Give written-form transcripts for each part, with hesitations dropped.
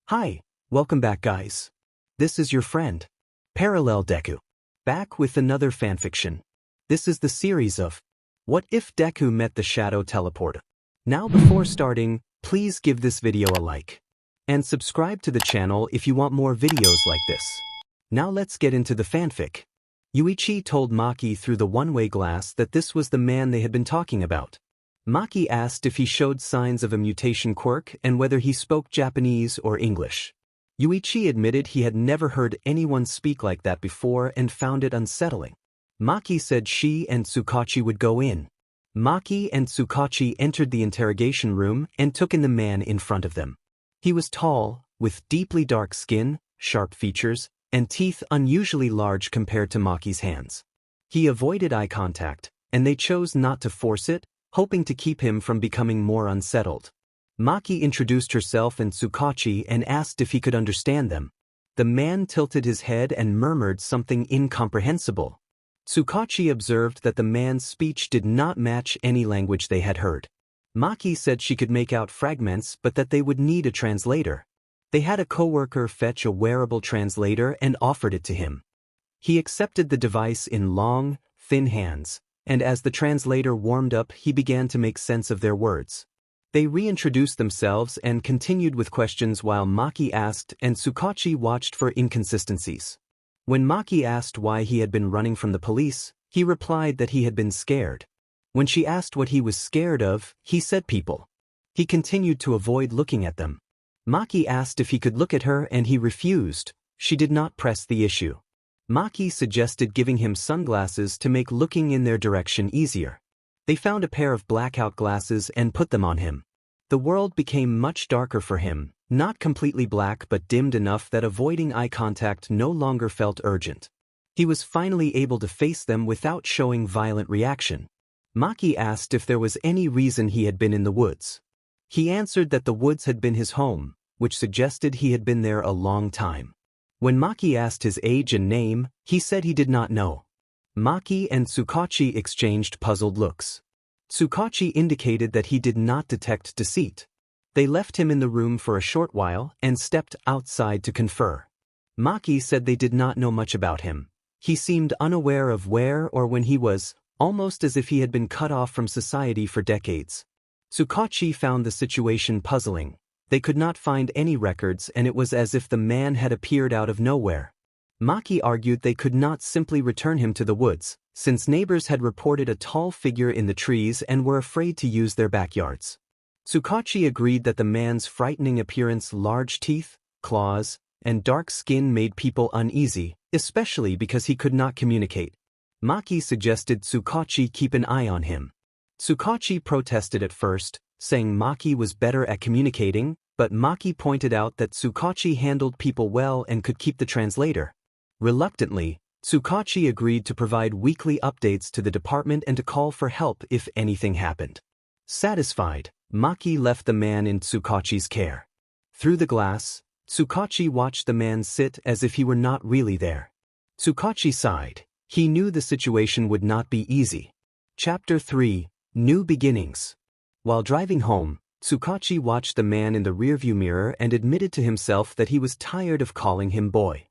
Hi, welcome back guys. This is your friend, Parallel Deku. Back with another fanfiction. This is the series of What If Deku Met the Shadow Teleporter. Now before starting, please give this video a like. And subscribe to the channel if you want more videos like this. Now let's get into the fanfic. Yuichi told Maki through the one-way glass that this was the man they had been talking about. Maki asked if he showed signs of a mutation quirk and whether he spoke Japanese or English. Yuichi admitted he had never heard anyone speak like that before and found it unsettling. Maki said she and Tsukachi would go in. Maki and Tsukachi entered the interrogation room and took in the man in front of them. He was tall, with deeply dark skin, sharp features, and teeth unusually large compared to Maki's hands. He avoided eye contact, and they chose not to force it, hoping to keep him from becoming more unsettled. Maki introduced herself and Tsukachi and asked if he could understand them. The man tilted his head and murmured something incomprehensible. Tsukachi observed that the man's speech did not match any language they had heard. Maki said she could make out fragments but that they would need a translator. They had a coworker fetch a wearable translator and offered it to him. He accepted the device in long, thin hands, and as the translator warmed up he began to make sense of their words. They reintroduced themselves and continued with questions while Maki asked and Tsukachi watched for inconsistencies. When Maki asked why he had been running from the police, he replied that he had been scared. When she asked what he was scared of, he said people. He continued to avoid looking at them. Maki asked if he could look at her and he refused. She did not press the issue. Maki suggested giving him sunglasses to make looking in their direction easier. They found a pair of blackout glasses and put them on him. The world became much darker for him, not completely black but dimmed enough that avoiding eye contact no longer felt urgent. He was finally able to face them without showing violent reaction. Maki asked if there was any reason he had been in the woods. He answered that the woods had been his home, which suggested he had been there a long time. When Maki asked his age and name, he said he did not know. Maki and Tsukachi exchanged puzzled looks. Tsukachi indicated that he did not detect deceit. They left him in the room for a short while and stepped outside to confer. Maki said they did not know much about him. He seemed unaware of where or when he was, almost as if he had been cut off from society for decades. Tsukachi found the situation puzzling. They could not find any records and it was as if the man had appeared out of nowhere. Maki argued they could not simply return him to the woods, since neighbors had reported a tall figure in the trees and were afraid to use their backyards. Tsukachi agreed that the man's frightening appearance, large teeth, claws, and dark skin made people uneasy, especially because he could not communicate. Maki suggested Tsukachi keep an eye on him. Tsukachi protested at first, saying Maki was better at communicating, but Maki pointed out that Tsukachi handled people well and could keep the translator. Reluctantly, Tsukachi agreed to provide weekly updates to the department and to call for help if anything happened. Satisfied, Maki left the man in Tsukachi's care. Through the glass, Tsukachi watched the man sit as if he were not really there. Tsukachi sighed. He knew the situation would not be easy. Chapter 3: New Beginnings. While driving home, Tsukachi watched the man in the rearview mirror and admitted to himself that he was tired of calling him boy.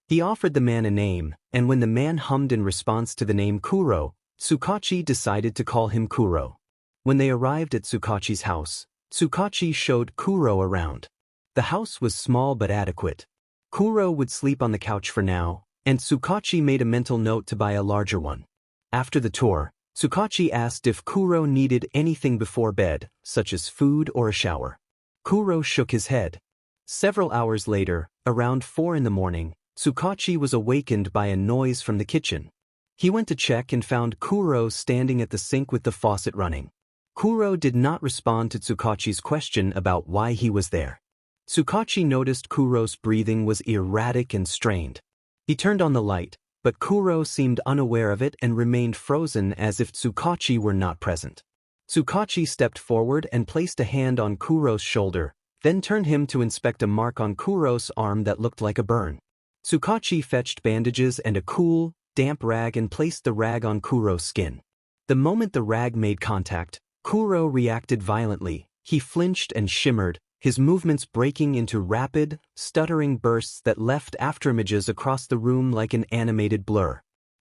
He offered the man a name, and when the man hummed in response to the name Kuro, Tsukachi decided to call him Kuro. When they arrived at Tsukachi's house, Tsukachi showed Kuro around. The house was small but adequate. Kuro would sleep on the couch for now, and Tsukachi made a mental note to buy a larger one. After the tour, Tsukachi asked if Kuro needed anything before bed, such as food or a shower. Kuro shook his head. Several hours later, around 4 in the morning, Tsukachi was awakened by a noise from the kitchen. He went to check and found Kuro standing at the sink with the faucet running. Kuro did not respond to Tsukachi's question about why he was there. Tsukachi noticed Kuro's breathing was erratic and strained. He turned on the light, but Kuro seemed unaware of it and remained frozen as if Tsukachi were not present. Tsukachi stepped forward and placed a hand on Kuro's shoulder, then turned him to inspect a mark on Kuro's arm that looked like a burn. Tsukachi fetched bandages and a cool, damp rag and placed the rag on Kuro's skin. The moment the rag made contact, Kuro reacted violently. He flinched and shimmered, his movements breaking into rapid, stuttering bursts that left afterimages across the room like an animated blur.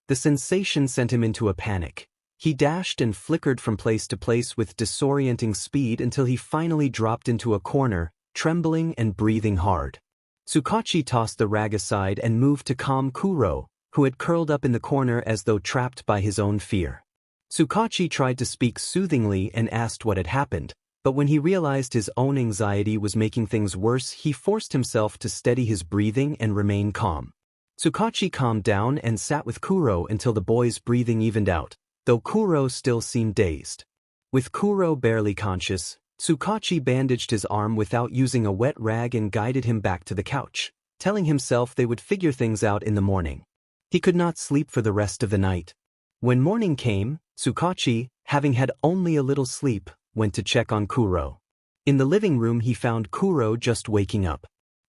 The sensation sent him into a panic. He dashed and flickered from place to place with disorienting speed until he finally dropped into a corner, trembling and breathing hard. Tsukachi tossed the rag aside and moved to calm Kuro, who had curled up in the corner as though trapped by his own fear. Tsukachi tried to speak soothingly and asked what had happened, but when he realized his own anxiety was making things worse, he forced himself to steady his breathing and remain calm. Tsukachi calmed down and sat with Kuro until the boy's breathing evened out, though Kuro still seemed dazed. With Kuro barely conscious, Tsukachi bandaged his arm without using a wet rag and guided him back to the couch, telling himself they would figure things out in the morning. He could not sleep for the rest of the night. When morning came, Tsukachi, having had only a little sleep, went to check on Kuro. In the living room he found Kuro just waking up.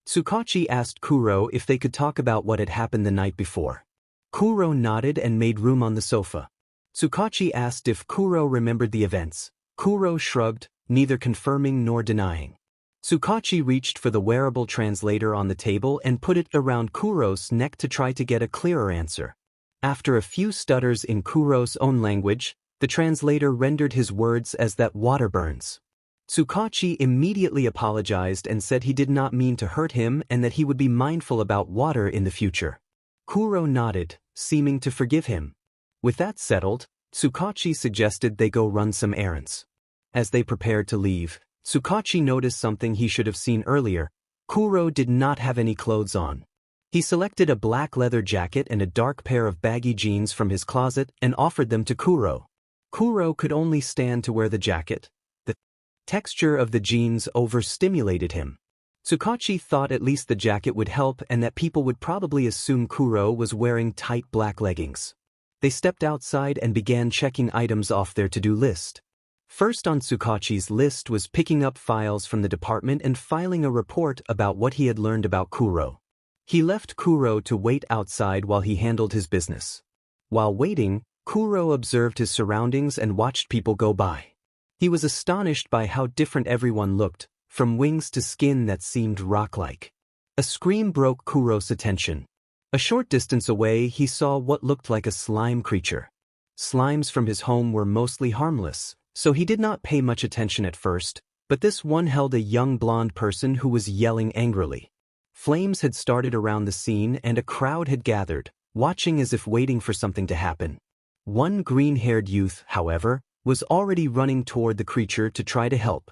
Tsukachi asked Kuro if they could talk about what had happened the night before. Kuro nodded and made room on the sofa. Tsukachi asked if Kuro remembered the events. Kuro shrugged, neither confirming nor denying. Tsukachi reached for the wearable translator on the table and put it around Kuro's neck to try to get a clearer answer. After a few stutters in Kuro's own language, the translator rendered his words as that water burns. Tsukachi immediately apologized and said he did not mean to hurt him and that he would be mindful about water in the future. Kuro nodded, seeming to forgive him. With that settled, Tsukachi suggested they go run some errands. As they prepared to leave, Tsukachi noticed something he should have seen earlier. Kuro did not have any clothes on. He selected a black leather jacket and a dark pair of baggy jeans from his closet and offered them to Kuro. Kuro could only stand to wear the jacket. The texture of the jeans overstimulated him. Tsukachi thought at least the jacket would help and that people would probably assume Kuro was wearing tight black leggings. They stepped outside and began checking items off their to-do list. First on Tsukachi's list was picking up files from the department and filing a report about what he had learned about Kuro. He left Kuro to wait outside while he handled his business. While waiting, Kuro observed his surroundings and watched people go by. He was astonished by how different everyone looked, from wings to skin that seemed rock-like. A scream broke Kuro's attention. A short distance away he saw what looked like a slime creature. Slimes from his home were mostly harmless, so he did not pay much attention at first, but this one held a young blonde person who was yelling angrily. Flames had started around the scene and a crowd had gathered, watching as if waiting for something to happen. One green-haired youth, however, was already running toward the creature to try to help.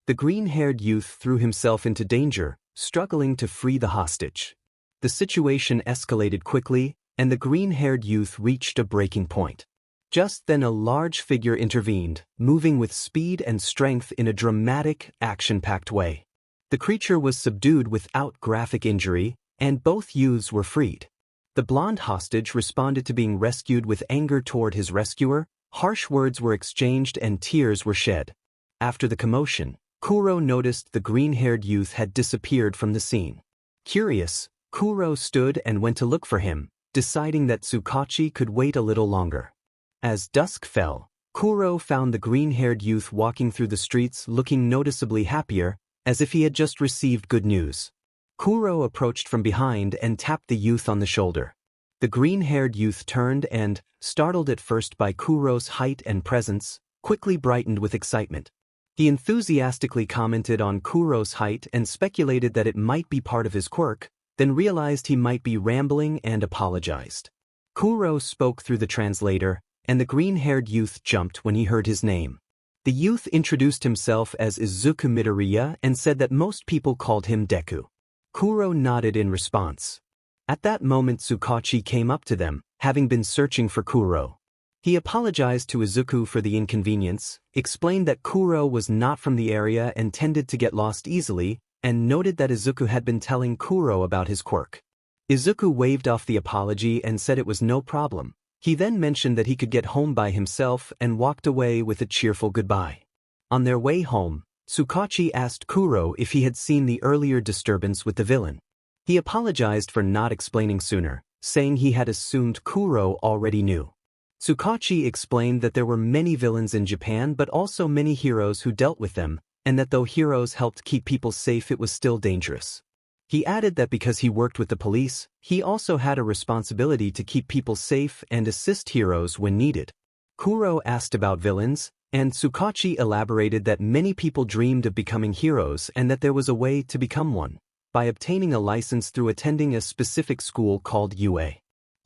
The green-haired youth threw himself into danger, struggling to free the hostage. The situation escalated quickly, and the green-haired youth reached a breaking point. Just then a large figure intervened, moving with speed and strength in a dramatic, action-packed way. The creature was subdued without graphic injury, and both youths were freed. The blonde hostage responded to being rescued with anger toward his rescuer, harsh words were exchanged and tears were shed. After the commotion, Kuro noticed the green-haired youth had disappeared from the scene. Curious, Kuro stood and went to look for him, deciding that Tsukachi could wait a little longer. As dusk fell, Kuro found the green-haired youth walking through the streets looking noticeably happier, as if he had just received good news. Kuro approached from behind and tapped the youth on the shoulder. The green-haired youth turned and, startled at first by Kuro's height and presence, quickly brightened with excitement. He enthusiastically commented on Kuro's height and speculated that it might be part of his quirk, then realized he might be rambling and apologized. Kuro spoke through the translator, and the green-haired youth jumped when he heard his name. The youth introduced himself as Izuku Midoriya and said that most people called him Deku. Kuro nodded in response. At that moment Tsukachi came up to them, having been searching for Kuro. He apologized to Izuku for the inconvenience, explained that Kuro was not from the area and tended to get lost easily, and noted that Izuku had been telling Kuro about his quirk. Izuku waved off the apology and said it was no problem. He then mentioned that he could get home by himself and walked away with a cheerful goodbye. On their way home, Tsukachi asked Kuro if he had seen the earlier disturbance with the villain. He apologized for not explaining sooner, saying he had assumed Kuro already knew. Tsukachi explained that there were many villains in Japan but also many heroes who dealt with them, and that though heroes helped keep people safe, it was still dangerous. He added that because he worked with the police, he also had a responsibility to keep people safe and assist heroes when needed. Kuro asked about villains, and Tsukachi elaborated that many people dreamed of becoming heroes and that there was a way to become one, by obtaining a license through attending a specific school called UA.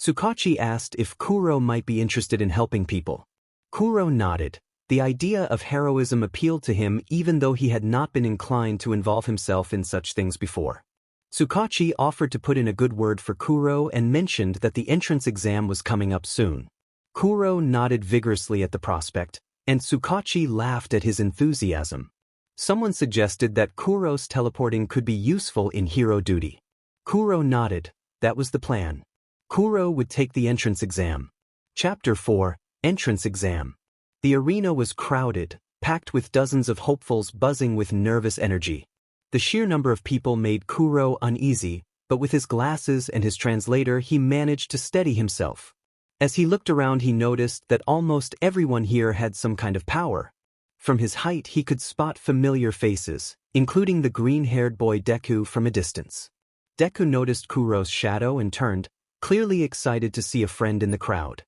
Tsukachi asked if Kuro might be interested in helping people. Kuro nodded. The idea of heroism appealed to him even though he had not been inclined to involve himself in such things before. Tsukachi offered to put in a good word for Kuro and mentioned that the entrance exam was coming up soon. Kuro nodded vigorously at the prospect, and Tsukachi laughed at his enthusiasm. Someone suggested that Kuro's teleporting could be useful in hero duty. Kuro nodded. That was the plan. Kuro would take the entrance exam. Chapter 4, Entrance Exam. The arena was crowded, packed with dozens of hopefuls buzzing with nervous energy. The sheer number of people made Kuro uneasy, but with his glasses and his translator he managed to steady himself. As he looked around he noticed that almost everyone here had some kind of power. From his height he could spot familiar faces, including the green-haired boy Deku from a distance. Deku noticed Kuro's shadow and turned, clearly excited to see a friend in the crowd.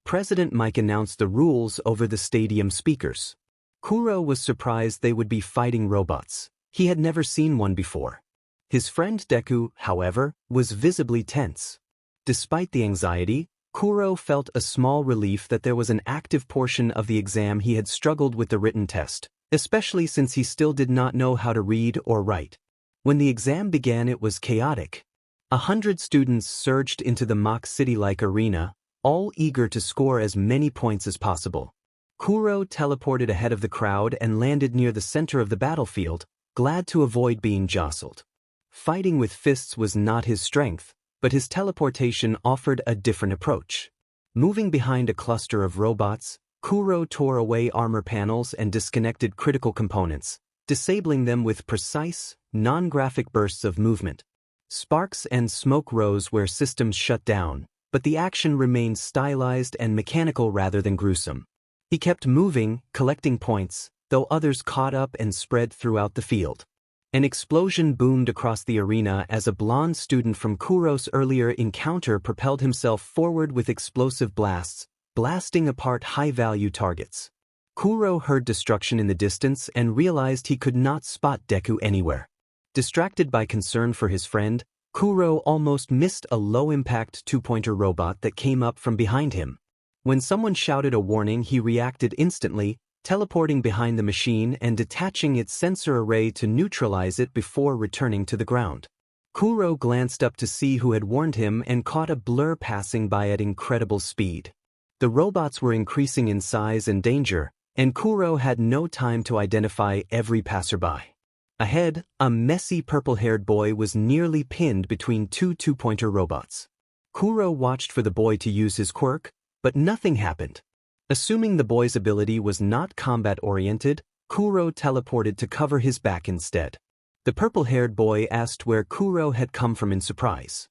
President Mike announced the rules over the stadium speakers. Kuro was surprised they would be fighting robots. He had never seen one before. His friend Deku, however, was visibly tense. Despite the anxiety, Kuro felt a small relief that there was an active portion of the exam. He had struggled with the written test, especially since he still did not know how to read or write. When the exam began it was chaotic. 100 students surged into the mock city-like arena, all eager to score as many points as possible. Kuro teleported ahead of the crowd and landed near the center of the battlefield, glad to avoid being jostled. Fighting with fists was not his strength, but his teleportation offered a different approach. Moving behind a cluster of robots, Kuro tore away armor panels and disconnected critical components, disabling them with precise, non-graphic bursts of movement. Sparks and smoke rose where systems shut down, but the action remained stylized and mechanical rather than gruesome. He kept moving, collecting points, though others caught up and spread throughout the field. An explosion boomed across the arena as a blonde student from Kuro's earlier encounter propelled himself forward with explosive blasts, blasting apart high-value targets. Kuro heard destruction in the distance and realized he could not spot Deku anywhere. Distracted by concern for his friend, Kuro almost missed a low-impact two-pointer robot that came up from behind him. When someone shouted a warning he reacted instantly, teleporting behind the machine and detaching its sensor array to neutralize it before returning to the ground. Kuro glanced up to see who had warned him and caught a blur passing by at incredible speed. The robots were increasing in size and danger, and Kuro had no time to identify every passerby. Ahead, a messy purple-haired boy was nearly pinned between two two-pointer robots. Kuro watched for the boy to use his quirk, but nothing happened. Assuming the boy's ability was not combat-oriented, Kuro teleported to cover his back instead. The purple-haired boy asked where Kuro had come from in surprise.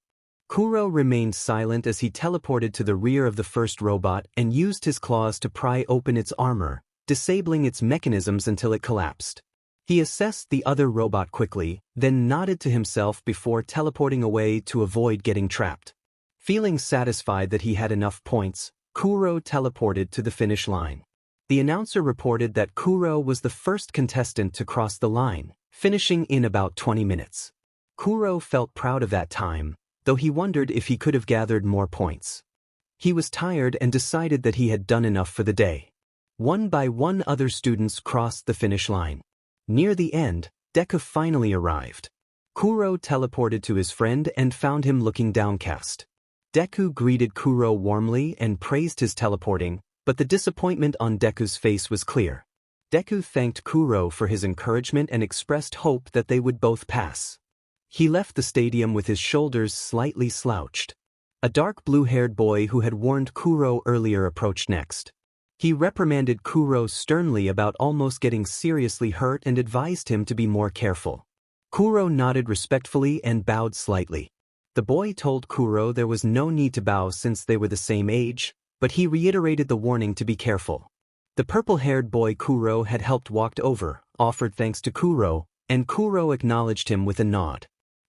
Kuro remained silent as he teleported to the rear of the first robot and used his claws to pry open its armor, disabling its mechanisms until it collapsed. He assessed the other robot quickly, then nodded to himself before teleporting away to avoid getting trapped. Feeling satisfied that he had enough points, Kuro teleported to the finish line. The announcer reported that Kuro was the first contestant to cross the line, finishing in about 20 minutes. Kuro felt proud of that time, though he wondered if he could have gathered more points. He was tired and decided that he had done enough for the day. One by one other students crossed the finish line. Near the end, Deku finally arrived. Kuro teleported to his friend and found him looking downcast. Deku greeted Kuro warmly and praised his teleporting, but the disappointment on Deku's face was clear. Deku thanked Kuro for his encouragement and expressed hope that they would both pass. He left the stadium with his shoulders slightly slouched. A dark blue-haired boy who had warned Kuro earlier approached next. He reprimanded Kuro sternly about almost getting seriously hurt and advised him to be more careful. Kuro nodded respectfully and bowed slightly. The boy told Kuro there was no need to bow since they were the same age, but he reiterated the warning to be careful. The purple-haired boy Kuro had helped walked over, offered thanks to Kuro, and Kuro acknowledged him with a nod.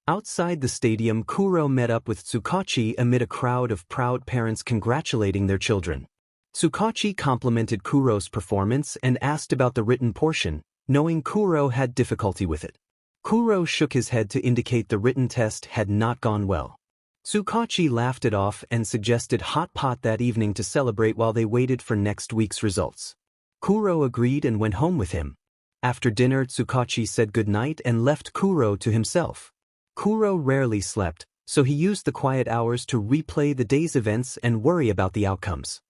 Outside the stadium, Kuro met up with Tsukachi amid a crowd of proud parents congratulating their children. Tsukachi complimented Kuro's performance and asked about the written portion, knowing Kuro had difficulty with it. Kuro shook his head to indicate the written test had not gone well. Tsukachi laughed it off and suggested hot pot that evening to celebrate while they waited for next week's results. Kuro agreed and went home with him. After dinner, Tsukachi said goodnight and left Kuro to himself. Kuro rarely slept, so he used the quiet hours to replay the day's events and worry about the outcomes.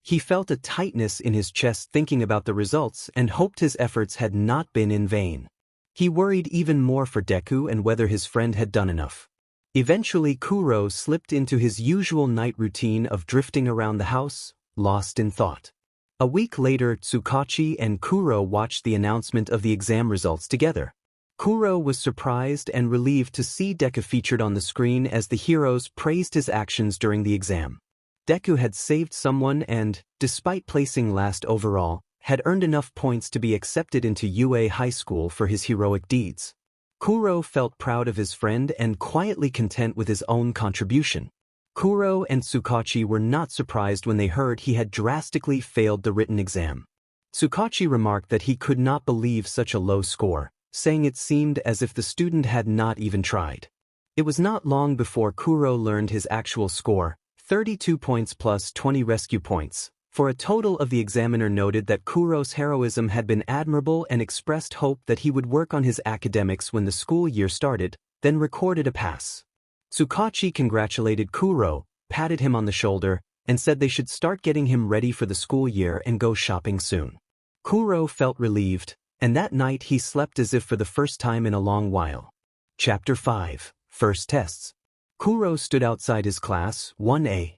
He felt a tightness in his chest thinking about the results and hoped his efforts had not been in vain. He worried even more for Deku and whether his friend had done enough. Eventually, Kuro slipped into his usual night routine of drifting around the house, lost in thought. A week later, Tsukachi and Kuro watched the announcement of the exam results together. Kuro was surprised and relieved to see Deku featured on the screen as the heroes praised his actions during the exam. Deku had saved someone and, despite placing last overall, had earned enough points to be accepted into UA High School for his heroic deeds. Kuro felt proud of his friend and quietly content with his own contribution. Kuro and Tsukachi were not surprised when they heard he had drastically failed the written exam. Tsukachi remarked that he could not believe such a low score, saying it seemed as if the student had not even tried. It was not long before Kuro learned his actual score, 32 points plus 20 rescue points. For a total of the examiner noted that Kuro's heroism had been admirable and expressed hope that he would work on his academics when the school year started, then recorded a pass. Tsukachi congratulated Kuro, patted him on the shoulder, and said they should start getting him ready for the school year and go shopping soon. Kuro felt relieved, and that night he slept as if for the first time in a long while. Chapter 5, First Tests. Kuro stood outside his class, 1A.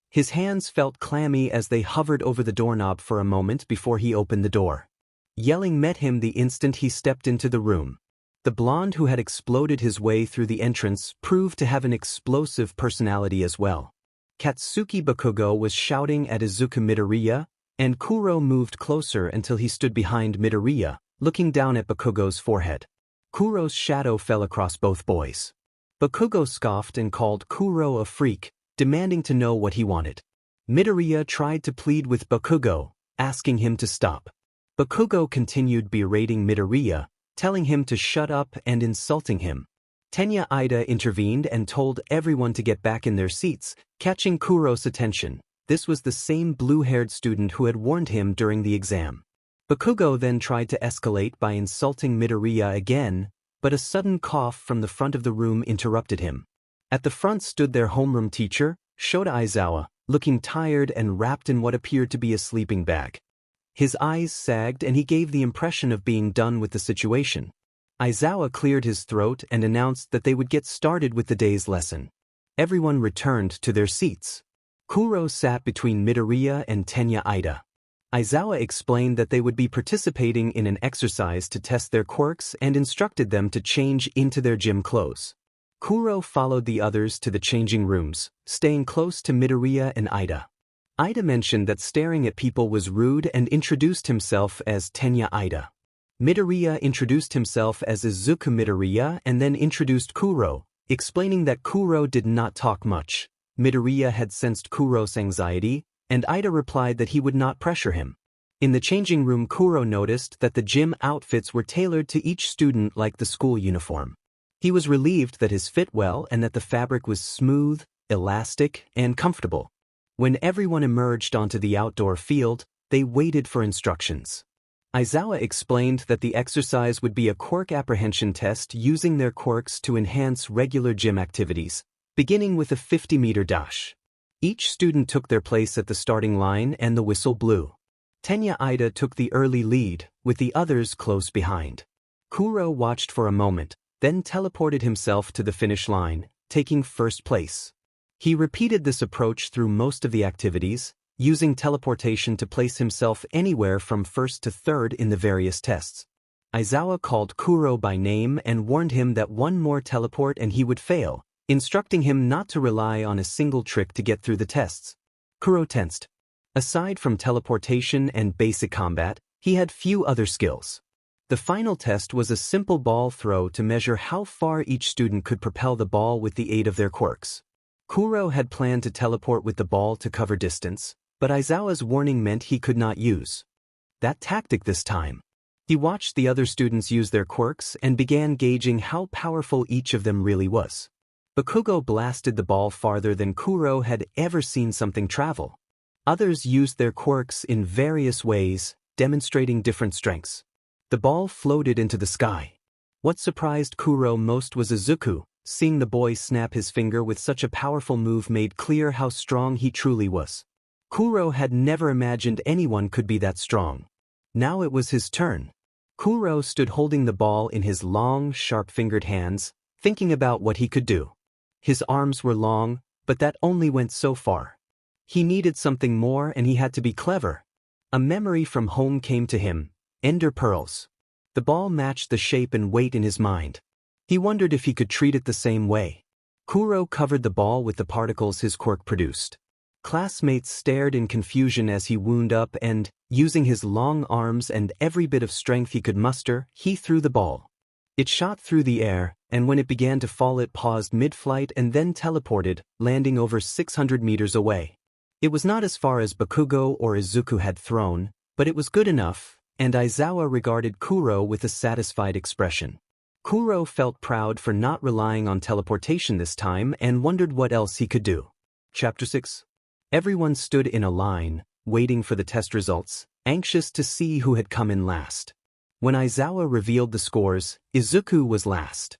His hands felt clammy as they hovered over the doorknob for a moment before he opened the door. Yelling met him the instant he stepped into the room. The blonde who had exploded his way through the entrance proved to have an explosive personality as well. Katsuki Bakugo was shouting at Izuku Midoriya, and Kuro moved closer until he stood behind Midoriya, looking down at Bakugo's forehead. Kuro's shadow fell across both boys. Bakugo scoffed and called Kuro a freak, demanding to know what he wanted. Midoriya tried to plead with Bakugo, asking him to stop. Bakugo continued berating Midoriya, telling him to shut up and insulting him. Tenya Ida intervened and told everyone to get back in their seats, catching Kuro's attention. This was the same blue-haired student who had warned him during the exam. Bakugo then tried to escalate by insulting Midoriya again, but a sudden cough from the front of the room interrupted him. At the front stood their homeroom teacher, Shota Aizawa, looking tired and wrapped in what appeared to be a sleeping bag. His eyes sagged and he gave the impression of being done with the situation. Aizawa cleared his throat and announced that they would get started with the day's lesson. Everyone returned to their seats. Kuro sat between Midoriya and Tenya Ida. Aizawa explained that they would be participating in an exercise to test their quirks and instructed them to change into their gym clothes. Kuro followed the others to the changing rooms, staying close to Midoriya and Ida. Ida mentioned that staring at people was rude and introduced himself as Tenya Ida. Midoriya introduced himself as Izuku Midoriya and then introduced Kuro, explaining that Kuro did not talk much. Midoriya had sensed Kuro's anxiety, and Ida replied that he would not pressure him. In the changing room, Kuro noticed that the gym outfits were tailored to each student like the school uniform. He was relieved that his fit well and that the fabric was smooth, elastic, and comfortable. When everyone emerged onto the outdoor field, they waited for instructions. Aizawa explained that the exercise would be a quirk apprehension test using their quirks to enhance regular gym activities, beginning with a 50-meter dash. Each student took their place at the starting line and the whistle blew. Tenya Ida took the early lead, with the others close behind. Kuro watched for a moment, then teleported himself to the finish line, taking first place. He repeated this approach through most of the activities, using teleportation to place himself anywhere from first to third in the various tests. Aizawa called Kuro by name and warned him that one more teleport and he would fail, instructing him not to rely on a single trick to get through the tests. Kuro tensed. Aside from teleportation and basic combat, he had few other skills. The final test was a simple ball throw to measure how far each student could propel the ball with the aid of their quirks. Kuro had planned to teleport with the ball to cover distance, but Aizawa's warning meant he could not use that tactic this time. He watched the other students use their quirks and began gauging how powerful each of them really was. Bakugo blasted the ball farther than Kuro had ever seen something travel. Others used their quirks in various ways, demonstrating different strengths. The ball floated into the sky. What surprised Kuro most was Izuku. Seeing the boy snap his finger with such a powerful move made clear how strong he truly was. Kuro had never imagined anyone could be that strong. Now it was his turn. Kuro stood holding the ball in his long, sharp-fingered hands, thinking about what he could do. His arms were long, but that only went so far. He needed something more and he had to be clever. A memory from home came to him: Ender pearls. The ball matched the shape and weight in his mind. He wondered if he could treat it the same way. Kuro covered the ball with the particles his quirk produced. Classmates stared in confusion as he wound up and, using his long arms and every bit of strength he could muster, he threw the ball. It shot through the air, and when it began to fall it paused mid-flight and then teleported, landing over 600 meters away. It was not as far as Bakugo or Izuku had thrown, but it was good enough, and Aizawa regarded Kuro with a satisfied expression. Kuro felt proud for not relying on teleportation this time and wondered what else he could do. Chapter 6. Everyone stood in a line, waiting for the test results, anxious to see who had come in last. When Aizawa revealed the scores, Izuku was last.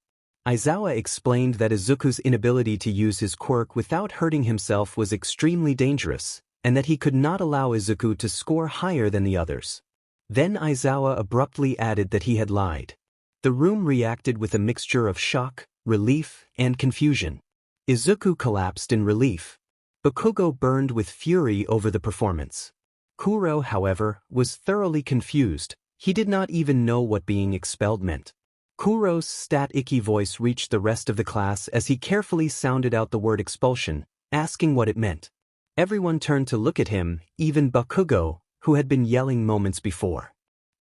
Aizawa explained that Izuku's inability to use his quirk without hurting himself was extremely dangerous, and that he could not allow Izuku to score higher than the others. Then Aizawa abruptly added that he had lied. The room reacted with a mixture of shock, relief, and confusion. Izuku collapsed in relief. Bakugo burned with fury over the performance. Kuro, however, was thoroughly confused. He did not even know what being expelled meant. Kuro's stat-icky voice reached the rest of the class as he carefully sounded out the word expulsion, asking what it meant. Everyone turned to look at him, even Bakugo, who had been yelling moments before.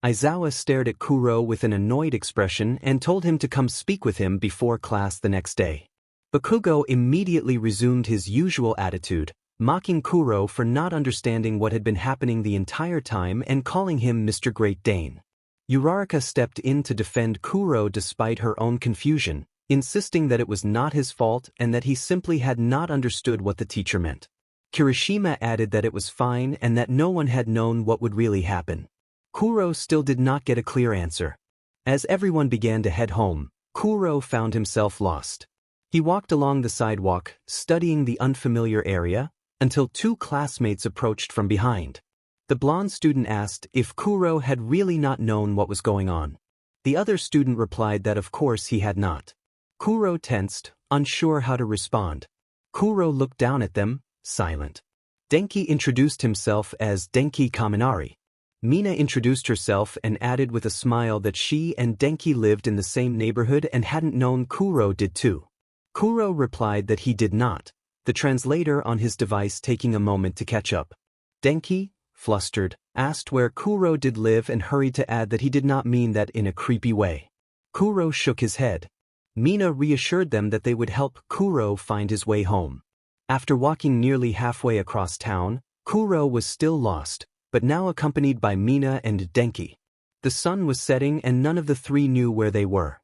Aizawa stared at Kuro with an annoyed expression and told him to come speak with him before class the next day. Bakugo immediately resumed his usual attitude, mocking Kuro for not understanding what had been happening the entire time and calling him Mr. Great Dane. Uraraka stepped in to defend Kuro despite her own confusion, insisting that it was not his fault and that he simply had not understood what the teacher meant. Kirishima added that it was fine and that no one had known what would really happen. Kuro still did not get a clear answer. As everyone began to head home, Kuro found himself lost. He walked along the sidewalk, studying the unfamiliar area, until two classmates approached from behind. The blonde student asked if Kuro had really not known what was going on. The other student replied that of course he had not. Kuro tensed, unsure how to respond. Kuro looked down at them, silent. Denki introduced himself as Denki Kaminari. Mina introduced herself and added with a smile that she and Denki lived in the same neighborhood and hadn't known Kuro did too. Kuro replied that he did not, the translator on his device taking a moment to catch up. Denki, flustered, asked where Kuro did live and hurried to add that he did not mean that in a creepy way. Kuro shook his head. Mina reassured them that they would help Kuro find his way home. After walking nearly halfway across town, Kuro was still lost, but now accompanied by Mina and Denki. The sun was setting and none of the three knew where they were.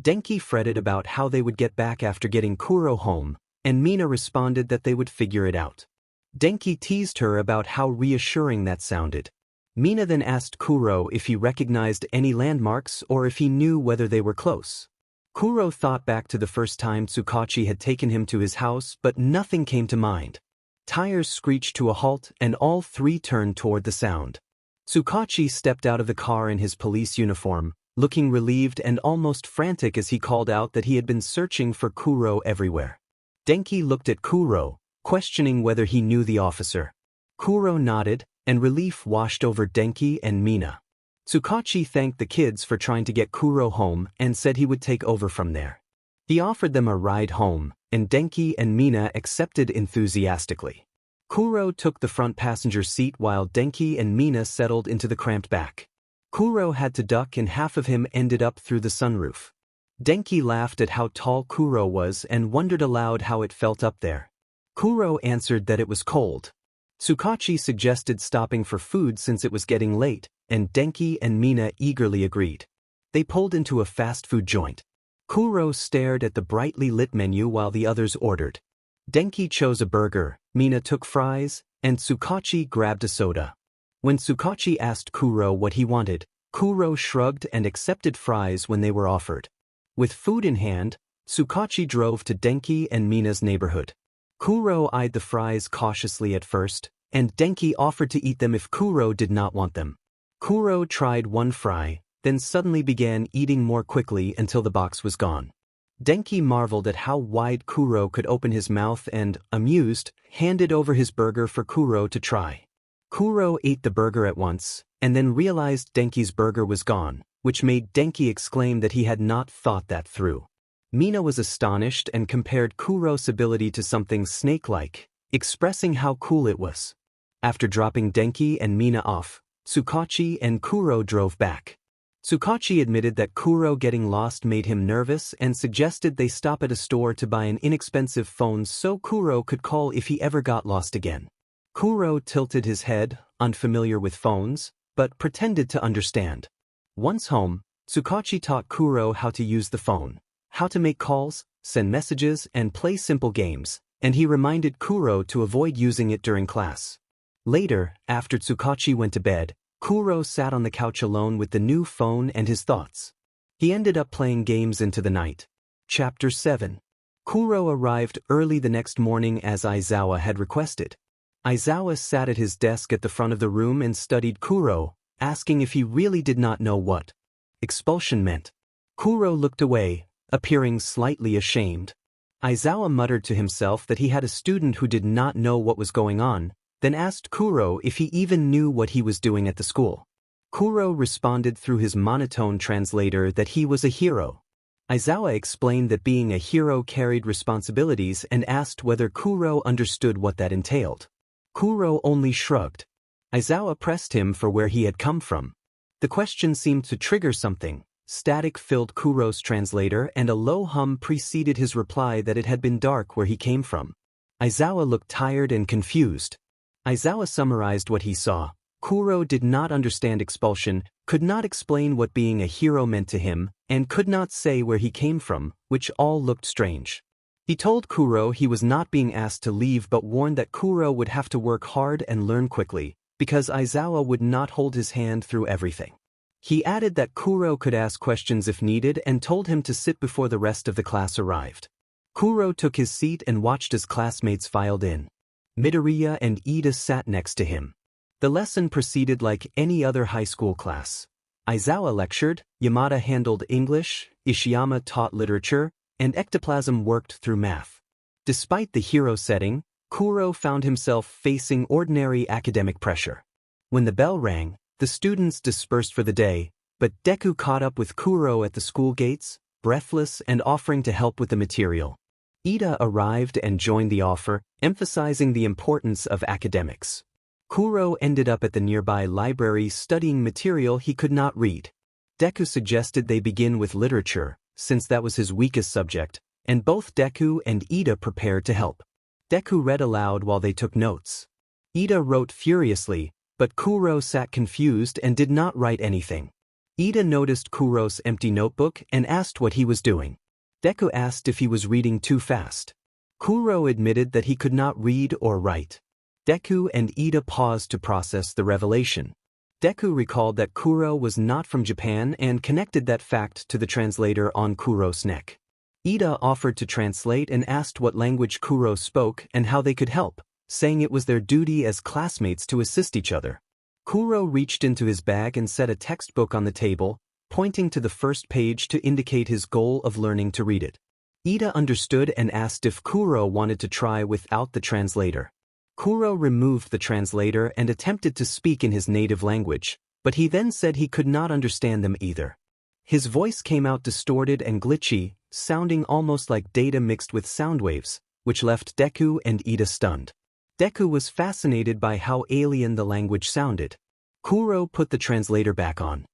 Denki fretted about how they would get back after getting Kuro home, and Mina responded that they would figure it out. Denki teased her about how reassuring that sounded. Mina then asked Kuro if he recognized any landmarks or if he knew whether they were close. Kuro thought back to the first time Tsukachi had taken him to his house, but nothing came to mind. Tires screeched to a halt and all three turned toward the sound. Tsukachi stepped out of the car in his police uniform, looking relieved and almost frantic as he called out that he had been searching for Kuro everywhere. Denki looked at Kuro, questioning whether he knew the officer. Kuro nodded, and relief washed over Denki and Mina. Tsukachi thanked the kids for trying to get Kuro home and said he would take over from there. He offered them a ride home, and Denki and Mina accepted enthusiastically. Kuro took the front passenger seat while Denki and Mina settled into the cramped back. Kuro had to duck and half of him ended up through the sunroof. Denki laughed at how tall Kuro was and wondered aloud how it felt up there. Kuro answered that it was cold. Tsukachi suggested stopping for food since it was getting late, and Denki and Mina eagerly agreed. They pulled into a fast food joint. Kuro stared at the brightly lit menu while the others ordered. Denki chose a burger, Mina took fries, and Tsukachi grabbed a soda. When Tsukachi asked Kuro what he wanted, Kuro shrugged and accepted fries when they were offered. With food in hand, Tsukachi drove to Denki and Mina's neighborhood. Kuro eyed the fries cautiously at first, and Denki offered to eat them if Kuro did not want them. Kuro tried one fry, then suddenly began eating more quickly until the box was gone. Denki marveled at how wide Kuro could open his mouth and, amused, handed over his burger for Kuro to try. Kuro ate the burger at once, and then realized Denki's burger was gone, which made Denki exclaim that he had not thought that through. Mina was astonished and compared Kuro's ability to something snake-like, expressing how cool it was. After dropping Denki and Mina off, Tsukachi and Kuro drove back. Tsukachi admitted that Kuro getting lost made him nervous and suggested they stop at a store to buy an inexpensive phone so Kuro could call if he ever got lost again. Kuro tilted his head, unfamiliar with phones, but pretended to understand. Once home, Tsukachi taught Kuro how to use the phone, how to make calls, send messages, and play simple games, and he reminded Kuro to avoid using it during class. Later, after Tsukachi went to bed, Kuro sat on the couch alone with the new phone and his thoughts. He ended up playing games into the night. Chapter 7. Kuro arrived early the next morning as Aizawa had requested. Aizawa sat at his desk at the front of the room and studied Kuro, asking if he really did not know what expulsion meant. Kuro looked away, appearing slightly ashamed. Aizawa muttered to himself that he had a student who did not know what was going on, then asked Kuro if he even knew what he was doing at the school. Kuro responded through his monotone translator that he was a hero. Aizawa explained that being a hero carried responsibilities and asked whether Kuro understood what that entailed. Kuro only shrugged. Aizawa pressed him for where he had come from. The question seemed to trigger something. Static filled Kuro's translator and a low hum preceded his reply that it had been dark where he came from. Aizawa looked tired and confused. Aizawa summarized what he saw. Kuro did not understand expulsion, could not explain what being a hero meant to him, and could not say where he came from, which all looked strange. He told Kuro he was not being asked to leave but warned that Kuro would have to work hard and learn quickly, because Aizawa would not hold his hand through everything. He added that Kuro could ask questions if needed and told him to sit before the rest of the class arrived. Kuro took his seat and watched as classmates filed in. Midoriya and Ida sat next to him. The lesson proceeded like any other high school class. Aizawa lectured, Yamada handled English, Ishiyama taught literature, and Ectoplasm worked through math. Despite the hero setting, Kuro found himself facing ordinary academic pressure. When the bell rang, the students dispersed for the day, but Deku caught up with Kuro at the school gates, breathless and offering to help with the material. Ida arrived and joined the offer, emphasizing the importance of academics. Kuro ended up at the nearby library studying material he could not read. Deku suggested they begin with literature, since that was his weakest subject, and both Deku and Ida prepared to help. Deku read aloud while they took notes. Ida wrote furiously, but Kuro sat confused and did not write anything. Ida noticed Kuro's empty notebook and asked what he was doing. Deku asked if he was reading too fast. Kuro admitted that he could not read or write. Deku and Ida paused to process the revelation. Deku recalled that Kuro was not from Japan and connected that fact to the translator on Kuro's neck. Ida offered to translate and asked what language Kuro spoke and how they could help, saying it was their duty as classmates to assist each other. Kuro reached into his bag and set a textbook on the table, pointing to the first page to indicate his goal of learning to read it. Ida understood and asked if Kuro wanted to try without the translator. Kuro removed the translator and attempted to speak in his native language, but he then said he could not understand them either. His voice came out distorted and glitchy, sounding almost like data mixed with sound waves, which left Deku and Ida stunned. Deku was fascinated by how alien the language sounded. Kuro put the translator back on.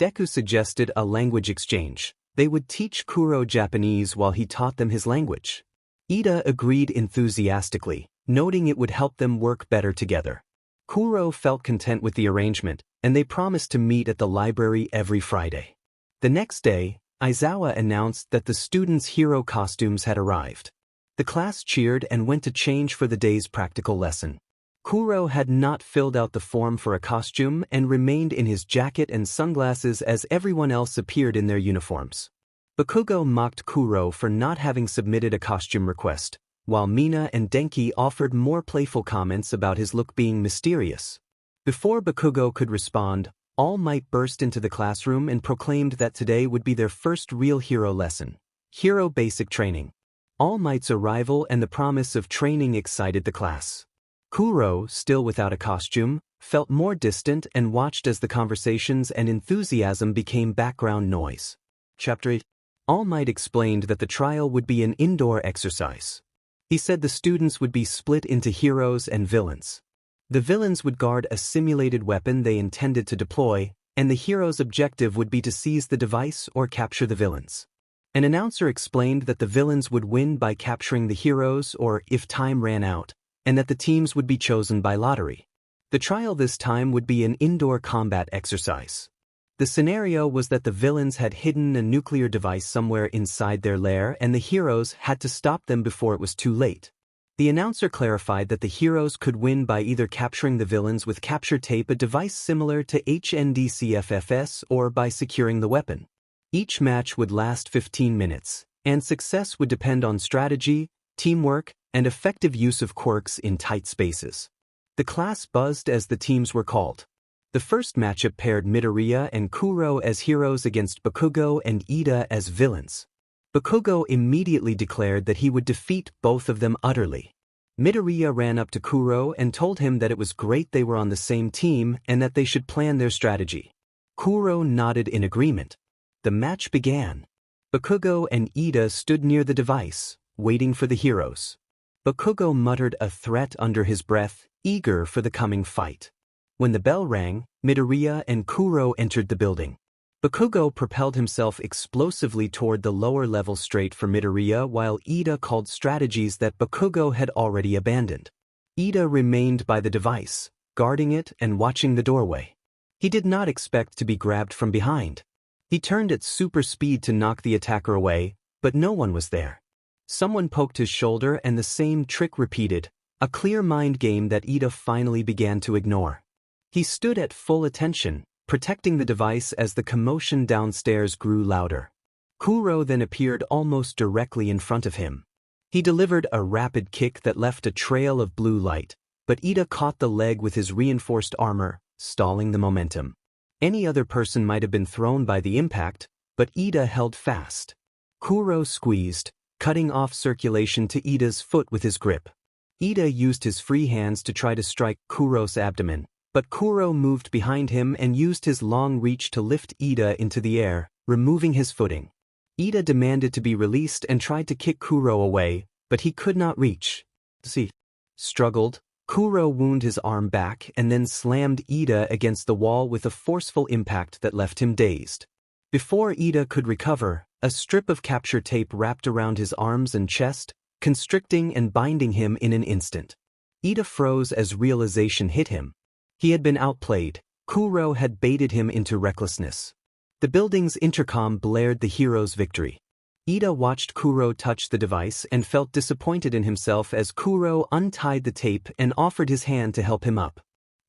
Deku suggested a language exchange. They would teach Kuro Japanese while he taught them his language. Ida agreed enthusiastically, noting it would help them work better together. Kuro felt content with the arrangement, and they promised to meet at the library every Friday. The next day, Aizawa announced that the students' hero costumes had arrived. The class cheered and went to change for the day's practical lesson. Kuro had not filled out the form for a costume and remained in his jacket and sunglasses as everyone else appeared in their uniforms. Bakugo mocked Kuro for not having submitted a costume request, while Mina and Denki offered more playful comments about his look being mysterious. Before Bakugo could respond, All Might burst into the classroom and proclaimed that today would be their first real hero lesson. Hero Basic Training. All Might's arrival and the promise of training excited the class. Kuro, still without a costume, felt more distant and watched as the conversations and enthusiasm became background noise. Chapter 8. All Might explained that the trial would be an indoor exercise. He said the students would be split into heroes and villains. The villains would guard a simulated weapon they intended to deploy, and the hero's objective would be to seize the device or capture the villains. An announcer explained that the villains would win by capturing the heroes or if time ran out, and that the teams would be chosen by lottery. The trial this time would be an indoor combat exercise. The scenario was that the villains had hidden a nuclear device somewhere inside their lair and the heroes had to stop them before it was too late. The announcer clarified that the heroes could win by either capturing the villains with capture tape, a device similar to HNDCFFS, or by securing the weapon. Each match would last 15 minutes, and success would depend on strategy, teamwork, and effective use of quirks in tight spaces. The class buzzed as the teams were called. The first matchup paired Midoriya and Kuro as heroes against Bakugo and Ida as villains. Bakugo immediately declared that he would defeat both of them utterly. Midoriya ran up to Kuro and told him that it was great they were on the same team and that they should plan their strategy. Kuro nodded in agreement. The match began. Bakugo and Ida stood near the device, waiting for the heroes. Bakugo muttered a threat under his breath, eager for the coming fight. When the bell rang, Midoriya and Kuro entered the building. Bakugo propelled himself explosively toward the lower level straight for Midoriya while Ida called strategies that Bakugo had already abandoned. Ida remained by the device, guarding it and watching the doorway. He did not expect to be grabbed from behind. He turned at super speed to knock the attacker away, but no one was there. Someone poked his shoulder and the same trick repeated, a clear mind game that Ida finally began to ignore. He stood at full attention, protecting the device as the commotion downstairs grew louder. Kuro then appeared almost directly in front of him. He delivered a rapid kick that left a trail of blue light, but Ida caught the leg with his reinforced armor, stalling the momentum. Any other person might have been thrown by the impact, but Ida held fast. Kuro squeezed, cutting off circulation to Ida's foot with his grip. Ida used his free hands to try to strike Kuro's abdomen, but Kuro moved behind him and used his long reach to lift Ida into the air, removing his footing. Ida demanded to be released and tried to kick Kuro away, but he could not reach. Struggled, Kuro wound his arm back and then slammed Ida against the wall with a forceful impact that left him dazed. Before Ida could recover, a strip of capture tape wrapped around his arms and chest, constricting and binding him in an instant. Ida froze as realization hit him. He had been outplayed. Kuro had baited him into recklessness. The building's intercom blared the hero's victory. Ida watched Kuro touch the device and felt disappointed in himself as Kuro untied the tape and offered his hand to help him up.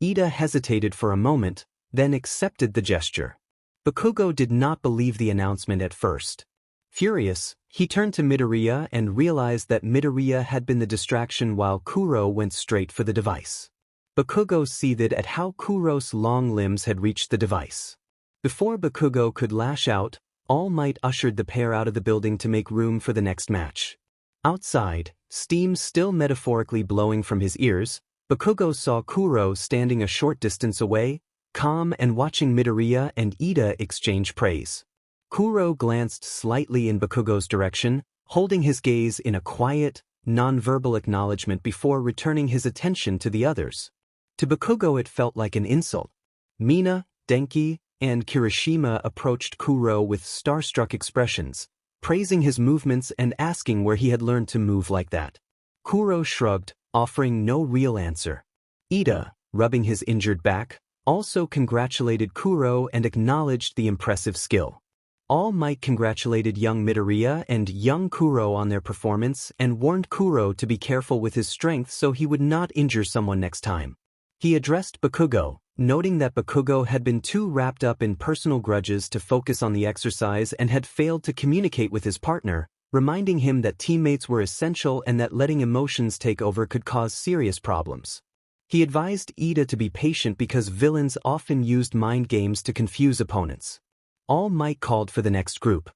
Ida hesitated for a moment, then accepted the gesture. Bakugo did not believe the announcement at first. Furious, he turned to Midoriya and realized that Midoriya had been the distraction while Kuro went straight for the device. Bakugo seethed at how Kuro's long limbs had reached the device. Before Bakugo could lash out, All Might ushered the pair out of the building to make room for the next match. Outside, steam still metaphorically blowing from his ears, Bakugo saw Kuro standing a short distance away, calm and watching Midoriya and Ida exchange praise. Kuro glanced slightly in Bakugo's direction, holding his gaze in a quiet, non-verbal acknowledgement before returning his attention to the others. To Bakugo it felt like an insult. Mina, Denki, and Kirishima approached Kuro with starstruck expressions, praising his movements and asking where he had learned to move like that. Kuro shrugged, offering no real answer. Ida, rubbing his injured back, also congratulated Kuro and acknowledged the impressive skill. All Might congratulated young Midoriya and young Kuro on their performance and warned Kuro to be careful with his strength so he would not injure someone next time. He addressed Bakugo, noting that Bakugo had been too wrapped up in personal grudges to focus on the exercise and had failed to communicate with his partner, reminding him that teammates were essential and that letting emotions take over could cause serious problems. He advised Ida to be patient because villains often used mind games to confuse opponents. All Might called for the next group.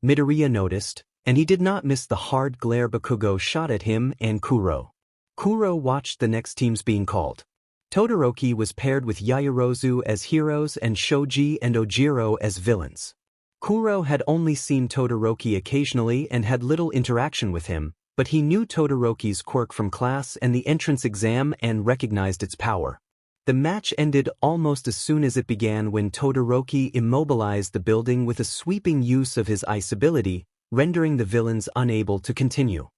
Midoriya noticed, and he did not miss the hard glare Bakugo shot at him and Kuro. Kuro watched the next teams being called. Todoroki was paired with Yaoyorozu as heroes and Shoji and Ojiro as villains. Kuro had only seen Todoroki occasionally and had little interaction with him, but he knew Todoroki's quirk from class and the entrance exam and recognized its power. The match ended almost as soon as it began when Todoroki immobilized the building with a sweeping use of his ice ability, rendering the villains unable to continue.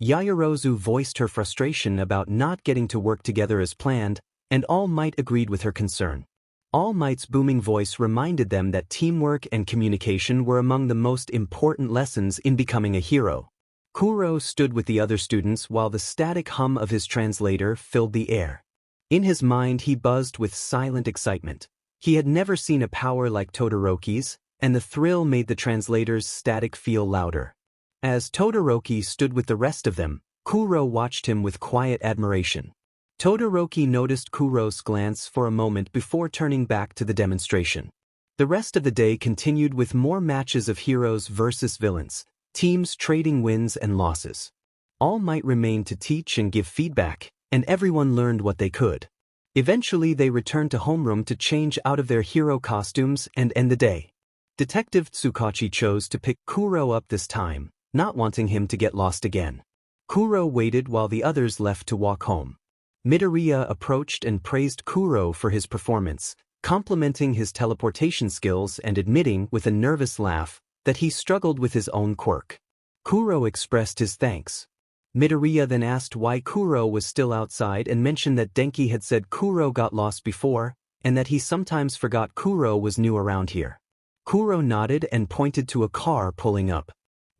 Yaoyorozu voiced her frustration about not getting to work together as planned, and All Might agreed with her concern. All Might's booming voice reminded them that teamwork and communication were among the most important lessons in becoming a hero. Kuro stood with the other students while the static hum of his translator filled the air. In his mind he buzzed with silent excitement. He had never seen a power like Todoroki's, and the thrill made the translator's static feel louder. As Todoroki stood with the rest of them, Kuro watched him with quiet admiration. Todoroki noticed Kuro's glance for a moment before turning back to the demonstration. The rest of the day continued with more matches of heroes versus villains, teams trading wins and losses. All Might remained to teach and give feedback, and everyone learned what they could. Eventually they returned to homeroom to change out of their hero costumes and end the day. Detective Tsukachi chose to pick Kuro up this time, not wanting him to get lost again. Kuro waited while the others left to walk home. Midoriya approached and praised Kuro for his performance, complimenting his teleportation skills and admitting with a nervous laugh that he struggled with his own quirk. Kuro expressed his thanks. Midoriya then asked why Kuro was still outside and mentioned that Denki had said Kuro got lost before, and that he sometimes forgot Kuro was new around here. Kuro nodded and pointed to a car pulling up.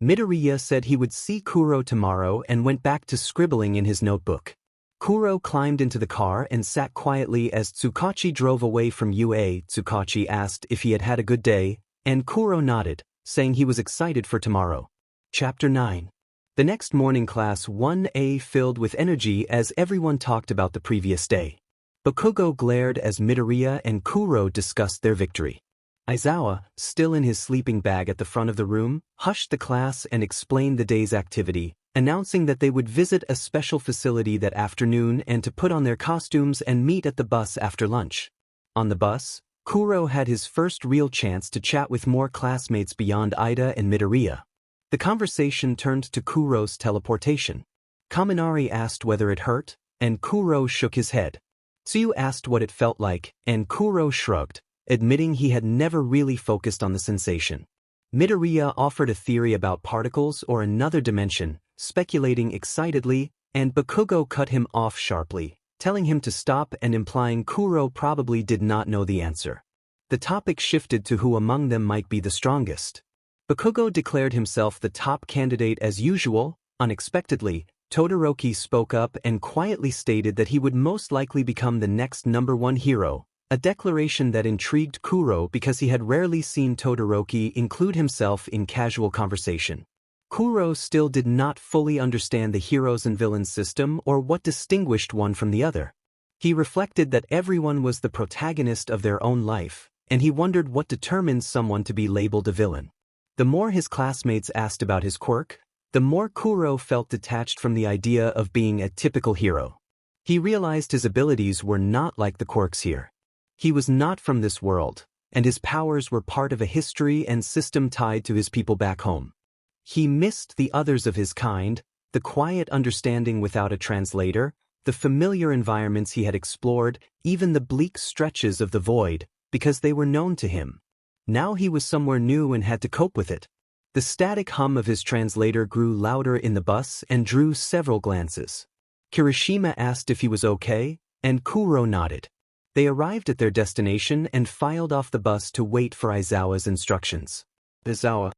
Midoriya said he would see Kuro tomorrow and went back to scribbling in his notebook. Kuro climbed into the car and sat quietly as Tsukachi drove away from UA. Tsukachi asked if he had had a good day, and Kuro nodded, saying he was excited for tomorrow. Chapter 9. The next morning class 1A filled with energy as everyone talked about the previous day. Bakugo glared as Midoriya and Kuro discussed their victory. Aizawa, still in his sleeping bag at the front of the room, hushed the class and explained the day's activity, announcing that they would visit a special facility that afternoon and to put on their costumes and meet at the bus after lunch. On the bus, Kuro had his first real chance to chat with more classmates beyond Ida and Midoriya. The conversation turned to Kuro's teleportation. Kaminari asked whether it hurt, and Kuro shook his head. Tsuyu asked what it felt like, and Kuro shrugged, admitting he had never really focused on the sensation. Midoriya offered a theory about particles or another dimension, speculating excitedly, and Bakugo cut him off sharply, telling him to stop and implying Kuro probably did not know the answer. The topic shifted to who among them might be the strongest. Bakugo declared himself the top candidate as usual. Unexpectedly, Todoroki spoke up and quietly stated that he would most likely become the next #1 hero, a declaration that intrigued Kuro because he had rarely seen Todoroki include himself in casual conversation. Kuro still did not fully understand the heroes and villains system or what distinguished one from the other. He reflected that everyone was the protagonist of their own life, and he wondered what determines someone to be labeled a villain. The more his classmates asked about his quirk, the more Kuro felt detached from the idea of being a typical hero. He realized his abilities were not like the quirks here. He was not from this world, and his powers were part of a history and system tied to his people back home. He missed the others of his kind, the quiet understanding without a translator, the familiar environments he had explored, even the bleak stretches of the void, because they were known to him. Now he was somewhere new and had to cope with it. The static hum of his translator grew louder in the bus and drew several glances. Kirishima asked if he was okay, and Kuro nodded. They arrived at their destination and filed off the bus to wait for Aizawa's instructions. Aizawa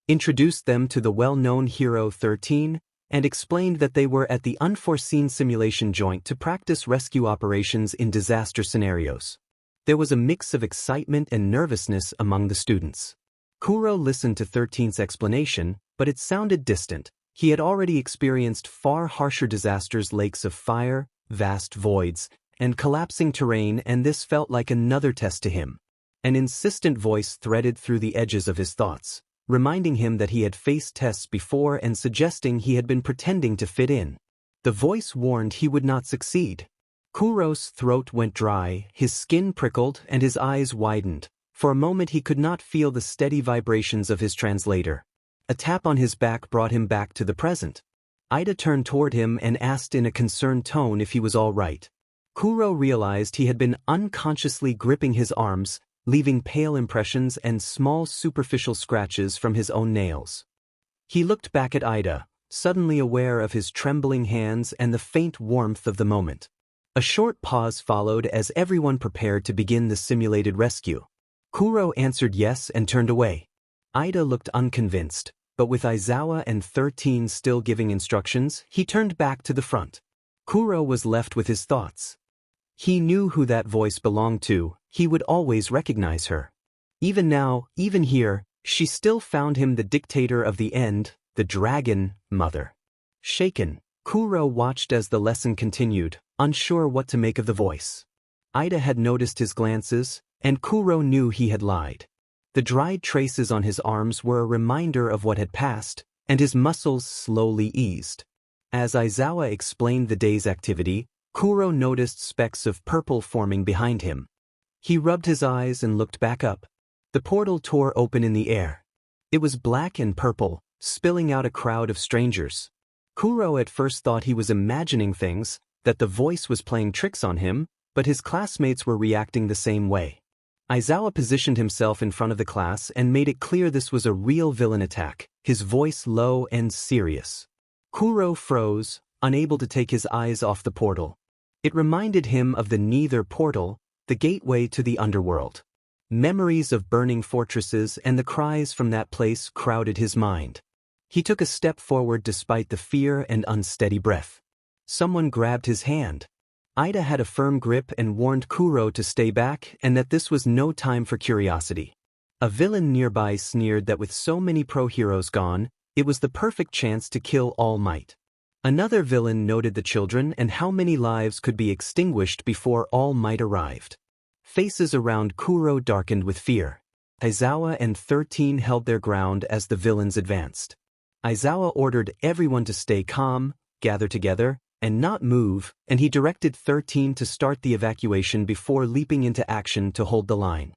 introduced them to the well-known Hero 13 and explained that they were at the unforeseen simulation joint to practice rescue operations in disaster scenarios. There was a mix of excitement and nervousness among the students. Kuro listened to 13's explanation, but it sounded distant. He had already experienced far harsher disasters: lakes of fire, vast voids, and collapsing terrain, and this felt like another test to him. An insistent voice threaded through the edges of his thoughts, reminding him that he had faced tests before and suggesting he had been pretending to fit in. The voice warned he would not succeed. Kuro's throat went dry, his skin prickled, and his eyes widened. For a moment he could not feel the steady vibrations of his translator. A tap on his back brought him back to the present. Ida turned toward him and asked in a concerned tone if he was all right. Kuro realized he had been unconsciously gripping his arms, leaving pale impressions and small superficial scratches from his own nails. He looked back at Ida, suddenly aware of his trembling hands and the faint warmth of the moment. A short pause followed as everyone prepared to begin the simulated rescue. Kuro answered yes and turned away. Ida looked unconvinced, but with Aizawa and 13 still giving instructions, he turned back to the front. Kuro was left with his thoughts. He knew who that voice belonged to. He would always recognize her. Even now, even here, she still found him the dictator of the end, the dragon mother. Shaken, Kuro watched as the lesson continued, unsure what to make of the voice. Ida had noticed his glances, and Kuro knew he had lied. The dried traces on his arms were a reminder of what had passed, and his muscles slowly eased. As Aizawa explained the day's activity, Kuro noticed specks of purple forming behind him. He rubbed his eyes and looked back up. The portal tore open in the air. It was black and purple, spilling out a crowd of strangers. Kuro at first thought he was imagining things, that the voice was playing tricks on him, but his classmates were reacting the same way. Aizawa positioned himself in front of the class and made it clear this was a real villain attack, his voice low and serious. Kuro froze, unable to take his eyes off the portal. It reminded him of the Nether portal, the gateway to the underworld. Memories of burning fortresses and the cries from that place crowded his mind. He took a step forward despite the fear and unsteady breath. Someone grabbed his hand. Ida had a firm grip and warned Kuro to stay back and that this was no time for curiosity. A villain nearby sneered that with so many pro-heroes gone, it was the perfect chance to kill All Might. Another villain noted the children and how many lives could be extinguished before All Might arrived. Faces around Kuro darkened with fear. Aizawa and 13 held their ground as the villains advanced. Aizawa ordered everyone to stay calm, gather together, and not move, and he directed 13 to start the evacuation before leaping into action to hold the line.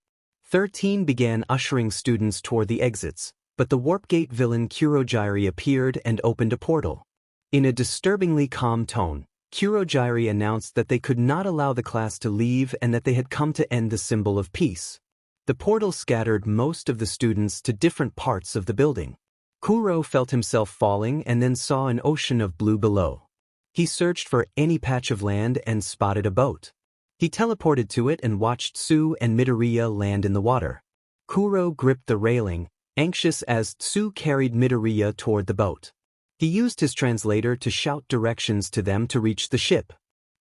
13 began ushering students toward the exits, but the Warp Gate villain Kurogiri appeared and opened a portal. In a disturbingly calm tone, Kurogiri announced that they could not allow the class to leave and that they had come to end the symbol of peace. The portal scattered most of the students to different parts of the building. Kuro felt himself falling and then saw an ocean of blue below. He searched for any patch of land and spotted a boat. He teleported to it and watched Tsu and Midoriya land in the water. Kuro gripped the railing, anxious as Tsu carried Midoriya toward the boat. He used his translator to shout directions to them to reach the ship.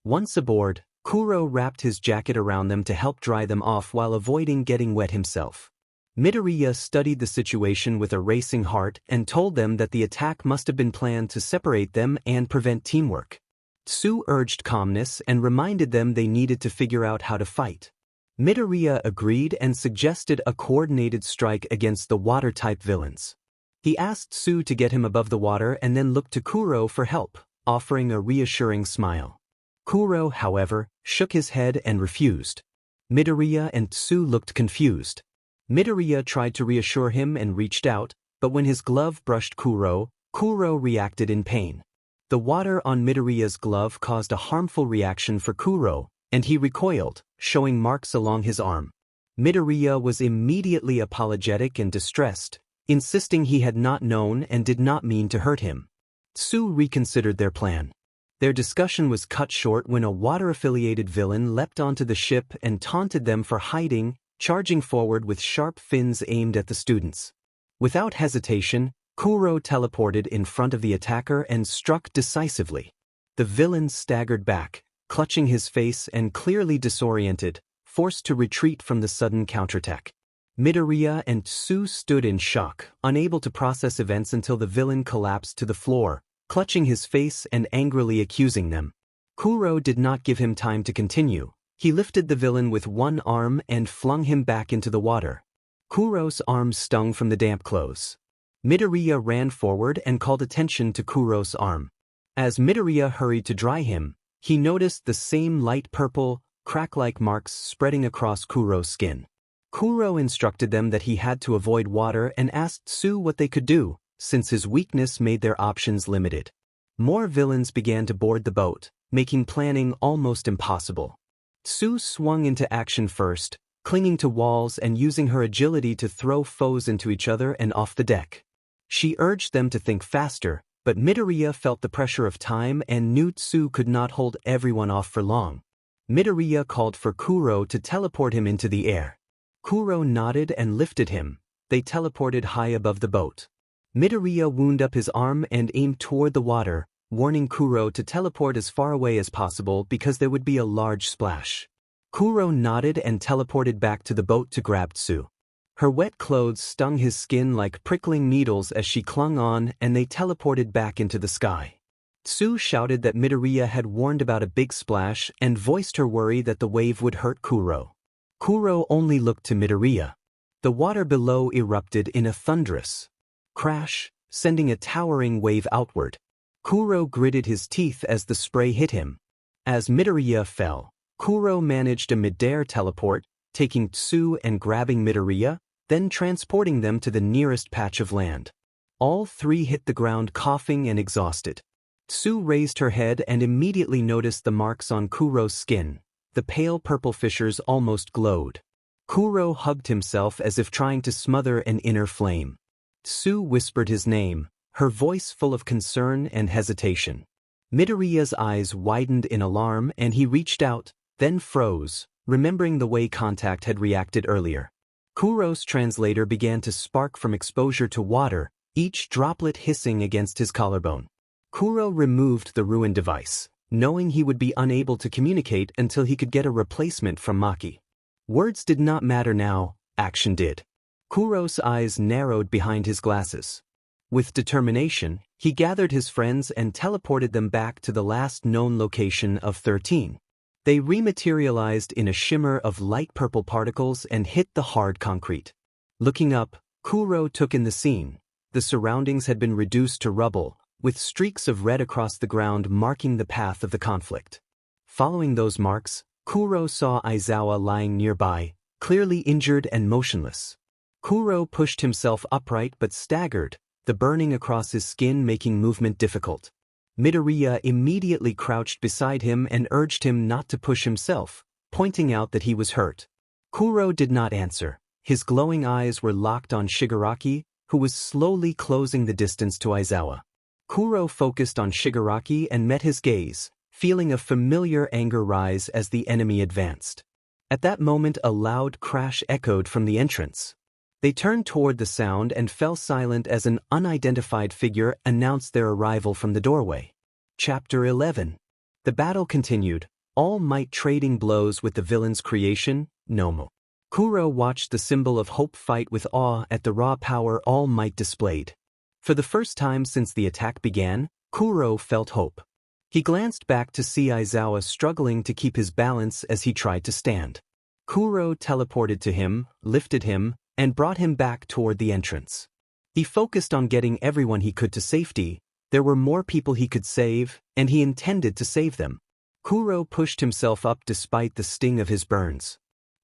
Once aboard, Kuro wrapped his jacket around them to help dry them off while avoiding getting wet himself. Midoriya studied the situation with a racing heart and told them that the attack must have been planned to separate them and prevent teamwork. Tsu urged calmness and reminded them they needed to figure out how to fight. Midoriya agreed and suggested a coordinated strike against the water-type villains. He asked Tsu to get him above the water and then looked to Kuro for help, offering a reassuring smile. Kuro, however, shook his head and refused. Midoriya and Tsu looked confused. Midoriya tried to reassure him and reached out, but when his glove brushed Kuro, Kuro reacted in pain. The water on Midoriya's glove caused a harmful reaction for Kuro, and he recoiled, showing marks along his arm. Midoriya was immediately apologetic and distressed, insisting he had not known and did not mean to hurt him. Tsu reconsidered their plan. Their discussion was cut short when a water-affiliated villain leapt onto the ship and taunted them for hiding, charging forward with sharp fins aimed at the students. Without hesitation, Kuro teleported in front of the attacker and struck decisively. The villain staggered back, clutching his face and clearly disoriented, forced to retreat from the sudden counterattack. Midoriya and Tsu stood in shock, unable to process events until the villain collapsed to the floor, clutching his face and angrily accusing them. Kuro did not give him time to continue. He lifted the villain with one arm and flung him back into the water. Kuro's arm stung from the damp clothes. Midoriya ran forward and called attention to Kuro's arm. As Midoriya hurried to dry him, he noticed the same light purple, crack-like marks spreading across Kuro's skin. Kuro instructed them that he had to avoid water and asked Tsu what they could do, since his weakness made their options limited. More villains began to board the boat, making planning almost impossible. Tsu swung into action first, clinging to walls and using her agility to throw foes into each other and off the deck. She urged them to think faster, but Midoriya felt the pressure of time and knew Tsu could not hold everyone off for long. Midoriya called for Kuro to teleport him into the air. Kuro nodded and lifted him. They teleported high above the boat. Midoriya wound up his arm and aimed toward the water, warning Kuro to teleport as far away as possible because there would be a large splash. Kuro nodded and teleported back to the boat to grab Tsu. Her wet clothes stung his skin like prickling needles as she clung on, and they teleported back into the sky. Tsu shouted that Midoriya had warned about a big splash and voiced her worry that the wave would hurt Kuro. Kuro only looked to Midoriya. The water below erupted in a thunderous crash, sending a towering wave outward. Kuro gritted his teeth as the spray hit him. As Midoriya fell, Kuro managed a mid-air teleport, taking Tsu and grabbing Midoriya, then transporting them to the nearest patch of land. All three hit the ground coughing and exhausted. Tsu raised her head and immediately noticed the marks on Kuro's skin. The pale purple fissures almost glowed. Kuro hugged himself as if trying to smother an inner flame. Tsu whispered his name, her voice full of concern and hesitation. Midoriya's eyes widened in alarm and he reached out, then froze, remembering the way contact had reacted earlier. Kuro's translator began to spark from exposure to water, each droplet hissing against his collarbone. Kuro removed the ruined device, knowing he would be unable to communicate until he could get a replacement from Maki. Words did not matter now, action did. Kuro's eyes narrowed behind his glasses. With determination, he gathered his friends and teleported them back to the last known location of 13. They rematerialized in a shimmer of light purple particles and hit the hard concrete. Looking up, Kuro took in the scene. The surroundings had been reduced to rubble, with streaks of red across the ground marking the path of the conflict. Following those marks, Kuro saw Aizawa lying nearby, clearly injured and motionless. Kuro pushed himself upright but staggered, the burning across his skin making movement difficult. Midoriya immediately crouched beside him and urged him not to push himself, pointing out that he was hurt. Kuro did not answer. His glowing eyes were locked on Shigaraki, who was slowly closing the distance to Aizawa. Kuro focused on Shigaraki and met his gaze, feeling a familiar anger rise as the enemy advanced. At that moment a loud crash echoed from the entrance. They turned toward the sound and fell silent as an unidentified figure announced their arrival from the doorway. Chapter 11. The battle continued, All Might trading blows with the villain's creation, Nomu. Kuro watched the symbol of hope fight with awe at the raw power All Might displayed. For the first time since the attack began, Kuro felt hope. He glanced back to see Aizawa struggling to keep his balance as he tried to stand. Kuro teleported to him, lifted him, and brought him back toward the entrance. He focused on getting everyone he could to safety. There were more people he could save, and he intended to save them. Kuro pushed himself up despite the sting of his burns.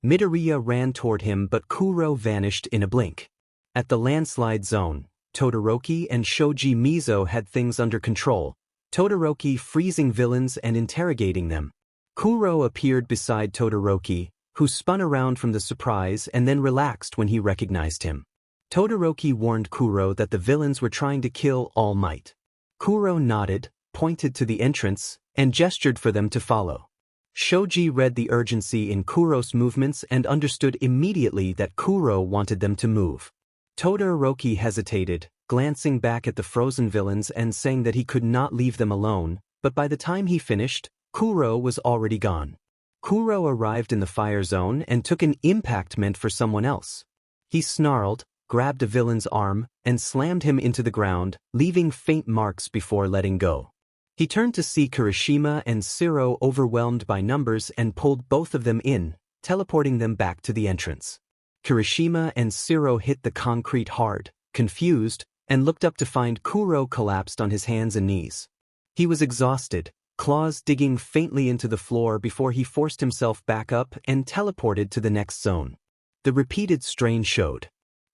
Midoriya ran toward him but Kuro vanished in a blink. At the landslide zone, Todoroki and Shoji Mizo had things under control, Todoroki freezing villains and interrogating them. Kuro appeared beside Todoroki, who spun around from the surprise and then relaxed when he recognized him. Todoroki warned Kuro that the villains were trying to kill All Might. Kuro nodded, pointed to the entrance, and gestured for them to follow. Shoji read the urgency in Kuro's movements and understood immediately that Kuro wanted them to move. Todoroki hesitated, glancing back at the frozen villains and saying that he could not leave them alone, but by the time he finished, Kuro was already gone. Kuro arrived in the fire zone and took an impact meant for someone else. He snarled, grabbed a villain's arm, and slammed him into the ground, leaving faint marks before letting go. He turned to see Kirishima and Shiro overwhelmed by numbers and pulled both of them in, teleporting them back to the entrance. Kirishima and Shiro hit the concrete hard, confused, and looked up to find Kuro collapsed on his hands and knees. He was exhausted, claws digging faintly into the floor before he forced himself back up and teleported to the next zone. The repeated strain showed.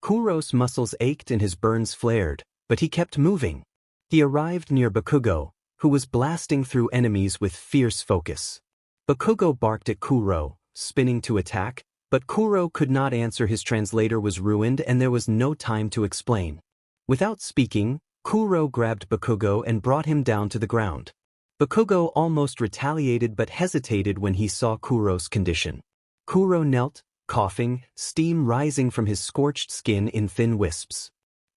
Kuro's muscles ached and his burns flared, but he kept moving. He arrived near Bakugo, who was blasting through enemies with fierce focus. Bakugo barked at Kuro, spinning to attack, but Kuro could not answer. His translator was ruined and there was no time to explain. Without speaking, Kuro grabbed Bakugo and brought him down to the ground. Bakugo almost retaliated but hesitated when he saw Kuro's condition. Kuro knelt, coughing, steam rising from his scorched skin in thin wisps.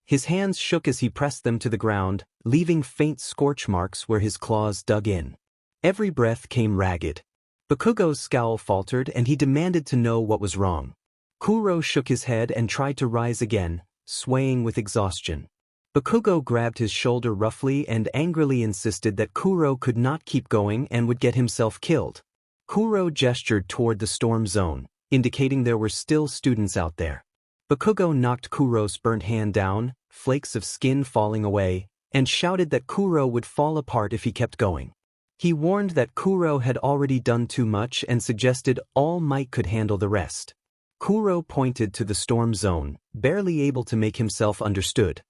His hands shook as he pressed them to the ground, leaving faint scorch marks where his claws dug in. Every breath came ragged. Bakugo's scowl faltered and he demanded to know what was wrong. Kuro shook his head and tried to rise again, swaying with exhaustion. Bakugo grabbed his shoulder roughly and angrily insisted that Kuro could not keep going and would get himself killed. Kuro gestured toward the storm zone, indicating there were still students out there. Bakugo knocked Kuro's burnt hand down, flakes of skin falling away, and shouted that Kuro would fall apart if he kept going. He warned that Kuro had already done too much and suggested All Might could handle the rest. Kuro pointed to the storm zone, barely able to make himself understood.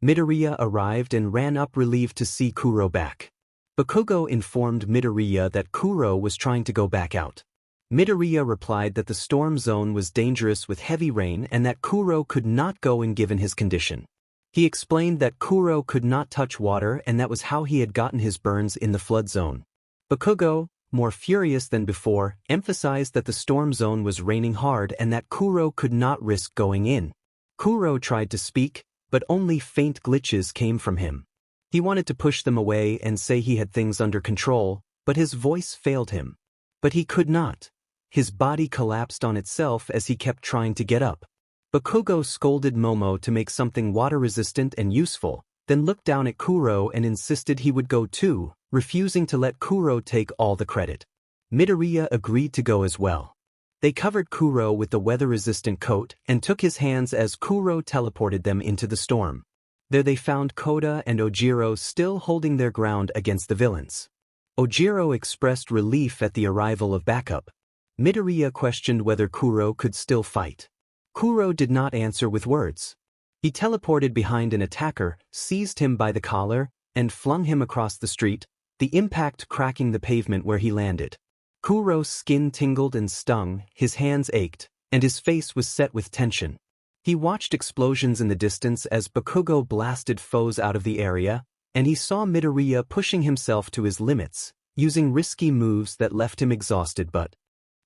Midoriya arrived and ran up relieved to see Kuro back. Bakugo informed Midoriya that Kuro was trying to go back out. Midoriya replied that the storm zone was dangerous with heavy rain and that Kuro could not go in given his condition. He explained that Kuro could not touch water and that was how he had gotten his burns in the flood zone. Bakugo, more furious than before, emphasized that the storm zone was raining hard and that Kuro could not risk going in. Kuro tried to speak, but only faint glitches came from him. He wanted to push them away and say he had things under control, but his voice failed him. But he could not. His body collapsed on itself as he kept trying to get up. Bakugo scolded Momo to make something water-resistant and useful, then looked down at Kuro and insisted he would go too, refusing to let Kuro take all the credit. Midoriya agreed to go as well. They covered Kuro with the weather-resistant coat and took his hands as Kuro teleported them into the storm. There they found Koda and Ojiro still holding their ground against the villains. Ojiro expressed relief at the arrival of backup. Midoriya questioned whether Kuro could still fight. Kuro did not answer with words. He teleported behind an attacker, seized him by the collar, and flung him across the street, the impact cracking the pavement where he landed. Kuro's skin tingled and stung, his hands ached, and his face was set with tension. He watched explosions in the distance as Bakugo blasted foes out of the area, and he saw Midoriya pushing himself to his limits, using risky moves that left him exhausted but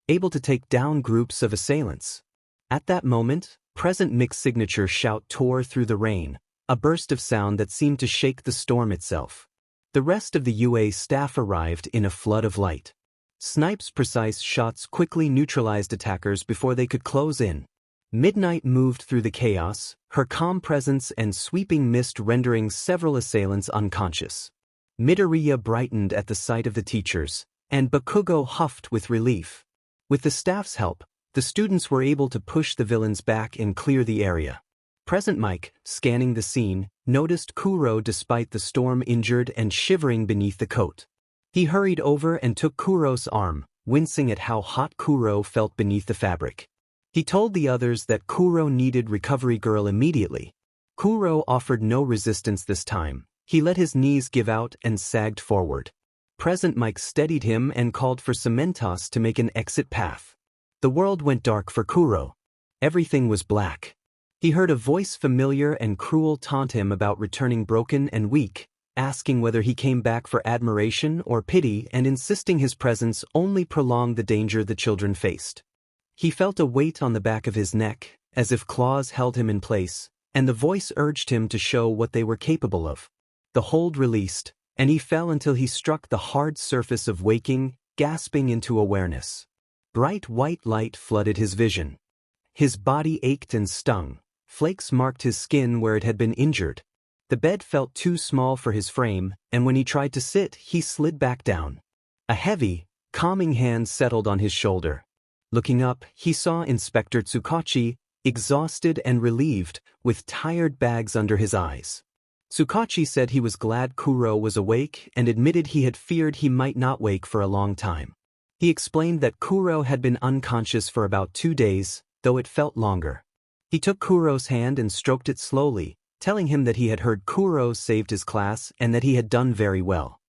able to take down groups of assailants. At that moment, Present Mix's signature shout tore through the rain, a burst of sound that seemed to shake the storm itself. The rest of the UA staff arrived in a flood of light. Snipe's precise shots quickly neutralized attackers before they could close in. Midnight moved through the chaos, her calm presence and sweeping mist rendering several assailants unconscious. Midoriya brightened at the sight of the teachers, and Bakugo huffed with relief. With the staff's help, the students were able to push the villains back and clear the area. Present Mike, scanning the scene, noticed Kuro despite the storm injured and shivering beneath the coat. He hurried over and took Kuro's arm, wincing at how hot Kuro felt beneath the fabric. He told the others that Kuro needed Recovery Girl immediately. Kuro offered no resistance this time. He let his knees give out and sagged forward. Present Mike steadied him and called for Cementos to make an exit path. The world went dark for Kuro. Everything was black. He heard a voice familiar and cruel taunt him about returning broken and weak, asking whether he came back for admiration or pity and insisting his presence only prolonged the danger the children faced. He felt a weight on the back of his neck, as if claws held him in place, and the voice urged him to show what they were capable of. The hold released, and he fell until he struck the hard surface of waking, gasping into awareness. Bright white light flooded his vision. His body ached and stung. Flakes marked his skin where it had been injured. The bed felt too small for his frame, and when he tried to sit, he slid back down. A heavy, calming hand settled on his shoulder. Looking up, he saw Inspector Tsukachi, exhausted and relieved, with tired bags under his eyes. Tsukachi said he was glad Kuro was awake and admitted he had feared he might not wake for a long time. He explained that Kuro had been unconscious for about 2 days, though it felt longer. He took Kuro's hand and stroked it slowly, telling him that he had heard Kuro saved his class and that he had done very well.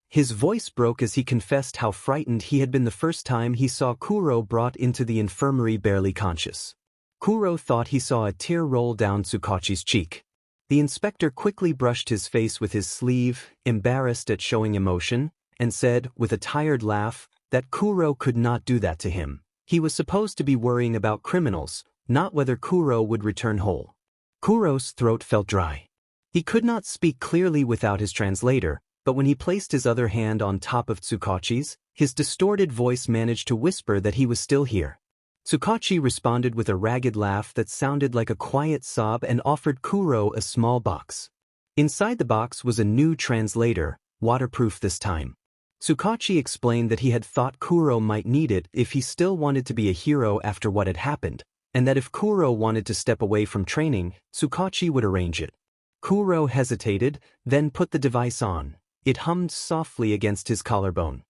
His voice broke as he confessed how frightened he had been the first time he saw Kuro brought into the infirmary barely conscious. Kuro thought he saw a tear roll down Tsukachi's cheek. The inspector quickly brushed his face with his sleeve, embarrassed at showing emotion, and said, with a tired laugh, that Kuro could not do that to him. He was supposed to be worrying about criminals, not whether Kuro would return whole. Kuro's throat felt dry. He could not speak clearly without his translator, but when he placed his other hand on top of Tsukachi's, his distorted voice managed to whisper that he was still here. Tsukachi responded with a ragged laugh that sounded like a quiet sob and offered Kuro a small box. Inside the box was a new translator, waterproof this time. Tsukachi explained that he had thought Kuro might need it if he still wanted to be a hero after what had happened, and that if Kuro wanted to step away from training, Tsukachi would arrange it. Kuro hesitated, then put the device on. It hummed softly against his collarbone.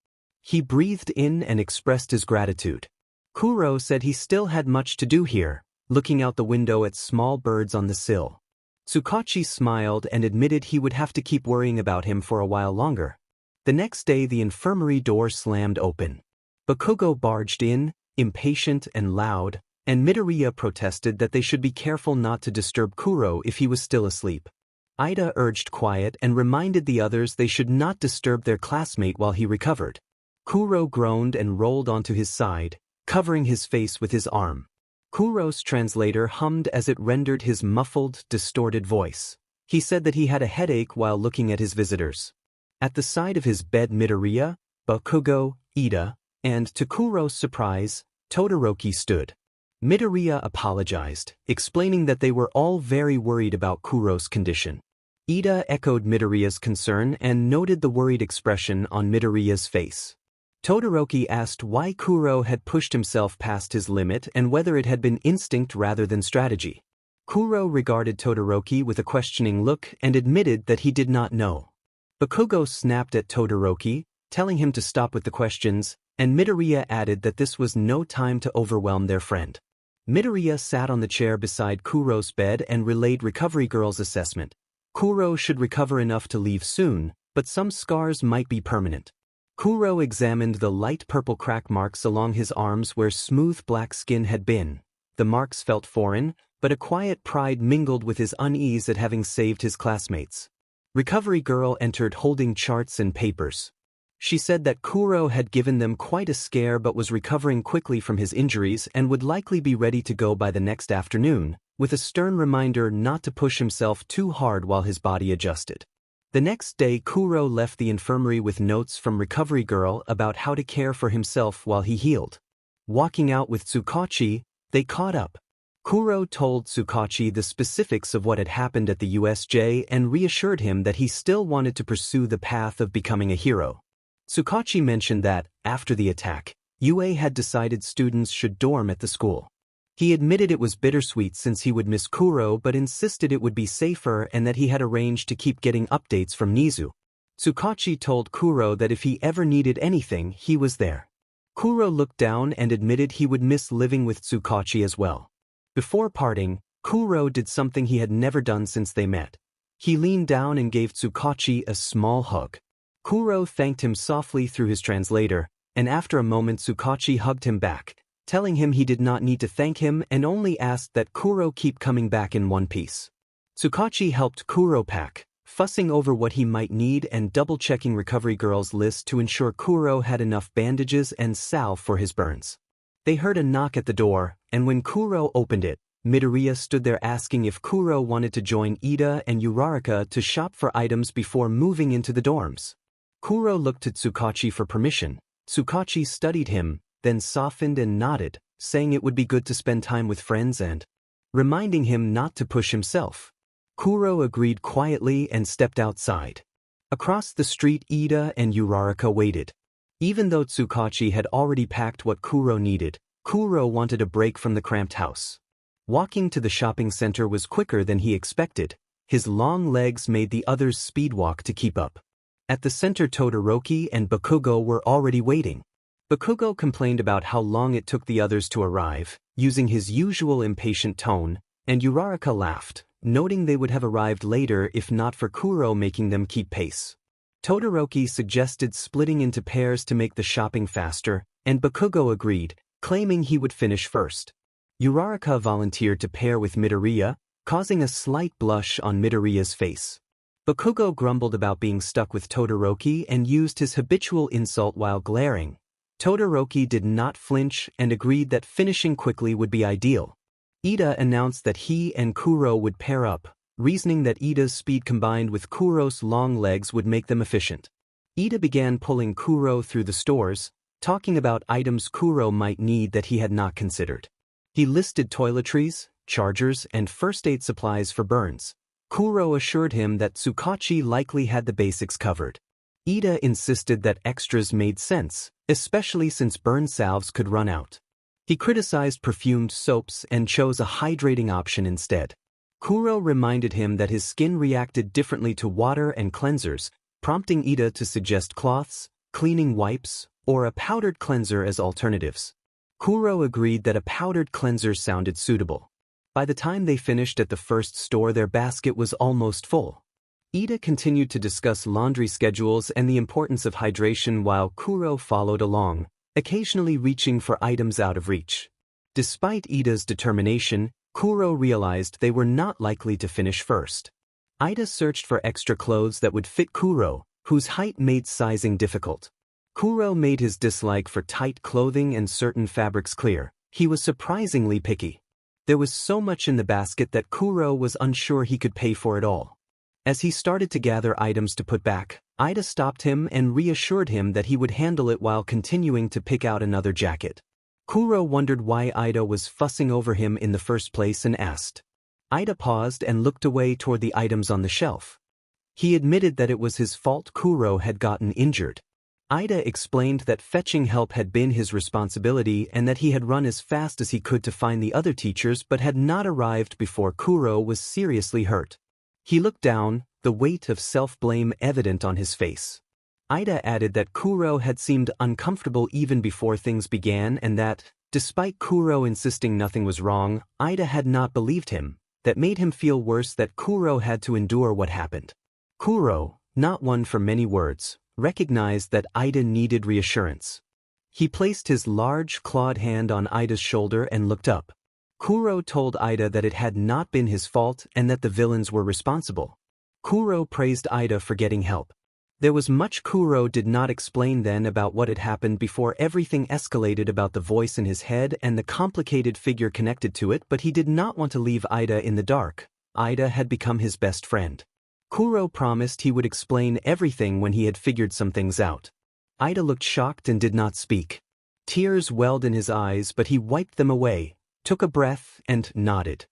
He breathed in and expressed his gratitude. Kuro said he still had much to do here, looking out the window at small birds on the sill. Tsukachi smiled and admitted he would have to keep worrying about him for a while longer. The next day the infirmary door slammed open. Bakugo barged in, impatient and loud, and Midoriya protested that they should be careful not to disturb Kuro if he was still asleep. Ida urged quiet and reminded the others they should not disturb their classmate while he recovered. Kuro groaned and rolled onto his side, covering his face with his arm. Kuro's translator hummed as it rendered his muffled, distorted voice. He said that he had a headache while looking at his visitors. At the side of his bed Midoriya, Bakugo, Ida, and to Kuro's surprise, Todoroki stood. Midoriya apologized, explaining that they were all very worried about Kuro's condition. Ida echoed Midoriya's concern and noted the worried expression on Midoriya's face. Todoroki asked why Kuro had pushed himself past his limit and whether it had been instinct rather than strategy. Kuro regarded Todoroki with a questioning look and admitted that he did not know. Bakugo snapped at Todoroki, telling him to stop with the questions, and Midoriya added that this was no time to overwhelm their friend. Midoriya sat on the chair beside Kuro's bed and relayed Recovery Girl's assessment. Kuro should recover enough to leave soon, but some scars might be permanent. Kuro examined the light purple crack marks along his arms where smooth black skin had been. The marks felt foreign, but a quiet pride mingled with his unease at having saved his classmates. Recovery Girl entered holding charts and papers. She said that Kuro had given them quite a scare but was recovering quickly from his injuries and would likely be ready to go by the next afternoon, with a stern reminder not to push himself too hard while his body adjusted. The next day Kuro left the infirmary with notes from Recovery Girl about how to care for himself while he healed. Walking out with Tsukachi, they caught up. Kuro told Tsukachi the specifics of what had happened at the USJ and reassured him that he still wanted to pursue the path of becoming a hero. Tsukachi mentioned that, after the attack, UA had decided students should dorm at the school. He admitted it was bittersweet since he would miss Kuro but insisted it would be safer and that he had arranged to keep getting updates from Nizu. Tsukachi told Kuro that if he ever needed anything, he was there. Kuro looked down and admitted he would miss living with Tsukachi as well. Before parting, Kuro did something he had never done since they met. He leaned down and gave Tsukachi a small hug. Kuro thanked him softly through his translator, and after a moment Tsukachi hugged him back, telling him he did not need to thank him and only asked that Kuro keep coming back in one piece. Tsukachi helped Kuro pack, fussing over what he might need and double-checking Recovery Girl's list to ensure Kuro had enough bandages and salve for his burns. They heard a knock at the door, and when Kuro opened it, Midoriya stood there asking if Kuro wanted to join Ida and Uraraka to shop for items before moving into the dorms. Kuro looked at Tsukachi for permission. Tsukachi studied him, then softened and nodded, saying it would be good to spend time with friends and reminding him not to push himself. Kuro agreed quietly and stepped outside. Across the street, Ida and Uraraka waited. Even though Tsukachi had already packed what Kuro needed, Kuro wanted a break from the cramped house. Walking to the shopping center was quicker than he expected. His long legs made the others speedwalk to keep up. At the center, Todoroki and Bakugo were already waiting. Bakugo complained about how long it took the others to arrive, using his usual impatient tone, and Uraraka laughed, noting they would have arrived later if not for Kuro making them keep pace. Todoroki suggested splitting into pairs to make the shopping faster, and Bakugo agreed, claiming he would finish first. Uraraka volunteered to pair with Midoriya, causing a slight blush on Midoriya's face. Bakugo grumbled about being stuck with Todoroki and used his habitual insult while glaring. Todoroki did not flinch and agreed that finishing quickly would be ideal. Ida announced that he and Kuro would pair up, reasoning that Ida's speed combined with Kuro's long legs would make them efficient. Ida began pulling Kuro through the stores, talking about items Kuro might need that he had not considered. He listed toiletries, chargers, and first aid supplies for burns. Kuro assured him that Tsukachi likely had the basics covered. Ida insisted that extras made sense, especially since burn salves could run out. He criticized perfumed soaps and chose a hydrating option instead. Kuro reminded him that his skin reacted differently to water and cleansers, prompting Ida to suggest cloths, cleaning wipes, or a powdered cleanser as alternatives. Kuro agreed that a powdered cleanser sounded suitable. By the time they finished at the first store, their basket was almost full. Ida continued to discuss laundry schedules and the importance of hydration while Kuro followed along, occasionally reaching for items out of reach. Despite Ida's determination, Kuro realized they were not likely to finish first. Ida searched for extra clothes that would fit Kuro, whose height made sizing difficult. Kuro made his dislike for tight clothing and certain fabrics clear. He was surprisingly picky. There was so much in the basket that Kuro was unsure he could pay for it all. As he started to gather items to put back, Ida stopped him and reassured him that he would handle it while continuing to pick out another jacket. Kuro wondered why Ida was fussing over him in the first place and asked. Ida paused and looked away toward the items on the shelf. He admitted that it was his fault Kuro had gotten injured. Ida explained that fetching help had been his responsibility and that he had run as fast as he could to find the other teachers but had not arrived before Kuro was seriously hurt. He looked down, the weight of self-blame evident on his face. Ida added that Kuro had seemed uncomfortable even before things began and that, despite Kuro insisting nothing was wrong, Ida had not believed him. That made him feel worse that Kuro had to endure what happened. Kuro, not one for many words, recognized that Ida needed reassurance. He placed his large clawed hand on Ida's shoulder and looked up. Kuro told Ida that it had not been his fault and that the villains were responsible. Kuro praised Ida for getting help. There was much Kuro did not explain then about what had happened before everything escalated about the voice in his head and the complicated figure connected to it, but he did not want to leave Ida in the dark. Ida had become his best friend. Kuro promised he would explain everything when he had figured some things out. Ida looked shocked and did not speak. Tears welled in his eyes, but he wiped them away, took a breath, and nodded.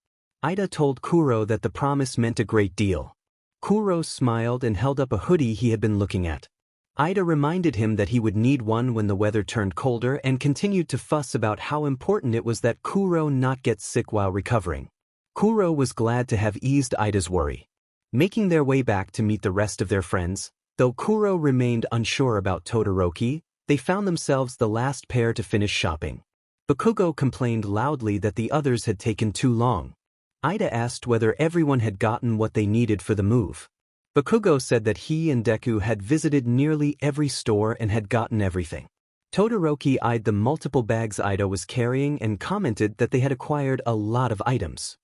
Ida told Kuro that the promise meant a great deal. Kuro smiled and held up a hoodie he had been looking at. Ida reminded him that he would need one when the weather turned colder and continued to fuss about how important it was that Kuro not get sick while recovering. Kuro was glad to have eased Ida's worry. Making their way back to meet the rest of their friends, though Kuro remained unsure about Todoroki, they found themselves the last pair to finish shopping. Bakugo complained loudly that the others had taken too long. Ida asked whether everyone had gotten what they needed for the move. Bakugo said that he and Deku had visited nearly every store and had gotten everything. Todoroki eyed the multiple bags Ida was carrying and commented that they had acquired a lot of items.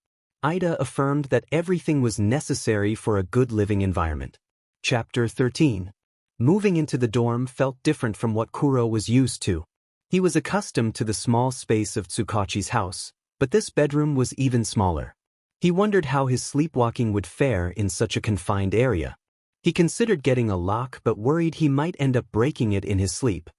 Ida affirmed that everything was necessary for a good living environment. Chapter 13. Moving into the dorm felt different from what Kuro was used to. He was accustomed to the small space of Tsukachi's house, but this bedroom was even smaller. He wondered how his sleepwalking would fare in such a confined area. He considered getting a lock but worried he might end up breaking it in his sleep.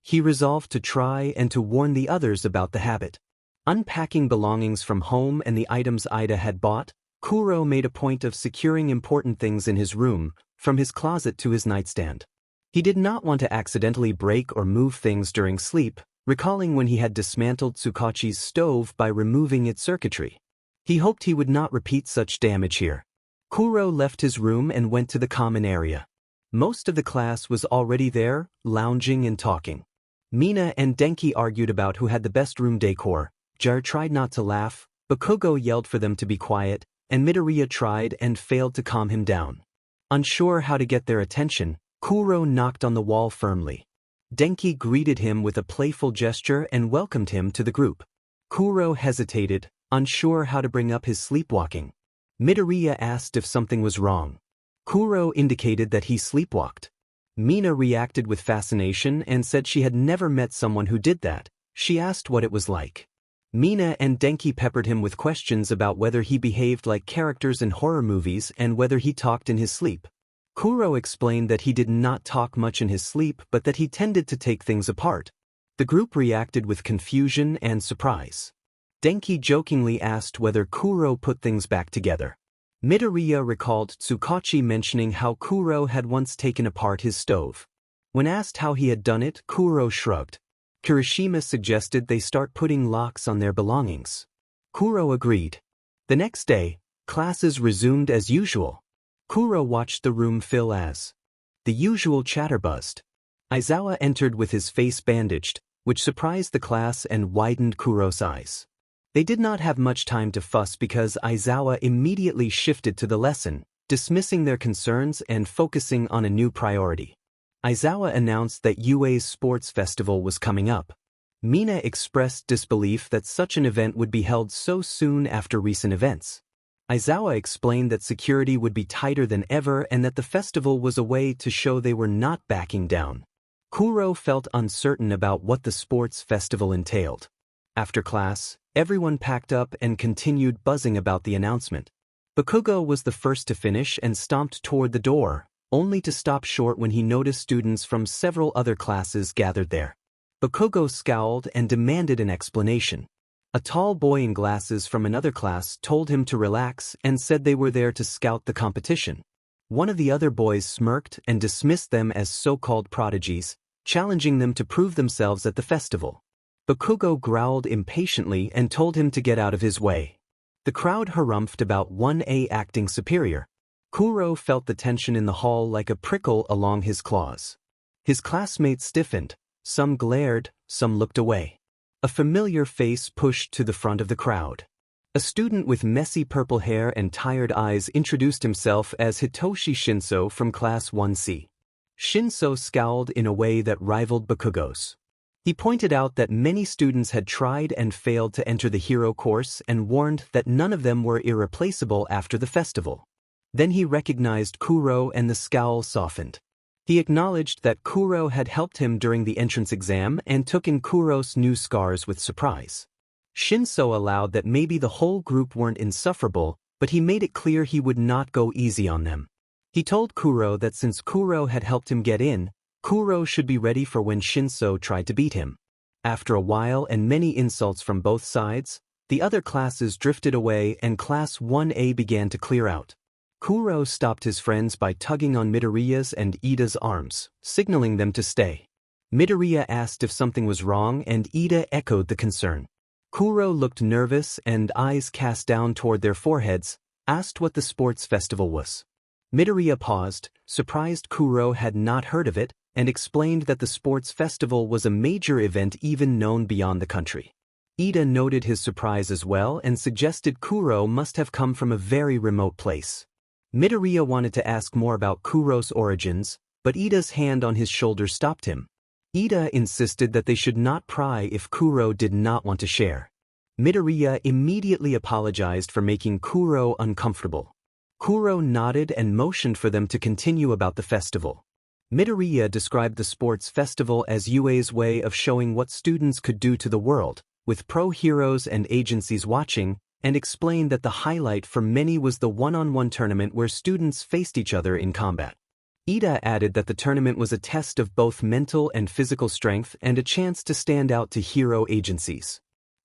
He resolved to try and to warn the others about the habit. Unpacking belongings from home and the items Ida had bought, Kuro made a point of securing important things in his room, from his closet to his nightstand. He did not want to accidentally break or move things during sleep, recalling when he had dismantled Tsukachi's stove by removing its circuitry. He hoped he would not repeat such damage here. Kuro left his room and went to the common area. Most of the class was already there, lounging and talking. Mina and Denki argued about who had the best room decor. Jar tried not to laugh, Bakugo yelled for them to be quiet, and Midoriya tried and failed to calm him down. Unsure how to get their attention, Kuro knocked on the wall firmly. Denki greeted him with a playful gesture and welcomed him to the group. Kuro hesitated, unsure how to bring up his sleepwalking. Midoriya asked if something was wrong. Kuro indicated that he sleepwalked. Mina reacted with fascination and said she had never met someone who did that. She asked what it was like. Mina and Denki peppered him with questions about whether he behaved like characters in horror movies and whether he talked in his sleep. Kuro explained that he did not talk much in his sleep but that he tended to take things apart. The group reacted with confusion and surprise. Denki jokingly asked whether Kuro put things back together. Midoriya recalled Tsukachi mentioning how Kuro had once taken apart his stove. When asked how he had done it, Kuro shrugged. Kirishima suggested they start putting locks on their belongings. Kuro agreed. The next day, classes resumed as usual. Kuro watched the room fill as the usual chatter buzzed. Aizawa entered with his face bandaged, which surprised the class and widened Kuro's eyes. They did not have much time to fuss because Aizawa immediately shifted to the lesson, dismissing their concerns and focusing on a new priority. Aizawa announced that UA's sports festival was coming up. Mina expressed disbelief that such an event would be held so soon after recent events. Aizawa explained that security would be tighter than ever and that the festival was a way to show they were not backing down. Kuro felt uncertain about what the sports festival entailed. After class, everyone packed up and continued buzzing about the announcement. Bakugo was the first to finish and stomped toward the door, only to stop short when he noticed students from several other classes gathered there. Bakugo scowled and demanded an explanation. A tall boy in glasses from another class told him to relax and said they were there to scout the competition. One of the other boys smirked and dismissed them as so-called prodigies, challenging them to prove themselves at the festival. Bakugo growled impatiently and told him to get out of his way. The crowd harumphed about 1A acting superior. Kuro felt the tension in the hall like a prickle along his claws. His classmates stiffened, some glared, some looked away. A familiar face pushed to the front of the crowd. A student with messy purple hair and tired eyes introduced himself as Hitoshi Shinso from Class 1C. Shinso scowled in a way that rivaled Bakugo's. He pointed out that many students had tried and failed to enter the hero course and warned that none of them were irreplaceable after the festival. Then he recognized Kuro and the scowl softened. He acknowledged that Kuro had helped him during the entrance exam and took in Kuro's new scars with surprise. Shinso allowed that maybe the whole group weren't insufferable, but he made it clear he would not go easy on them. He told Kuro that since Kuro had helped him get in, Kuro should be ready for when Shinso tried to beat him. After a while and many insults from both sides, the other classes drifted away and Class 1A began to clear out. Kuro stopped his friends by tugging on Midoriya's and Ida's arms, signaling them to stay. Midoriya asked if something was wrong and Ida echoed the concern. Kuro looked nervous and eyes cast down toward their foreheads, asked what the sports festival was. Midoriya paused, surprised Kuro had not heard of it, and explained that the sports festival was a major event even known beyond the country. Ida noted his surprise as well and suggested Kuro must have come from a very remote place. Midoriya wanted to ask more about Kuro's origins, but Ida's hand on his shoulder stopped him. Ida insisted that they should not pry if Kuro did not want to share. Midoriya immediately apologized for making Kuro uncomfortable. Kuro nodded and motioned for them to continue about the festival. Midoriya described the sports festival as UA's way of showing what students could do to the world, with pro-heroes and agencies watching, and explained that the highlight for many was the one-on-one tournament where students faced each other in combat. Ida added that the tournament was a test of both mental and physical strength and a chance to stand out to hero agencies.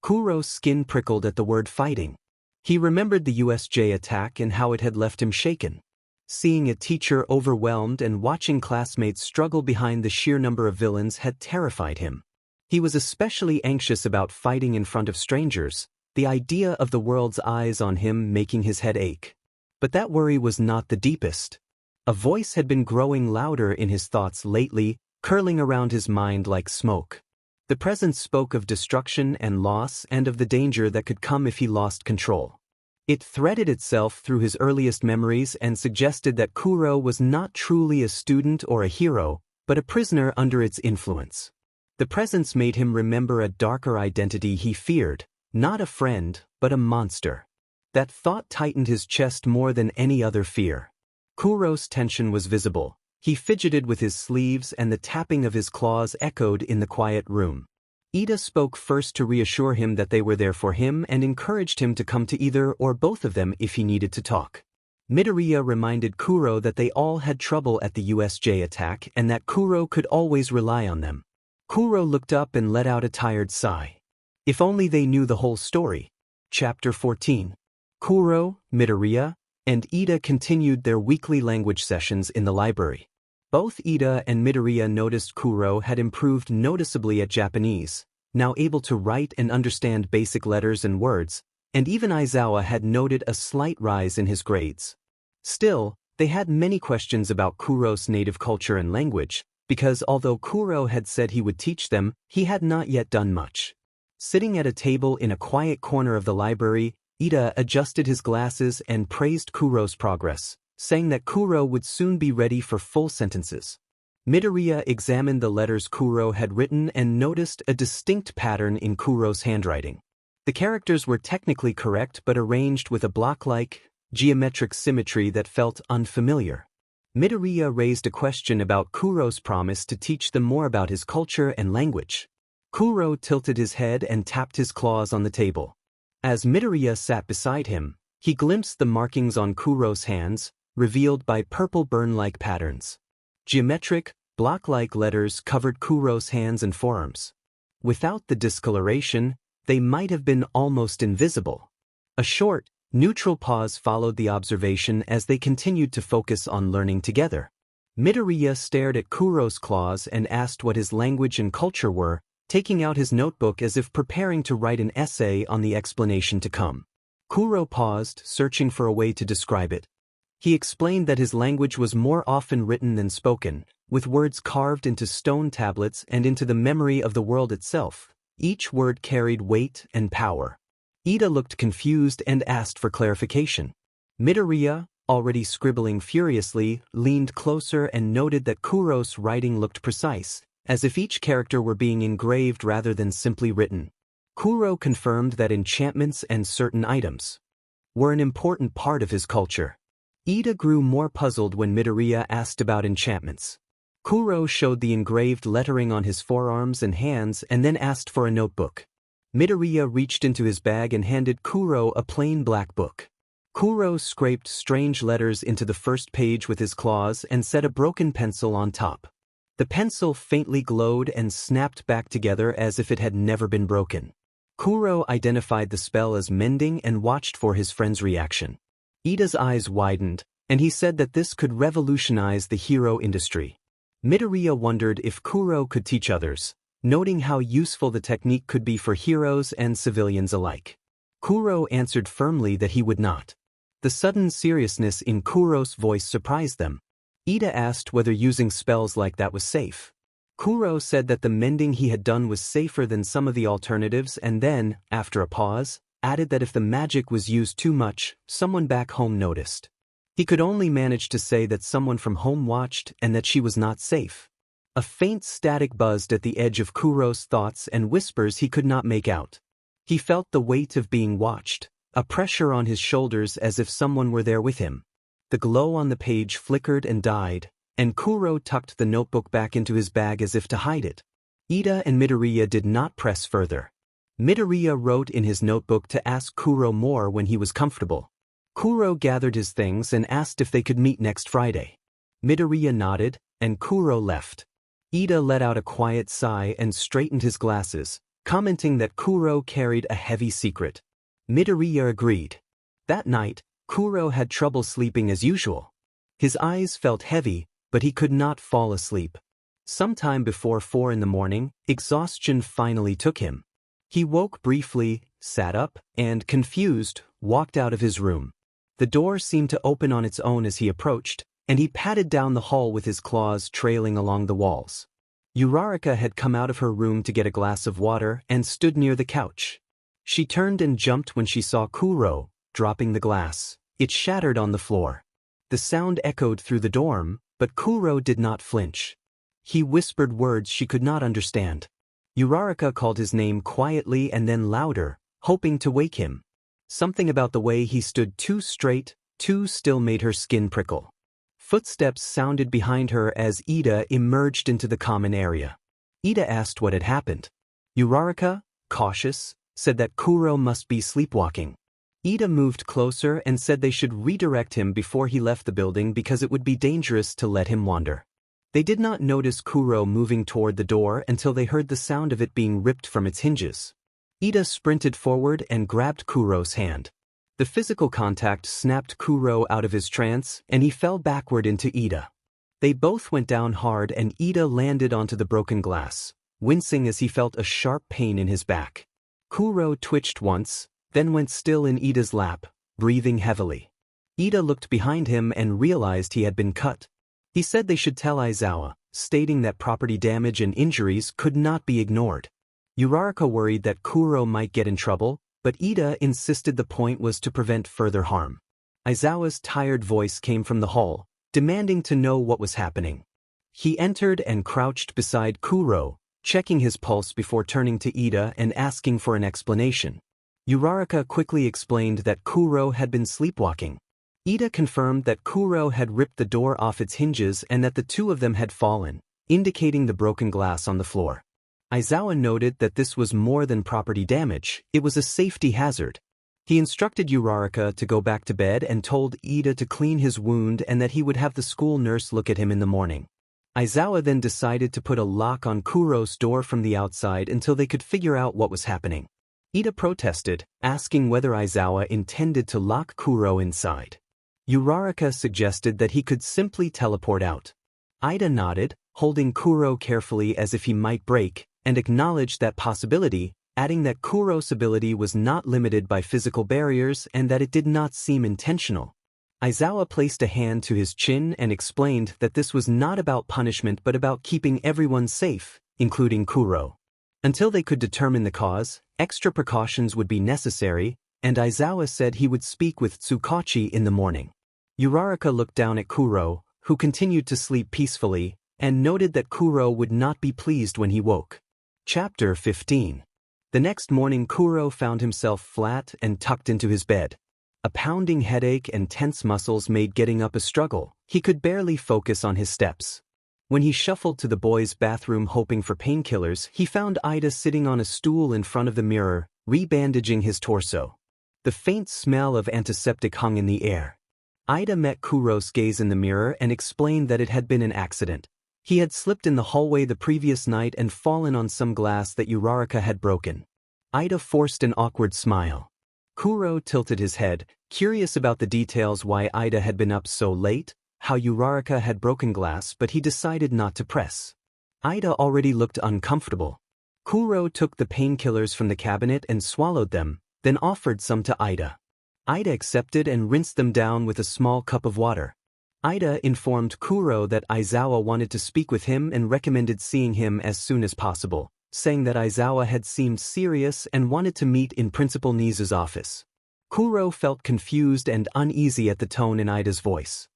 Kuro's skin prickled at the word fighting. He remembered the USJ attack and how it had left him shaken. Seeing a teacher overwhelmed and watching classmates struggle behind the sheer number of villains had terrified him. He was especially anxious about fighting in front of strangers, the idea of the world's eyes on him making his head ache. But that worry was not the deepest. A voice had been growing louder in his thoughts lately, curling around his mind like smoke. The presence spoke of destruction and loss and of the danger that could come if he lost control. It threaded itself through his earliest memories and suggested that Kuro was not truly a student or a hero, but a prisoner under its influence. The presence made him remember a darker identity he feared, not a friend, but a monster. That thought tightened his chest more than any other fear. Kuro's tension was visible. He fidgeted with his sleeves and the tapping of his claws echoed in the quiet room. Ida spoke first to reassure him that they were there for him and encouraged him to come to either or both of them if he needed to talk. Midoriya reminded Kuro that they all had trouble at the USJ attack and that Kuro could always rely on them. Kuro looked up and let out a tired sigh. If only they knew the whole story. Chapter 14. Kuro, Midoriya, and Ida continued their weekly language sessions in the library. Both Ida and Midoriya noticed Kuro had improved noticeably at Japanese, now able to write and understand basic letters and words, and even Aizawa had noted a slight rise in his grades. Still, they had many questions about Kuro's native culture and language, because although Kuro had said he would teach them, he had not yet done much. Sitting at a table in a quiet corner of the library, Ida adjusted his glasses and praised Kuro's progress, saying that Kuro would soon be ready for full sentences. Midoriya examined the letters Kuro had written and noticed a distinct pattern in Kuro's handwriting. The characters were technically correct but arranged with a block-like, geometric symmetry that felt unfamiliar. Midoriya raised a question about Kuro's promise to teach them more about his culture and language. Kuro tilted his head and tapped his claws on the table. As Midoriya sat beside him, he glimpsed the markings on Kuro's hands, revealed by purple burn-like patterns. Geometric, block-like letters covered Kuro's hands and forearms. Without the discoloration, they might have been almost invisible. A short, neutral pause followed the observation as they continued to focus on learning together. Midoriya stared at Kuro's claws and asked what his language and culture were, taking out his notebook as if preparing to write an essay on the explanation to come. Kuro paused, searching for a way to describe it. He explained that his language was more often written than spoken, with words carved into stone tablets and into the memory of the world itself. Each word carried weight and power. Ida looked confused and asked for clarification. Midoriya, already scribbling furiously, leaned closer and noted that Kuro's writing looked precise, as if each character were being engraved rather than simply written. Kuro confirmed that enchantments and certain items were an important part of his culture. Ida grew more puzzled when Midoriya asked about enchantments. Kuro showed the engraved lettering on his forearms and hands and then asked for a notebook. Midoriya reached into his bag and handed Kuro a plain black book. Kuro scraped strange letters into the first page with his claws and set a broken pencil on top. The pencil faintly glowed and snapped back together as if it had never been broken. Kuro identified the spell as mending and watched for his friend's reaction. Ida's eyes widened, and he said that this could revolutionize the hero industry. Midoriya wondered if Kuro could teach others, noting how useful the technique could be for heroes and civilians alike. Kuro answered firmly that he would not. The sudden seriousness in Kuro's voice surprised them. Ida asked whether using spells like that was safe. Kuro said that the mending he had done was safer than some of the alternatives and then, after a pause, added that if the magic was used too much, someone back home noticed. He could only manage to say that someone from home watched and that she was not safe. A faint static buzzed at the edge of Kuro's thoughts and whispers he could not make out. He felt the weight of being watched, a pressure on his shoulders as if someone were there with him. The glow on the page flickered and died, and Kuro tucked the notebook back into his bag as if to hide it. Ida and Midoriya did not press further. Midoriya wrote in his notebook to ask Kuro more when he was comfortable. Kuro gathered his things and asked if they could meet next Friday. Midoriya nodded, and Kuro left. Ida let out a quiet sigh and straightened his glasses, commenting that Kuro carried a heavy secret. Midoriya agreed. That night, Kuro had trouble sleeping as usual. His eyes felt heavy, but he could not fall asleep. Sometime before 4 in the morning, exhaustion finally took him. He woke briefly, sat up, and, confused, walked out of his room. The door seemed to open on its own as he approached, and he padded down the hall with his claws trailing along the walls. Uraraka had come out of her room to get a glass of water and stood near the couch. She turned and jumped when she saw Kuro, dropping the glass. It shattered on the floor. The sound echoed through the dorm, but Kuro did not flinch. He whispered words she could not understand. Uraraka called his name quietly and then louder, hoping to wake him. Something about the way he stood too straight, too still made her skin prickle. Footsteps sounded behind her as Ida emerged into the common area. Ida asked what had happened. Uraraka, cautious, said that Kuro must be sleepwalking. Ida moved closer and said they should redirect him before he left the building because it would be dangerous to let him wander. They did not notice Kuro moving toward the door until they heard the sound of it being ripped from its hinges. Ida sprinted forward and grabbed Kuro's hand. The physical contact snapped Kuro out of his trance, and he fell backward into Ida. They both went down hard and Ida landed onto the broken glass, wincing as he felt a sharp pain in his back. Kuro twitched once, then went still in Ida's lap, breathing heavily. Ida looked behind him and realized he had been cut. He said they should tell Aizawa, stating that property damage and injuries could not be ignored. Uraraka worried that Kuro might get in trouble, but Ida insisted the point was to prevent further harm. Aizawa's tired voice came from the hall, demanding to know what was happening. He entered and crouched beside Kuro, checking his pulse before turning to Ida and asking for an explanation. Uraraka quickly explained that Kuro had been sleepwalking. Ida confirmed that Kuro had ripped the door off its hinges and that the two of them had fallen, indicating the broken glass on the floor. Aizawa noted that this was more than property damage, it was a safety hazard. He instructed Uraraka to go back to bed and told Ida to clean his wound and that he would have the school nurse look at him in the morning. Aizawa then decided to put a lock on Kuro's door from the outside until they could figure out what was happening. Ida protested, asking whether Aizawa intended to lock Kuro inside. Uraraka suggested that he could simply teleport out. Ida nodded, holding Kuro carefully as if he might break, and acknowledged that possibility, adding that Kuro's ability was not limited by physical barriers and that it did not seem intentional. Aizawa placed a hand to his chin and explained that this was not about punishment but about keeping everyone safe, including Kuro. Until they could determine the cause, extra precautions would be necessary, and Aizawa said he would speak with Tsukachi in the morning. Uraraka looked down at Kuro, who continued to sleep peacefully, and noted that Kuro would not be pleased when he woke. Chapter 15. The next morning Kuro found himself flat and tucked into his bed. A pounding headache and tense muscles made getting up a struggle. He could barely focus on his steps. When he shuffled to the boys' bathroom hoping for painkillers, he found Ida sitting on a stool in front of the mirror, rebandaging his torso. The faint smell of antiseptic hung in the air. Ida met Kuro's gaze in the mirror and explained that it had been an accident. He had slipped in the hallway the previous night and fallen on some glass that Uraraka had broken. Ida forced an awkward smile. Kuro tilted his head, curious about the details why Ida had been up so late, how Uraraka had broken glass, but he decided not to press. Ida already looked uncomfortable. Kuro took the painkillers from the cabinet and swallowed them, then offered some to Ida. Ida accepted and rinsed them down with a small cup of water. Ida informed Kuro that Aizawa wanted to speak with him and recommended seeing him as soon as possible, saying that Aizawa had seemed serious and wanted to meet in Principal Nizu's office. Kuro felt confused and uneasy at the tone in Ida's voice.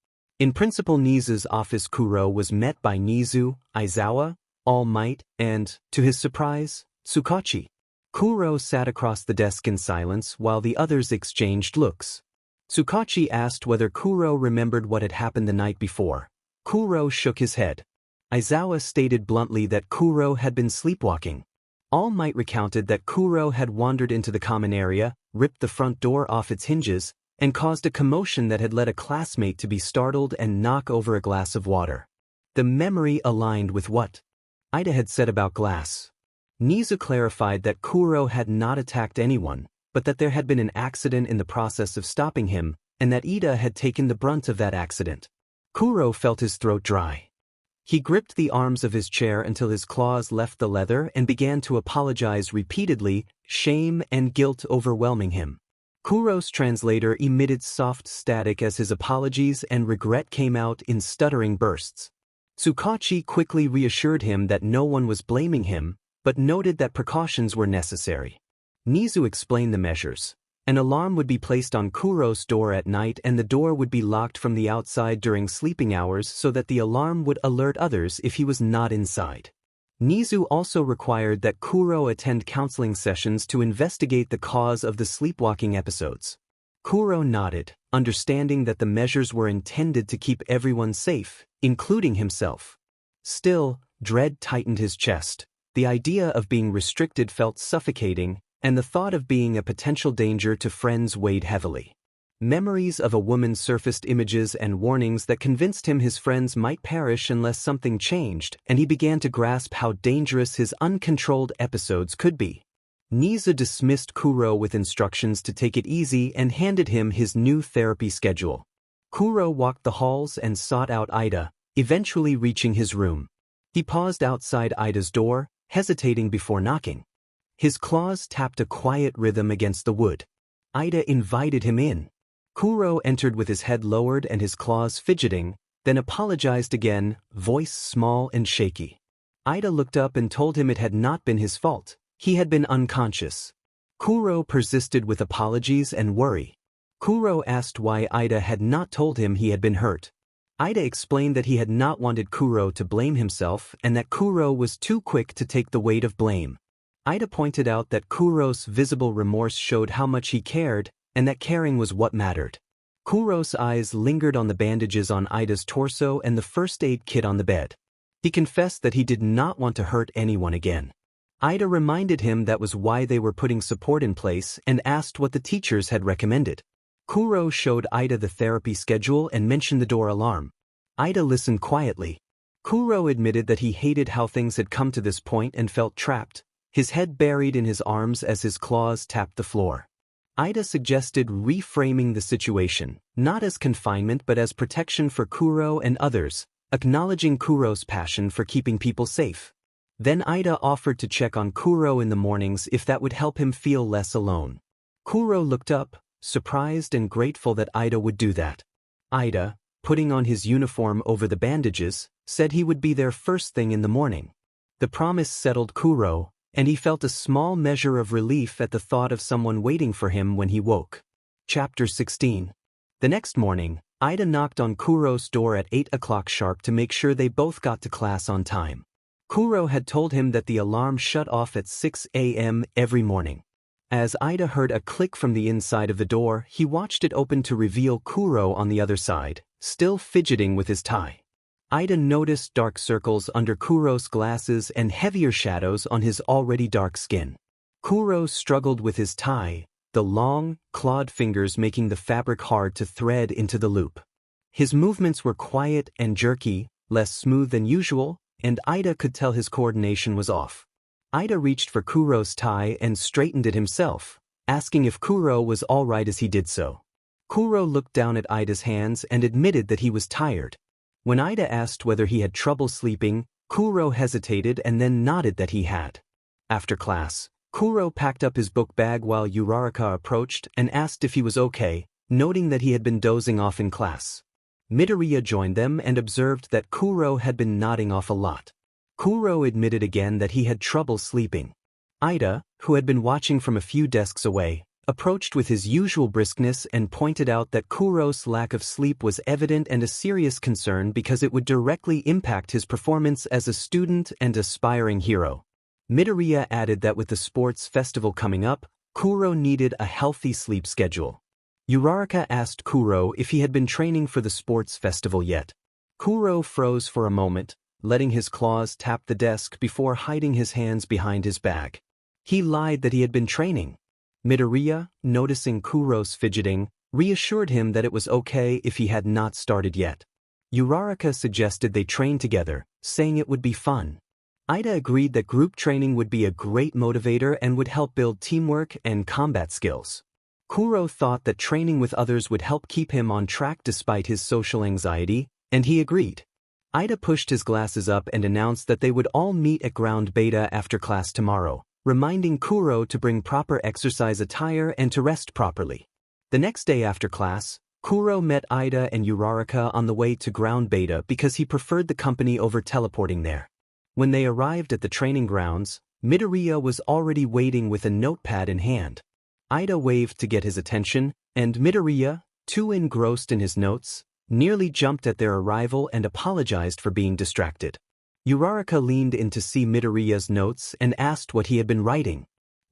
In Principal Nizu's office, Kuro was met by Nizu, Aizawa, All Might, and, to his surprise, Tsukachi. Kuro sat across the desk in silence while the others exchanged looks. Tsukachi asked whether Kuro remembered what had happened the night before. Kuro shook his head. Aizawa stated bluntly that Kuro had been sleepwalking. All Might recounted that Kuro had wandered into the common area, ripped the front door off its hinges, and caused a commotion that had led a classmate to be startled and knock over a glass of water. The memory aligned with what Ida had said about glass. Nizu clarified that Kuro had not attacked anyone, but that there had been an accident in the process of stopping him, and that Ida had taken the brunt of that accident. Kuro felt his throat dry. He gripped the arms of his chair until his claws left the leather and began to apologize repeatedly, shame and guilt overwhelming him. Kuro's translator emitted soft static as his apologies and regret came out in stuttering bursts. Tsukachi quickly reassured him that no one was blaming him, but noted that precautions were necessary. Nizu explained the measures. An alarm would be placed on Kuro's door at night and the door would be locked from the outside during sleeping hours so that the alarm would alert others if he was not inside. Nizu also required that Kuro attend counseling sessions to investigate the cause of the sleepwalking episodes. Kuro nodded, understanding that the measures were intended to keep everyone safe, including himself. Still, dread tightened his chest. The idea of being restricted felt suffocating, and the thought of being a potential danger to friends weighed heavily. Memories of a woman surfaced, images and warnings that convinced him his friends might perish unless something changed, and he began to grasp how dangerous his uncontrolled episodes could be. Nizu dismissed Kuro with instructions to take it easy and handed him his new therapy schedule. Kuro walked the halls and sought out Ida, eventually reaching his room. He paused outside Ida's door, hesitating before knocking. His claws tapped a quiet rhythm against the wood. Ida invited him in. Kuro entered with his head lowered and his claws fidgeting, then apologized again, voice small and shaky. Ida looked up and told him it had not been his fault. He had been unconscious. Kuro persisted with apologies and worry. Kuro asked why Ida had not told him he had been hurt. Ida explained that he had not wanted Kuro to blame himself and that Kuro was too quick to take the weight of blame. Ida pointed out that Kuro's visible remorse showed how much he cared, and that caring was what mattered. Kuro's eyes lingered on the bandages on Ida's torso and the first aid kit on the bed. He confessed that he did not want to hurt anyone again. Ida reminded him that was why they were putting support in place and asked what the teachers had recommended. Kuro showed Ida the therapy schedule and mentioned the door alarm. Ida listened quietly. Kuro admitted that he hated how things had come to this point and felt trapped, his head buried in his arms as his claws tapped the floor. Ida suggested reframing the situation, not as confinement but as protection for Kuro and others, acknowledging Kuro's passion for keeping people safe. Then Ida offered to check on Kuro in the mornings if that would help him feel less alone. Kuro looked up, surprised and grateful that Ida would do that. Ida, putting on his uniform over the bandages, said he would be there first thing in the morning. The promise settled Kuro, and he felt a small measure of relief at the thought of someone waiting for him when he woke. Chapter 16. The next morning, Ida knocked on Kuro's door at 8 o'clock sharp to make sure they both got to class on time. Kuro had told him that the alarm shut off at 6 a.m. every morning. As Ida heard a click from the inside of the door, he watched it open to reveal Kuro on the other side, still fidgeting with his tie. Ida noticed dark circles under Kuro's glasses and heavier shadows on his already dark skin. Kuro struggled with his tie, the long, clawed fingers making the fabric hard to thread into the loop. His movements were quiet and jerky, less smooth than usual, and Ida could tell his coordination was off. Ida reached for Kuro's tie and straightened it himself, asking if Kuro was all right as he did so. Kuro looked down at Ida's hands and admitted that he was tired. When Ida asked whether he had trouble sleeping, Kuro hesitated and then nodded that he had. After class, Kuro packed up his book bag while Uraraka approached and asked if he was okay, noting that he had been dozing off in class. Midoriya joined them and observed that Kuro had been nodding off a lot. Kuro admitted again that he had trouble sleeping. Ida, who had been watching from a few desks away, approached with his usual briskness and pointed out that Kuro's lack of sleep was evident and a serious concern because it would directly impact his performance as a student and aspiring hero. Midoriya added that with the sports festival coming up, Kuro needed a healthy sleep schedule. Uraraka asked Kuro if he had been training for the sports festival yet. Kuro froze for a moment, letting his claws tap the desk before hiding his hands behind his bag. He lied that he had been training. Midoriya, noticing Kuro's fidgeting, reassured him that it was okay if he had not started yet. Uraraka suggested they train together, saying it would be fun. Ida agreed that group training would be a great motivator and would help build teamwork and combat skills. Kuro thought that training with others would help keep him on track despite his social anxiety, and he agreed. Ida pushed his glasses up and announced that they would all meet at Ground Beta after class tomorrow, reminding Kuro to bring proper exercise attire and to rest properly. The next day after class, Kuro met Ida and Uraraka on the way to Ground Beta because he preferred the company over teleporting there. When they arrived at the training grounds, Midoriya was already waiting with a notepad in hand. Ida waved to get his attention, and Midoriya, too engrossed in his notes, nearly jumped at their arrival and apologized for being distracted. Uraraka leaned in to see Midoriya's notes and asked what he had been writing.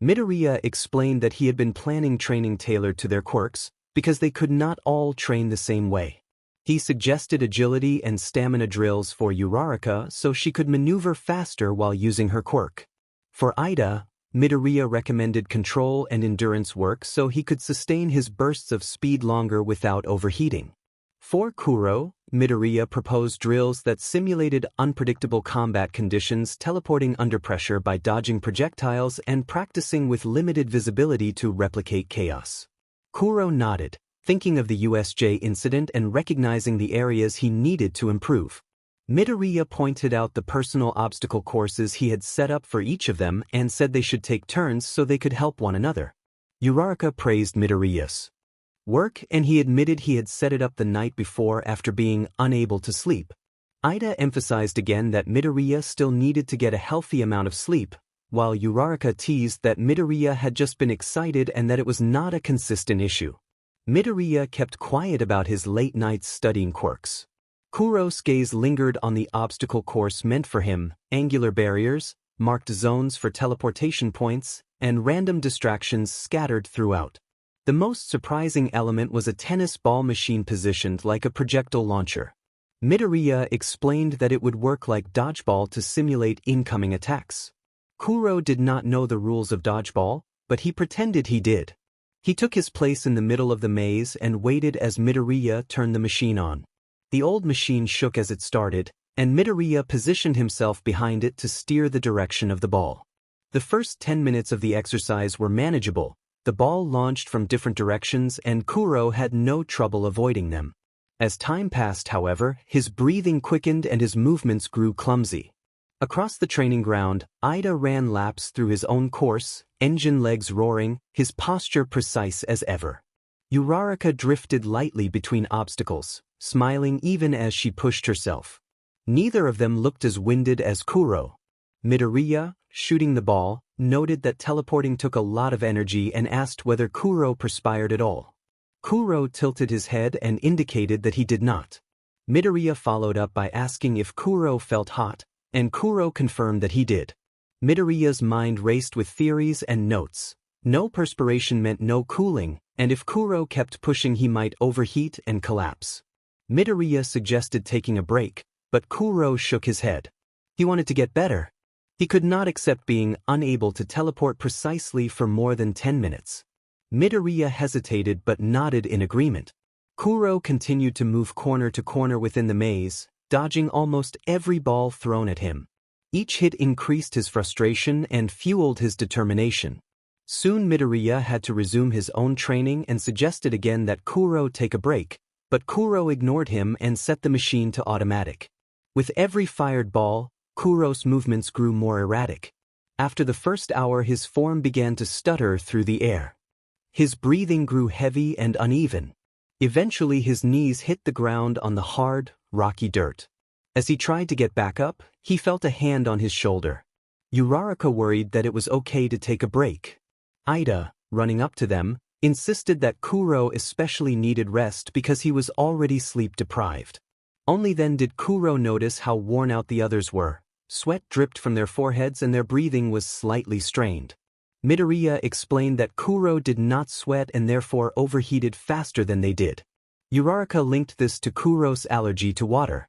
Midoriya explained that he had been planning training tailored to their quirks, because they could not all train the same way. He suggested agility and stamina drills for Uraraka so she could maneuver faster while using her quirk. For Ida, Midoriya recommended control and endurance work so he could sustain his bursts of speed longer without overheating. For Kuro, Midoriya proposed drills that simulated unpredictable combat conditions, teleporting under pressure by dodging projectiles and practicing with limited visibility to replicate chaos. Kuro nodded, thinking of the USJ incident and recognizing the areas he needed to improve. Midoriya pointed out the personal obstacle courses he had set up for each of them and said they should take turns so they could help one another. Uraraka praised Midoriya's work and he admitted he had set it up the night before after being unable to sleep. Ida emphasized again that Midoriya still needed to get a healthy amount of sleep, while Uraraka teased that Midoriya had just been excited and that it was not a consistent issue. Midoriya kept quiet about his late nights studying quirks. Kuro's gaze lingered on the obstacle course meant for him, angular barriers, marked zones for teleportation points, and random distractions scattered throughout. The most surprising element was a tennis ball machine positioned like a projectile launcher. Midoriya explained that it would work like dodgeball to simulate incoming attacks. Kuro did not know the rules of dodgeball, but he pretended he did. He took his place in the middle of the maze and waited as Midoriya turned the machine on. The old machine shook as it started, and Midoriya positioned himself behind it to steer the direction of the ball. The first 10 minutes of the exercise were manageable. The ball launched from different directions and Kuro had no trouble avoiding them. As time passed, however, his breathing quickened and his movements grew clumsy. Across the training ground, Ida ran laps through his own course, engine legs roaring, his posture precise as ever. Uraraka drifted lightly between obstacles, smiling even as she pushed herself. Neither of them looked as winded as Kuro. Midoriya, shooting the ball, noted that teleporting took a lot of energy and asked whether Kuro perspired at all. Kuro tilted his head and indicated that he did not. Midoriya followed up by asking if Kuro felt hot, and Kuro confirmed that he did. Midoriya's mind raced with theories and notes. No perspiration meant no cooling, and if Kuro kept pushing he might overheat and collapse. Midoriya suggested taking a break, but Kuro shook his head. He wanted to get better. He could not accept being unable to teleport precisely for more than 10 minutes. Midoriya hesitated but nodded in agreement. Kuro continued to move corner to corner within the maze, dodging almost every ball thrown at him. Each hit increased his frustration and fueled his determination. Soon Midoriya had to resume his own training and suggested again that Kuro take a break, but Kuro ignored him and set the machine to automatic. With every fired ball, Kuro's movements grew more erratic. After the first hour his form began to stutter through the air. His breathing grew heavy and uneven. Eventually his knees hit the ground on the hard, rocky dirt. As he tried to get back up, he felt a hand on his shoulder. Uraraka worried that it was okay to take a break. Ida, running up to them, insisted that Kuro especially needed rest because he was already sleep-deprived. Only then did Kuro notice how worn out the others were. Sweat dripped from their foreheads and their breathing was slightly strained. Midoriya explained that Kuro did not sweat and therefore overheated faster than they did. Uraraka linked this to Kuro's allergy to water.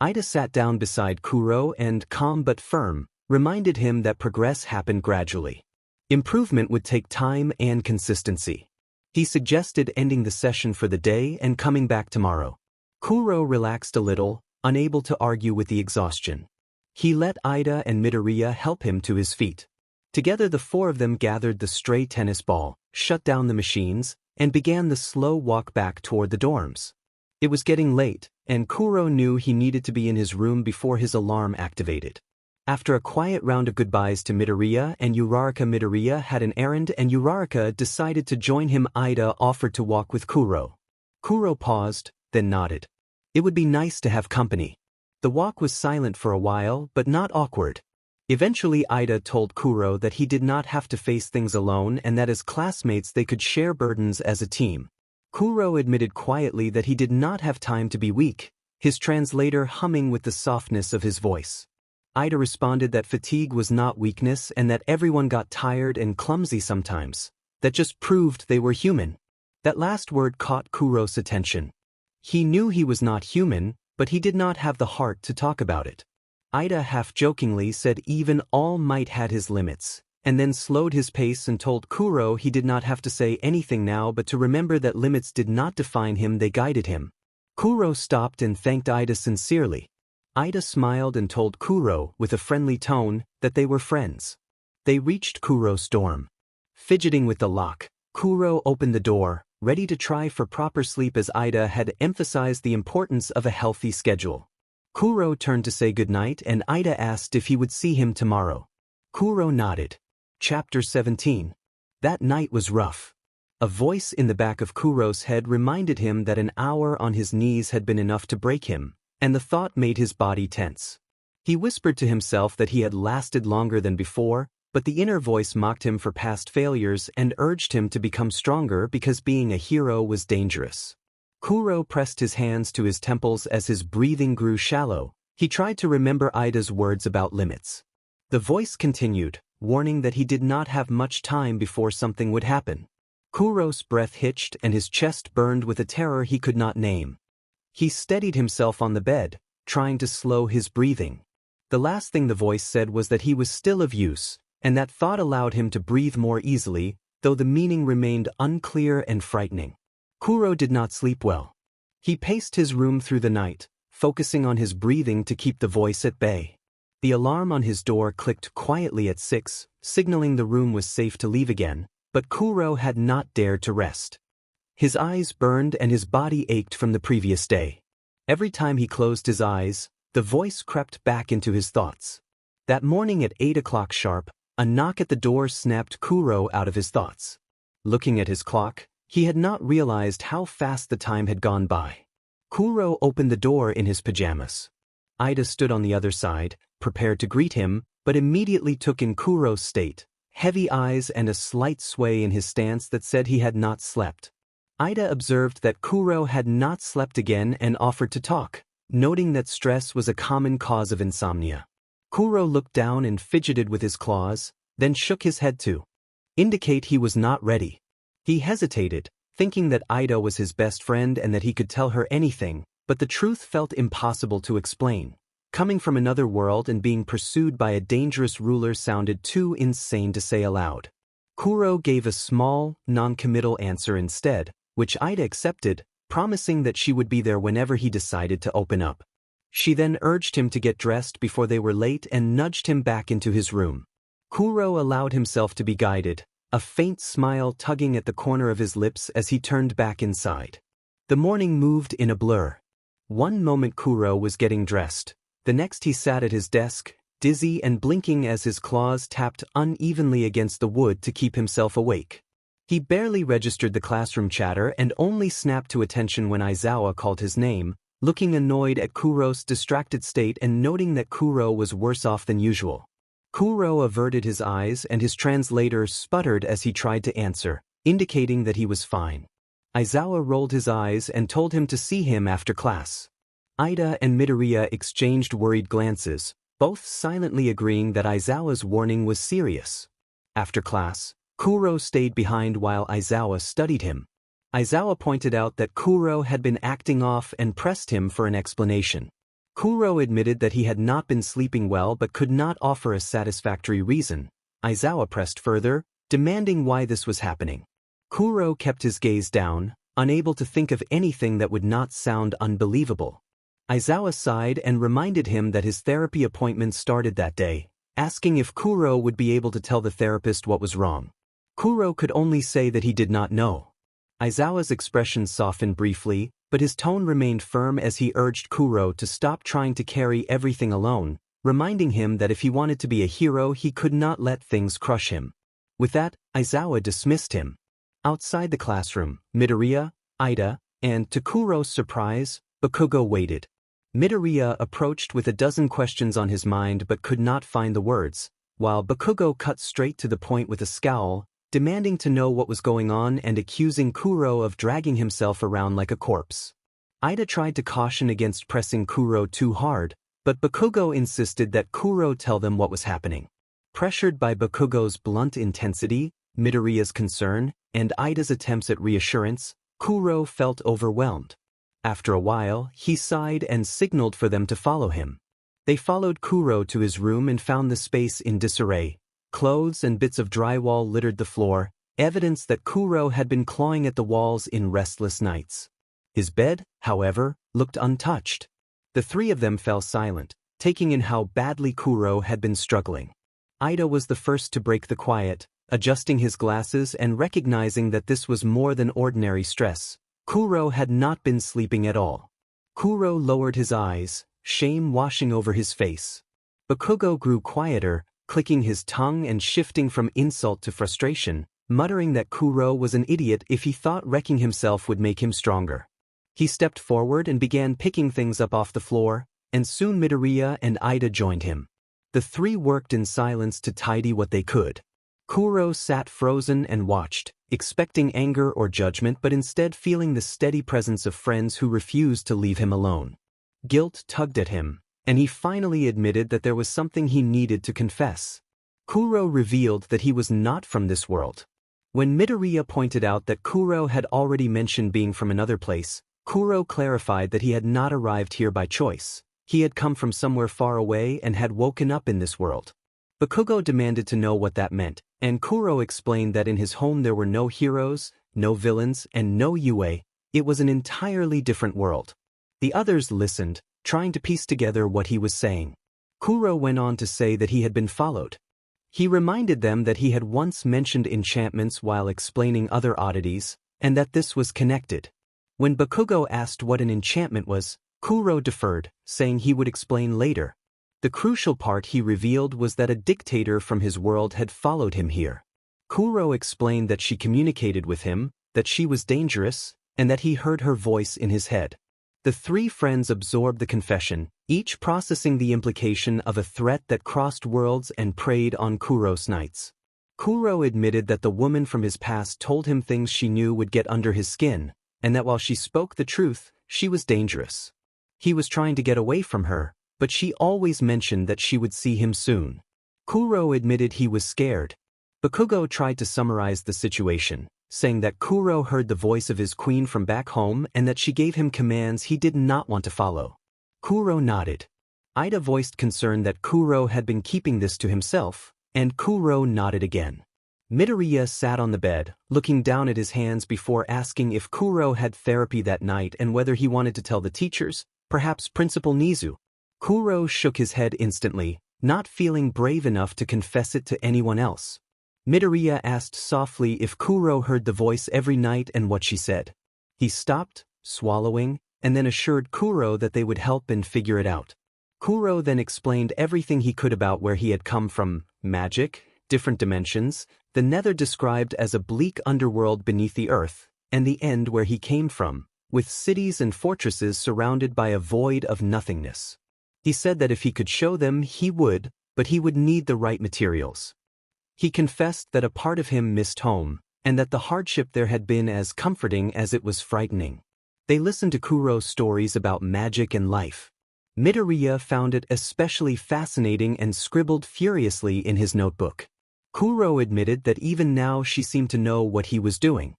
Ida sat down beside Kuro and, calm but firm, reminded him that progress happened gradually. Improvement would take time and consistency. He suggested ending the session for the day and coming back tomorrow. Kuro relaxed a little, unable to argue with the exhaustion. He let Ida and Midoriya help him to his feet. Together the four of them gathered the stray tennis ball, shut down the machines, and began the slow walk back toward the dorms. It was getting late, and Kuro knew he needed to be in his room before his alarm activated. After a quiet round of goodbyes to Midoriya and Uraraka, Midoriya had an errand and Uraraka decided to join him. Ida offered to walk with Kuro. Kuro paused, then nodded. It would be nice to have company. The walk was silent for a while, but not awkward. Eventually Ida told Kuro that he did not have to face things alone and that as classmates they could share burdens as a team. Kuro admitted quietly that he did not have time to be weak, his translator humming with the softness of his voice. Ida responded that fatigue was not weakness and that everyone got tired and clumsy sometimes. That just proved they were human. That last word caught Kuro's attention. He knew he was not human, but he did not have the heart to talk about it. Ida half-jokingly said even All Might had his limits, and then slowed his pace and told Kuro he did not have to say anything now but to remember that limits did not define him, they guided him. Kuro stopped and thanked Ida sincerely. Ida smiled and told Kuro, with a friendly tone, that they were friends. They reached Kuro's dorm. Fidgeting with the lock, Kuro opened the door, ready to try for proper sleep as Ida had emphasized the importance of a healthy schedule. Kuro turned to say goodnight and Ida asked if he would see him tomorrow. Kuro nodded. Chapter 17. That night was rough. A voice in the back of Kuro's head reminded him that an hour on his knees had been enough to break him, and the thought made his body tense. He whispered to himself that he had lasted longer than before, but the inner voice mocked him for past failures and urged him to become stronger because being a hero was dangerous. Kuro pressed his hands to his temples as his breathing grew shallow. He tried to remember Ida's words about limits. The voice continued, warning that he did not have much time before something would happen. Kuro's breath hitched and his chest burned with a terror he could not name. He steadied himself on the bed, trying to slow his breathing. The last thing the voice said was that he was still of use, and that thought allowed him to breathe more easily, though the meaning remained unclear and frightening. Kuro did not sleep well. He paced his room through the night, focusing on his breathing to keep the voice at bay. The alarm on his door clicked quietly at 6, signaling the room was safe to leave again, but Kuro had not dared to rest. His eyes burned and his body ached from the previous day. Every time he closed his eyes, the voice crept back into his thoughts. That morning at 8 o'clock sharp, a knock at the door snapped Kuro out of his thoughts. Looking at his clock, he had not realized how fast the time had gone by. Kuro opened the door in his pajamas. Ida stood on the other side, prepared to greet him, but immediately took in Kuro's state, heavy eyes and a slight sway in his stance that said he had not slept. Ida observed that Kuro had not slept again and offered to talk, noting that stress was a common cause of insomnia. Kuro looked down and fidgeted with his claws, then shook his head to indicate he was not ready. He hesitated, thinking that Ida was his best friend and that he could tell her anything, but the truth felt impossible to explain. Coming from another world and being pursued by a dangerous ruler sounded too insane to say aloud. Kuro gave a small, non-committal answer instead, which Ida accepted, promising that she would be there whenever he decided to open up. She then urged him to get dressed before they were late and nudged him back into his room. Kuro allowed himself to be guided, a faint smile tugging at the corner of his lips as he turned back inside. The morning moved in a blur. One moment Kuro was getting dressed, the next he sat at his desk, dizzy and blinking as his claws tapped unevenly against the wood to keep himself awake. He barely registered the classroom chatter and only snapped to attention when Aizawa called his name, looking annoyed at Kuro's distracted state and noting that Kuro was worse off than usual. Kuro averted his eyes and his translator sputtered as he tried to answer, indicating that he was fine. Aizawa rolled his eyes and told him to see him after class. Ida and Midoriya exchanged worried glances, both silently agreeing that Aizawa's warning was serious. After class, Kuro stayed behind while Aizawa studied him. Aizawa pointed out that Kuro had been acting off and pressed him for an explanation. Kuro admitted that he had not been sleeping well but could not offer a satisfactory reason. Aizawa pressed further, demanding why this was happening. Kuro kept his gaze down, unable to think of anything that would not sound unbelievable. Aizawa sighed and reminded him that his therapy appointment started that day, asking if Kuro would be able to tell the therapist what was wrong. Kuro could only say that he did not know. Aizawa's expression softened briefly, but his tone remained firm as he urged Kuro to stop trying to carry everything alone, reminding him that if he wanted to be a hero he could not let things crush him. With that, Aizawa dismissed him. Outside the classroom, Midoriya, Ida, and, to Kuro's surprise, Bakugo waited. Midoriya approached with a dozen questions on his mind but could not find the words, while Bakugo cut straight to the point with a scowl, demanding to know what was going on and accusing Kuro of dragging himself around like a corpse. Ida tried to caution against pressing Kuro too hard, but Bakugo insisted that Kuro tell them what was happening. Pressured by Bakugo's blunt intensity, Midoriya's concern, and Ida's attempts at reassurance, Kuro felt overwhelmed. After a while, he sighed and signaled for them to follow him. They followed Kuro to his room and found the space in disarray. Clothes and bits of drywall littered the floor, evidence that Kuro had been clawing at the walls in restless nights. His bed, however, looked untouched. The three of them fell silent, taking in how badly Kuro had been struggling. Ida was the first to break the quiet, adjusting his glasses and recognizing that this was more than ordinary stress. Kuro had not been sleeping at all. Kuro lowered his eyes, shame washing over his face. Bakugo grew quieter, clicking his tongue and shifting from insult to frustration, muttering that Kuro was an idiot if he thought wrecking himself would make him stronger. He stepped forward and began picking things up off the floor, and soon Midoriya and Ida joined him. The three worked in silence to tidy what they could. Kuro sat frozen and watched, expecting anger or judgment but instead feeling the steady presence of friends who refused to leave him alone. Guilt tugged at him, and he finally admitted that there was something he needed to confess. Kuro revealed that he was not from this world. When Midoriya pointed out that Kuro had already mentioned being from another place, Kuro clarified that he had not arrived here by choice. He had come from somewhere far away and had woken up in this world. Bakugo demanded to know what that meant, and Kuro explained that in his home there were no heroes, no villains, and no Yue. It was an entirely different world. The others listened, trying to piece together what he was saying. Kuro went on to say that he had been followed. He reminded them that he had once mentioned enchantments while explaining other oddities, and that this was connected. When Bakugo asked what an enchantment was, Kuro deferred, saying he would explain later. The crucial part he revealed was that a dictator from his world had followed him here. Kuro explained that she communicated with him, that she was dangerous, and that he heard her voice in his head. The three friends absorbed the confession, each processing the implication of a threat that crossed worlds and preyed on Kuro's nights. Kuro admitted that the woman from his past told him things she knew would get under his skin, and that while she spoke the truth, she was dangerous. He was trying to get away from her, but she always mentioned that she would see him soon. Kuro admitted he was scared. Bakugo tried to summarize the situation, saying that Kuro heard the voice of his queen from back home and that she gave him commands he did not want to follow. Kuro nodded. Ida voiced concern that Kuro had been keeping this to himself, and Kuro nodded again. Midoriya sat on the bed, looking down at his hands before asking if Kuro had therapy that night and whether he wanted to tell the teachers, perhaps Principal Nizu. Kuro shook his head instantly, not feeling brave enough to confess it to anyone else. Midoriya asked softly if Kuro heard the voice every night and what she said. He stopped, swallowing, and then assured Kuro that they would help and figure it out. Kuro then explained everything he could about where he had come from: magic, different dimensions, the nether described as a bleak underworld beneath the earth, and the end where he came from, with cities and fortresses surrounded by a void of nothingness. He said that if he could show them, he would, but he would need the right materials. He confessed that a part of him missed home, and that the hardship there had been as comforting as it was frightening. They listened to Kuro's stories about magic and life. Midoriya found it especially fascinating and scribbled furiously in his notebook. Kuro admitted that even now she seemed to know what he was doing.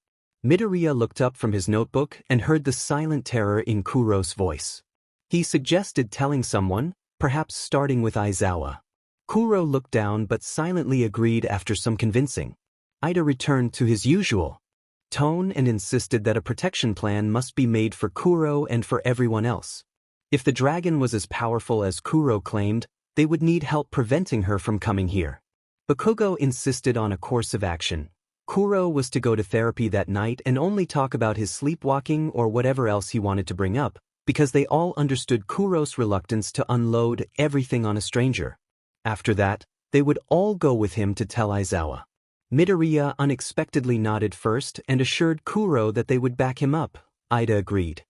Midoriya looked up from his notebook and heard the silent terror in Kuro's voice. He suggested telling someone, perhaps starting with Aizawa. Kuro looked down but silently agreed after some convincing. Ida returned to his usual tone and insisted that a protection plan must be made for Kuro and for everyone else. If the dragon was as powerful as Kuro claimed, they would need help preventing her from coming here. Bakugo insisted on a course of action. Kuro was to go to therapy that night and only talk about his sleepwalking or whatever else he wanted to bring up, because they all understood Kuro's reluctance to unload everything on a stranger. After that, they would all go with him to tell Aizawa. Midoriya unexpectedly nodded first and assured Kuro that they would back him up. Ida agreed.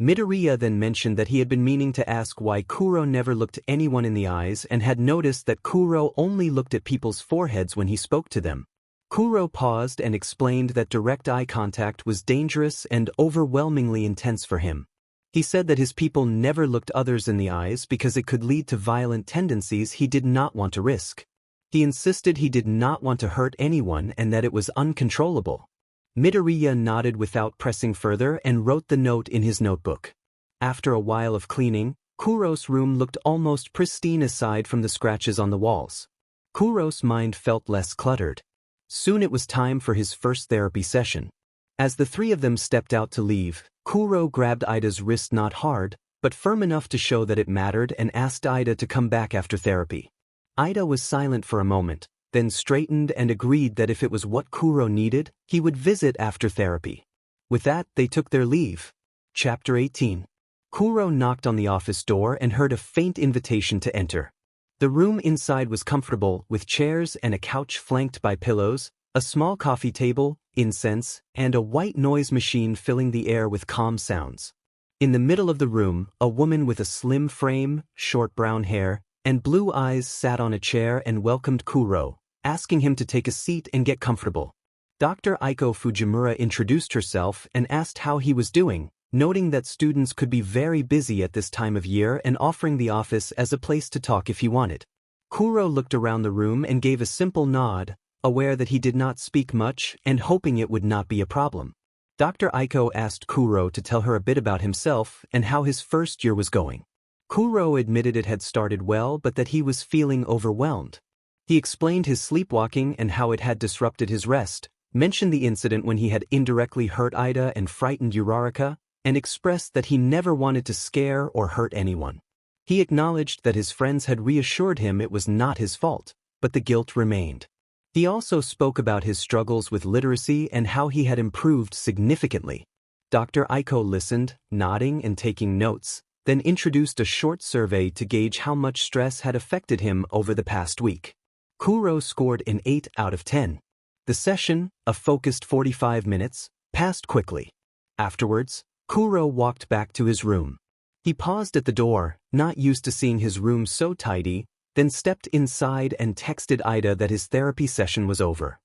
Midoriya then mentioned that he had been meaning to ask why Kuro never looked anyone in the eyes and had noticed that Kuro only looked at people's foreheads when he spoke to them. Kuro paused and explained that direct eye contact was dangerous and overwhelmingly intense for him. He said that his people never looked others in the eyes because it could lead to violent tendencies he did not want to risk. He insisted he did not want to hurt anyone and that it was uncontrollable. Midoriya nodded without pressing further and wrote the note in his notebook. After a while of cleaning, Kuro's room looked almost pristine aside from the scratches on the walls. Kuro's mind felt less cluttered. Soon it was time for his first therapy session. As the three of them stepped out to leave, Kuro grabbed Ida's wrist not hard, but firm enough to show that it mattered and asked Ida to come back after therapy. Ida was silent for a moment, then straightened and agreed that if it was what Kuro needed, he would visit after therapy. With that, they took their leave. Chapter 18. Kuro knocked on the office door and heard a faint invitation to enter. The room inside was comfortable, with chairs and a couch flanked by pillows, a small coffee table, incense, and a white noise machine filling the air with calm sounds. In the middle of the room, a woman with a slim frame, short brown hair, and blue eyes sat on a chair and welcomed Kuro, asking him to take a seat and get comfortable. Dr. Aiko Fujimura introduced herself and asked how he was doing, noting that students could be very busy at this time of year and offering the office as a place to talk if he wanted. Kuro looked around the room and gave a simple nod, aware that he did not speak much and hoping it would not be a problem. Dr. Aiko asked Kuro to tell her a bit about himself and how his first year was going. Kuro admitted it had started well but that he was feeling overwhelmed. He explained his sleepwalking and how it had disrupted his rest, mentioned the incident when he had indirectly hurt Ida and frightened Uraraka, and expressed that he never wanted to scare or hurt anyone. He acknowledged that his friends had reassured him it was not his fault, but the guilt remained. He also spoke about his struggles with literacy and how he had improved significantly. Dr. Aiko listened, nodding and taking notes, then introduced a short survey to gauge how much stress had affected him over the past week. Kuro scored an 8 out of 10. The session, a focused 45 minutes, passed quickly. Afterwards, Kuro walked back to his room. He paused at the door, not used to seeing his room so tidy, then stepped inside and texted Ida that his therapy session was over.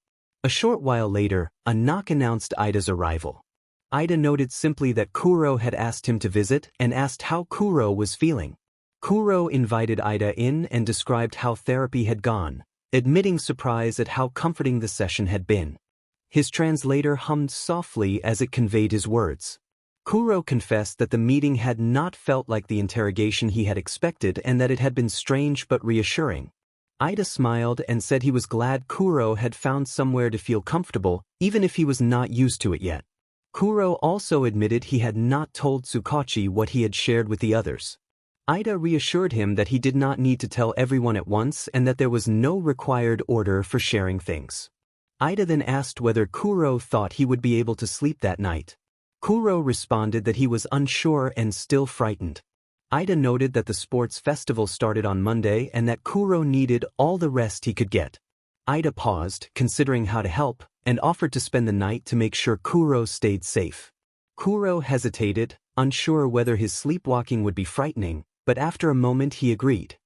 A short while later, a knock announced Ida's arrival. Ida noted simply that Kuro had asked him to visit and asked how Kuro was feeling. Kuro invited Ida in and described how therapy had gone, admitting surprise at how comforting the session had been. His translator hummed softly as it conveyed his words. Kuro confessed that the meeting had not felt like the interrogation he had expected and that it had been strange but reassuring. Ida smiled and said he was glad Kuro had found somewhere to feel comfortable, even if he was not used to it yet. Kuro also admitted he had not told Tsukachi what he had shared with the others. Ida reassured him that he did not need to tell everyone at once and that there was no required order for sharing things. Ida then asked whether Kuro thought he would be able to sleep that night. Kuro responded that he was unsure and still frightened. Ida noted that the sports festival started on Monday and that Kuro needed all the rest he could get. Ida paused, considering how to help, and offered to spend the night to make sure Kuro stayed safe. Kuro hesitated, unsure whether his sleepwalking would be frightening, but after a moment he agreed.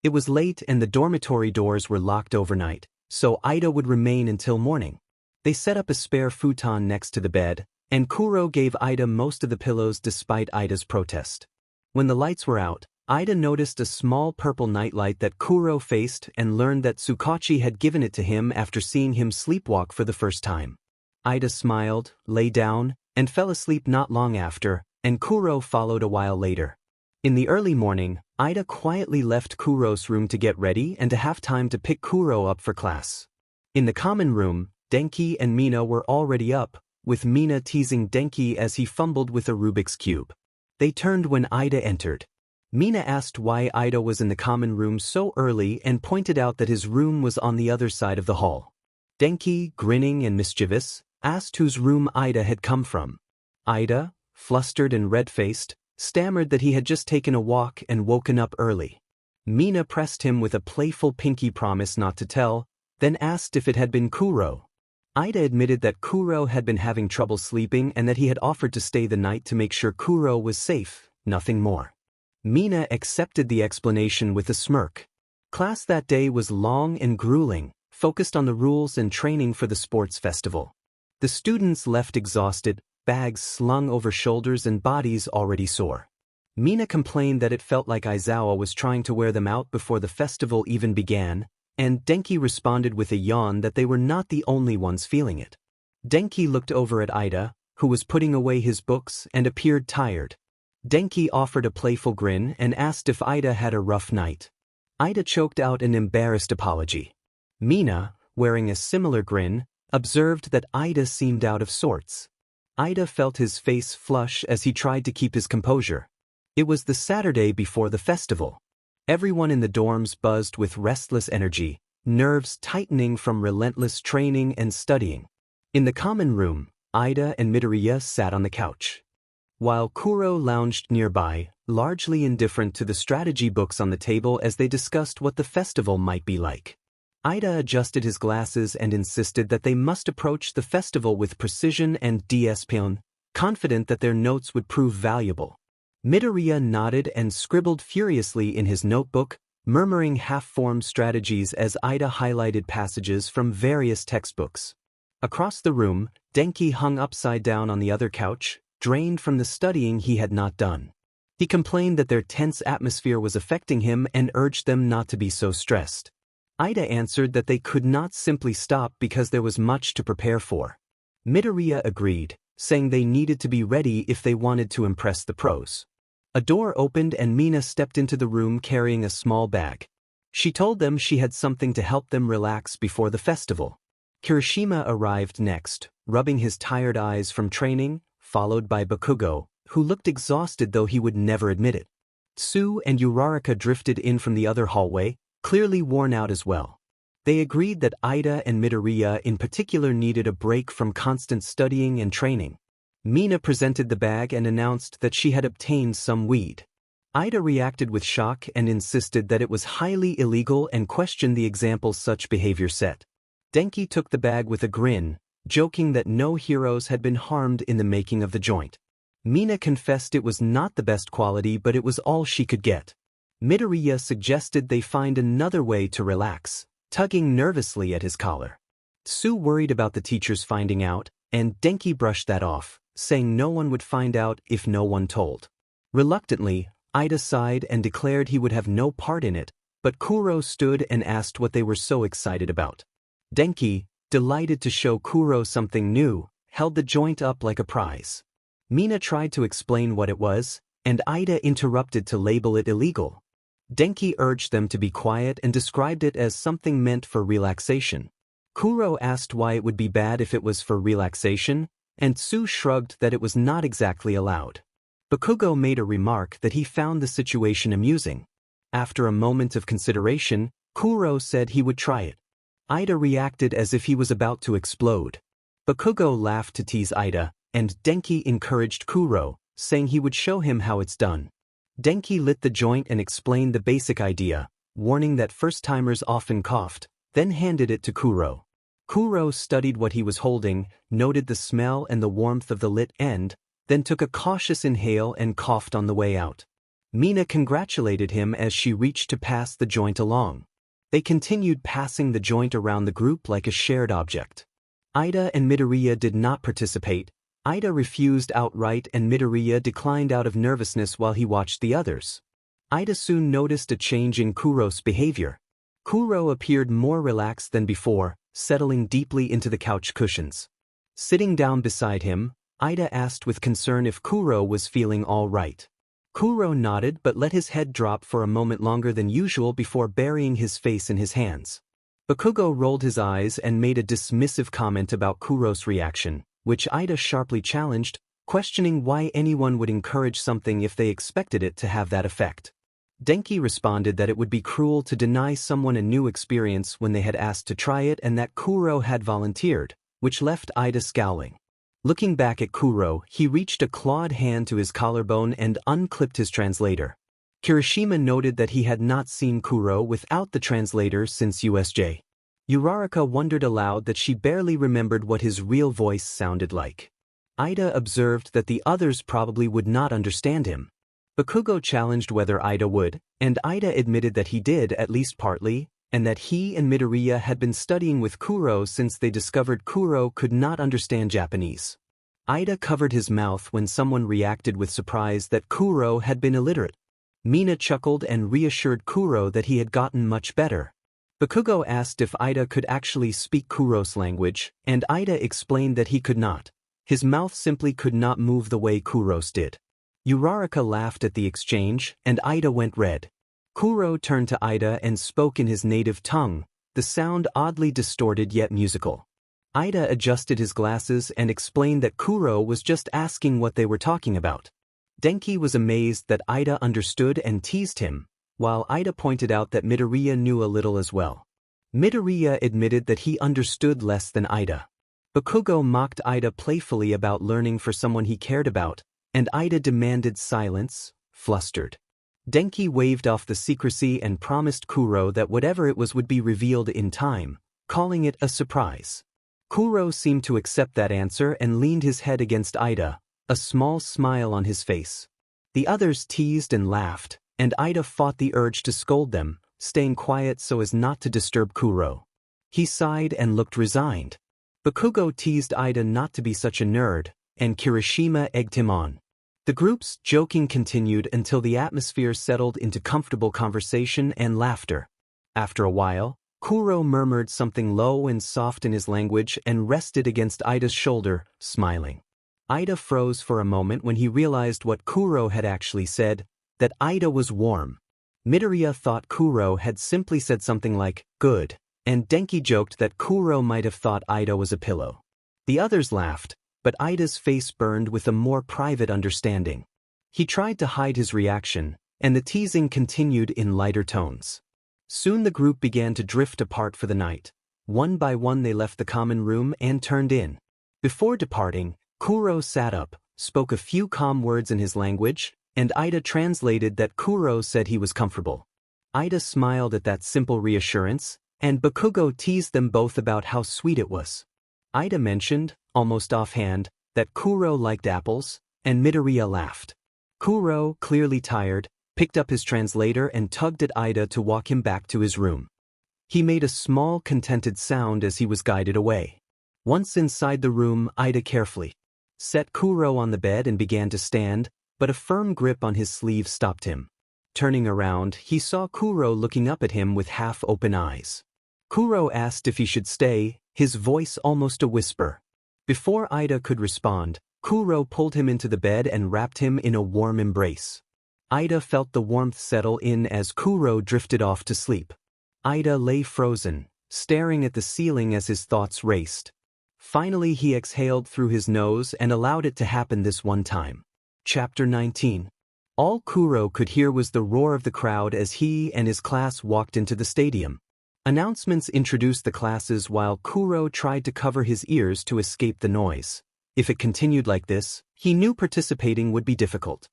It was late and the dormitory doors were locked overnight, so Ida would remain until morning. They set up a spare futon next to the bed, and Kuro gave Ida most of the pillows despite Ida's protest. When the lights were out, Ida noticed a small purple nightlight that Kuro faced and learned that Tsukachi had given it to him after seeing him sleepwalk for the first time. Ida smiled, lay down, and fell asleep not long after, and Kuro followed a while later. In the early morning, Ida quietly left Kuro's room to get ready and to have time to pick Kuro up for class. In the common room, Denki and Mina were already up, with Mina teasing Denki as he fumbled with a Rubik's Cube. They turned when Ida entered. Mina asked why Ida was in the common room so early and pointed out that his room was on the other side of the hall. Denki, grinning and mischievous, asked whose room Ida had come from. Ida, flustered and red-faced, stammered that he had just taken a walk and woken up early. Mina pressed him with a playful pinky promise not to tell, then asked if it had been Kuro. Ida admitted that Kuro had been having trouble sleeping and that he had offered to stay the night to make sure Kuro was safe, nothing more. Mina accepted the explanation with a smirk. Class that day was long and grueling, focused on the rules and training for the sports festival. The students left exhausted, bags slung over shoulders and bodies already sore. Mina complained that it felt like Aizawa was trying to wear them out before the festival even began, and Denki responded with a yawn that they were not the only ones feeling it. Denki looked over at Ida, who was putting away his books and appeared tired. Denki offered a playful grin and asked if Ida had a rough night. Ida choked out an embarrassed apology. Mina, wearing a similar grin, observed that Ida seemed out of sorts. Ida felt his face flush as he tried to keep his composure. It was the Saturday before the festival. Everyone in the dorms buzzed with restless energy, nerves tightening from relentless training and studying. In the common room, Ida and Midoriya sat on the couch, while Kuro lounged nearby, largely indifferent to the strategy books on the table as they discussed what the festival might be like. Ida adjusted his glasses and insisted that they must approach the festival with precision and discipline, confident that their notes would prove valuable. Midoriya nodded and scribbled furiously in his notebook, murmuring half-formed strategies as Ida highlighted passages from various textbooks. Across the room, Denki hung upside down on the other couch, drained from the studying he had not done. He complained that their tense atmosphere was affecting him and urged them not to be so stressed. Ida answered that they could not simply stop because there was much to prepare for. Midoriya agreed, saying they needed to be ready if they wanted to impress the pros. A door opened and Mina stepped into the room carrying a small bag. She told them she had something to help them relax before the festival. Kirishima arrived next, rubbing his tired eyes from training, followed by Bakugo, who looked exhausted though he would never admit it. Tsu and Uraraka drifted in from the other hallway, clearly worn out as well. They agreed that Ida and Midoriya in particular needed a break from constant studying and training. Mina presented the bag and announced that she had obtained some weed. Ida reacted with shock and insisted that it was highly illegal and questioned the example such behavior set. Denki took the bag with a grin, joking that no heroes had been harmed in the making of the joint. Mina confessed it was not the best quality but it was all she could get. Midoriya suggested they find another way to relax, tugging nervously at his collar. Tsu worried about the teachers finding out, and Denki brushed that off, saying no one would find out if no one told. Reluctantly, Ida sighed and declared he would have no part in it, but Kuro stood and asked what they were so excited about. Denki, delighted to show Kuro something new, held the joint up like a prize. Mina tried to explain what it was, and Ida interrupted to label it illegal. Denki urged them to be quiet and described it as something meant for relaxation. Kuro asked why it would be bad if it was for relaxation, and Tsu shrugged that it was not exactly allowed. Bakugo made a remark that he found the situation amusing. After a moment of consideration, Kuro said he would try it. Ida reacted as if he was about to explode. Bakugo laughed to tease Ida, and Denki encouraged Kuro, saying he would show him how it's done. Denki lit the joint and explained the basic idea, warning that first-timers often coughed, then handed it to Kuro. Kuro studied what he was holding, noted the smell and the warmth of the lit end, then took a cautious inhale and coughed on the way out. Mina congratulated him as she reached to pass the joint along. They continued passing the joint around the group like a shared object. Ida and Midoriya did not participate. Ida refused outright and Midoriya declined out of nervousness while he watched the others. Ida soon noticed a change in Kuro's behavior. Kuro appeared more relaxed than before, settling deeply into the couch cushions. Sitting down beside him, Ida asked with concern if Kuro was feeling all right. Kuro nodded but let his head drop for a moment longer than usual before burying his face in his hands. Bakugo rolled his eyes and made a dismissive comment about Kuro's reaction, which Ida sharply challenged, questioning why anyone would encourage something if they expected it to have that effect. Denki responded that it would be cruel to deny someone a new experience when they had asked to try it and that Kuro had volunteered, which left Ida scowling. Looking back at Kuro, he reached a clawed hand to his collarbone and unclipped his translator. Kirishima noted that he had not seen Kuro without the translator since USJ. Uraraka wondered aloud that she barely remembered what his real voice sounded like. Ida observed that the others probably would not understand him. Bakugo challenged whether Ida would, and Ida admitted that he did at least partly, and that he and Midoriya had been studying with Kuro since they discovered Kuro could not understand Japanese. Ida covered his mouth when someone reacted with surprise that Kuro had been illiterate. Mina chuckled and reassured Kuro that he had gotten much better. Bakugo asked if Ida could actually speak Kuro's language, and Ida explained that he could not. His mouth simply could not move the way Kuro's did. Uraraka laughed at the exchange, and Ida went red. Kuro turned to Ida and spoke in his native tongue, the sound oddly distorted yet musical. Ida adjusted his glasses and explained that Kuro was just asking what they were talking about. Denki was amazed that Ida understood and teased him, while Ida pointed out that Midoriya knew a little as well. Midoriya admitted that he understood less than Ida. Bakugo mocked Ida playfully about learning for someone he cared about, and Ida demanded silence, flustered. Denki waved off the secrecy and promised Kuro that whatever it was would be revealed in time, calling it a surprise. Kuro seemed to accept that answer and leaned his head against Ida, a small smile on his face. The others teased and laughed, and Ida fought the urge to scold them, staying quiet so as not to disturb Kuro. He sighed and looked resigned. Bakugo teased Ida not to be such a nerd, and Kirishima egged him on. The group's joking continued until the atmosphere settled into comfortable conversation and laughter. After a while, Kuro murmured something low and soft in his language and rested against Ida's shoulder, smiling. Ida froze for a moment when he realized what Kuro had actually said, that Ida was warm. Midoriya thought Kuro had simply said something like, good, and Denki joked that Kuro might have thought Ida was a pillow. The others laughed, but Ida's face burned with a more private understanding. He tried to hide his reaction, and the teasing continued in lighter tones. Soon the group began to drift apart for the night. One by one they left the common room and turned in. Before departing, Kuro sat up, spoke a few calm words in his language, and Ida translated that Kuro said he was comfortable. Ida smiled at that simple reassurance, and Bakugo teased them both about how sweet it was. Ida mentioned, almost offhand, that Kuro liked apples, and Midoriya laughed. Kuro, clearly tired, picked up his translator and tugged at Ida to walk him back to his room. He made a small, contented sound as he was guided away. Once inside the room, Ida carefully set Kuro on the bed and began to stand, but a firm grip on his sleeve stopped him. Turning around, he saw Kuro looking up at him with half-open eyes. Kuro asked if he should stay, his voice almost a whisper. Before Ida could respond, Kuro pulled him into the bed and wrapped him in a warm embrace. Ida felt the warmth settle in as Kuro drifted off to sleep. Ida lay frozen, staring at the ceiling as his thoughts raced. Finally he exhaled through his nose and allowed it to happen this one time. Chapter 19. All Kuro could hear was the roar of the crowd as he and his class walked into the stadium. Announcements introduced the classes while Kuro tried to cover his ears to escape the noise. If it continued like this, he knew participating would be difficult.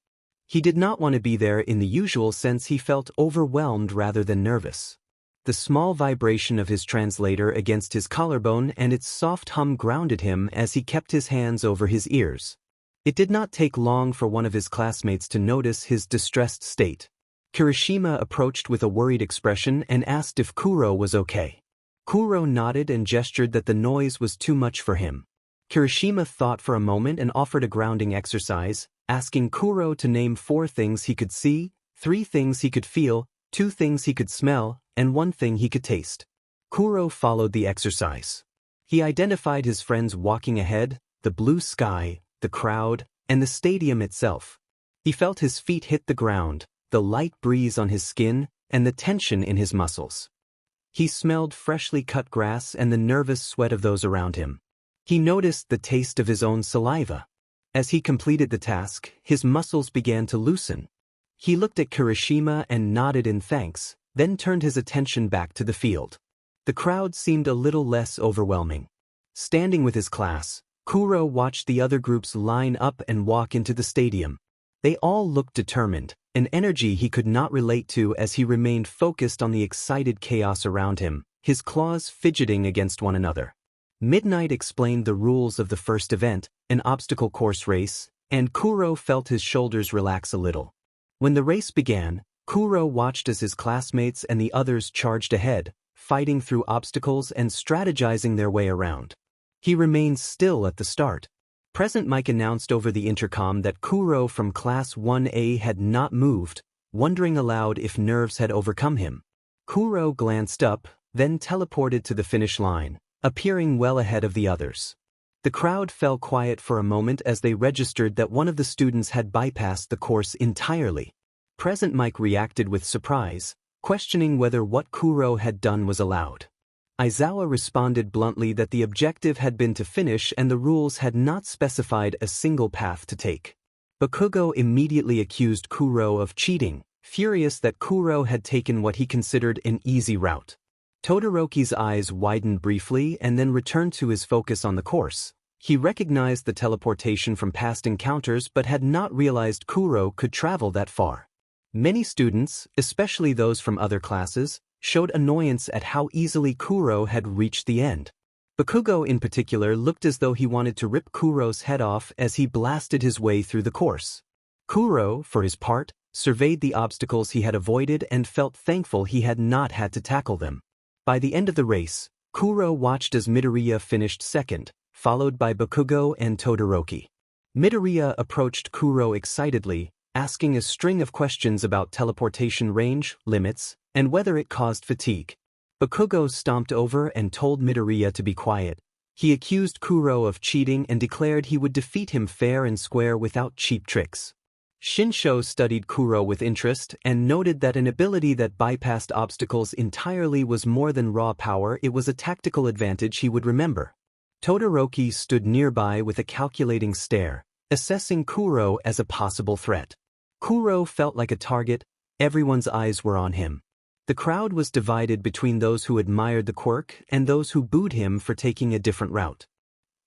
He did not want to be there in the usual sense. He felt overwhelmed rather than nervous. The small vibration of his translator against his collarbone and its soft hum grounded him as he kept his hands over his ears. It did not take long for one of his classmates to notice his distressed state. Kirishima approached with a worried expression and asked if Kuro was okay. Kuro nodded and gestured that the noise was too much for him. Kirishima thought for a moment and offered a grounding exercise, asking Kuro to name 4 things he could see, 3 things he could feel, 2 things he could smell, and 1 thing he could taste. Kuro followed the exercise. He identified his friends walking ahead, the blue sky, the crowd, and the stadium itself. He felt his feet hit the ground, the light breeze on his skin, and the tension in his muscles. He smelled freshly cut grass and the nervous sweat of those around him. He noticed the taste of his own saliva. As he completed the task, his muscles began to loosen. He looked at Kirishima and nodded in thanks, then turned his attention back to the field. The crowd seemed a little less overwhelming. Standing with his class, Kuro watched the other groups line up and walk into the stadium. They all looked determined, an energy he could not relate to as he remained focused on the excited chaos around him, his claws fidgeting against one another. Midnight explained the rules of the first event, an obstacle course race, and Kuro felt his shoulders relax a little. When the race began, Kuro watched as his classmates and the others charged ahead, fighting through obstacles and strategizing their way around. He remained still at the start. Present Mike announced over the intercom that Kuro from Class 1A had not moved, wondering aloud if nerves had overcome him. Kuro glanced up, then teleported to the finish line, appearing well ahead of the others. The crowd fell quiet for a moment as they registered that one of the students had bypassed the course entirely. Present Mike reacted with surprise, questioning whether what Kuro had done was allowed. Aizawa responded bluntly that the objective had been to finish and the rules had not specified a single path to take. Bakugo immediately accused Kuro of cheating, furious that Kuro had taken what he considered an easy route. Todoroki's eyes widened briefly and then returned to his focus on the course. He recognized the teleportation from past encounters but had not realized Kuro could travel that far. Many students, especially those from other classes, showed annoyance at how easily Kuro had reached the end. Bakugo in particular looked as though he wanted to rip Kuro's head off as he blasted his way through the course. Kuro, for his part, surveyed the obstacles he had avoided and felt thankful he had not had to tackle them. By the end of the race, Kuro watched as Midoriya finished second, followed by Bakugo and Todoroki. Midoriya approached Kuro excitedly, asking a string of questions about teleportation range, limits, and whether it caused fatigue. Bakugo stomped over and told Midoriya to be quiet. He accused Kuro of cheating and declared he would defeat him fair and square without cheap tricks. Shinsho studied Kuro with interest and noted that an ability that bypassed obstacles entirely was more than raw power. It was a tactical advantage he would remember. Todoroki stood nearby with a calculating stare, assessing Kuro as a possible threat. Kuro felt like a target. Everyone's eyes were on him. The crowd was divided between those who admired the quirk and those who booed him for taking a different route.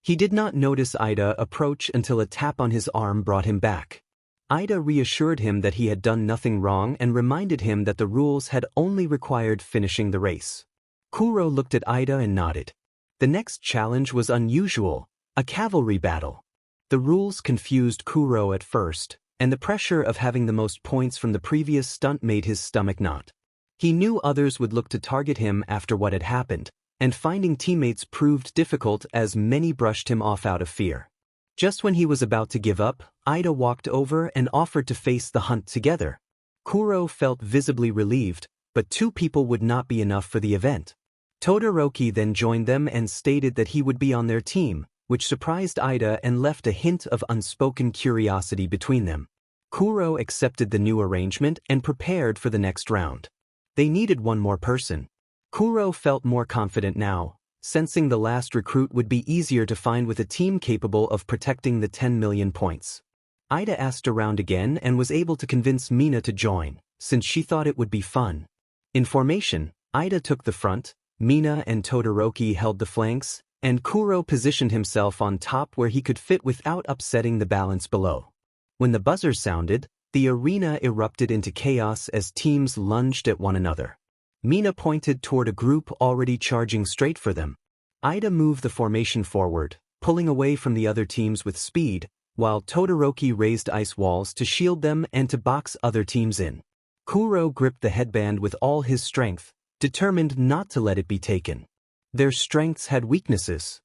He did not notice Ida approach until a tap on his arm brought him back. Ida reassured him that he had done nothing wrong and reminded him that the rules had only required finishing the race. Kuro looked at Ida and nodded. The next challenge was unusual, a cavalry battle. The rules confused Kuro at first, and the pressure of having the most points from the previous stunt made his stomach knot. He knew others would look to target him after what had happened, and finding teammates proved difficult as many brushed him off out of fear. Just when he was about to give up, Ida walked over and offered to face the hunt together. Kuro felt visibly relieved, but 2 people would not be enough for the event. Todoroki then joined them and stated that he would be on their team, which surprised Ida and left a hint of unspoken curiosity between them. Kuro accepted the new arrangement and prepared for the next round. They needed one more person. Kuro felt more confident now, sensing the last recruit would be easier to find with a team capable of protecting the 10 million points. Ida asked around again and was able to convince Mina to join, since she thought it would be fun. In formation, Ida took the front, Mina and Todoroki held the flanks, and Kuro positioned himself on top where he could fit without upsetting the balance below. When the buzzer sounded, the arena erupted into chaos as teams lunged at one another. Mina pointed toward a group already charging straight for them. Ida moved the formation forward, pulling away from the other teams with speed, while Todoroki raised ice walls to shield them and to box other teams in. Kuro gripped the headband with all his strength, determined not to let it be taken. Their strengths had weaknesses.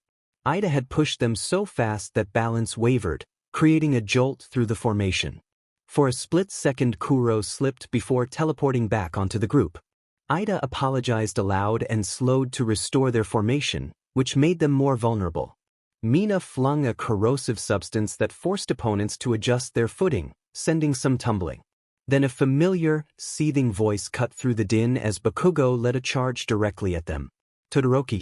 Ida had pushed them so fast that balance wavered, creating a jolt through the formation. For a split second Kuro slipped before teleporting back onto the group. Ida apologized aloud and slowed to restore their formation, which made them more vulnerable. Mina flung a corrosive substance that forced opponents to adjust their footing, sending some tumbling. Then a familiar, seething voice cut through the din as Bakugo led a charge directly at them. Todoroki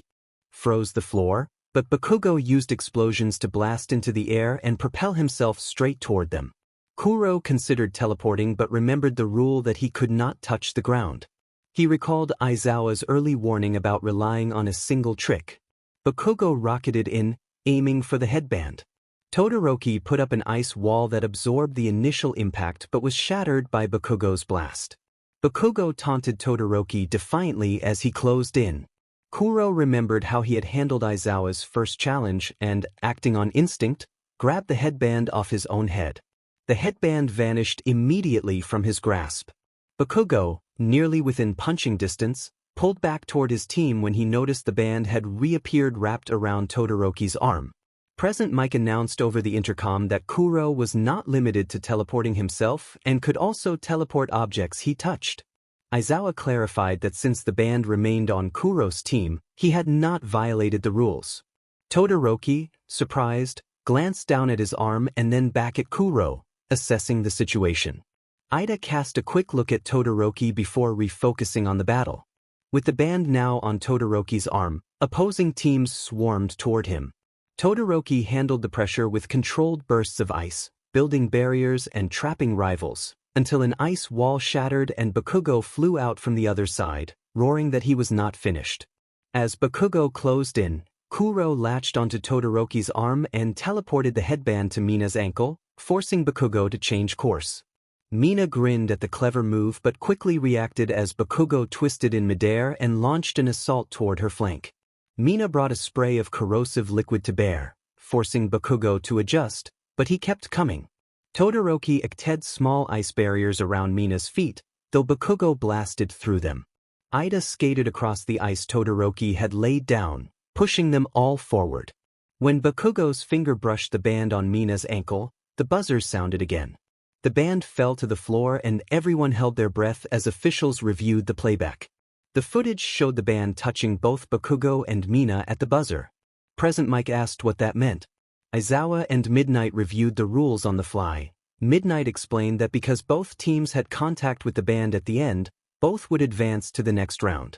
froze the floor, but Bakugo used explosions to blast into the air and propel himself straight toward them. Kuro considered teleporting but remembered the rule that he could not touch the ground. He recalled Aizawa's early warning about relying on a single trick. Bakugo rocketed in, aiming for the headband. Todoroki put up an ice wall that absorbed the initial impact but was shattered by Bakugo's blast. Bakugo taunted Todoroki defiantly as he closed in. Kuro remembered how he had handled Aizawa's first challenge and, acting on instinct, grabbed the headband off his own head. The headband vanished immediately from his grasp. Bakugo, nearly within punching distance, pulled back toward his team when he noticed the band had reappeared wrapped around Todoroki's arm. Present Mike announced over the intercom that Kuro was not limited to teleporting himself and could also teleport objects he touched. Aizawa clarified that since the band remained on Kuro's team, he had not violated the rules. Todoroki, surprised, glanced down at his arm and then back at Kuro, assessing the situation. Ida cast a quick look at Todoroki before refocusing on the battle. With the band now on Todoroki's arm, opposing teams swarmed toward him. Todoroki handled the pressure with controlled bursts of ice, building barriers and trapping rivals, until an ice wall shattered and Bakugo flew out from the other side, roaring that he was not finished. As Bakugo closed in, Kuro latched onto Todoroki's arm and teleported the headband to Mina's ankle, forcing Bakugo to change course. Mina grinned at the clever move but quickly reacted as Bakugo twisted in midair and launched an assault toward her flank. Mina brought a spray of corrosive liquid to bear, forcing Bakugo to adjust, but he kept coming. Todoroki acted small ice barriers around Mina's feet, though Bakugo blasted through them. Ida skated across the ice Todoroki had laid down, pushing them all forward. When Bakugo's finger brushed the band on Mina's ankle, the buzzer sounded again. The band fell to the floor and everyone held their breath as officials reviewed the playback. The footage showed the band touching both Bakugo and Mina at the buzzer. Present Mike asked what that meant. Aizawa and Midnight reviewed the rules on the fly. Midnight explained that because both teams had contact with the band at the end, both would advance to the next round.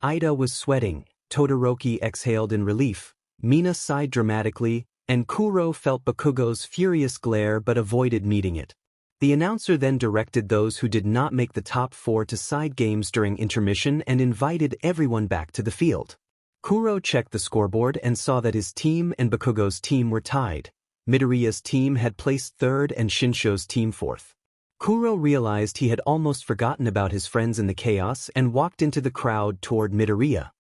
Ida was sweating, Todoroki exhaled in relief, Mina sighed dramatically, and Kuro felt Bakugo's furious glare but avoided meeting it. The announcer then directed those who did not make the top 4 to side games during intermission and invited everyone back to the field. Kuro checked the scoreboard and saw that his team and Bakugo's team were tied. Midoriya's team had placed 3rd and Shinsho's team 4th. Kuro realized he had almost forgotten about his friends in the chaos and walked into the crowd toward Midoriya.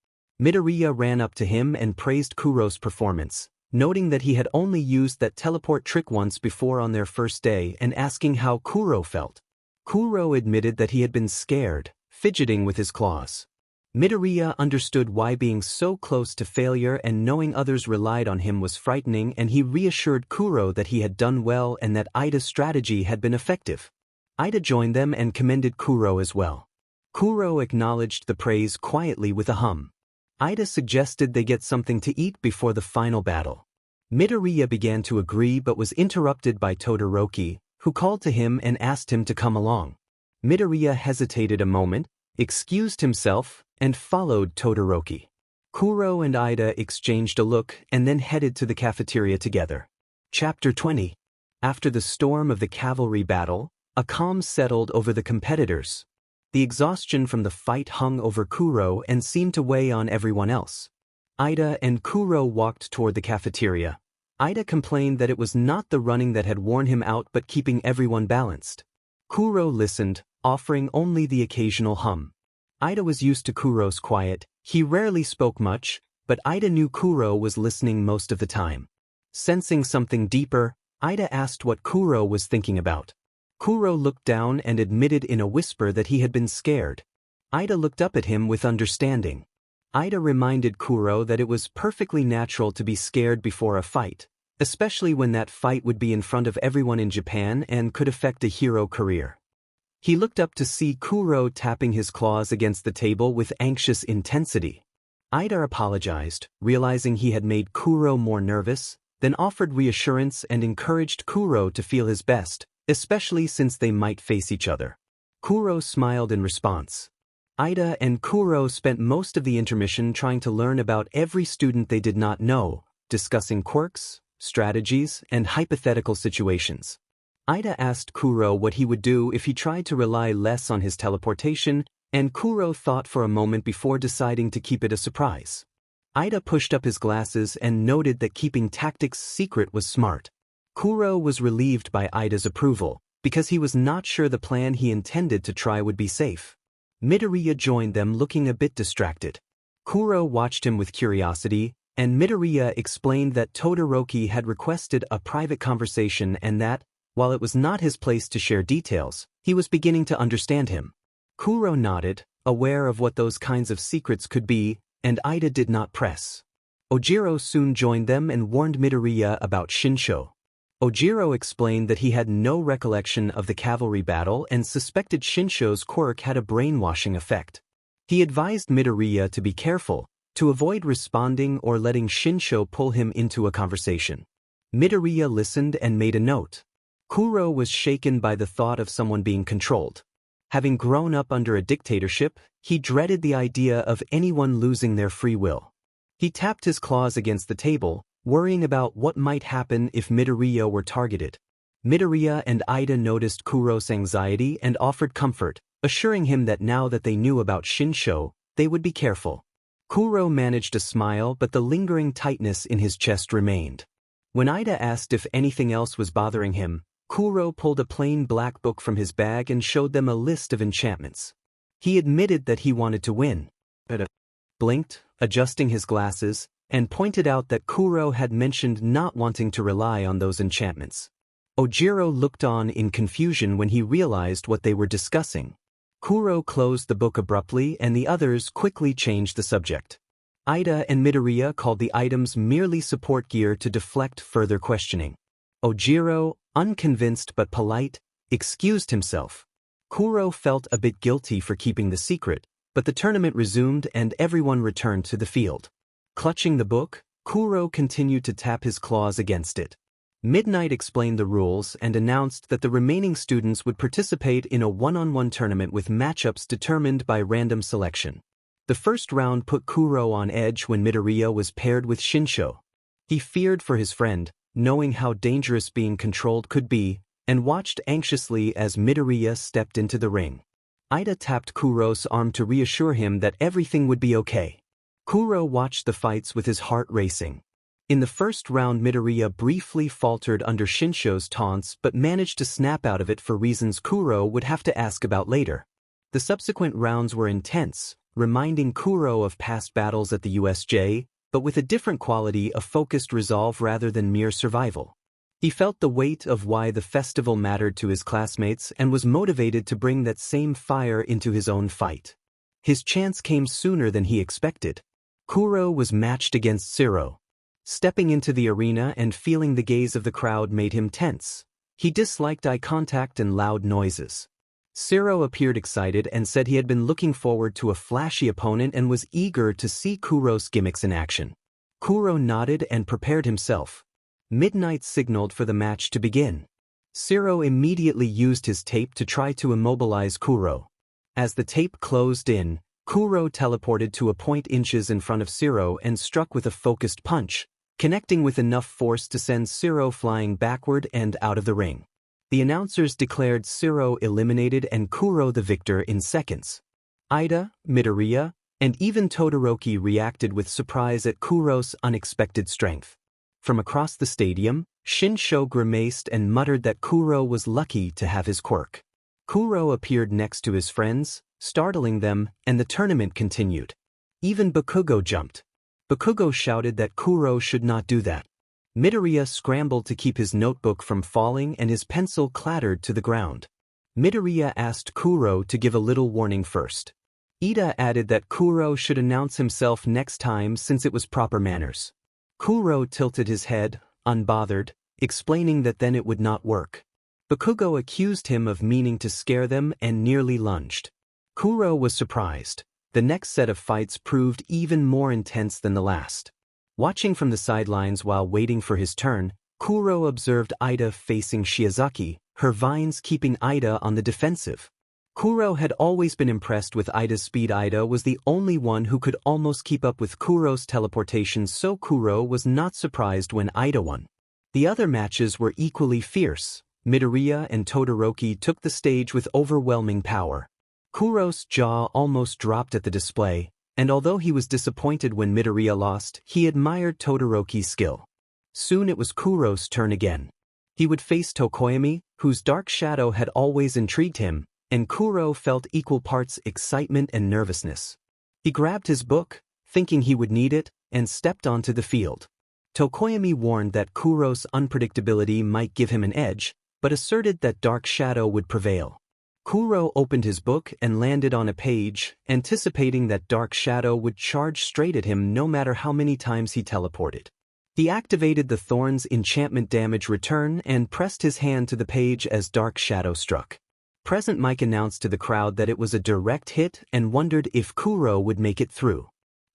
Midoriya ran up to him and praised Kuro's performance, noting that he had only used that teleport trick once before on their first day and asking how Kuro felt. Kuro admitted that he had been scared, fidgeting with his claws. Midoriya understood why being so close to failure and knowing others relied on him was frightening, and he reassured Kuro that he had done well and that Ida's strategy had been effective. Ida joined them and commended Kuro as well. Kuro acknowledged the praise quietly with a hum. Ida suggested they get something to eat before the final battle. Midoriya began to agree but was interrupted by Todoroki, who called to him and asked him to come along. Midoriya hesitated a moment, excused himself, and followed Todoroki. Kuro and Ida exchanged a look and then headed to the cafeteria together. Chapter 20. After the storm of the cavalry battle, a calm settled over the competitors. The exhaustion from the fight hung over Kuro and seemed to weigh on everyone else. Ida and Kuro walked toward the cafeteria. Ida complained that it was not the running that had worn him out but keeping everyone balanced. Kuro listened, offering only the occasional hum. Ida was used to Kuro's quiet. He rarely spoke much, but Ida knew Kuro was listening most of the time. Sensing something deeper, Ida asked what Kuro was thinking about. Kuro looked down and admitted in a whisper that he had been scared. Ida looked up at him with understanding. Ida reminded Kuro that it was perfectly natural to be scared before a fight, especially when that fight would be in front of everyone in Japan and could affect a hero career. He looked up to see Kuro tapping his claws against the table with anxious intensity. Ida apologized, realizing he had made Kuro more nervous, then offered reassurance and encouraged Kuro to feel his best, especially since they might face each other. Kuro smiled in response. Ida and Kuro spent most of the intermission trying to learn about every student they did not know, discussing quirks, strategies, and hypothetical situations. Ida asked Kuro what he would do if he tried to rely less on his teleportation, and Kuro thought for a moment before deciding to keep it a surprise. Ida pushed up his glasses and noted that keeping tactics secret was smart. Kuro was relieved by Ida's approval, because he was not sure the plan he intended to try would be safe. Midoriya joined them looking a bit distracted. Kuro watched him with curiosity, and Midoriya explained that Todoroki had requested a private conversation and that, while it was not his place to share details, he was beginning to understand him. Kuro nodded, aware of what those kinds of secrets could be, and Ida did not press. Ojiro soon joined them and warned Midoriya about Shinsho. Ojiro explained that he had no recollection of the cavalry battle and suspected Shinsho's quirk had a brainwashing effect. He advised Midoriya to be careful, to avoid responding or letting Shinsho pull him into a conversation. Midoriya listened and made a note. Kuro was shaken by the thought of someone being controlled. Having grown up under a dictatorship, he dreaded the idea of anyone losing their free will. He tapped his claws against the table, worrying about what might happen if Midoriya were targeted. Midoriya and Ida noticed Kuro's anxiety and offered comfort, assuring him that now that they knew about Shinsho, they would be careful. Kuro managed a smile, but the lingering tightness in his chest remained. When Ida asked if anything else was bothering him, Kuro pulled a plain black book from his bag and showed them a list of enchantments. He admitted that he wanted to win. Ida blinked, adjusting his glasses, and pointed out that Kuro had mentioned not wanting to rely on those enchantments. Ojiro looked on in confusion when he realized what they were discussing. Kuro closed the book abruptly and the others quickly changed the subject. Ida and Midoriya called the items merely support gear to deflect further questioning. Ojiro, unconvinced but polite, excused himself. Kuro felt a bit guilty for keeping the secret, but the tournament resumed and everyone returned to the field. Clutching the book, Kuro continued to tap his claws against it. Midnight explained the rules and announced that the remaining students would participate in a one-on-one tournament with matchups determined by random selection. The first round put Kuro on edge when Midoriya was paired with Shinsho. He feared for his friend, knowing how dangerous being controlled could be, and watched anxiously as Midoriya stepped into the ring. Ida tapped Kuro's arm to reassure him that everything would be okay. Kuro watched the fights with his heart racing. In the first round, Midoriya briefly faltered under Shinsho's taunts but managed to snap out of it for reasons Kuro would have to ask about later. The subsequent rounds were intense, reminding Kuro of past battles at the USJ, but with a different quality of focused resolve rather than mere survival. He felt the weight of why the festival mattered to his classmates and was motivated to bring that same fire into his own fight. His chance came sooner than he expected. Kuro was matched against Zero. Stepping into the arena and feeling the gaze of the crowd made him tense. He disliked eye contact and loud noises. Zero appeared excited and said he had been looking forward to a flashy opponent and was eager to see Kuro's gimmicks in action. Kuro nodded and prepared himself. Midnight signaled for the match to begin. Zero immediately used his tape to try to immobilize Kuro. As the tape closed in, Kuro teleported to a point inches in front of Zero and struck with a focused punch, connecting with enough force to send Zero flying backward and out of the ring. The announcers declared Zero eliminated and Kuro the victor in seconds. Ida, Midoriya, and even Todoroki reacted with surprise at Kuro's unexpected strength. From across the stadium, Shinsho grimaced and muttered that Kuro was lucky to have his quirk. Kuro appeared next to his friends, startling them, and the tournament continued. Even Bakugo jumped. Bakugo shouted that Kuro should not do that. Midoriya scrambled to keep his notebook from falling and his pencil clattered to the ground. Midoriya asked Kuro to give a little warning first. Ida added that Kuro should announce himself next time since it was proper manners. Kuro tilted his head, unbothered, explaining that then it would not work. Bakugo accused him of meaning to scare them and nearly lunged. Kuro was surprised. The next set of fights proved even more intense than the last. Watching from the sidelines while waiting for his turn, Kuro observed Ida facing Shiozaki, her vines keeping Ida on the defensive. Kuro had always been impressed with Ida's speed. Ida was the only one who could almost keep up with Kuro's teleportation, so Kuro was not surprised when Ida won. The other matches were equally fierce. Midoriya and Todoroki took the stage with overwhelming power. Kuro's jaw almost dropped at the display, and although he was disappointed when Midoriya lost, he admired Todoroki's skill. Soon it was Kuro's turn again. He would face Tokoyami, whose dark shadow had always intrigued him, and Kuro felt equal parts excitement and nervousness. He grabbed his book, thinking he would need it, and stepped onto the field. Tokoyami warned that Kuro's unpredictability might give him an edge, but asserted that dark shadow would prevail. Kuro opened his book and landed on a page, anticipating that dark shadow would charge straight at him no matter how many times he teleported. He activated the Thorn's enchantment damage return and pressed his hand to the page as dark shadow struck. Present Mike announced to the crowd that it was a direct hit and wondered if Kuro would make it through.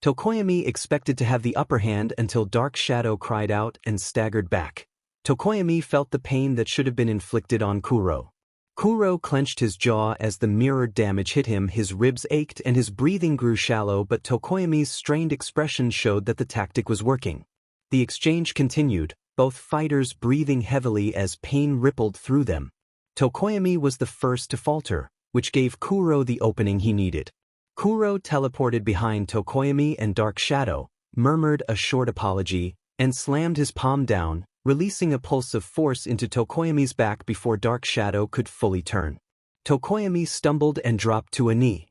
Tokoyami expected to have the upper hand until dark shadow cried out and staggered back. Tokoyami felt the pain that should have been inflicted on Kuro. Kuro clenched his jaw as the mirrored damage hit him. His ribs ached and his breathing grew shallow, but Tokoyami's strained expression showed that the tactic was working. The exchange continued, both fighters breathing heavily as pain rippled through them. Tokoyami was the first to falter, which gave Kuro the opening he needed. Kuro teleported behind Tokoyami and Dark Shadow, murmured a short apology, and slammed his palm down, releasing a pulse of force into Tokoyami's back before Dark Shadow could fully turn. Tokoyami stumbled and dropped to a knee.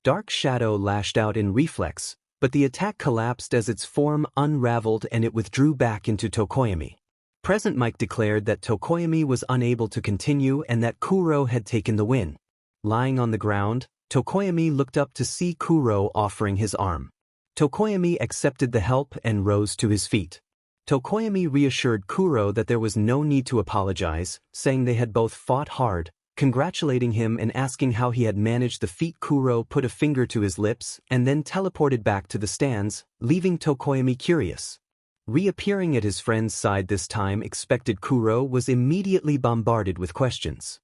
Dark Shadow lashed out in reflex, but the attack collapsed as its form unraveled and it withdrew back into Tokoyami. Present Mike declared that Tokoyami was unable to continue and that Kuro had taken the win. Lying on the ground, Tokoyami looked up to see Kuro offering his arm. Tokoyami accepted the help and rose to his feet. Tokoyami reassured Kuro that there was no need to apologize, saying they had both fought hard, congratulating him and asking how he had managed the feat. Kuro put a finger to his lips and then teleported back to the stands, leaving Tokoyami curious. Reappearing at his friend's side this time, expected Kuro was immediately bombarded with questions.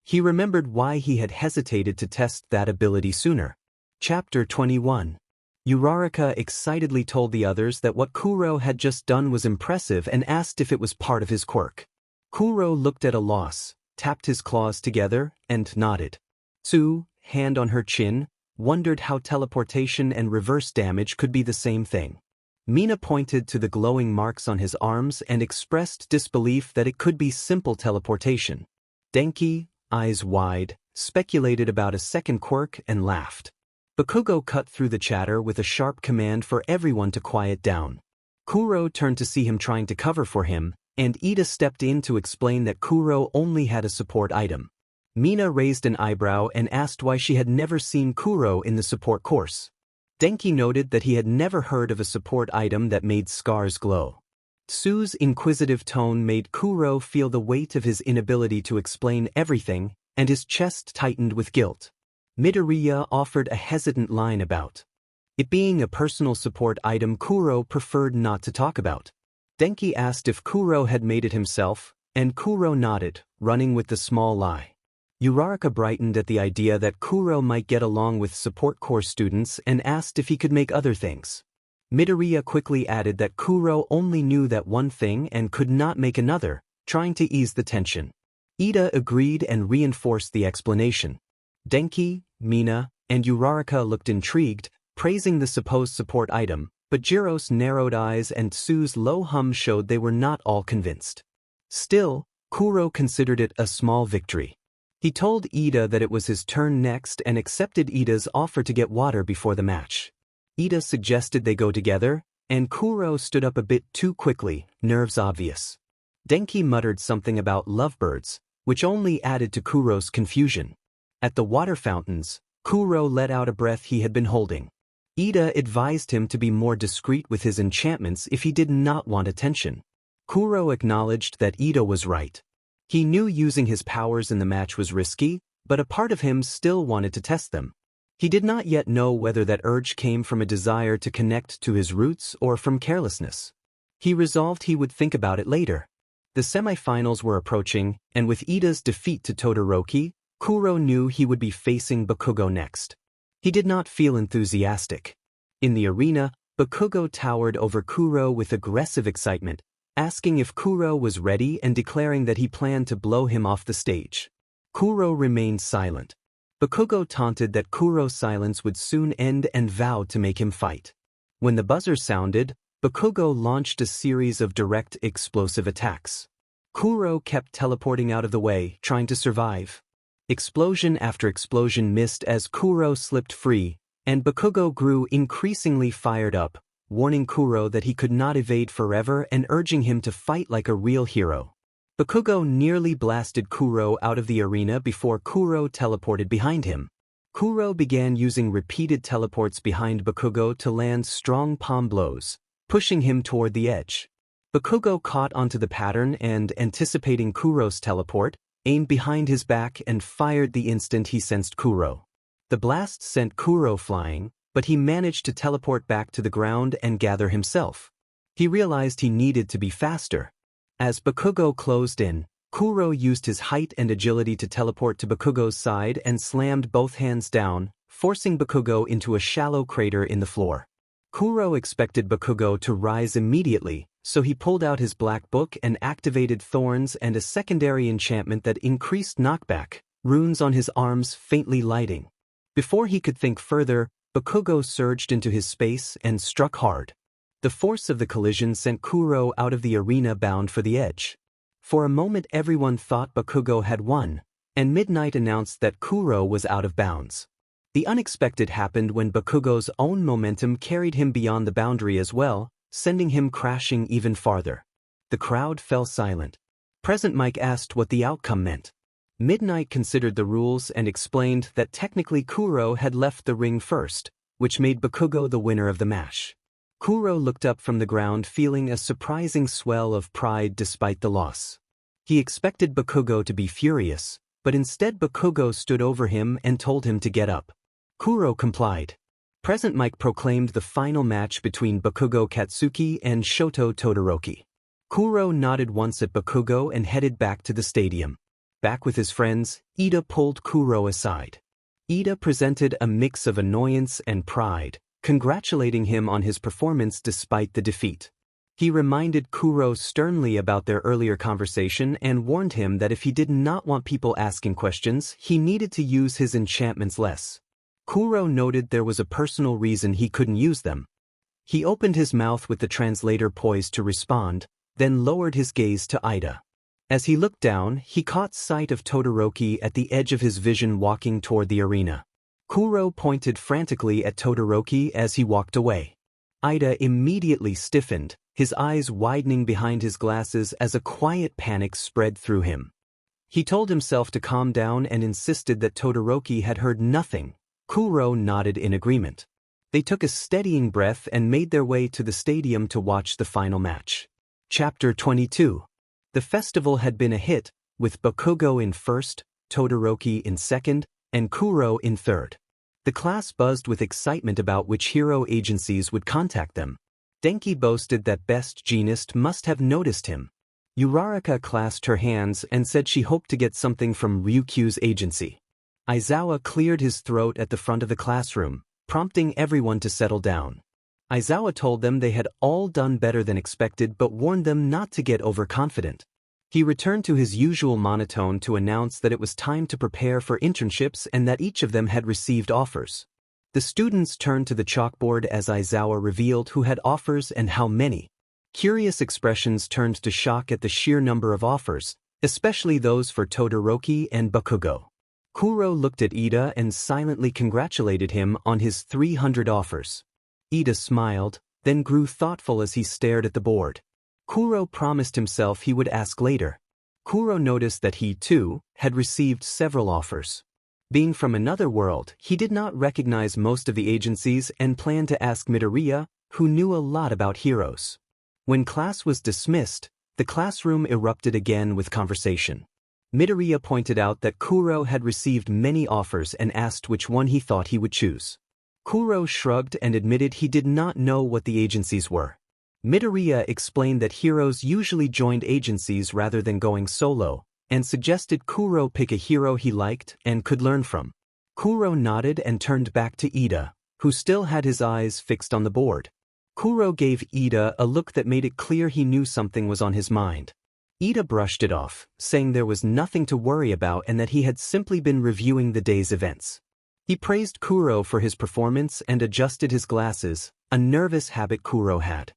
He remembered why he had hesitated to test that ability sooner. Chapter 21. Uraraka excitedly told the others that what Kuro had just done was impressive and asked if it was part of his quirk. Kuro looked at a loss, tapped his claws together, and nodded. Tsu, hand on her chin, wondered how teleportation and reverse damage could be the same thing. Mina pointed to the glowing marks on his arms and expressed disbelief that it could be simple teleportation. Denki, eyes wide, speculated about a second quirk and laughed. Bakugo cut through the chatter with a sharp command for everyone to quiet down. Kuro turned to see him trying to cover for him, and Ida stepped in to explain that Kuro only had a support item. Mina raised an eyebrow and asked why she had never seen Kuro in the support course. Denki noted that he had never heard of a support item that made scars glow. Tsu's inquisitive tone made Kuro feel the weight of his inability to explain everything, and his chest tightened with guilt. Midoriya offered a hesitant line about it being a personal support item Kuro preferred not to talk about. Denki asked if Kuro had made it himself, and Kuro nodded, running with the small lie. Uraraka brightened at the idea that Kuro might get along with support course students and asked if he could make other things. Midoriya quickly added that Kuro only knew that one thing and could not make another, trying to ease the tension. Ida agreed and reinforced the explanation. Denki, Mina, and Uraraka looked intrigued, praising the supposed support item, but Jiro's narrowed eyes and Tsu's low hum showed they were not all convinced. Still, Kuro considered it a small victory. He told Ida that it was his turn next and accepted Ida's offer to get water before the match. Ida suggested they go together, and Kuro stood up a bit too quickly, nerves obvious. Denki muttered something about lovebirds, which only added to Kuro's confusion. At the water fountains, Kuro let out a breath he had been holding. Ida advised him to be more discreet with his enchantments if he did not want attention. Kuro acknowledged that Ida was right. He knew using his powers in the match was risky, but a part of him still wanted to test them. He did not yet know whether that urge came from a desire to connect to his roots or from carelessness. He resolved he would think about it later. The semifinals were approaching, and with Ida's defeat to Todoroki, Kuro knew he would be facing Bakugo next. He did not feel enthusiastic. In the arena, Bakugo towered over Kuro with aggressive excitement, asking if Kuro was ready and declaring that he planned to blow him off the stage. Kuro remained silent. Bakugo taunted that Kuro's silence would soon end and vowed to make him fight. When the buzzer sounded, Bakugo launched a series of direct explosive attacks. Kuro kept teleporting out of the way, trying to survive. Explosion after explosion missed as Kuro slipped free, and Bakugo grew increasingly fired up, warning Kuro that he could not evade forever and urging him to fight like a real hero. Bakugo nearly blasted Kuro out of the arena before Kuro teleported behind him. Kuro began using repeated teleports behind Bakugo to land strong palm blows, pushing him toward the edge. Bakugo caught onto the pattern and, anticipating Kuro's teleport, aimed behind his back and fired the instant he sensed Kuro. The blast sent Kuro flying, but he managed to teleport back to the ground and gather himself. He realized he needed to be faster. As Bakugo closed in, Kuro used his height and agility to teleport to Bakugo's side and slammed both hands down, forcing Bakugo into a shallow crater in the floor. Kuro expected Bakugo to rise immediately, so he pulled out his black book and activated thorns and a secondary enchantment that increased knockback, runes on his arms faintly lighting. Before he could think further, Bakugo surged into his space and struck hard. The force of the collision sent Kuro out of the arena bound for the edge. For a moment everyone thought Bakugo had won, and Midnight announced that Kuro was out of bounds. The unexpected happened when Bakugo's own momentum carried him beyond the boundary as well, sending him crashing even farther. The crowd fell silent. Present Mike asked what the outcome meant. Midnight considered the rules and explained that technically Kuro had left the ring first, which made Bakugo the winner of the match. Kuro looked up from the ground feeling a surprising swell of pride despite the loss. He expected Bakugo to be furious, but instead Bakugo stood over him and told him to get up. Kuro complied. Present Mike proclaimed the final match between Bakugo Katsuki and Shoto Todoroki. Kuro nodded once at Bakugo and headed back to the stadium. Back with his friends, Ida pulled Kuro aside. Ida presented a mix of annoyance and pride, congratulating him on his performance despite the defeat. He reminded Kuro sternly about their earlier conversation and warned him that if he did not want people asking questions, he needed to use his enchantments less. Kuro noted there was a personal reason he couldn't use them. He opened his mouth with the translator poised to respond, then lowered his gaze to Ida. As he looked down, he caught sight of Todoroki at the edge of his vision walking toward the arena. Kuro pointed frantically at Todoroki as he walked away. Ida immediately stiffened, his eyes widening behind his glasses as a quiet panic spread through him. He told himself to calm down and insisted that Todoroki had heard nothing. Kuro nodded in agreement. They took a steadying breath and made their way to the stadium to watch the final match. Chapter 22. The festival had been a hit, with Bakugo in first, Todoroki in second, and Kuro in third. The class buzzed with excitement about which hero agencies would contact them. Denki boasted that Best Jeanist must have noticed him. Uraraka clasped her hands and said she hoped to get something from Ryukyu's agency. Aizawa cleared his throat at the front of the classroom, prompting everyone to settle down. Aizawa told them they had all done better than expected but warned them not to get overconfident. He returned to his usual monotone to announce that it was time to prepare for internships and that each of them had received offers. The students turned to the chalkboard as Aizawa revealed who had offers and how many. Curious expressions turned to shock at the sheer number of offers, especially those for Todoroki and Bakugo. Kuro looked at Ida and silently congratulated him on his 300 offers. Ida smiled, then grew thoughtful as he stared at the board. Kuro promised himself he would ask later. Kuro noticed that he, too, had received several offers. Being from another world, he did not recognize most of the agencies and planned to ask Midoriya, who knew a lot about heroes. When class was dismissed, the classroom erupted again with conversation. Midoriya pointed out that Kuro had received many offers and asked which one he thought he would choose. Kuro shrugged and admitted he did not know what the agencies were. Midoriya explained that heroes usually joined agencies rather than going solo, and suggested Kuro pick a hero he liked and could learn from. Kuro nodded and turned back to Ida, who still had his eyes fixed on the board. Kuro gave Ida a look that made it clear he knew something was on his mind. Ida brushed it off, saying there was nothing to worry about and that he had simply been reviewing the day's events. He praised Kuro for his performance and adjusted his glasses, a nervous habit Kuro had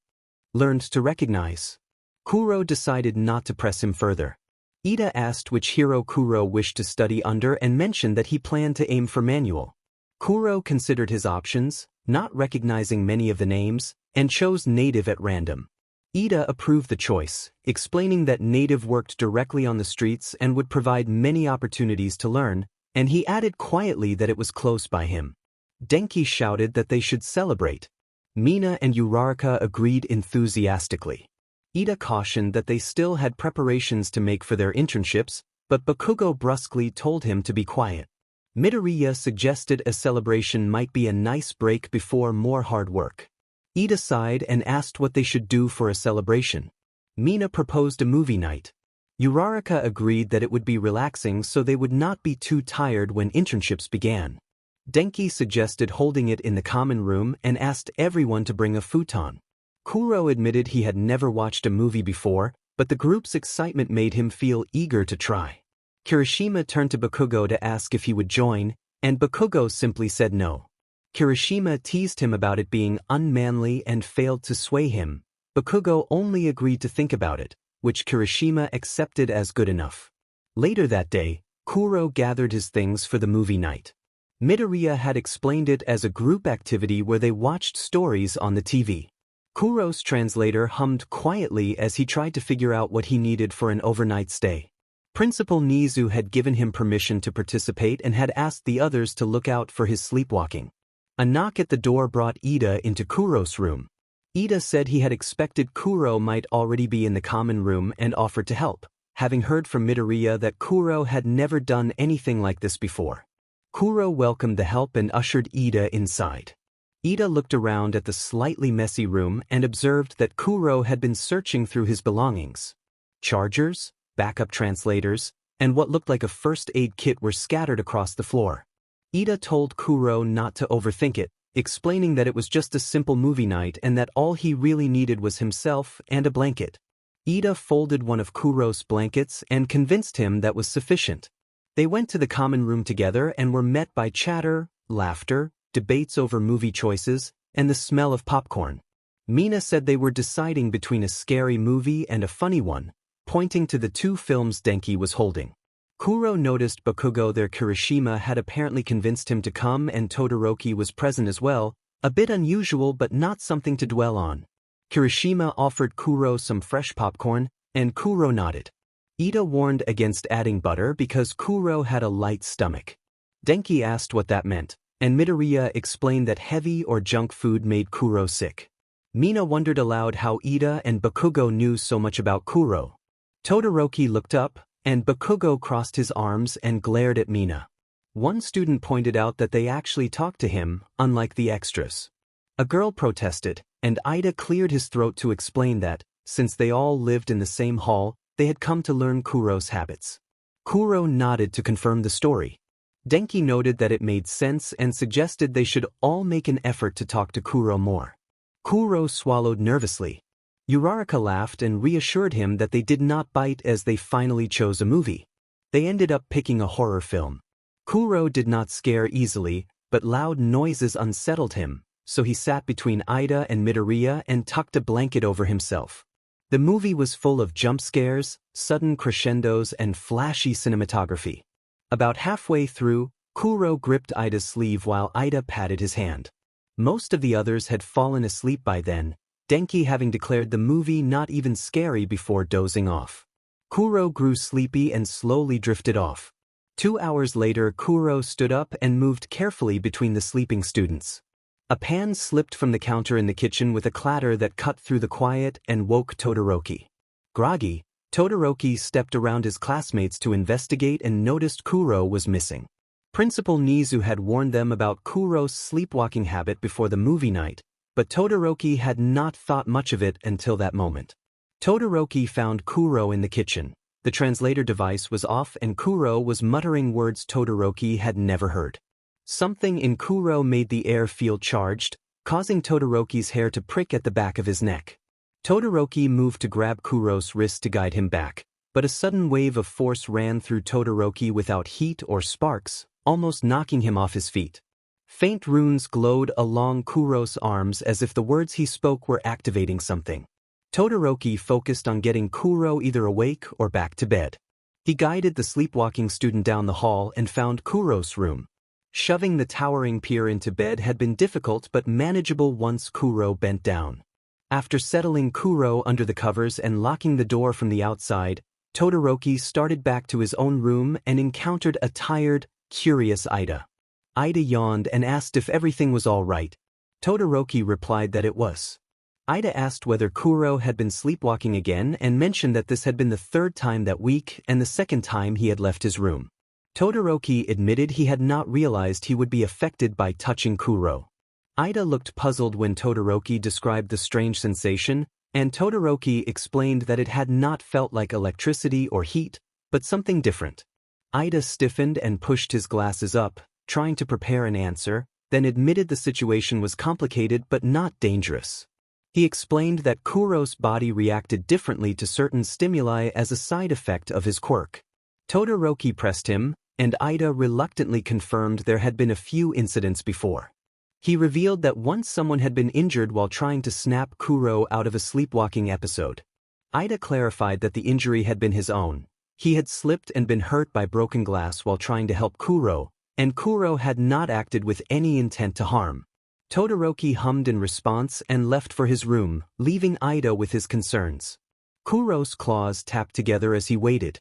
learned to recognize. Kuro decided not to press him further. Ida asked which hero Kuro wished to study under and mentioned that he planned to aim for manual. Kuro considered his options, not recognizing many of the names, and chose native at random. Ida approved the choice, explaining that native worked directly on the streets and would provide many opportunities to learn, and he added quietly that it was close by him. Denki shouted that they should celebrate. Mina and Uraraka agreed enthusiastically. Ida cautioned that they still had preparations to make for their internships, but Bakugo brusquely told him to be quiet. Midoriya suggested a celebration might be a nice break before more hard work. Ida sighed and asked what they should do for a celebration. Mina proposed a movie night. Uraraka agreed that it would be relaxing so they would not be too tired when internships began. Denki suggested holding it in the common room and asked everyone to bring a futon. Kuro admitted he had never watched a movie before, but the group's excitement made him feel eager to try. Kirishima turned to Bakugo to ask if he would join, and Bakugo simply said no. Kirishima teased him about it being unmanly and failed to sway him. Bakugo only agreed to think about it, which Kirishima accepted as good enough. Later that day, Kuro gathered his things for the movie night. Midoriya had explained it as a group activity where they watched stories on the TV. Kuro's translator hummed quietly as he tried to figure out what he needed for an overnight stay. Principal Nizu had given him permission to participate and had asked the others to look out for his sleepwalking. A knock at the door brought Ida into Kuro's room. Ida said he had expected Kuro might already be in the common room and offered to help, having heard from Midoriya that Kuro had never done anything like this before. Kuro welcomed the help and ushered Ida inside. Ida looked around at the slightly messy room and observed that Kuro had been searching through his belongings. Chargers, backup translators, and what looked like a first aid kit were scattered across the floor. Ida told Kuro not to overthink it, explaining that it was just a simple movie night and that all he really needed was himself and a blanket. Ida folded one of Kuro's blankets and convinced him that was sufficient. They went to the common room together and were met by chatter, laughter, debates over movie choices, and the smell of popcorn. Mina said they were deciding between a scary movie and a funny one, pointing to the two films Denki was holding. Kuro noticed Bakugo there. Kirishima had apparently convinced him to come and Todoroki was present as well, a bit unusual but not something to dwell on. Kirishima offered Kuro some fresh popcorn, and Kuro nodded. Ida warned against adding butter because Kuro had a light stomach. Denki asked what that meant, and Midoriya explained that heavy or junk food made Kuro sick. Mina wondered aloud how Ida and Bakugo knew so much about Kuro. Todoroki looked up, and Bakugo crossed his arms and glared at Mina. One student pointed out that they actually talked to him, unlike the extras. A girl protested, and Ida cleared his throat to explain that, since they all lived in the same hall, they had come to learn Kuro's habits. Kuro nodded to confirm the story. Denki noted that it made sense and suggested they should all make an effort to talk to Kuro more. Kuro swallowed nervously. Uraraka laughed and reassured him that they did not bite as they finally chose a movie. They ended up picking a horror film. Kuro did not scare easily, but loud noises unsettled him, so he sat between Ida and Midoriya and tucked a blanket over himself. The movie was full of jump scares, sudden crescendos, and flashy cinematography. About halfway through, Kuro gripped Ida's sleeve while Ida patted his hand. Most of the others had fallen asleep by then, Denki having declared the movie not even scary before dozing off. Kuro grew sleepy and slowly drifted off. 2 hours later, Kuro stood up and moved carefully between the sleeping students. A pan slipped from the counter in the kitchen with a clatter that cut through the quiet and woke Todoroki. Groggy, Todoroki stepped around his classmates to investigate and noticed Kuro was missing. Principal Nizu had warned them about Kuro's sleepwalking habit before the movie night, but Todoroki had not thought much of it until that moment. Todoroki found Kuro in the kitchen. The translator device was off and Kuro was muttering words Todoroki had never heard. Something in Kuro made the air feel charged, causing Todoroki's hair to prick at the back of his neck. Todoroki moved to grab Kuro's wrist to guide him back, but a sudden wave of force ran through Todoroki without heat or sparks, almost knocking him off his feet. Faint runes glowed along Kuro's arms as if the words he spoke were activating something. Todoroki focused on getting Kuro either awake or back to bed. He guided the sleepwalking student down the hall and found Kuro's room. Shoving the towering peer into bed had been difficult but manageable once Kuro bent down. After settling Kuro under the covers and locking the door from the outside, Todoroki started back to his own room and encountered a tired, curious Ida. Ida yawned and asked if everything was all right. Todoroki replied that it was. Ida asked whether Kuro had been sleepwalking again and mentioned that this had been the 3rd time that week and the 2nd time he had left his room. Todoroki admitted he had not realized he would be affected by touching Kuro. Ida looked puzzled when Todoroki described the strange sensation, and Todoroki explained that it had not felt like electricity or heat, but something different. Ida stiffened and pushed his glasses up, trying to prepare an answer, then admitted the situation was complicated but not dangerous. He explained that Kuro's body reacted differently to certain stimuli as a side effect of his quirk. Todoroki pressed him, and Ida reluctantly confirmed there had been a few incidents before. He revealed that once someone had been injured while trying to snap Kuro out of a sleepwalking episode. Ida clarified that the injury had been his own. He had slipped and been hurt by broken glass while trying to help Kuro, and Kuro had not acted with any intent to harm. Todoroki hummed in response and left for his room, leaving Ida with his concerns. Kuro's claws tapped together as he waited.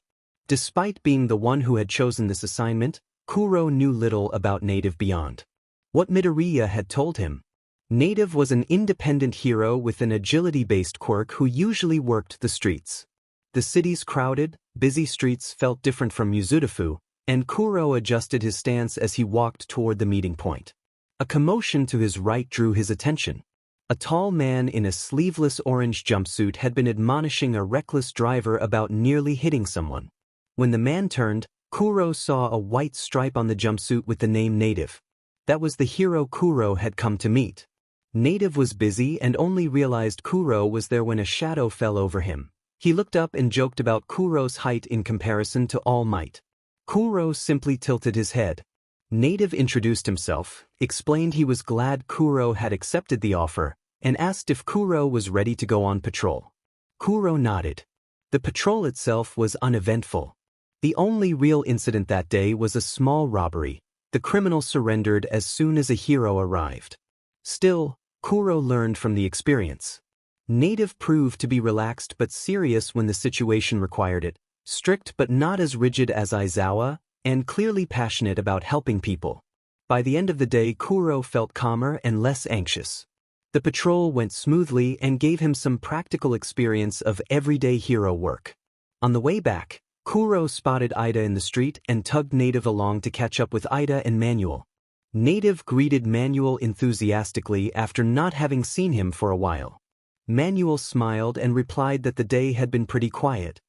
Despite being the one who had chosen this assignment, Kuro knew little about Native beyond what Midoriya had told him. Native was an independent hero with an agility-based quirk who usually worked the streets. The city's crowded, busy streets felt different from Mizudafu, and Kuro adjusted his stance as he walked toward the meeting point. A commotion to his right drew his attention. A tall man in a sleeveless orange jumpsuit had been admonishing a reckless driver about nearly hitting someone. When the man turned, Kuro saw a white stripe on the jumpsuit with the name Native. That was the hero Kuro had come to meet. Native was busy and only realized Kuro was there when a shadow fell over him. He looked up and joked about Kuro's height in comparison to All Might. Kuro simply tilted his head. Native introduced himself, explained he was glad Kuro had accepted the offer, and asked if Kuro was ready to go on patrol. Kuro nodded. The patrol itself was uneventful. The only real incident that day was a small robbery. The criminal surrendered as soon as a hero arrived. Still, Kuro learned from the experience. Native proved to be relaxed but serious when the situation required it, strict but not as rigid as Aizawa, and clearly passionate about helping people. By the end of the day, Kuro felt calmer and less anxious. The patrol went smoothly and gave him some practical experience of everyday hero work. On the way back, Kuro spotted Ida in the street and tugged Native along to catch up with Ida and Manuel. Native greeted Manuel enthusiastically after not having seen him for a while. Manuel smiled and replied that the day had been pretty quiet.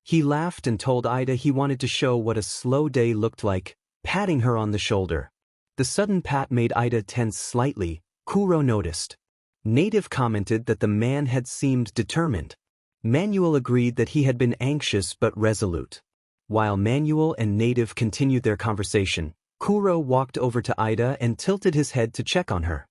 He laughed and told Ida he wanted to show what a slow day looked like, patting her on the shoulder. The sudden pat made Ida tense slightly. Kuro noticed. Native commented that the man had seemed determined. Manuel agreed that he had been anxious but resolute. While Manuel and Native continued their conversation, Kuro walked over to Ida and tilted his head to check on her.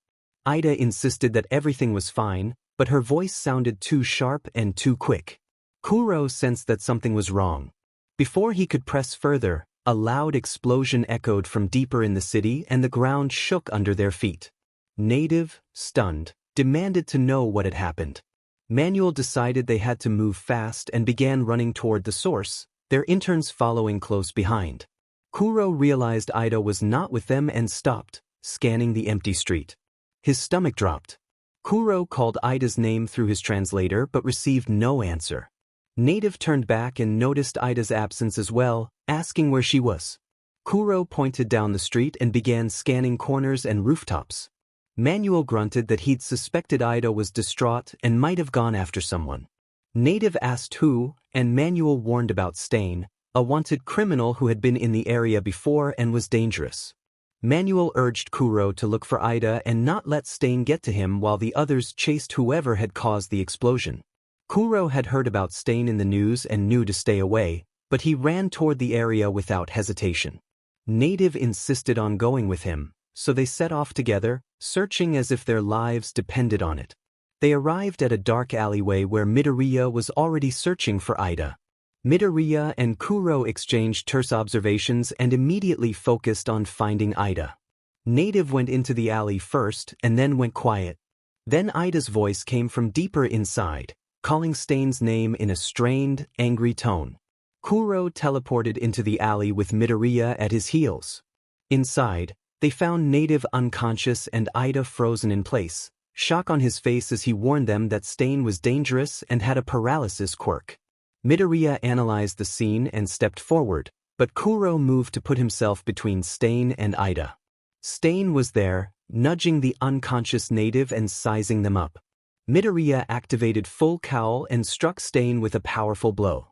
Ida insisted that everything was fine, but her voice sounded too sharp and too quick. Kuro sensed that something was wrong. Before he could press further, a loud explosion echoed from deeper in the city and the ground shook under their feet. Native, stunned, demanded to know what had happened. Manuel decided they had to move fast and began running toward the source, their interns following close behind. Kuro realized Ida was not with them and stopped, scanning the empty street. His stomach dropped. Kuro called Ida's name through his translator but received no answer. Native turned back and noticed Ida's absence as well, asking where she was. Kuro pointed down the street and began scanning corners and rooftops. Manuel grunted that he'd suspected Ida was distraught and might have gone after someone. Native asked who, and Manuel warned about Stain, a wanted criminal who had been in the area before and was dangerous. Manuel urged Kuro to look for Ida and not let Stain get to him while the others chased whoever had caused the explosion. Kuro had heard about Stain in the news and knew to stay away, but he ran toward the area without hesitation. Native insisted on going with him, so they set off together, searching as if their lives depended on it. They arrived at a dark alleyway where Midoriya was already searching for Ida. Midoriya and Kuro exchanged terse observations and immediately focused on finding Ida. Native went into the alley first and then went quiet. Then Ida's voice came from deeper inside, calling Stain's name in a strained, angry tone. Kuro teleported into the alley with Midoriya at his heels. Inside, they found Native unconscious and Ida frozen in place, shock on his face as he warned them that Stain was dangerous and had a paralysis quirk. Midoriya analyzed the scene and stepped forward, but Kuro moved to put himself between Stain and Ida. Stain was there, nudging the unconscious Native and sizing them up. Midoriya activated full cowl and struck Stain with a powerful blow.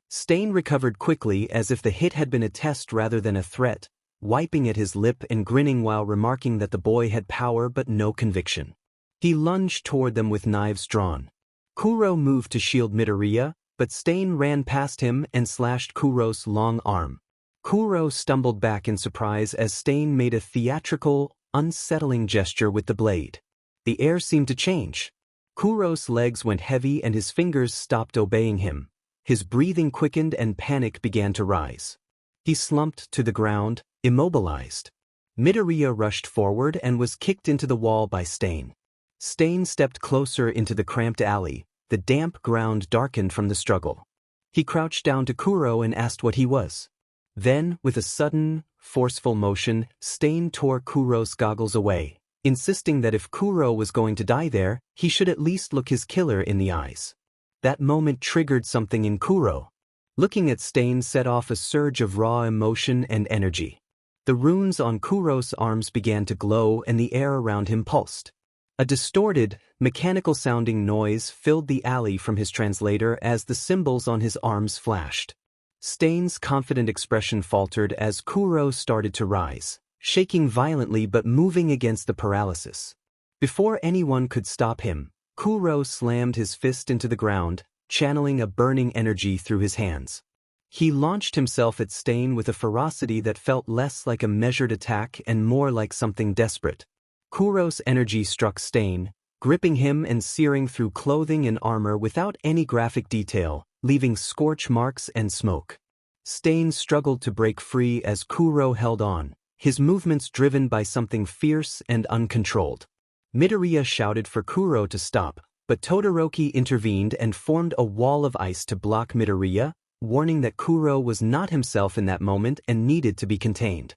Stain recovered quickly as if the hit had been a test rather than a threat, wiping at his lip and grinning while remarking that the boy had power but no conviction. He lunged toward them with knives drawn. Kuro moved to shield Midoriya, but Stain ran past him and slashed Kuro's long arm. Kuro stumbled back in surprise as Stain made a theatrical, unsettling gesture with the blade. The air seemed to change. Kuro's legs went heavy and his fingers stopped obeying him. His breathing quickened and panic began to rise. He slumped to the ground, immobilized. Midoriya rushed forward and was kicked into the wall by Stain. Stain stepped closer into the cramped alley. The damp ground darkened from the struggle. He crouched down to Kuro and asked what he was. Then, with a sudden, forceful motion, Stain tore Kuro's goggles away, insisting that if Kuro was going to die there, he should at least look his killer in the eyes. That moment triggered something in Kuro. Looking at Stain set off a surge of raw emotion and energy. The runes on Kuro's arms began to glow and the air around him pulsed. A distorted, mechanical-sounding noise filled the alley from his translator as the symbols on his arms flashed. Stain's confident expression faltered as Kuro started to rise, shaking violently but moving against the paralysis. Before anyone could stop him, Kuro slammed his fist into the ground, channeling a burning energy through his hands. He launched himself at Stain with a ferocity that felt less like a measured attack and more like something desperate. Kuro's energy struck Stain, gripping him and searing through clothing and armor without any graphic detail, leaving scorch marks and smoke. Stain struggled to break free as Kuro held on, his movements driven by something fierce and uncontrolled. Midoriya shouted for Kuro to stop, but Todoroki intervened and formed a wall of ice to block Midoriya, warning that Kuro was not himself in that moment and needed to be contained.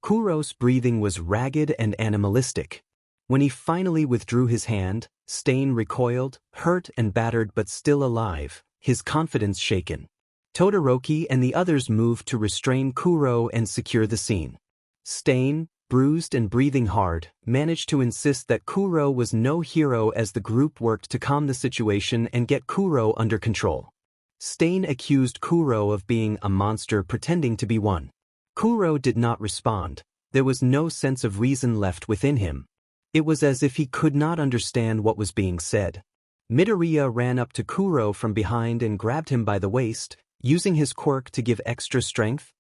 Kuro's breathing was ragged and animalistic. When he finally withdrew his hand, Stain recoiled, hurt and battered but still alive, his confidence shaken. Todoroki and the others moved to restrain Kuro and secure the scene. Stain, bruised and breathing hard, managed to insist that Kuro was no hero as the group worked to calm the situation and get Kuro under control. Stain accused Kuro of being a monster pretending to be one. Kuro did not respond. There was no sense of reason left within him. It was as if he could not understand what was being said. Midoriya ran up to Kuro from behind and grabbed him by the waist, using his quirk to give extra strength.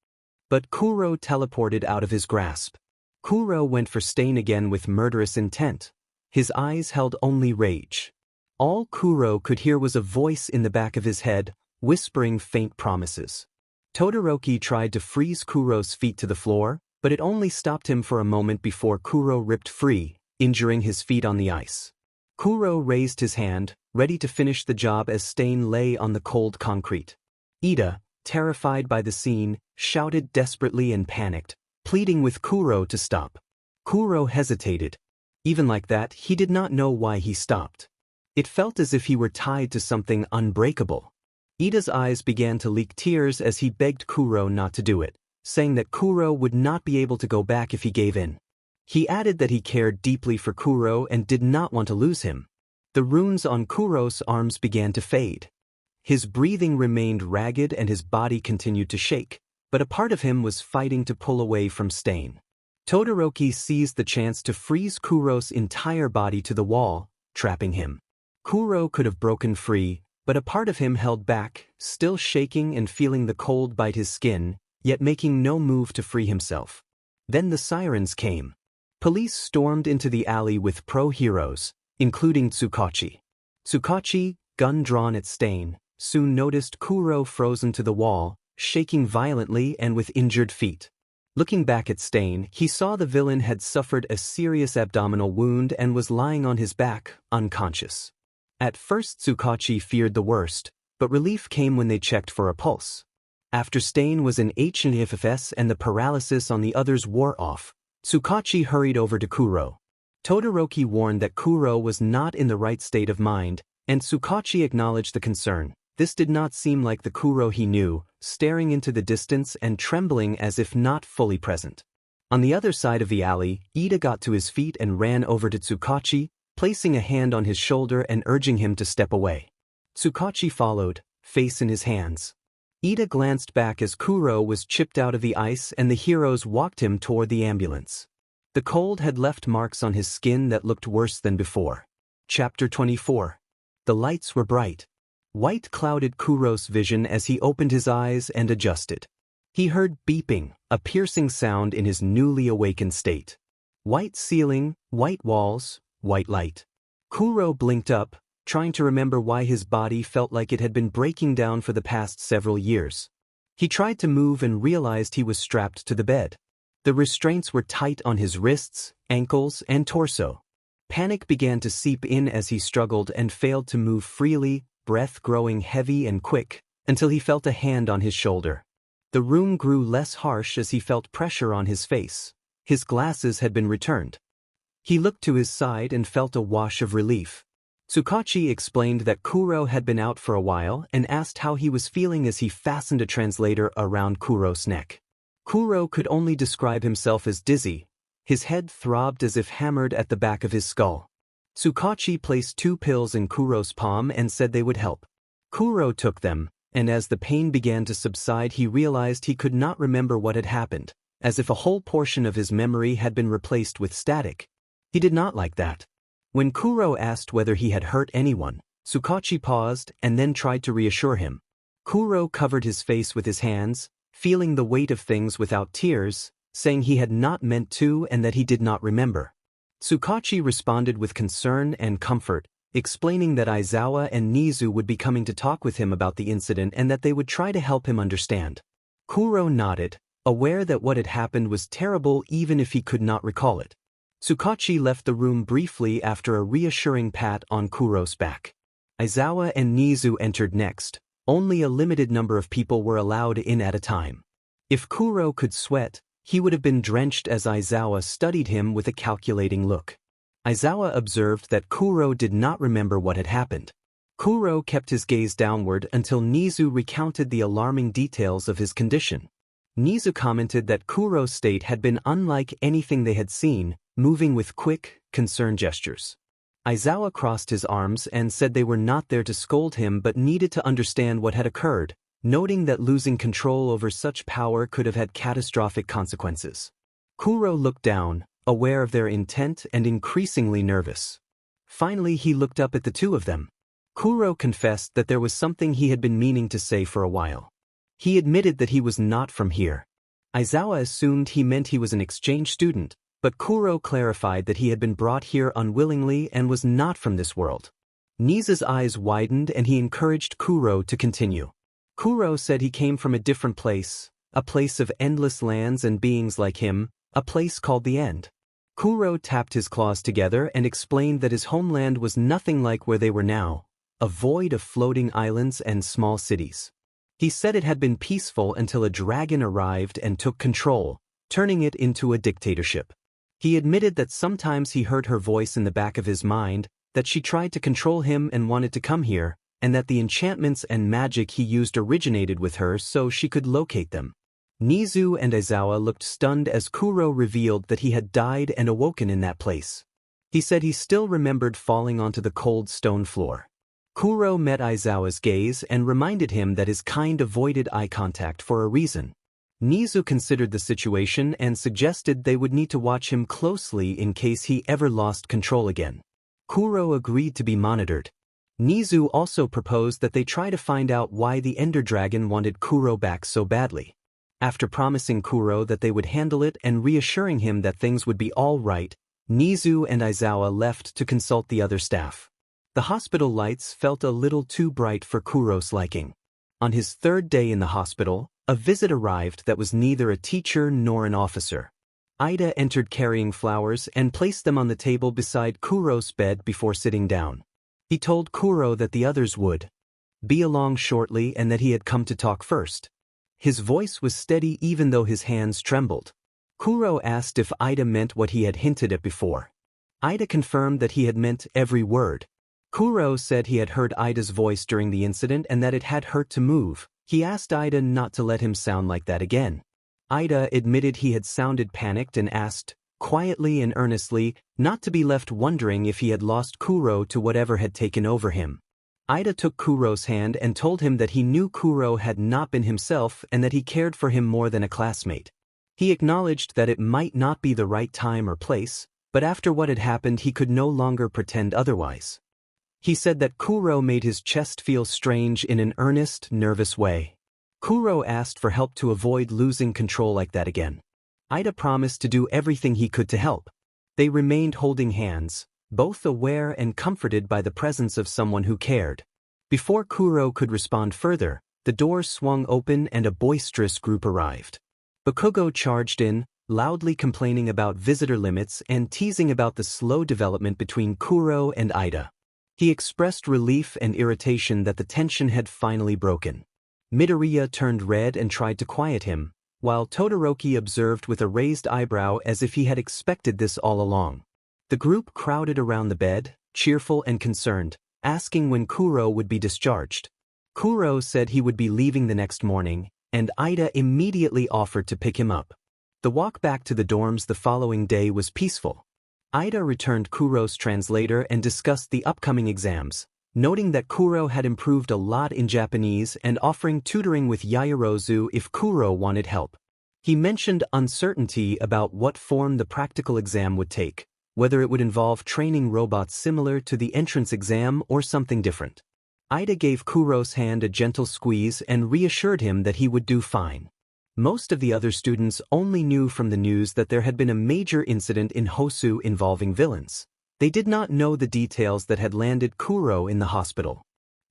But Kuro teleported out of his grasp. Kuro went for Stain again with murderous intent. His eyes held only rage. All Kuro could hear was a voice in the back of his head, whispering faint promises. Todoroki tried to freeze Kuro's feet to the floor, but it only stopped him for a moment before Kuro ripped free, injuring his feet on the ice. Kuro raised his hand, ready to finish the job as Stain lay on the cold concrete. Ida, terrified by the scene, shouted desperately and panicked, pleading with Kuro to stop. Kuro hesitated. Even like that, he did not know why he stopped. It felt as if he were tied to something unbreakable. Ida's eyes began to leak tears as he begged Kuro not to do it, saying that Kuro would not be able to go back if he gave in. He added that he cared deeply for Kuro and did not want to lose him. The runes on Kuro's arms began to fade. His breathing remained ragged and his body continued to shake, but a part of him was fighting to pull away from Stain. Todoroki seized the chance to freeze Kuro's entire body to the wall, trapping him. Kuro could have broken free, but a part of him held back, still shaking and feeling the cold bite his skin, yet making no move to free himself. Then the sirens came. Police stormed into the alley with pro-heroes, including Tsukachi. Tsukachi, gun drawn at Stain, soon noticed Kuro frozen to the wall, shaking violently and with injured feet. Looking back at Stain, he saw the villain had suffered a serious abdominal wound and was lying on his back, unconscious. At first Tsukachi feared the worst, but relief came when they checked for a pulse. After Stain was in HNFFS and the paralysis on the others wore off, Tsukachi hurried over to Kuro. Todoroki warned that Kuro was not in the right state of mind, and Tsukachi acknowledged the concern. This did not seem like the Kuro he knew, staring into the distance and trembling as if not fully present. On the other side of the alley, Ida got to his feet and ran over to Tsukachi, placing a hand on his shoulder and urging him to step away. Tsukachi followed, face in his hands. Ida glanced back as Kuro was chipped out of the ice and the heroes walked him toward the ambulance. The cold had left marks on his skin that looked worse than before. Chapter 24. The lights were bright. White clouded Kuro's vision as he opened his eyes and adjusted. He heard beeping, a piercing sound in his newly awakened state. White ceiling, white walls, white light. Kuro blinked up, trying to remember why his body felt like it had been breaking down for the past several years. He tried to move and realized he was strapped to the bed. The restraints were tight on his wrists, ankles, and torso. Panic began to seep in as he struggled and failed to move freely, breath growing heavy and quick, until he felt a hand on his shoulder. The room grew less harsh as he felt pressure on his face. His glasses had been returned. He looked to his side and felt a wash of relief. Tsukachi explained that Kuro had been out for a while and asked how he was feeling as he fastened a translator around Kuro's neck. Kuro could only describe himself as dizzy. His head throbbed as if hammered at the back of his skull. Tsukachi placed 2 pills in Kuro's palm and said they would help. Kuro took them, and as the pain began to subside he realized he could not remember what had happened, as if a whole portion of his memory had been replaced with static. He did not like that. When Kuro asked whether he had hurt anyone, Tsukachi paused and then tried to reassure him. Kuro covered his face with his hands, feeling the weight of things without tears, saying he had not meant to and that he did not remember. Tsukachi responded with concern and comfort, explaining that Aizawa and Nizu would be coming to talk with him about the incident and that they would try to help him understand. Kuro nodded, aware that what had happened was terrible even if he could not recall it. Tsukachi left the room briefly after a reassuring pat on Kuro's back. Aizawa and Nizu entered next. Only a limited number of people were allowed in at a time. If Kuro could sweat, he would have been drenched as Aizawa studied him with a calculating look. Aizawa observed that Kuro did not remember what had happened. Kuro kept his gaze downward until Nizu recounted the alarming details of his condition. Nizu commented that Kuro's state had been unlike anything they had seen, moving with quick, concerned gestures. Aizawa crossed his arms and said they were not there to scold him but needed to understand what had occurred, noting that losing control over such power could have had catastrophic consequences. Kuro looked down, aware of their intent and increasingly nervous. Finally he looked up at the two of them. Kuro confessed that there was something he had been meaning to say for a while. He admitted that he was not from here. Aizawa assumed he meant he was an exchange student, but Kuro clarified that he had been brought here unwillingly and was not from this world. Nizu's eyes widened and he encouraged Kuro to continue. Kuro said he came from a different place, a place of endless lands and beings like him, a place called the End. Kuro tapped his claws together and explained that his homeland was nothing like where they were now, a void of floating islands and small cities. He said it had been peaceful until a dragon arrived and took control, turning it into a dictatorship. He admitted that sometimes he heard her voice in the back of his mind, that she tried to control him and wanted to come here, and that the enchantments and magic he used originated with her so she could locate them. Nizu and Aizawa looked stunned as Kuro revealed that he had died and awoken in that place. He said he still remembered falling onto the cold stone floor. Kuro met Aizawa's gaze and reminded him that his kind avoided eye contact for a reason. Nizu considered the situation and suggested they would need to watch him closely in case he ever lost control again. Kuro agreed to be monitored. Nizu also proposed that they try to find out why the Ender Dragon wanted Kuro back so badly. After promising Kuro that they would handle it and reassuring him that things would be all right, Nizu and Aizawa left to consult the other staff. The hospital lights felt a little too bright for Kuro's liking. On his third day in the hospital, a visit arrived that was neither a teacher nor an officer. Ida entered carrying flowers and placed them on the table beside Kuro's bed before sitting down. He told Kuro that the others would be along shortly and that he had come to talk first. His voice was steady even though his hands trembled. Kuro asked if Ida meant what he had hinted at before. Ida confirmed that he had meant every word. Kuro said he had heard Ida's voice during the incident and that it had hurt to move. He asked Ida not to let him sound like that again. Ida admitted he had sounded panicked and asked, quietly and earnestly, not to be left wondering if he had lost Kuro to whatever had taken over him. Ida took Kuro's hand and told him that he knew Kuro had not been himself and that he cared for him more than a classmate. He acknowledged that it might not be the right time or place, but after what had happened he could no longer pretend otherwise. He said that Kuro made his chest feel strange in an earnest, nervous way. Kuro asked for help to avoid losing control like that again. Ida promised to do everything he could to help. They remained holding hands, both aware and comforted by the presence of someone who cared. Before Kuro could respond further, the doors swung open and a boisterous group arrived. Bakugo charged in, loudly complaining about visitor limits and teasing about the slow development between Kuro and Ida. He expressed relief and irritation that the tension had finally broken. Midoriya turned red and tried to quiet him, while Todoroki observed with a raised eyebrow as if he had expected this all along. The group crowded around the bed, cheerful and concerned, asking when Kuro would be discharged. Kuro said he would be leaving the next morning, and Ida immediately offered to pick him up. The walk back to the dorms the following day was peaceful. Ida returned Kuro's translator and discussed the upcoming exams, noting that Kuro had improved a lot in Japanese and offering tutoring with Yaoyorozu if Kuro wanted help. He mentioned uncertainty about what form the practical exam would take, whether it would involve training robots similar to the entrance exam or something different. Ida gave Kuro's hand a gentle squeeze and reassured him that he would do fine. Most of the other students only knew from the news that there had been a major incident in Hosu involving villains. They did not know the details that had landed Kuro in the hospital.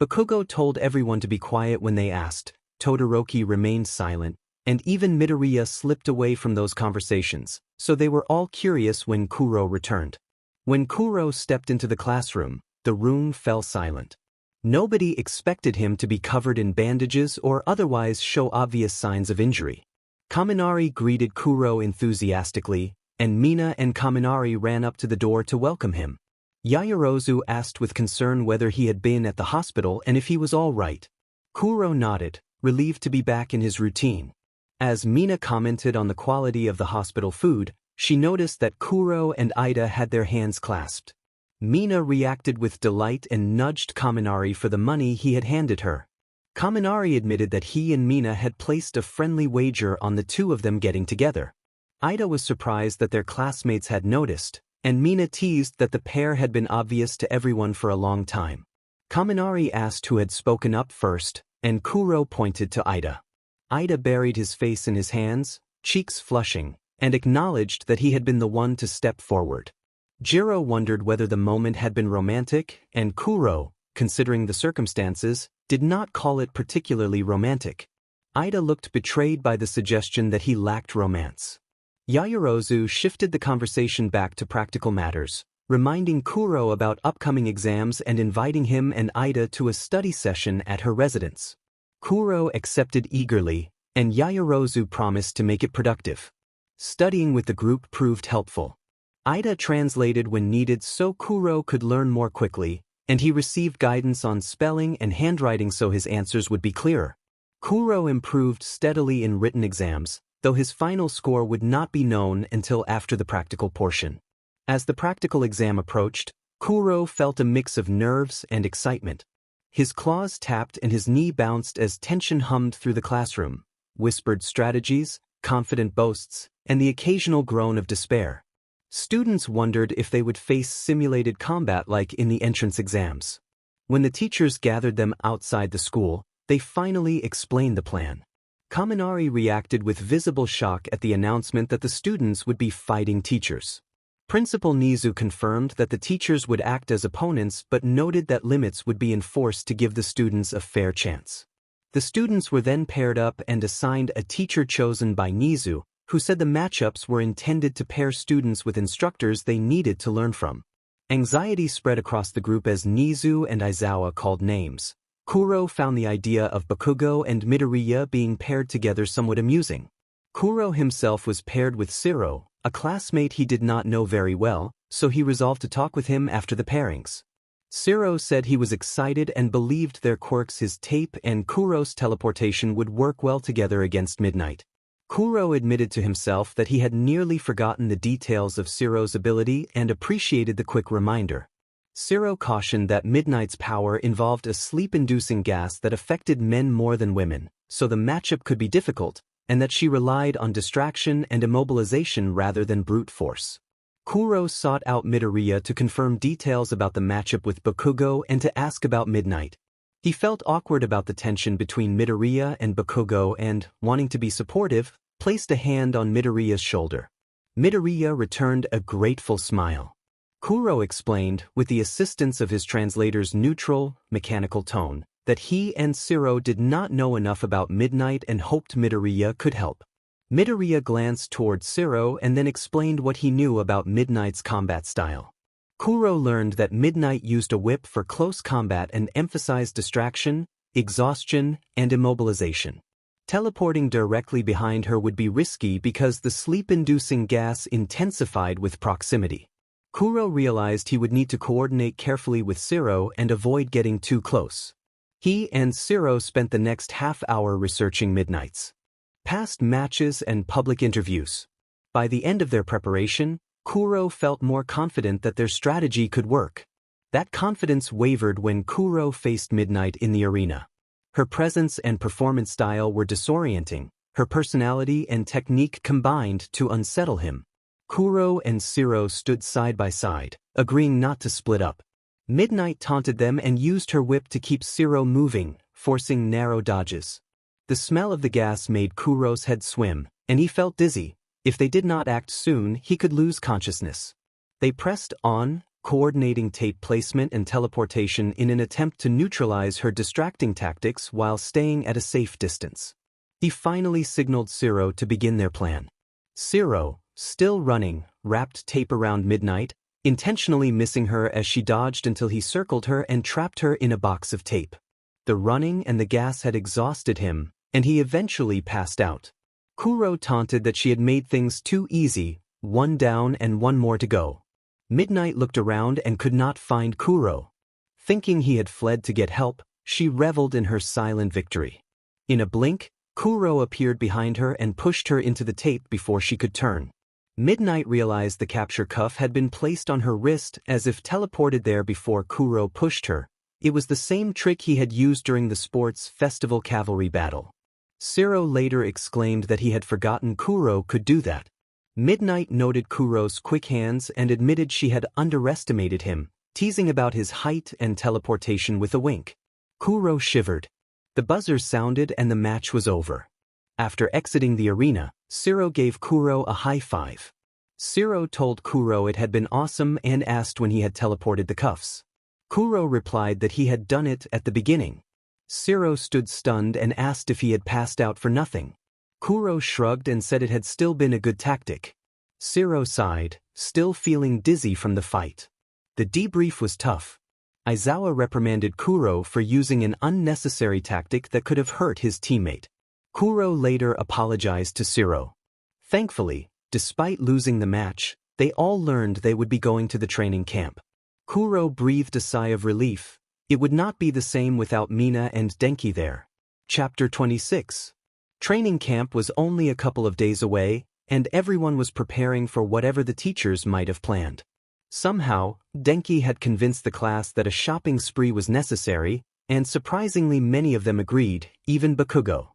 Bakugo told everyone to be quiet when they asked. Todoroki remained silent, and even Midoriya slipped away from those conversations, so they were all curious when Kuro returned. When Kuro stepped into the classroom, the room fell silent. Nobody expected him to be covered in bandages or otherwise show obvious signs of injury. Kaminari greeted Kuro enthusiastically, and Mina and Kaminari ran up to the door to welcome him. Yaoyorozu asked with concern whether he had been at the hospital and if he was all right. Kuro nodded, relieved to be back in his routine. As Mina commented on the quality of the hospital food, she noticed that Kuro and Ida had their hands clasped. Mina reacted with delight and nudged Kaminari for the money he had handed her. Kaminari admitted that he and Mina had placed a friendly wager on the two of them getting together. Ida was surprised that their classmates had noticed, and Mina teased that the pair had been obvious to everyone for a long time. Kaminari asked who had spoken up first, and Kuro pointed to Ida. Ida buried his face in his hands, cheeks flushing, and acknowledged that he had been the one to step forward. Jiro wondered whether the moment had been romantic, and Kuro, considering the circumstances, did not call it particularly romantic. Ida looked betrayed by the suggestion that he lacked romance. Yaoyorozu shifted the conversation back to practical matters, reminding Kuro about upcoming exams and inviting him and Ida to a study session at her residence. Kuro accepted eagerly, and Yaoyorozu promised to make it productive. Studying with the group proved helpful. Ida translated when needed so Kuro could learn more quickly, and he received guidance on spelling and handwriting so his answers would be clearer. Kuro improved steadily in written exams, though his final score would not be known until after the practical portion. As the practical exam approached, Kuro felt a mix of nerves and excitement. His claws tapped and his knee bounced as tension hummed through the classroom, whispered strategies, confident boasts, and the occasional groan of despair. Students wondered if they would face simulated combat like in the entrance exams. When the teachers gathered them outside the school, they finally explained the plan. Kaminari reacted with visible shock at the announcement that the students would be fighting teachers. Principal Nizu confirmed that the teachers would act as opponents but noted that limits would be enforced to give the students a fair chance. The students were then paired up and assigned a teacher chosen by Nizu, who said the matchups were intended to pair students with instructors they needed to learn from. Anxiety spread across the group as Nizu and Aizawa called names. Kuro found the idea of Bakugo and Midoriya being paired together somewhat amusing. Kuro himself was paired with Shiro, a classmate he did not know very well, so he resolved to talk with him after the pairings. Shiro said he was excited and believed their quirks, his tape and Kuro's teleportation, would work well together against Midnight. Kuro admitted to himself that he had nearly forgotten the details of Shiro's ability and appreciated the quick reminder. Shiro cautioned that Midnight's power involved a sleep-inducing gas that affected men more than women, so the matchup could be difficult, and that she relied on distraction and immobilization rather than brute force. Kuro sought out Midoriya to confirm details about the matchup with Bakugo and to ask about Midnight. He felt awkward about the tension between Midoriya and Bakugo and, wanting to be supportive, placed a hand on Midoriya's shoulder. Midoriya returned a grateful smile. Kuro explained, with the assistance of his translator's neutral, mechanical tone, that he and Shiro did not know enough about Midnight and hoped Midoriya could help. Midoriya glanced toward Shiro and then explained what he knew about Midnight's combat style. Kuro learned that Midnight used a whip for close combat and emphasized distraction, exhaustion, and immobilization. Teleporting directly behind her would be risky because the sleep-inducing gas intensified with proximity. Kuro realized he would need to coordinate carefully with Shiro and avoid getting too close. He and Shiro spent the next half-hour researching Midnight's past matches and public interviews. By the end of their preparation, Kuro felt more confident that their strategy could work. That confidence wavered when Kuro faced Midnight in the arena. Her presence and performance style were disorienting, her personality and technique combined to unsettle him. Kuro and Shiro stood side by side, agreeing not to split up. Midnight taunted them and used her whip to keep Shiro moving, forcing narrow dodges. The smell of the gas made Kuro's head swim, and he felt dizzy. If they did not act soon, he could lose consciousness. They pressed on, coordinating tape placement and teleportation in an attempt to neutralize her distracting tactics while staying at a safe distance. He finally signaled Shiro to begin their plan. Shiro, still running, wrapped tape around Midnight, intentionally missing her as she dodged until he circled her and trapped her in a box of tape. The running and the gas had exhausted him, and he eventually passed out. Kuro taunted that she had made things too easy, one down and one more to go. Midnight looked around and could not find Kuro. Thinking he had fled to get help, she reveled in her silent victory. In a blink, Kuro appeared behind her and pushed her into the tape before she could turn. Midnight realized the capture cuff had been placed on her wrist as if teleported there before Kuro pushed her. It was the same trick he had used during the sports festival cavalry battle. Shiro later exclaimed that he had forgotten Kuro could do that. Midnight noted Kuro's quick hands and admitted she had underestimated him, teasing about his height and teleportation with a wink. Kuro shivered. The buzzer sounded and the match was over. After exiting the arena, Shiro gave Kuro a high five. Shiro told Kuro it had been awesome and asked when he had teleported the cuffs. Kuro replied that he had done it at the beginning. Shiro stood stunned and asked if he had passed out for nothing. Kuro shrugged and said it had still been a good tactic. Shiro sighed, still feeling dizzy from the fight. The debrief was tough. Aizawa reprimanded Kuro for using an unnecessary tactic that could have hurt his teammate. Kuro later apologized to Shiro. Thankfully, despite losing the match, they all learned they would be going to the training camp. Kuro breathed a sigh of relief. It would not be the same without Mina and Denki there. Chapter 26. Training camp was only a couple of days away, and everyone was preparing for whatever the teachers might have planned. Somehow, Denki had convinced the class that a shopping spree was necessary, and surprisingly many of them agreed, even Bakugo.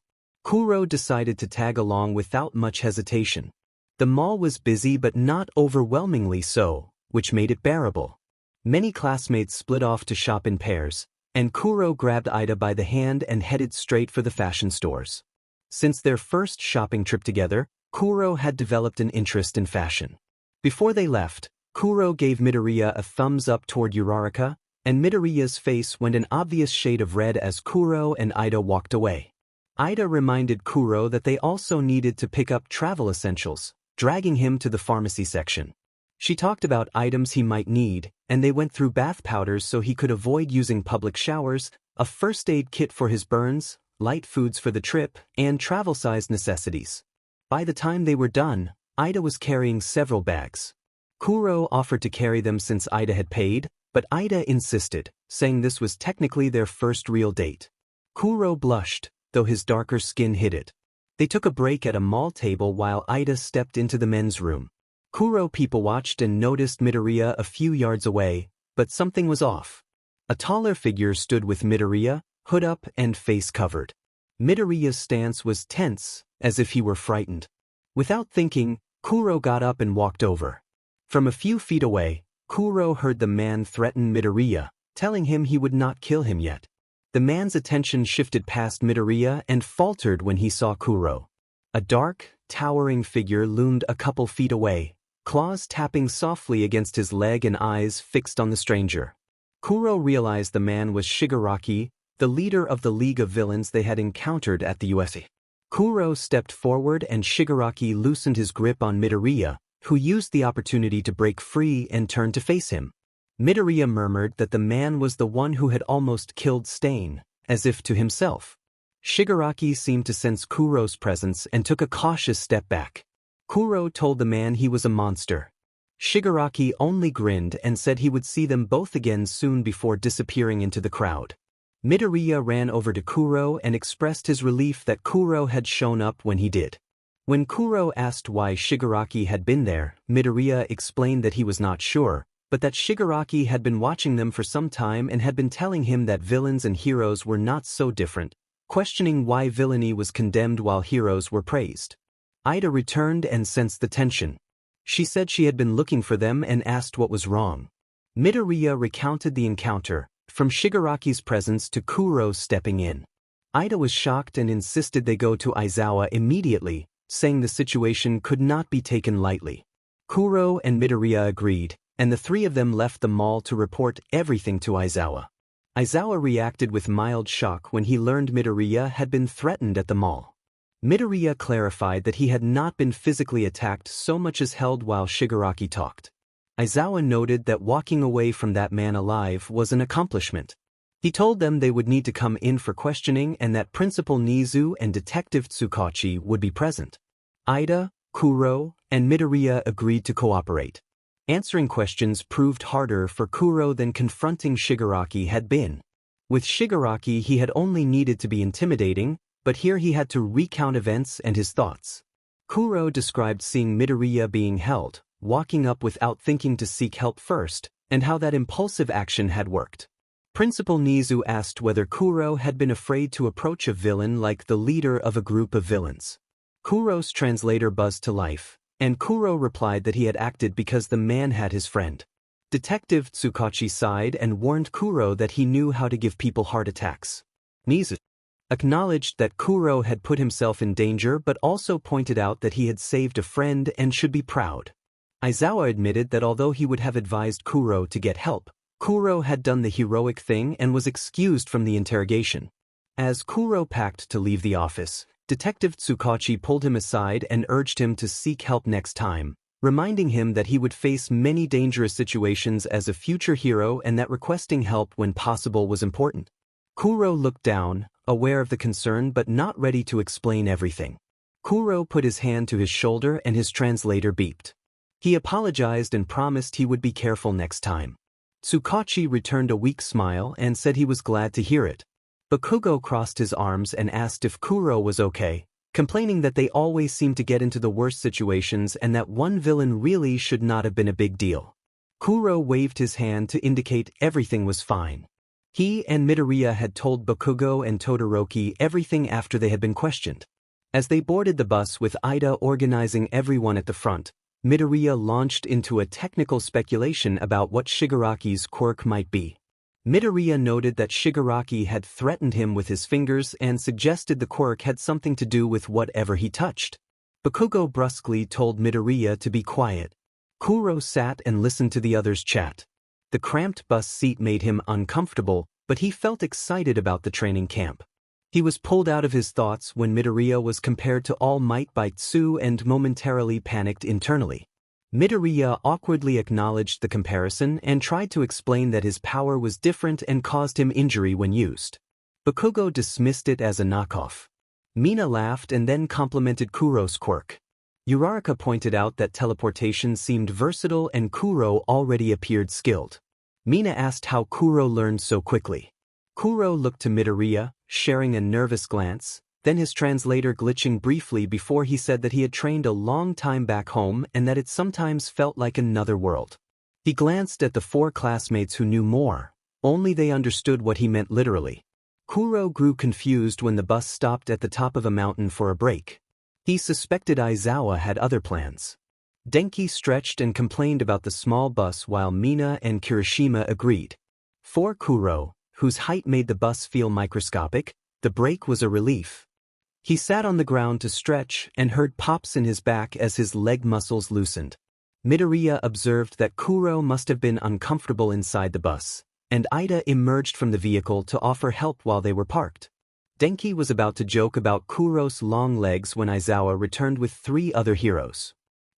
Kuro decided to tag along without much hesitation. The mall was busy but not overwhelmingly so, which made it bearable. Many classmates split off to shop in pairs, and Kuro grabbed Ida by the hand and headed straight for the fashion stores. Since their first shopping trip together, Kuro had developed an interest in fashion. Before they left, Kuro gave Midoriya a thumbs up toward Uraraka, and Midoriya's face went an obvious shade of red as Kuro and Ida walked away. Ida reminded Kuro that they also needed to pick up travel essentials, dragging him to the pharmacy section. She talked about items he might need, and they went through bath powders so he could avoid using public showers, a first aid kit for his burns, light foods for the trip, and travel-sized necessities. By the time they were done, Ida was carrying several bags. Kuro offered to carry them since Ida had paid, but Ida insisted, saying this was technically their first real date. Kuro blushed, though his darker skin hid it. They took a break at a mall table while Ida stepped into the men's room. Kuro people-watched and noticed Midoriya a few yards away, but something was off. A taller figure stood with Midoriya, hood up and face covered. Midoriya's stance was tense, as if he were frightened. Without thinking, Kuro got up and walked over. From a few feet away, Kuro heard the man threaten Midoriya, telling him he would not kill him yet. The man's attention shifted past Midoriya and faltered when he saw Kuro. A dark, towering figure loomed a couple feet away, claws tapping softly against his leg and eyes fixed on the stranger. Kuro realized the man was Shigaraki, the leader of the League of Villains they had encountered at the USA. Kuro stepped forward and Shigaraki loosened his grip on Midoriya, who used the opportunity to break free and turn to face him. Midoriya murmured that the man was the one who had almost killed Stain, as if to himself. Shigaraki seemed to sense Kuro's presence and took a cautious step back. Kuro told the man he was a monster. Shigaraki only grinned and said he would see them both again soon before disappearing into the crowd. Midoriya ran over to Kuro and expressed his relief that Kuro had shown up when he did. When Kuro asked why Shigaraki had been there, Midoriya explained that he was not sure, but that Shigaraki had been watching them for some time and had been telling him that villains and heroes were not so different, questioning why villainy was condemned while heroes were praised. Ida returned and sensed the tension. She said she had been looking for them and asked what was wrong. Midoriya recounted the encounter, from Shigaraki's presence to Kuro stepping in. Ida was shocked and insisted they go to Aizawa immediately, saying the situation could not be taken lightly. Kuro and Midoriya agreed, and the three of them left the mall to report everything to Aizawa. Aizawa reacted with mild shock when he learned Midoriya had been threatened at the mall. Midoriya clarified that he had not been physically attacked so much as held while Shigaraki talked. Aizawa noted that walking away from that man alive was an accomplishment. He told them they would need to come in for questioning and that Principal Nizu and Detective Tsukachi would be present. Ida, Kuro, and Midoriya agreed to cooperate. Answering questions proved harder for Kuro than confronting Shigaraki had been. With Shigaraki he had only needed to be intimidating, but here he had to recount events and his thoughts. Kuro described seeing Midoriya being held, walking up without thinking to seek help first, and how that impulsive action had worked. Principal Nizu asked whether Kuro had been afraid to approach a villain like the leader of a group of villains. Kuro's translator buzzed to life, and Kuro replied that he had acted because the man had his friend. Detective Tsukachi sighed and warned Kuro that he knew how to give people heart attacks. Nizu acknowledged that Kuro had put himself in danger but also pointed out that he had saved a friend and should be proud. Aizawa admitted that although he would have advised Kuro to get help, Kuro had done the heroic thing and was excused from the interrogation. As Kuro packed to leave the office, Detective Tsukachi pulled him aside and urged him to seek help next time, reminding him that he would face many dangerous situations as a future hero and that requesting help when possible was important. Kuro looked down, aware of the concern but not ready to explain everything. Kuro put his hand to his shoulder and his translator beeped. He apologized and promised he would be careful next time. Tsukachi returned a weak smile and said he was glad to hear it. Bakugo crossed his arms and asked if Kuro was okay, complaining that they always seemed to get into the worst situations and that one villain really should not have been a big deal. Kuro waved his hand to indicate everything was fine. He and Midoriya had told Bakugo and Todoroki everything after they had been questioned. As they boarded the bus with Ida organizing everyone at the front, Midoriya launched into a technical speculation about what Shigaraki's quirk might be. Midoriya noted that Shigaraki had threatened him with his fingers and suggested the quirk had something to do with whatever he touched. Bakugo brusquely told Midoriya to be quiet. Kuro sat and listened to the others chat. The cramped bus seat made him uncomfortable, but he felt excited about the training camp. He was pulled out of his thoughts when Midoriya was compared to All Might by Tsu and momentarily panicked internally. Midoriya awkwardly acknowledged the comparison and tried to explain that his power was different and caused him injury when used. Bakugo dismissed it as a knockoff. Mina laughed and then complimented Kuro's quirk. Uraraka pointed out that teleportation seemed versatile and Kuro already appeared skilled. Mina asked how Kuro learned so quickly. Kuro looked to Midoriya, sharing a nervous glance, then his translator glitching briefly before he said that he had trained a long time back home and that it sometimes felt like another world. He glanced at the four classmates who knew more, only they understood what he meant literally. Kuro grew confused when the bus stopped at the top of a mountain for a break. He suspected Aizawa had other plans. Denki stretched and complained about the small bus while Mina and Kirishima agreed. For Kuro, whose height made the bus feel microscopic, the break was a relief. He sat on the ground to stretch and heard pops in his back as his leg muscles loosened. Midoriya observed that Kuro must have been uncomfortable inside the bus, and Ida emerged from the vehicle to offer help while they were parked. Denki was about to joke about Kuro's long legs when Aizawa returned with 3 other heroes.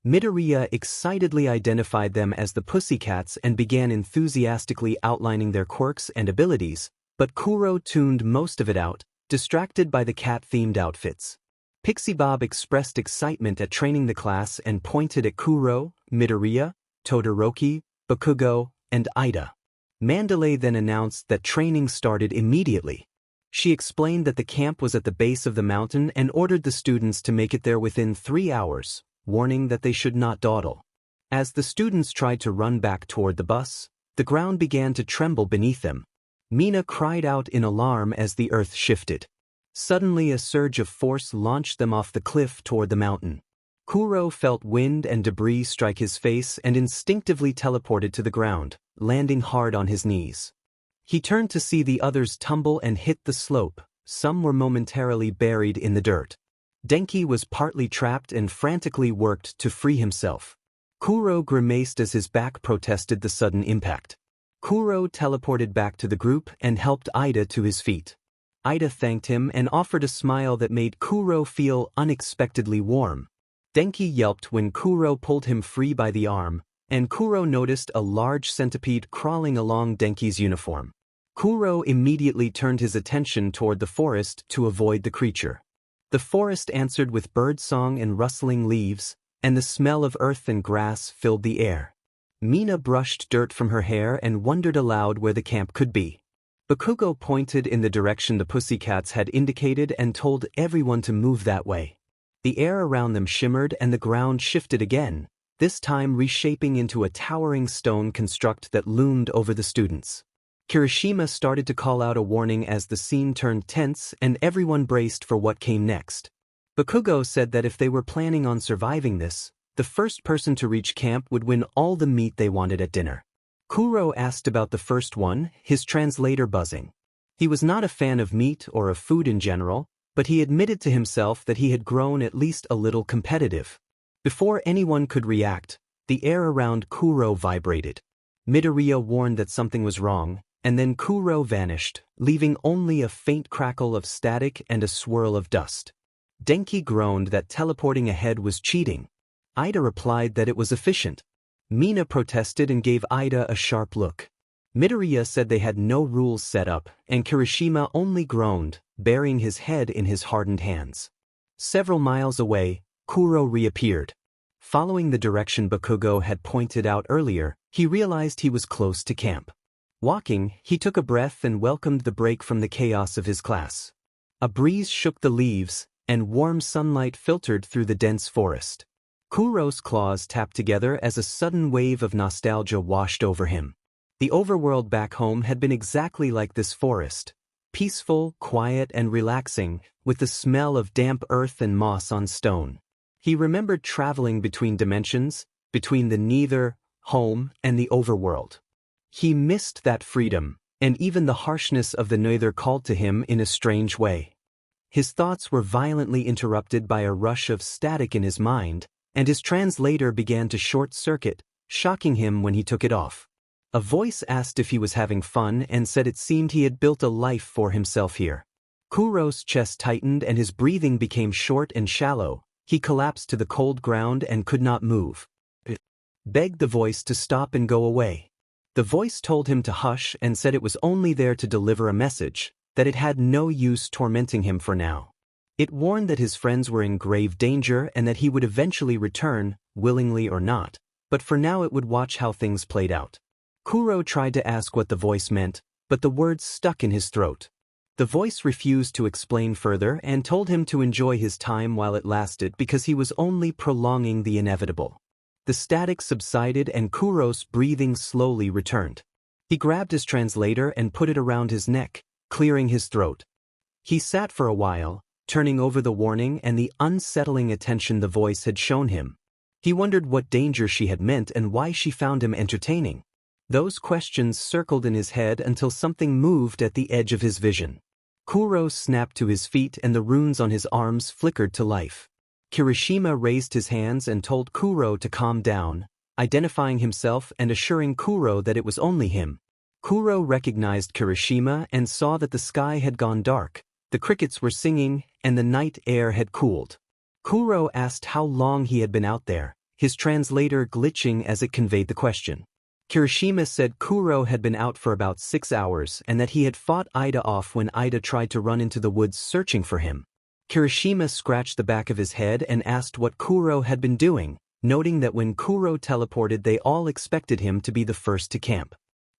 Midoriya excitedly identified them as the Pussycats and began enthusiastically outlining their quirks and abilities, but Kuro tuned most of it out, distracted by the cat-themed outfits. Pixie Bob expressed excitement at training the class and pointed at Kuro, Midoriya, Todoroki, Bakugo, and Ida. Mandalay then announced that training started immediately. She explained that the camp was at the base of the mountain and ordered the students to make it there within 3 hours, warning that they should not dawdle. As the students tried to run back toward the bus, the ground began to tremble beneath them. Mina cried out in alarm as the earth shifted. Suddenly a surge of force launched them off the cliff toward the mountain. Kuro felt wind and debris strike his face and instinctively teleported to the ground, landing hard on his knees. He turned to see the others tumble and hit the slope. Some were momentarily buried in the dirt. Denki was partly trapped and frantically worked to free himself. Kuro grimaced as his back protested the sudden impact. Kuro teleported back to the group and helped Ida to his feet. Ida thanked him and offered a smile that made Kuro feel unexpectedly warm. Denki yelped when Kuro pulled him free by the arm, and Kuro noticed a large centipede crawling along Denki's uniform. Kuro immediately turned his attention toward the forest to avoid the creature. The forest answered with birdsong and rustling leaves, and the smell of earth and grass filled the air. Mina brushed dirt from her hair and wondered aloud where the camp could be. Bakugo pointed in the direction the Pussycats had indicated and told everyone to move that way. The air around them shimmered and the ground shifted again, this time reshaping into a towering stone construct that loomed over the students. Kirishima started to call out a warning as the scene turned tense and everyone braced for what came next. Bakugo said that if they were planning on surviving this, the first person to reach camp would win all the meat they wanted at dinner. Kuro asked about the first one, his translator buzzing. He was not a fan of meat or of food in general, but he admitted to himself that he had grown at least a little competitive. Before anyone could react, the air around Kuro vibrated. Midoriya warned that something was wrong, and then Kuro vanished, leaving only a faint crackle of static and a swirl of dust. Denki groaned that teleporting ahead was cheating. Ida replied that it was efficient. Mina protested and gave Ida a sharp look. Midoriya said they had no rules set up, and Kirishima only groaned, burying his head in his hardened hands. Several miles away, Kuro reappeared. Following the direction Bakugo had pointed out earlier, he realized he was close to camp. Walking, he took a breath and welcomed the break from the chaos of his class. A breeze shook the leaves, and warm sunlight filtered through the dense forest. Kuro's claws tapped together as a sudden wave of nostalgia washed over him. The overworld back home had been exactly like this forest, peaceful, quiet, and relaxing, with the smell of damp earth and moss on stone. He remembered traveling between dimensions, between the nether, home, and the overworld. He missed that freedom, and even the harshness of the nether called to him in a strange way. His thoughts were violently interrupted by a rush of static in his mind, and his translator began to short-circuit, shocking him when he took it off. A voice asked if he was having fun and said it seemed he had built a life for himself here. Kuro's chest tightened and his breathing became short and shallow. He collapsed to the cold ground and could not move. Begged the voice to stop and go away. The voice told him to hush and said it was only there to deliver a message, that it had no use tormenting him for now. It warned that his friends were in grave danger and that he would eventually return, willingly or not, but for now it would watch how things played out. Kuro tried to ask what the voice meant, but the words stuck in his throat. The voice refused to explain further and told him to enjoy his time while it lasted because he was only prolonging the inevitable. The static subsided and Kuro's breathing slowly returned. He grabbed his translator and put it around his neck, clearing his throat. He sat for a while, turning over the warning and the unsettling attention the voice had shown him. He wondered what danger she had meant and why she found him entertaining. Those questions circled in his head until something moved at the edge of his vision. Kuro snapped to his feet and the runes on his arms flickered to life. Kirishima raised his hands and told Kuro to calm down, identifying himself and assuring Kuro that it was only him. Kuro recognized Kirishima and saw that the sky had gone dark, the crickets were singing, and the night air had cooled. Kuro asked how long he had been out there, his translator glitching as it conveyed the question. Kirishima said Kuro had been out for about 6 hours and that he had fought Ida off when Ida tried to run into the woods searching for him. Kirishima scratched the back of his head and asked what Kuro had been doing, noting that when Kuro teleported they all expected him to be the first to camp.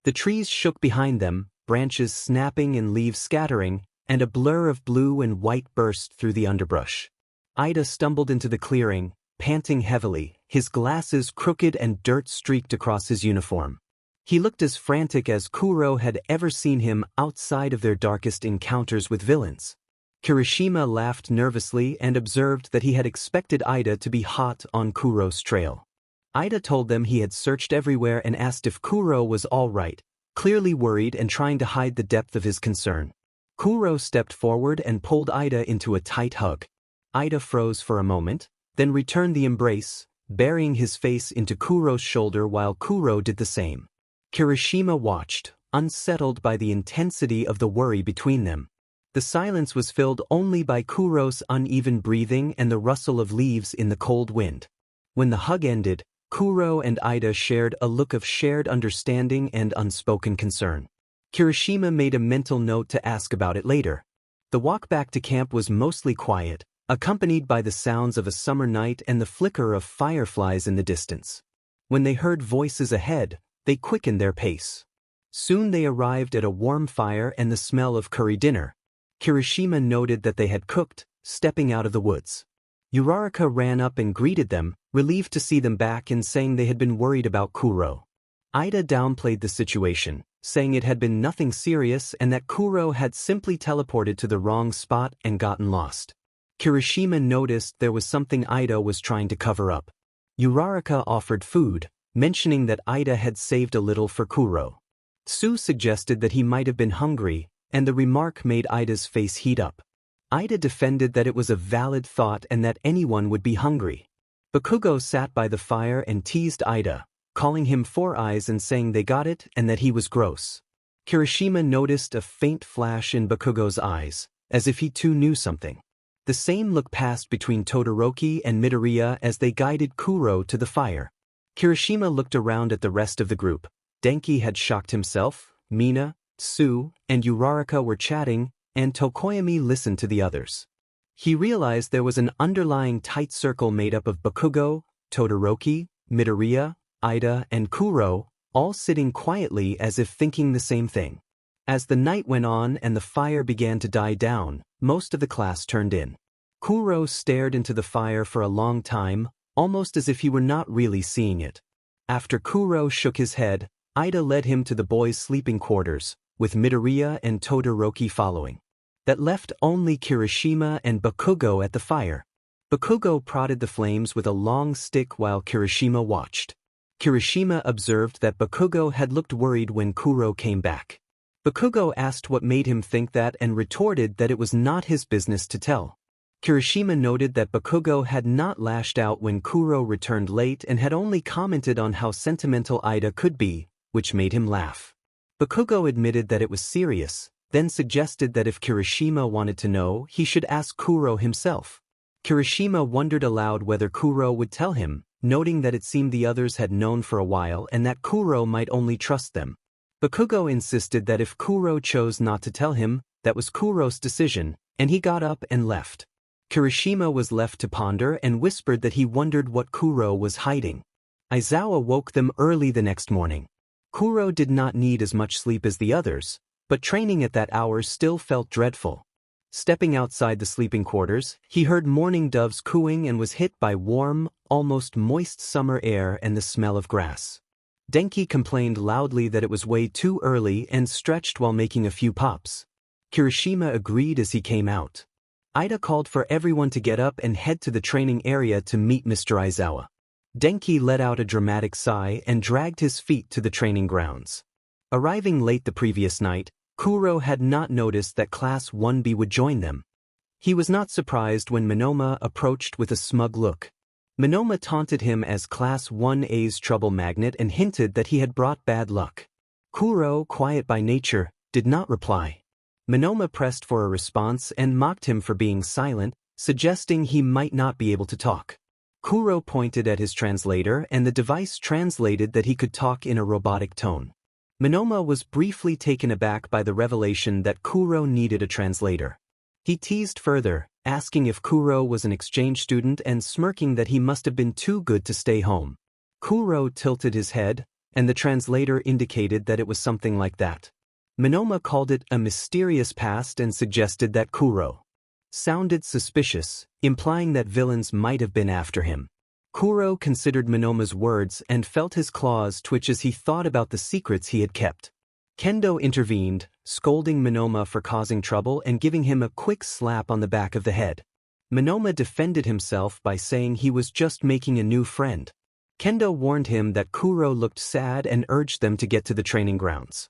The trees shook behind them, branches snapping and leaves scattering, and a blur of blue and white burst through the underbrush. Ida stumbled into the clearing, panting heavily, his glasses crooked and dirt streaked across his uniform. He looked as frantic as Kuro had ever seen him outside of their darkest encounters with villains. Kirishima laughed nervously and observed that he had expected Ida to be hot on Kuro's trail. Ida told them he had searched everywhere and asked if Kuro was all right, clearly worried and trying to hide the depth of his concern. Kuro stepped forward and pulled Ida into a tight hug. Ida froze for a moment, then returned the embrace, burying his face into Kuro's shoulder while Kuro did the same. Kirishima watched, unsettled by the intensity of the worry between them. The silence was filled only by Kuro's uneven breathing and the rustle of leaves in the cold wind. When the hug ended, Kuro and Ida shared a look of shared understanding and unspoken concern. Kirishima made a mental note to ask about it later. The walk back to camp was mostly quiet, accompanied by the sounds of a summer night and the flicker of fireflies in the distance. When they heard voices ahead, they quickened their pace. Soon they arrived at a warm fire and the smell of curry dinner. Kirishima noted that they had cooked, stepping out of the woods. Uraraka ran up and greeted them, relieved to see them back and saying they had been worried about Kuro. Ida downplayed the situation, saying it had been nothing serious and that Kuro had simply teleported to the wrong spot and gotten lost. Kirishima noticed there was something Ida was trying to cover up. Uraraka offered food, mentioning that Ida had saved a little for Kuro. Sue suggested that he might have been hungry, and the remark made Ida's face heat up. Ida defended that it was a valid thought and that anyone would be hungry. Bakugo sat by the fire and teased Ida, calling him Four Eyes and saying they got it and that he was gross. Kirishima noticed a faint flash in Bakugo's eyes, as if he too knew something. The same look passed between Todoroki and Midoriya as they guided Kuro to the fire. Kirishima looked around at the rest of the group. Denki had shocked himself, Mina, Tsu, and Uraraka were chatting, and Tokoyami listened to the others. He realized there was an underlying tight circle made up of Bakugo, Todoroki, Midoriya, Ida, and Kuro, all sitting quietly as if thinking the same thing. As the night went on and the fire began to die down, most of the class turned in. Kuro stared into the fire for a long time, almost as if he were not really seeing it. After Kuro shook his head, Ida led him to the boys' sleeping quarters, with Midoriya and Todoroki following. That left only Kirishima and Bakugo at the fire. Bakugo prodded the flames with a long stick while Kirishima watched. Kirishima observed that Bakugo had looked worried when Kuro came back. Bakugo asked what made him think that and retorted that it was not his business to tell. Kirishima noted that Bakugo had not lashed out when Kuro returned late and had only commented on how sentimental Ida could be, which made him laugh. Bakugo admitted that it was serious, then suggested that if Kirishima wanted to know, he should ask Kuro himself. Kirishima wondered aloud whether Kuro would tell him, noting that it seemed the others had known for a while and that Kuro might only trust them. Bakugo insisted that if Kuro chose not to tell him, that was Kuro's decision, and he got up and left. Kirishima was left to ponder and whispered that he wondered what Kuro was hiding. Aizawa woke them early the next morning. Kuro did not need as much sleep as the others, but training at that hour still felt dreadful. Stepping outside the sleeping quarters, he heard mourning doves cooing and was hit by warm, almost moist summer air and the smell of grass. Denki complained loudly that it was way too early and stretched while making a few pops. Kirishima agreed as he came out. Ida called for everyone to get up and head to the training area to meet Mr. Aizawa. Denki let out a dramatic sigh and dragged his feet to the training grounds. Arriving late the previous night, Kuro had not noticed that Class 1B would join them. He was not surprised when Minoma approached with a smug look. Minoma taunted him as Class 1A's trouble magnet and hinted that he had brought bad luck. Kuro, quiet by nature, did not reply. Minoma pressed for a response and mocked him for being silent, suggesting he might not be able to talk. Kuro pointed at his translator and the device translated that he could talk in a robotic tone. Minoma was briefly taken aback by the revelation that Kuro needed a translator. He teased further, asking if Kuro was an exchange student and smirking that he must have been too good to stay home. Kuro tilted his head, and the translator indicated that it was something like that. Minoma called it a mysterious past and suggested that Kuro sounded suspicious, implying that villains might have been after him. Kuro considered Minoma's words and felt his claws twitch as he thought about the secrets he had kept. Kendo intervened, scolding Minoma for causing trouble and giving him a quick slap on the back of the head. Minoma defended himself by saying he was just making a new friend. Kendo warned him that Kuro looked sad and urged them to get to the training grounds.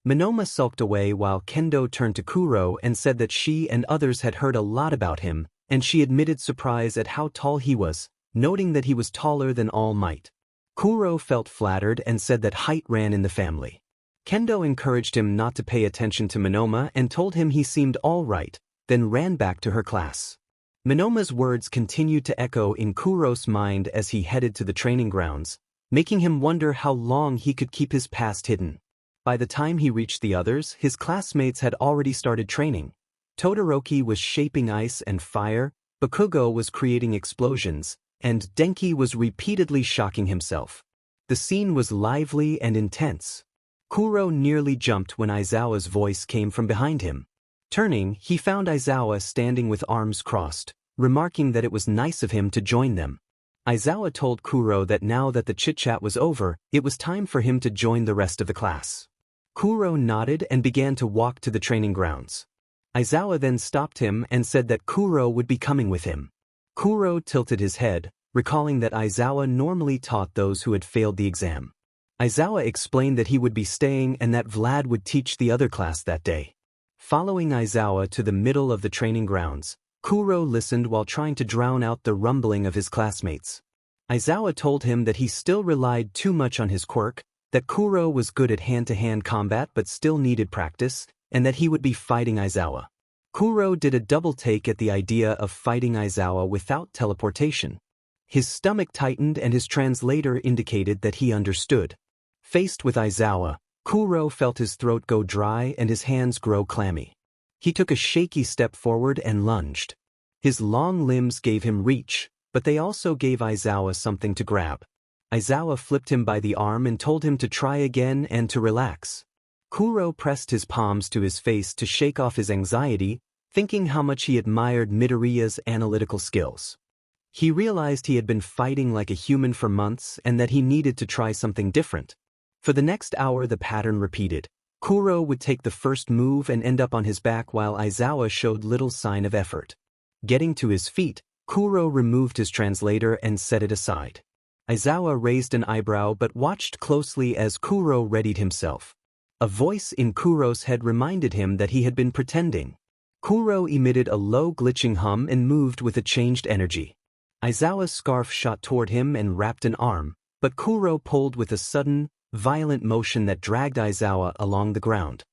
Minoma sulked away while Kendo turned to Kuro and said that she and others had heard a lot about him, and she admitted surprise at how tall he was, noting that he was taller than All Might. Kuro felt flattered and said that height ran in the family. Kendo encouraged him not to pay attention to Minoma and told him he seemed all right, then ran back to her class. Minoma's words continued to echo in Kuro's mind as he headed to the training grounds, making him wonder how long he could keep his past hidden. By the time he reached the others, his classmates had already started training. Todoroki was shaping ice and fire, Bakugo was creating explosions, and Denki was repeatedly shocking himself. The scene was lively and intense. Kuro nearly jumped when Aizawa's voice came from behind him. Turning, he found Aizawa standing with arms crossed, remarking that it was nice of him to join them. Aizawa told Kuro that now that the chit-chat was over, it was time for him to join the rest of the class. Kuro nodded and began to walk to the training grounds. Aizawa then stopped him and said that Kuro would be coming with him. Kuro tilted his head, recalling that Aizawa normally taught those who had failed the exam. Aizawa explained that he would be staying and that Vlad would teach the other class that day. Following Aizawa to the middle of the training grounds, Kuro listened while trying to drown out the rumbling of his classmates. Aizawa told him that he still relied too much on his quirk, that Kuro was good at hand-to-hand combat but still needed practice, and that he would be fighting Aizawa. Kuro did a double take at the idea of fighting Aizawa without teleportation. His stomach tightened and his translator indicated that he understood. Faced with Aizawa, Kuro felt his throat go dry and his hands grow clammy. He took a shaky step forward and lunged. His long limbs gave him reach, but they also gave Aizawa something to grab. Aizawa flipped him by the arm and told him to try again and to relax. Kuro pressed his palms to his face to shake off his anxiety, thinking how much he admired Midoriya's analytical skills. He realized he had been fighting like a human for months and that he needed to try something different. For the next hour the pattern repeated. Kuro would take the first move and end up on his back while Aizawa showed little sign of effort. Getting to his feet, Kuro removed his translator and set it aside. Aizawa raised an eyebrow but watched closely as Kuro readied himself. A voice in Kuro's head reminded him that he had been pretending. Kuro emitted a low glitching hum and moved with a changed energy. Aizawa's scarf shot toward him and wrapped an arm, but Kuro pulled with a sudden, violent motion that dragged Aizawa along the ground.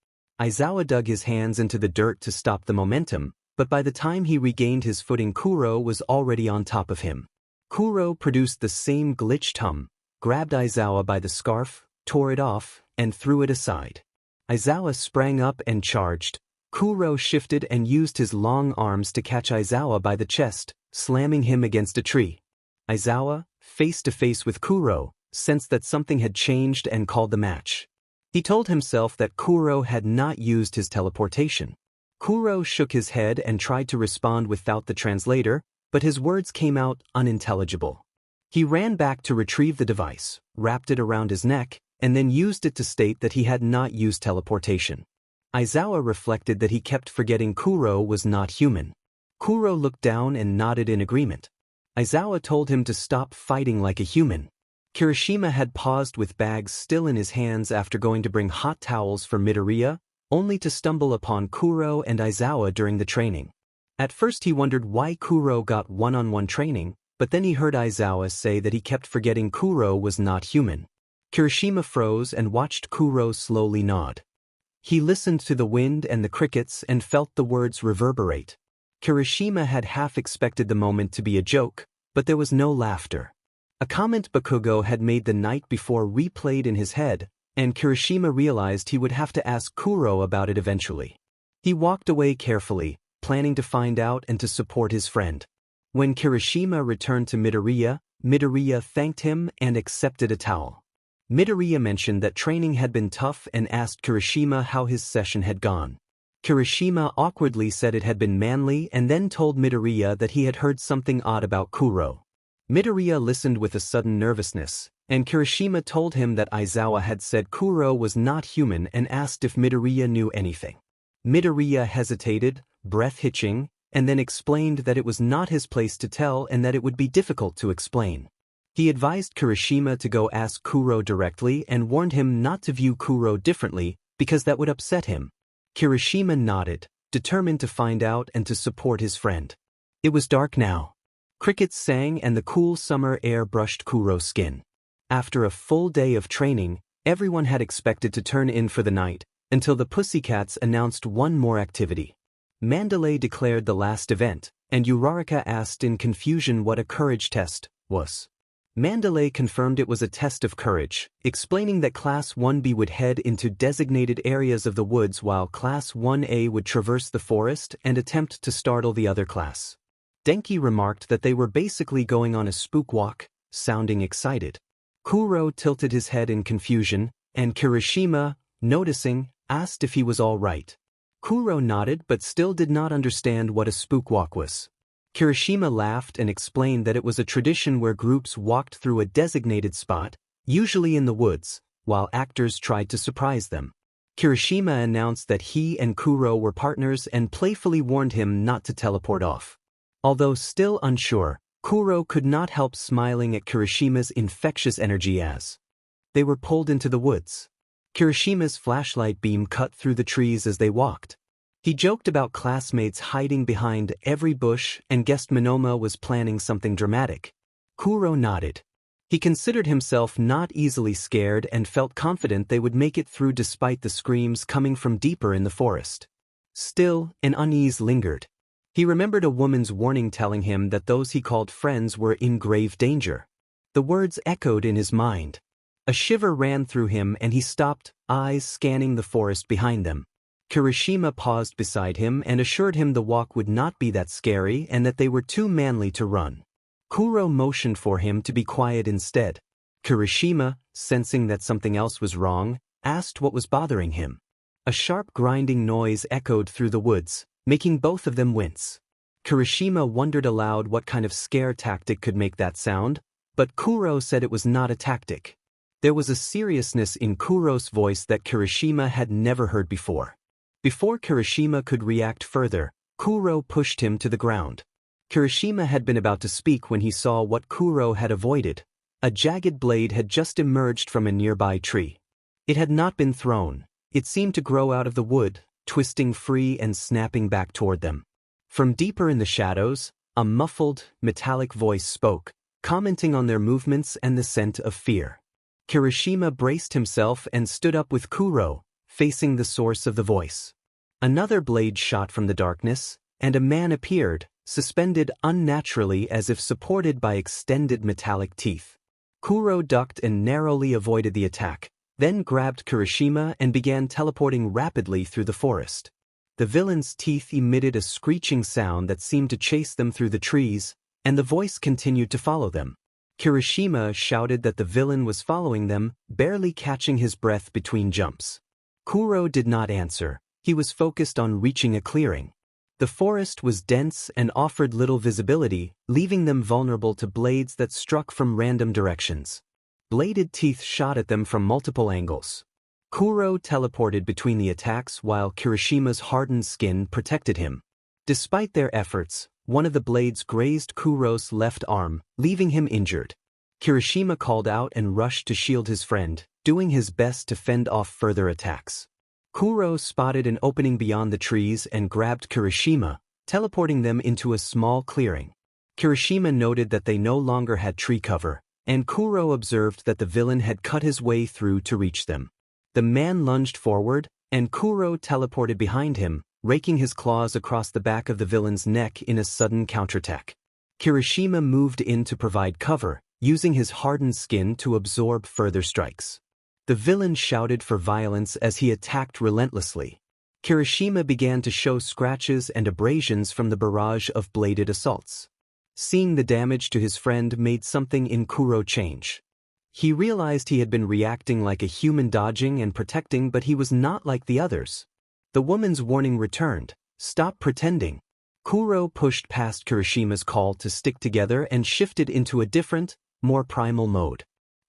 Aizawa dug his hands into the dirt to stop the momentum, but by the time he regained his footing Kuro was already on top of him. Kuro produced the same glitched hum, grabbed Aizawa by the scarf, tore it off, and threw it aside. Aizawa sprang up and charged. Kuro shifted and used his long arms to catch Aizawa by the chest, slamming him against a tree. Aizawa, face to face with Kuro, sensed that something had changed and called the match. He told himself that Kuro had not used his teleportation. Kuro shook his head and tried to respond without the translator, but his words came out unintelligible. He ran back to retrieve the device, wrapped it around his neck, and then used it to state that he had not used teleportation. Aizawa reflected that he kept forgetting Kuro was not human. Kuro looked down and nodded in agreement. Aizawa told him to stop fighting like a human. Kirishima had paused with bags still in his hands after going to bring hot towels for Midoriya, only to stumble upon Kuro and Aizawa during the training. At first he wondered why Kuro got one-on-one training, but then he heard Aizawa say that he kept forgetting Kuro was not human. Kirishima froze and watched Kuro slowly nod. He listened to the wind and the crickets and felt the words reverberate. Kirishima had half expected the moment to be a joke, but there was no laughter. A comment Bakugo had made the night before replayed in his head, and Kirishima realized he would have to ask Kuro about it eventually. He walked away carefully, planning to find out and to support his friend. When Kirishima returned to Midoriya, Midoriya thanked him and accepted a towel. Midoriya mentioned that training had been tough and asked Kirishima how his session had gone. Kirishima awkwardly said it had been manly and then told Midoriya that he had heard something odd about Kuro. Midoriya listened with a sudden nervousness, and Kirishima told him that Aizawa had said Kuro was not human and asked if Midoriya knew anything. Midoriya hesitated, breath hitching, and then explained that it was not his place to tell and that it would be difficult to explain. He advised Kirishima to go ask Kuro directly and warned him not to view Kuro differently because that would upset him. Kirishima nodded, determined to find out and to support his friend. It was dark now. Crickets sang and the cool summer air brushed Kuro's skin. After a full day of training, everyone had expected to turn in for the night, until the Pussycats announced one more activity. Mandalay declared the last event, and Uraraka asked in confusion what a courage test was. Mandalay confirmed it was a test of courage, explaining that Class 1B would head into designated areas of the woods while Class 1A would traverse the forest and attempt to startle the other class. Denki remarked that they were basically going on a spook walk, sounding excited. Kuro tilted his head in confusion, and Kirishima, noticing, asked if he was all right. Kuro nodded but still did not understand what a spook walk was. Kirishima laughed and explained that it was a tradition where groups walked through a designated spot, usually in the woods, while actors tried to surprise them. Kirishima announced that he and Kuro were partners and playfully warned him not to teleport off. Although still unsure, Kuro could not help smiling at Kirishima's infectious energy as they were pulled into the woods. Kirishima's flashlight beam cut through the trees as they walked. He joked about classmates hiding behind every bush and guessed Monoma was planning something dramatic. Kuro nodded. He considered himself not easily scared and felt confident they would make it through despite the screams coming from deeper in the forest. Still, an unease lingered. He remembered a woman's warning telling him that those he called friends were in grave danger. The words echoed in his mind. A shiver ran through him and he stopped, eyes scanning the forest behind them. Kirishima paused beside him and assured him the walk would not be that scary and that they were too manly to run. Kuro motioned for him to be quiet instead. Kirishima, sensing that something else was wrong, asked what was bothering him. A sharp grinding noise echoed through the woods, making both of them wince. Kirishima wondered aloud what kind of scare tactic could make that sound, but Kuro said it was not a tactic. There was a seriousness in Kuro's voice that Kirishima had never heard before. Before Kirishima could react further, Kuro pushed him to the ground. Kirishima had been about to speak when he saw what Kuro had avoided. A jagged blade had just emerged from a nearby tree. It had not been thrown. It seemed to grow out of the wood, twisting free and snapping back toward them. From deeper in the shadows, a muffled, metallic voice spoke, commenting on their movements and the scent of fear. Kirishima braced himself and stood up with Kuro, facing the source of the voice. Another blade shot from the darkness, and a man appeared, suspended unnaturally as if supported by extended metallic teeth. Kuro ducked and narrowly avoided the attack, then grabbed Kirishima and began teleporting rapidly through the forest. The villain's teeth emitted a screeching sound that seemed to chase them through the trees, and the voice continued to follow them. Kirishima shouted that the villain was following them, barely catching his breath between jumps. Kuro did not answer. He was focused on reaching a clearing. The forest was dense and offered little visibility, leaving them vulnerable to blades that struck from random directions. Bladed teeth shot at them from multiple angles. Kuro teleported between the attacks while Kirishima's hardened skin protected him. Despite their efforts, one of the blades grazed Kuro's left arm, leaving him injured. Kirishima called out and rushed to shield his friend, doing his best to fend off further attacks. Kuro spotted an opening beyond the trees and grabbed Kirishima, teleporting them into a small clearing. Kirishima noted that they no longer had tree cover, and Kuro observed that the villain had cut his way through to reach them. The man lunged forward, and Kuro teleported behind him, raking his claws across the back of the villain's neck in a sudden counterattack. Kirishima moved in to provide cover, using his hardened skin to absorb further strikes. The villain shouted for violence as he attacked relentlessly. Kirishima began to show scratches and abrasions from the barrage of bladed assaults. Seeing the damage to his friend made something in Kuro change. He realized he had been reacting like a human, dodging and protecting, but he was not like the others. The woman's warning returned. Stop pretending. Kuro pushed past Kirishima's call to stick together and shifted into a different, more primal mode.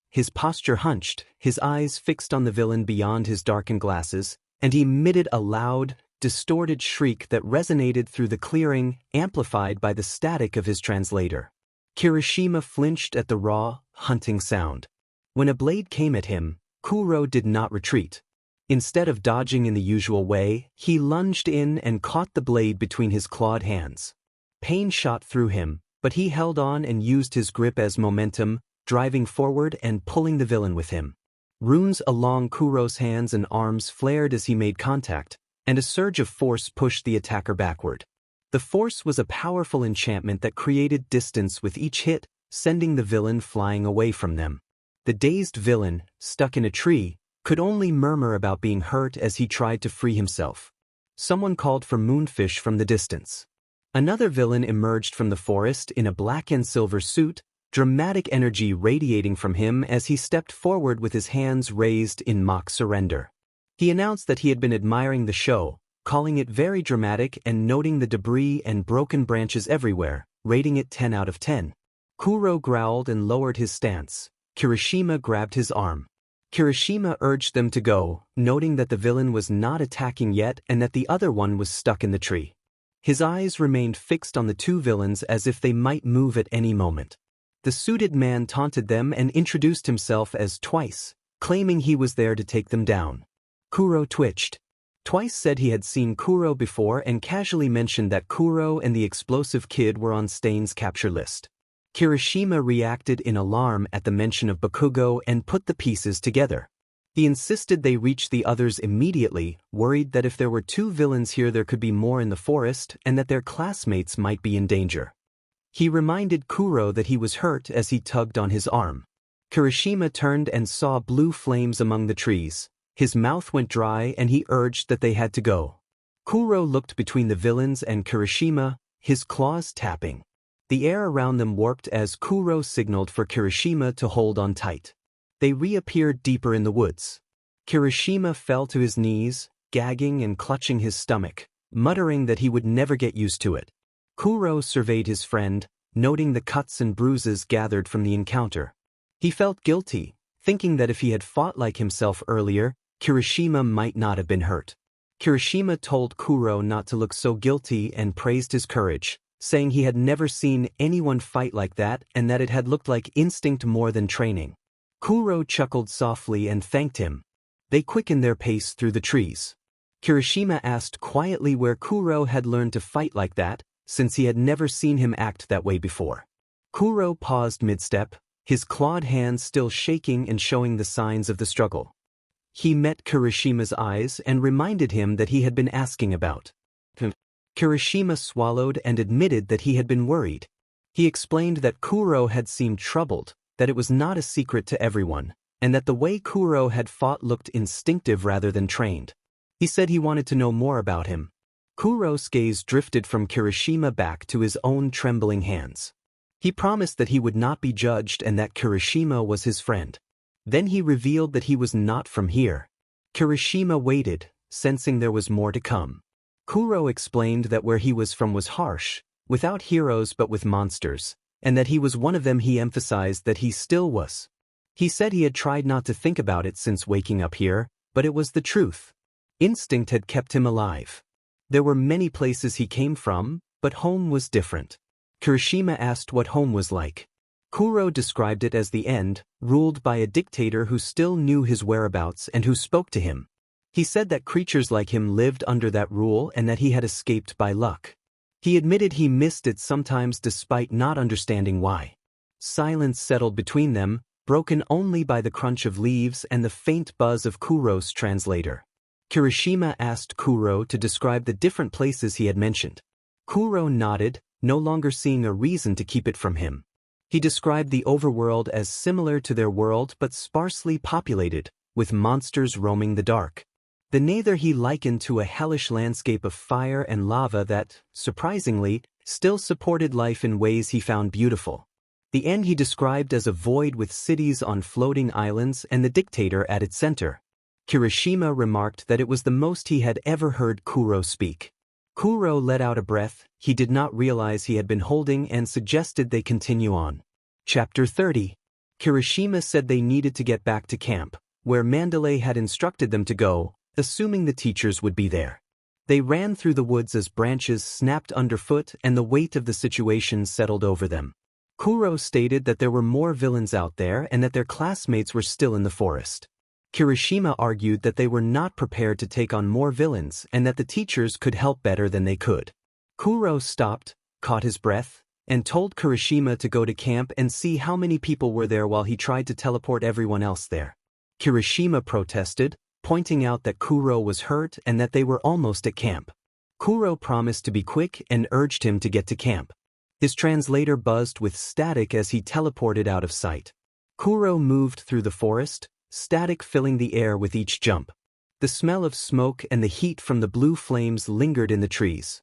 His posture hunched, his eyes fixed on the villain beyond his darkened glasses, and he emitted a loud, distorted shriek that resonated through the clearing, amplified by the static of his translator. Kirishima flinched at the raw, hunting sound. When a blade came at him, Kuro did not retreat. Instead of dodging in the usual way, he lunged in and caught the blade between his clawed hands. Pain shot through him, but he held on and used his grip as momentum, driving forward and pulling the villain with him. Runes along Kuro's hands and arms flared as he made contact, and a surge of force pushed the attacker backward. The force was a powerful enchantment that created distance with each hit, sending the villain flying away from them. The dazed villain, stuck in a tree, could only murmur about being hurt as he tried to free himself. Someone called for moonfish from the distance. Another villain emerged from the forest in a black and silver suit, dramatic energy radiating from him as he stepped forward with his hands raised in mock surrender. He announced that he had been admiring the show, calling it very dramatic and noting the debris and broken branches everywhere, rating it 10 out of 10. Kuro growled and lowered his stance. Kirishima grabbed his arm. Kirishima urged them to go, noting that the villain was not attacking yet and that the other one was stuck in the tree. His eyes remained fixed on the two villains as if they might move at any moment. The suited man taunted them and introduced himself as Twice, claiming he was there to take them down. Kuro twitched. Twice said he had seen Kuro before and casually mentioned that Kuro and the explosive kid were on Stain's capture list. Kirishima reacted in alarm at the mention of Bakugo and put the pieces together. He insisted they reach the others immediately, worried that if there were 2 villains here there could be more in the forest and that their classmates might be in danger. He reminded Kuro that he was hurt as he tugged on his arm. Kirishima turned and saw blue flames among the trees. His mouth went dry and he urged that they had to go. Kuro looked between the villains and Kirishima, his claws tapping. The air around them warped as Kuro signaled for Kirishima to hold on tight. They reappeared deeper in the woods. Kirishima fell to his knees, gagging and clutching his stomach, muttering that he would never get used to it. Kuro surveyed his friend, noting the cuts and bruises gathered from the encounter. He felt guilty, thinking that if he had fought like himself earlier, Kirishima might not have been hurt. Kirishima told Kuro not to look so guilty and praised his courage, saying he had never seen anyone fight like that and that it had looked like instinct more than training. Kuro chuckled softly and thanked him. They quickened their pace through the trees. Kirishima asked quietly where Kuro had learned to fight like that, since he had never seen him act that way before. Kuro paused mid-step, his clawed hands still shaking and showing the signs of the struggle. He met Kirishima's eyes and reminded him that he had been asking about. Kirishima swallowed and admitted that he had been worried. He explained that Kuro had seemed troubled, that it was not a secret to everyone, and that the way Kuro had fought looked instinctive rather than trained. He said he wanted to know more about him. Kuro's gaze drifted from Kirishima back to his own trembling hands. He promised that he would not be judged and that Kirishima was his friend. Then he revealed that he was not from here. Kirishima waited, sensing there was more to come. Kuro explained that where he was from was harsh, without heroes but with monsters, and that he was one of them. He emphasized that he still was. He said he had tried not to think about it since waking up here, but it was the truth. Instinct had kept him alive. There were many places he came from, but home was different. Kirishima asked what home was like. Kuro described it as the end, ruled by a dictator who still knew his whereabouts and who spoke to him. He said that creatures like him lived under that rule and that he had escaped by luck. He admitted he missed it sometimes despite not understanding why. Silence settled between them, broken only by the crunch of leaves and the faint buzz of Kuro's translator. Kirishima asked Kuro to describe the different places he had mentioned. Kuro nodded, no longer seeing a reason to keep it from him. He described the overworld as similar to their world but sparsely populated, with monsters roaming the dark. The nether he likened to a hellish landscape of fire and lava that, surprisingly, still supported life in ways he found beautiful. The end he described as a void with cities on floating islands and the dictator at its center. Kirishima remarked that it was the most he had ever heard Kuro speak. Kuro let out a breath he did not realize he had been holding and suggested they continue on. Chapter 30. Kirishima said they needed to get back to camp, where Mandalay had instructed them to go, assuming the teachers would be there. They ran through the woods as branches snapped underfoot and the weight of the situation settled over them. Kuro stated that there were more villains out there and that their classmates were still in the forest. Kirishima argued that they were not prepared to take on more villains and that the teachers could help better than they could. Kuro stopped, caught his breath, and told Kirishima to go to camp and see how many people were there while he tried to teleport everyone else there. Kirishima protested, pointing out that Kuro was hurt and that they were almost at camp. Kuro promised to be quick and urged him to get to camp. His translator buzzed with static as he teleported out of sight. Kuro moved through the forest, static filling the air with each jump. The smell of smoke and the heat from the blue flames lingered in the trees.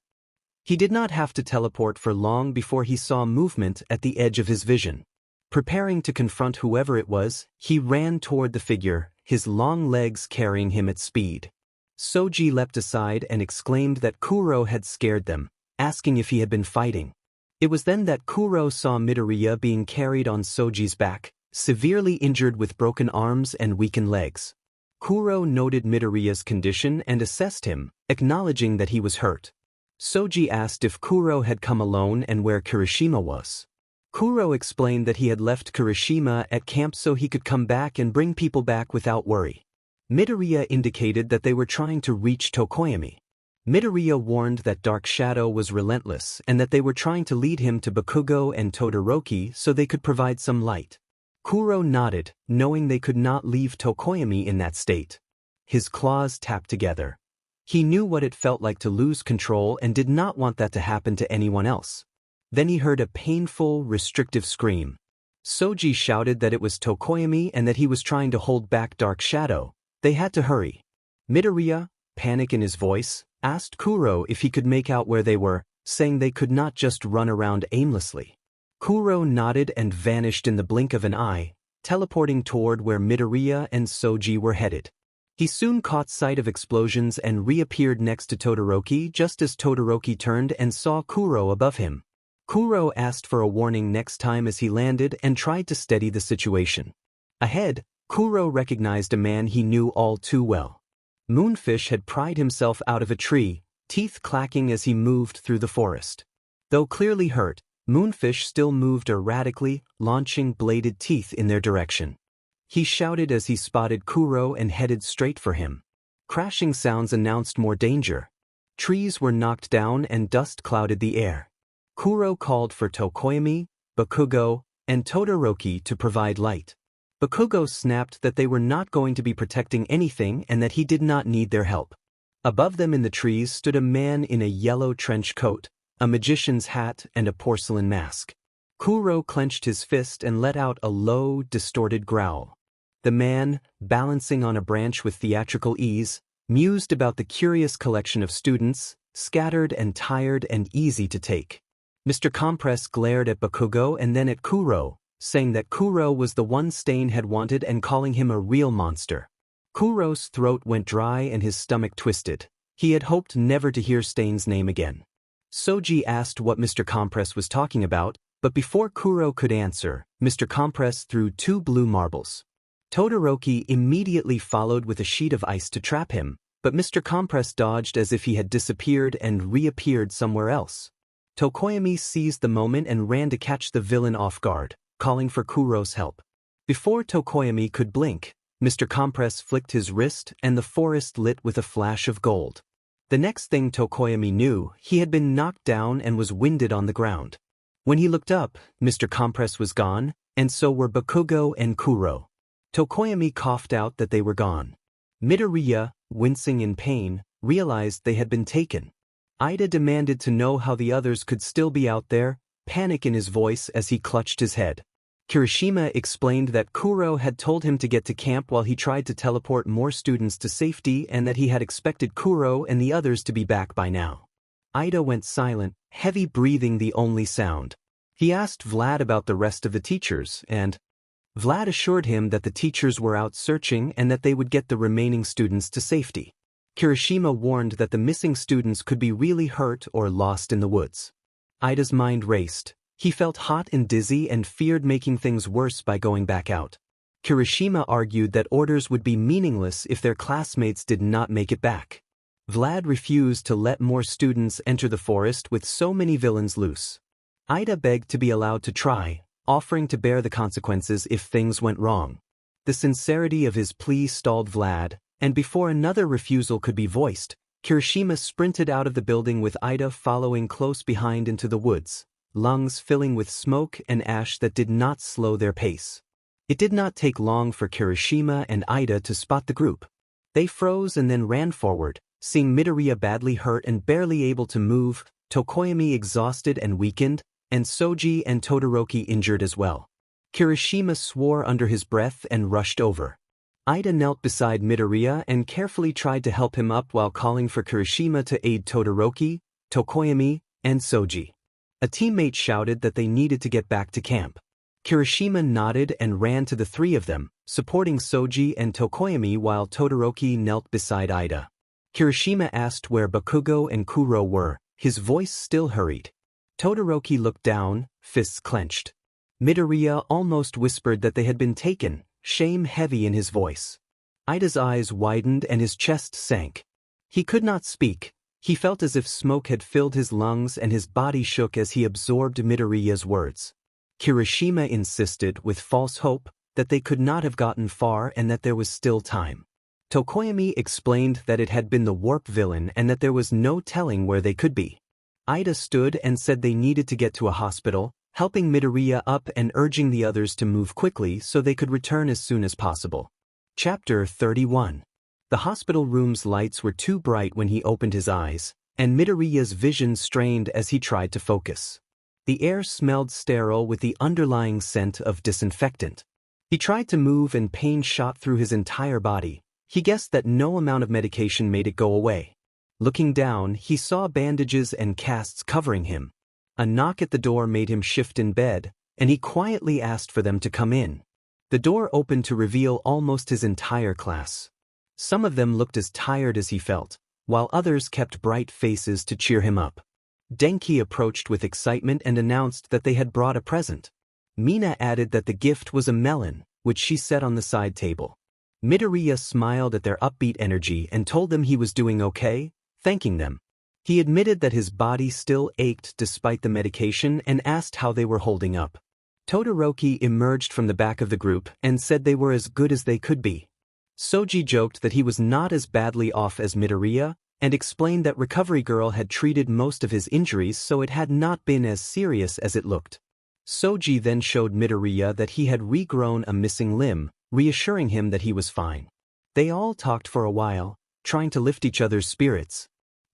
He did not have to teleport for long before he saw movement at the edge of his vision. Preparing to confront whoever it was, he ran toward the figure, his long legs carrying him at speed. Soji leapt aside and exclaimed that Kuro had scared them, asking if he had been fighting. It was then that Kuro saw Midoriya being carried on Soji's back, severely injured with broken arms and weakened legs. Kuro noted Midoriya's condition and assessed him, acknowledging that he was hurt. Soji asked if Kuro had come alone and where Kirishima was. Kuro explained that he had left Kirishima at camp so he could come back and bring people back without worry. Midoriya indicated that they were trying to reach Tokoyami. Midoriya warned that Dark Shadow was relentless and that they were trying to lead him to Bakugo and Todoroki so they could provide some light. Kuro nodded, knowing they could not leave Tokoyami in that state. His claws tapped together. He knew what it felt like to lose control and did not want that to happen to anyone else. Then he heard a painful, restrictive scream. Soji shouted that it was Tokoyami and that he was trying to hold back Dark Shadow. They had to hurry. Midoriya, panic in his voice, asked Kuro if he could make out where they were, saying they could not just run around aimlessly. Kuro nodded and vanished in the blink of an eye, teleporting toward where Midoriya and Soji were headed. He soon caught sight of explosions and reappeared next to Todoroki just as Todoroki turned and saw Kuro above him. Kuro asked for a warning next time as he landed and tried to steady the situation. Ahead, Kuro recognized a man he knew all too well. Moonfish had pried himself out of a tree, teeth clacking as he moved through the forest. Though clearly hurt, Moonfish still moved erratically, launching bladed teeth in their direction. He shouted as he spotted Kuro and headed straight for him. Crashing sounds announced more danger. Trees were knocked down and dust clouded the air. Kuro called for Tokoyami, Bakugo, and Todoroki to provide light. Bakugo snapped that they were not going to be protecting anything and that he did not need their help. Above them in the trees stood a man in a yellow trench coat, a magician's hat, and a porcelain mask. Kuro clenched his fist and let out a low, distorted growl. The man, balancing on a branch with theatrical ease, mused about the curious collection of students, scattered and tired and easy to take. Mr. Compress glared at Bakugo and then at Kuro, saying that Kuro was the one Stain had wanted and calling him a real monster. Kuro's throat went dry and his stomach twisted. He had hoped never to hear Stain's name again. Soji asked what Mr. Compress was talking about, but before Kuro could answer, Mr. Compress threw 2 blue marbles. Todoroki immediately followed with a sheet of ice to trap him, but Mr. Compress dodged as if he had disappeared and reappeared somewhere else. Tokoyami seized the moment and ran to catch the villain off guard, calling for Kuro's help. Before Tokoyami could blink, Mr. Compress flicked his wrist and the forest lit with a flash of gold. The next thing Tokoyami knew, he had been knocked down and was winded on the ground. When he looked up, Mr. Compress was gone, and so were Bakugo and Kuro. Tokoyami coughed out that they were gone. Midoriya, wincing in pain, realized they had been taken. Ida demanded to know how the others could still be out there, panic in his voice as he clutched his head. Kirishima explained that Kuro had told him to get to camp while he tried to teleport more students to safety and that he had expected Kuro and the others to be back by now. Ida went silent, heavy breathing the only sound. He asked Vlad about the rest of the teachers, and Vlad assured him that the teachers were out searching and that they would get the remaining students to safety. Kirishima warned that the missing students could be really hurt or lost in the woods. Ida's mind raced. He felt hot and dizzy and feared making things worse by going back out. Kirishima argued that orders would be meaningless if their classmates did not make it back. Vlad refused to let more students enter the forest with so many villains loose. Ida begged to be allowed to try, offering to bear the consequences if things went wrong. The sincerity of his plea stalled Vlad, and before another refusal could be voiced, Kirishima sprinted out of the building with Ida following close behind into the woods, lungs filling with smoke and ash that did not slow their pace. It did not take long for Kirishima and Ida to spot the group. They froze and then ran forward, seeing Midoriya badly hurt and barely able to move, Tokoyami exhausted and weakened, and Soji and Todoroki injured as well. Kirishima swore under his breath and rushed over. Ida knelt beside Midoriya and carefully tried to help him up while calling for Kirishima to aid Todoroki, Tokoyami, and Soji. A teammate shouted that they needed to get back to camp. Kirishima nodded and ran to the 3 of them, supporting Soji and Tokoyami while Todoroki knelt beside Ida. Kirishima asked where Bakugo and Kuro were, his voice still hurried. Todoroki looked down, fists clenched. Midoriya almost whispered that they had been taken, shame heavy in his voice. Ida's eyes widened and his chest sank. He could not speak. He felt as if smoke had filled his lungs and his body shook as he absorbed Midoriya's words. Kirishima insisted, with false hope, that they could not have gotten far and that there was still time. Tokoyami explained that it had been the warp villain and that there was no telling where they could be. Ida stood and said they needed to get to a hospital, helping Midoriya up and urging the others to move quickly so they could return as soon as possible. Chapter 31. The hospital room's lights were too bright when he opened his eyes, and Midoriya's vision strained as he tried to focus. The air smelled sterile with the underlying scent of disinfectant. He tried to move and pain shot through his entire body. He guessed that no amount of medication made it go away. Looking down, he saw bandages and casts covering him. A knock at the door made him shift in bed, and he quietly asked for them to come in. The door opened to reveal almost his entire class. Some of them looked as tired as he felt, while others kept bright faces to cheer him up. Denki approached with excitement and announced that they had brought a present. Mina added that the gift was a melon, which she set on the side table. Midoriya smiled at their upbeat energy and told them he was doing okay, thanking them. He admitted that his body still ached despite the medication and asked how they were holding up. Todoroki emerged from the back of the group and said they were as good as they could be. Soji joked that he was not as badly off as Midoriya and explained that Recovery Girl had treated most of his injuries so it had not been as serious as it looked. Soji then showed Midoriya that he had regrown a missing limb, reassuring him that he was fine. They all talked for a while, trying to lift each other's spirits.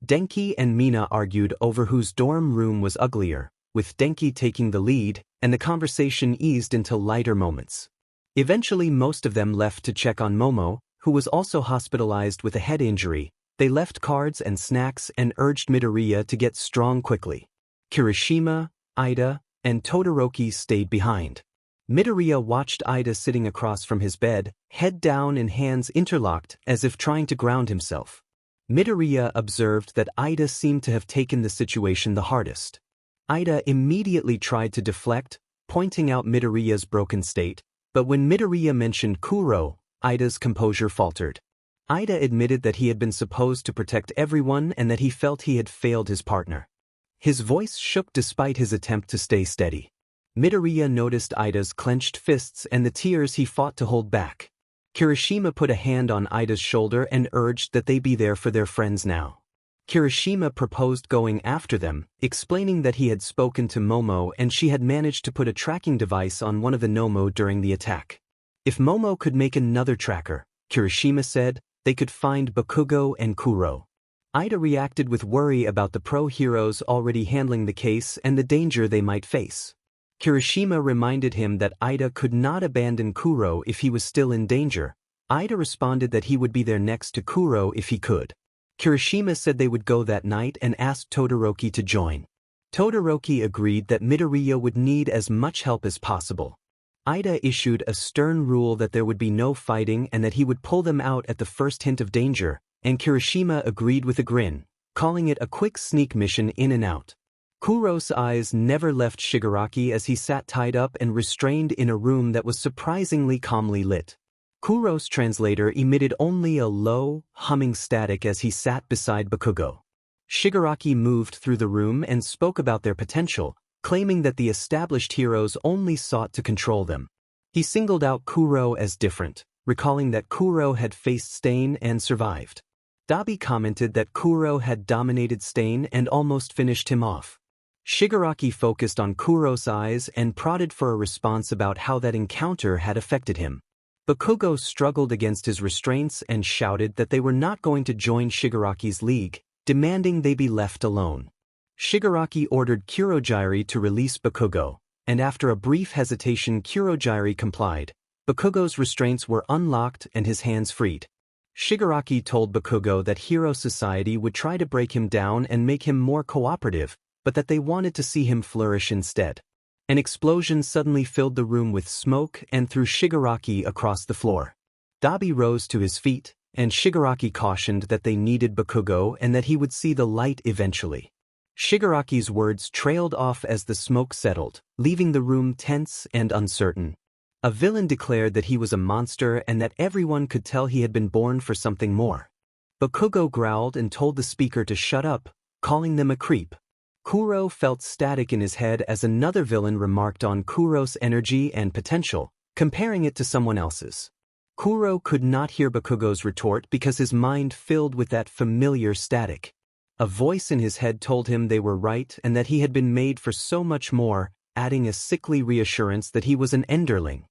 Denki and Mina argued over whose dorm room was uglier, with Denki taking the lead, and the conversation eased into lighter moments. Eventually most of them left to check on Momo, who was also hospitalized with a head injury. They left cards and snacks and urged Midoriya to get strong quickly. Kirishima, Ida, and Todoroki stayed behind. Midoriya watched Ida sitting across from his bed, head down and hands interlocked as if trying to ground himself. Midoriya observed that Ida seemed to have taken the situation the hardest. Ida immediately tried to deflect, pointing out Midoriya's broken state, but when Midoriya mentioned Kuro, Ida's composure faltered. Ida admitted that he had been supposed to protect everyone and that he felt he had failed his partner. His voice shook despite his attempt to stay steady. Midoriya noticed Ida's clenched fists and the tears he fought to hold back. Kirishima put a hand on Ida's shoulder and urged that they be there for their friends now. Kirishima proposed going after them, explaining that he had spoken to Momo and she had managed to put a tracking device on one of the Nomo during the attack. If Momo could make another tracker, Kirishima said, they could find Bakugo and Kuro. Ida reacted with worry about the pro-heroes already handling the case and the danger they might face. Kirishima reminded him that Ida could not abandon Kuro if he was still in danger. Ida responded that he would be there next to Kuro if he could. Kirishima said they would go that night and asked Todoroki to join. Todoroki agreed that Midoriya would need as much help as possible. Ida issued a stern rule that there would be no fighting and that he would pull them out at the first hint of danger, and Kirishima agreed with a grin, calling it a quick sneak mission in and out. Kuro's eyes never left Shigaraki as he sat tied up and restrained in a room that was surprisingly calmly lit. Kuro's translator emitted only a low, humming static as he sat beside Bakugo. Shigaraki moved through the room and spoke about their potential, claiming that the established heroes only sought to control them. He singled out Kuro as different, recalling that Kuro had faced Stain and survived. Dabi commented that Kuro had dominated Stain and almost finished him off. Shigaraki focused on Kuro's eyes and prodded for a response about how that encounter had affected him. Bakugo struggled against his restraints and shouted that they were not going to join Shigaraki's league, demanding they be left alone. Shigaraki ordered Kurogiri to release Bakugo, and after a brief hesitation Kurogiri complied. Bakugo's restraints were unlocked and his hands freed. Shigaraki told Bakugo that Hero Society would try to break him down and make him more cooperative, but that they wanted to see him flourish instead. An explosion suddenly filled the room with smoke and threw Shigaraki across the floor. Dabi rose to his feet, and Shigaraki cautioned that they needed Bakugo and that he would see the light eventually. Shigaraki's words trailed off as the smoke settled, leaving the room tense and uncertain. A villain declared that he was a monster and that everyone could tell he had been born for something more. Bakugo growled and told the speaker to shut up, calling them a creep. Kuro felt static in his head as another villain remarked on Kuro's energy and potential, comparing it to someone else's. Kuro could not hear Bakugo's retort because his mind filled with that familiar static. A voice in his head told him they were right and that he had been made for so much more, adding a sickly reassurance that he was an Enderling.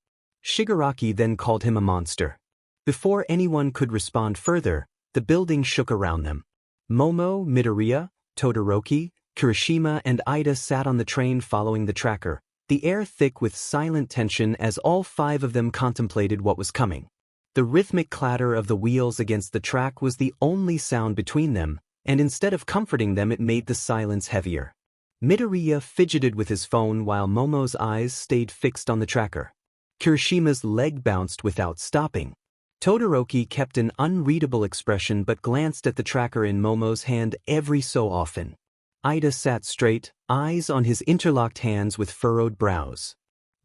Shigaraki then called him a monster. Before anyone could respond further, the building shook around them. Momo, Midoriya, Todoroki, Kirishima and Ida sat on the train following the tracker, the air thick with silent tension as all 5 of them contemplated what was coming. The rhythmic clatter of the wheels against the track was the only sound between them, and instead of comforting them it made the silence heavier. Midoriya fidgeted with his phone while Momo's eyes stayed fixed on the tracker. Kirishima's leg bounced without stopping. Todoroki kept an unreadable expression but glanced at the tracker in Momo's hand every so often. Ida sat straight, eyes on his interlocked hands with furrowed brows.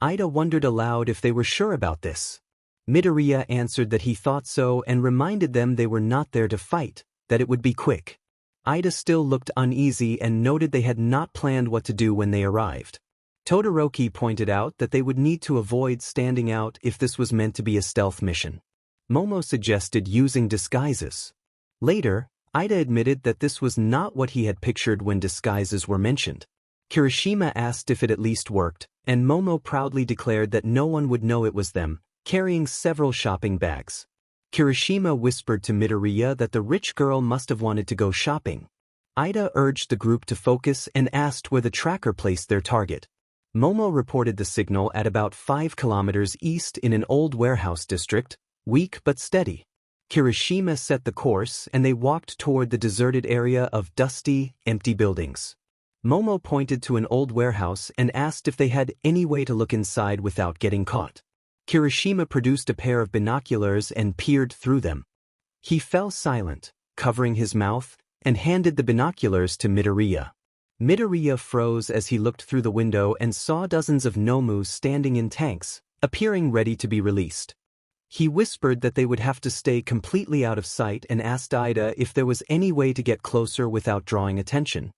Ida wondered aloud if they were sure about this. Midoriya answered that he thought so and reminded them they were not there to fight, that it would be quick. Ida still looked uneasy and noted they had not planned what to do when they arrived. Todoroki pointed out that they would need to avoid standing out if this was meant to be a stealth mission. Momo suggested using disguises. Later, Ida admitted that this was not what he had pictured when disguises were mentioned. Kirishima asked if it at least worked, and Momo proudly declared that no one would know it was them, carrying several shopping bags. Kirishima whispered to Midoriya that the rich girl must have wanted to go shopping. Ida urged the group to focus and asked where the tracker placed their target. Momo reported the signal at about 5 kilometers east in an old warehouse district, weak but steady. Kirishima set the course and they walked toward the deserted area of dusty, empty buildings. Momo pointed to an old warehouse and asked if they had any way to look inside without getting caught. Kirishima produced a pair of binoculars and peered through them. He fell silent, covering his mouth, and handed the binoculars to Midoriya. Midoriya froze as he looked through the window and saw dozens of Nomu standing in tanks, appearing ready to be released. He whispered that they would have to stay completely out of sight and asked Ida if there was any way to get closer without drawing attention.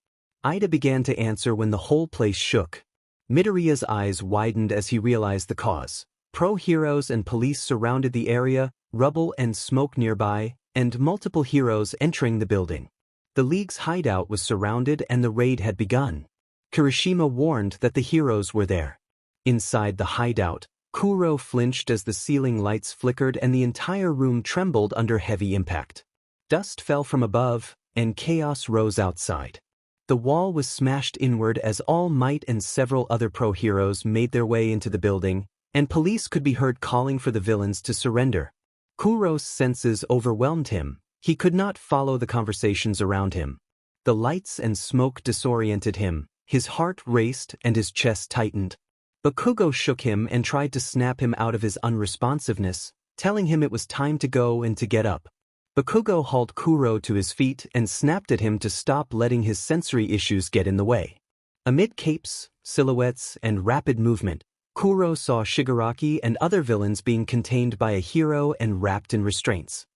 Ida began to answer when the whole place shook. Midoriya's eyes widened as he realized the cause. Pro-heroes and police surrounded the area, rubble and smoke nearby, and multiple heroes entering the building. The League's hideout was surrounded and the raid had begun. Kirishima warned that the heroes were there. Inside the hideout, Kuro flinched as the ceiling lights flickered and the entire room trembled under heavy impact. Dust fell from above, and chaos rose outside. The wall was smashed inward as All Might and several other pro-heroes made their way into the building, and police could be heard calling for the villains to surrender. Kuro's senses overwhelmed him. He could not follow the conversations around him. The lights and smoke disoriented him, his heart raced and his chest tightened. Bakugo shook him and tried to snap him out of his unresponsiveness, telling him it was time to go and to get up. Bakugo hauled Kuro to his feet and snapped at him to stop letting his sensory issues get in the way. Amid capes, silhouettes, and rapid movement, Kuro saw Shigaraki and other villains being contained by a hero and wrapped in restraints.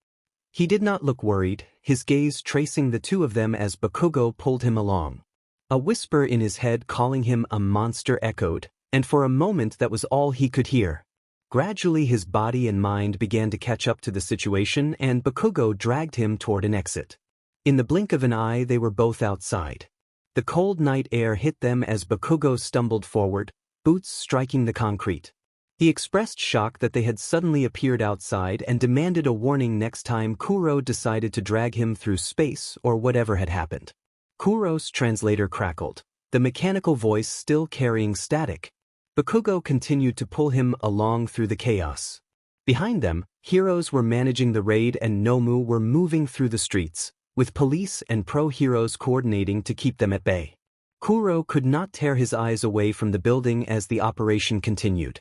He did not look worried, his gaze tracing the 2 of them as Bakugo pulled him along. A whisper in his head calling him a monster echoed, and for a moment that was all he could hear. Gradually his body and mind began to catch up to the situation and Bakugo dragged him toward an exit. In the blink of an eye they were both outside. The cold night air hit them as Bakugo stumbled forward, boots striking the concrete. He expressed shock that they had suddenly appeared outside and demanded a warning next time Kuro decided to drag him through space or whatever had happened. Kuro's translator crackled, the mechanical voice still carrying static. Bakugo continued to pull him along through the chaos. Behind them, heroes were managing the raid and Nomu were moving through the streets, with police and pro-heroes coordinating to keep them at bay. Kuro could not tear his eyes away from the building as the operation continued.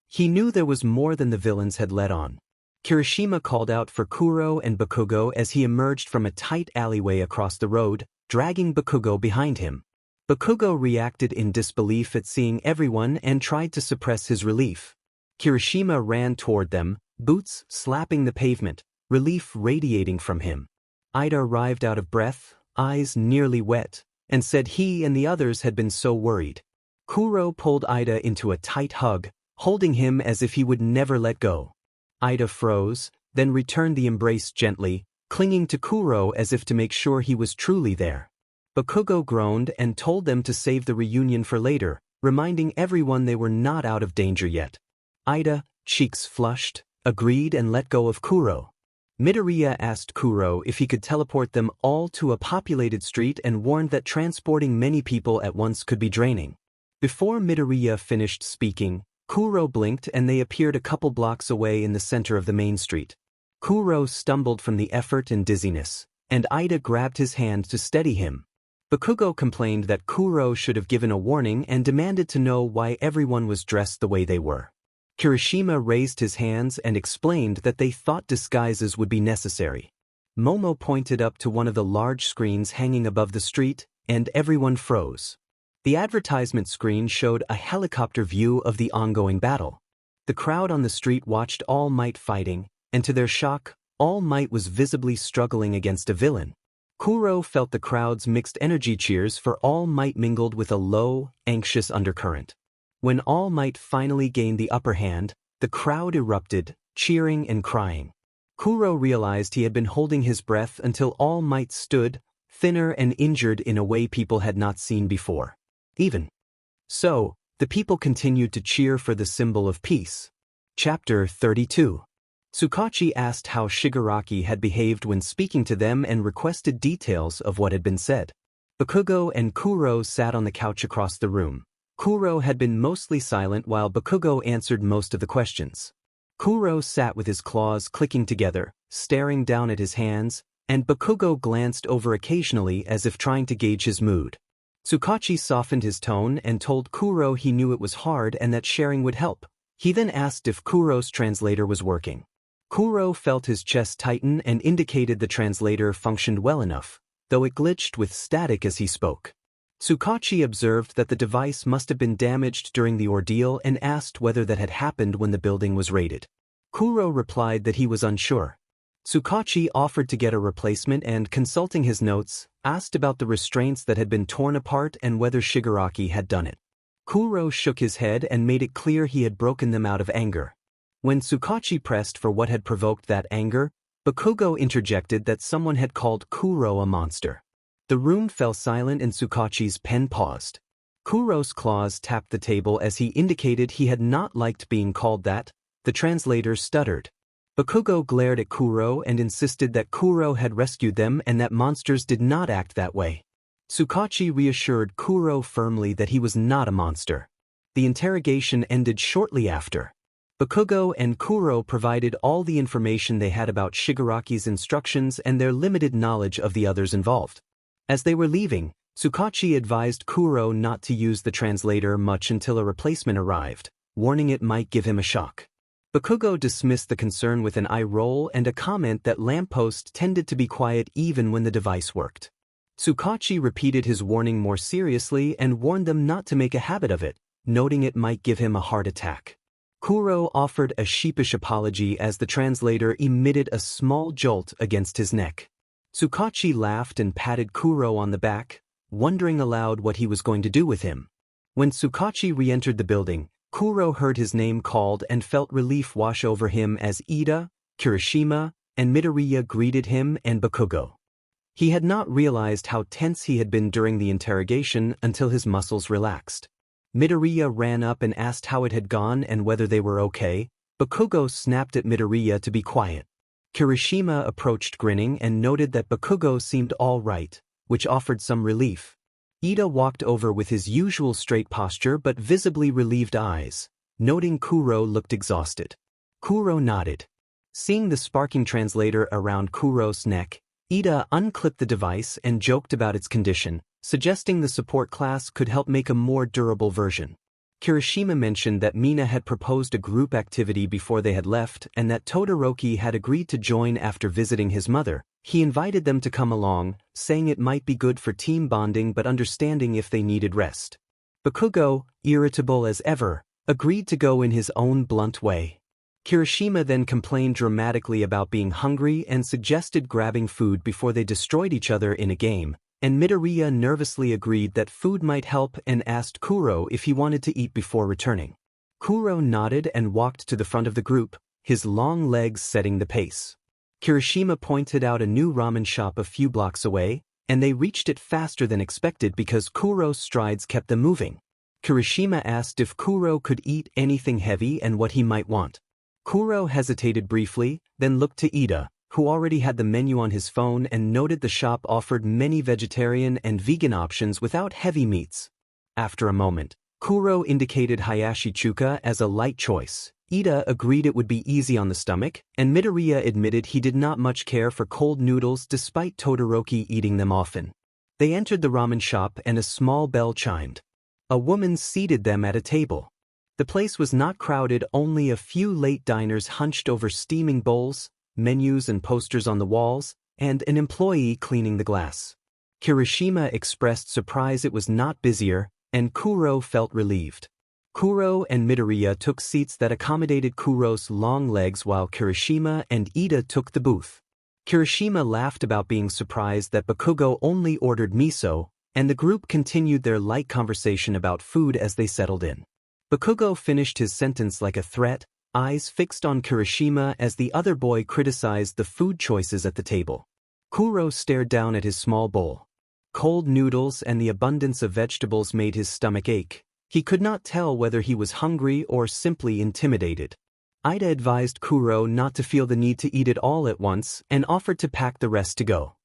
He knew there was more than the villains had let on. Kirishima called out for Kuro and Bakugo as he emerged from a tight alleyway across the road, dragging Bakugo behind him. Bakugo reacted in disbelief at seeing everyone and tried to suppress his relief. Kirishima ran toward them, boots slapping the pavement, relief radiating from him. Ida arrived out of breath, eyes nearly wet, and said he and the others had been so worried. Kuro pulled Ida into a tight hug, holding him as if he would never let go. Ida froze, then returned the embrace gently, clinging to Kuro as if to make sure he was truly there. Bakugo groaned and told them to save the reunion for later, reminding everyone they were not out of danger yet. Ida, cheeks flushed, agreed and let go of Kuro. Midoriya asked Kuro if he could teleport them all to a populated street and warned that transporting many people at once could be draining. Before Midoriya finished speaking, Kuro blinked and they appeared a couple blocks away in the center of the main street. Kuro stumbled from the effort and dizziness, and Ida grabbed his hand to steady him. Bakugo complained that Kuro should have given a warning and demanded to know why everyone was dressed the way they were. Kirishima raised his hands and explained that they thought disguises would be necessary. Momo pointed up to one of the large screens hanging above the street, and everyone froze. The advertisement screen showed a helicopter view of the ongoing battle. The crowd on the street watched All Might fighting, and to their shock, All Might was visibly struggling against a villain. Kuro felt the crowd's mixed energy cheers for All Might mingled with a low, anxious undercurrent. When All Might finally gained the upper hand, the crowd erupted, cheering and crying. Kuro realized he had been holding his breath until All Might stood, thinner and injured in a way people had not seen before. Even so, the people continued to cheer for the symbol of peace. Chapter 32. Tsukachi asked how Shigaraki had behaved when speaking to them and requested details of what had been said. Bakugo and Kuro sat on the couch across the room. Kuro had been mostly silent while Bakugo answered most of the questions. Kuro sat with his claws clicking together, staring down at his hands, and Bakugo glanced over occasionally as if trying to gauge his mood. Tsukachi softened his tone and told Kuro he knew it was hard and that sharing would help. He then asked if Kuro's translator was working. Kuro felt his chest tighten and indicated the translator functioned well enough, though it glitched with static as he spoke. Tsukachi observed that the device must have been damaged during the ordeal and asked whether that had happened when the building was raided. Kuro replied that he was unsure. Tsukachi offered to get a replacement and, consulting his notes, asked about the restraints that had been torn apart and whether Shigaraki had done it. Kuro shook his head and made it clear he had broken them out of anger. When Tsukachi pressed for what had provoked that anger, Bakugo interjected that someone had called Kuro a monster. The room fell silent and Tsukachi's pen paused. Kuro's claws tapped the table as he indicated he had not liked being called that. The translator stuttered. Bakugo glared at Kuro and insisted that Kuro had rescued them and that monsters did not act that way. Tsukachi reassured Kuro firmly that he was not a monster. The interrogation ended shortly after. Bakugo and Kuro provided all the information they had about Shigaraki's instructions and their limited knowledge of the others involved. As they were leaving, Tsukachi advised Kuro not to use the translator much until a replacement arrived, warning it might give him a shock. Bakugo dismissed the concern with an eye roll and a comment that lampposts tended to be quiet even when the device worked. Tsukachi repeated his warning more seriously and warned them not to make a habit of it, noting it might give him a heart attack. Kuro offered a sheepish apology as the translator emitted a small jolt against his neck. Tsukachi laughed and patted Kuro on the back, wondering aloud what he was going to do with him. When Tsukachi re-entered the building, Kuro heard his name called and felt relief wash over him as Ida, Kirishima, and Midoriya greeted him and Bakugo. He had not realized how tense he had been during the interrogation until his muscles relaxed. Midoriya ran up and asked how it had gone and whether they were okay. Bakugo snapped at Midoriya to be quiet. Kirishima approached grinning and noted that Bakugo seemed all right, which offered some relief. Ida walked over with his usual straight posture but visibly relieved eyes, noting Kuro looked exhausted. Kuro nodded. Seeing the sparking translator around Kuro's neck, Ida unclipped the device and joked about its condition, suggesting the support class could help make a more durable version. Kirishima mentioned that Mina had proposed a group activity before they had left and that Todoroki had agreed to join after visiting his mother. He invited them to come along, saying it might be good for team bonding but understanding if they needed rest. Bakugo, irritable as ever, agreed to go in his own blunt way. Kirishima then complained dramatically about being hungry and suggested grabbing food before they destroyed each other in a game, and Midoriya nervously agreed that food might help and asked Kuro if he wanted to eat before returning. Kuro nodded and walked to the front of the group, his long legs setting the pace. Kirishima pointed out a new ramen shop a few blocks away, and they reached it faster than expected because Kuro's strides kept them moving. Kirishima asked if Kuro could eat anything heavy and what he might want. Kuro hesitated briefly, then looked to Ida, who already had the menu on his phone and noted the shop offered many vegetarian and vegan options without heavy meats. After a moment, Kuro indicated Hayashi Chuka as a light choice. Ida agreed it would be easy on the stomach, and Midoriya admitted he did not much care for cold noodles despite Todoroki eating them often. They entered the ramen shop and a small bell chimed. A woman seated them at a table. The place was not crowded, only a few late diners hunched over steaming bowls, menus and posters on the walls, and an employee cleaning the glass. Kirishima expressed surprise it was not busier, and Kuro felt relieved. Kuro and Midoriya took seats that accommodated Kuro's long legs while Kirishima and Ida took the booth. Kirishima laughed about being surprised that Bakugo only ordered miso, and the group continued their light conversation about food as they settled in. Bakugo finished his sentence like a threat, eyes fixed on Kirishima as the other boy criticized the food choices at the table. Kuro stared down at his small bowl. Cold noodles and the abundance of vegetables made his stomach ache. He could not tell whether he was hungry or simply intimidated. Ida advised Kuro not to feel the need to eat it all at once and offered to pack the rest to go.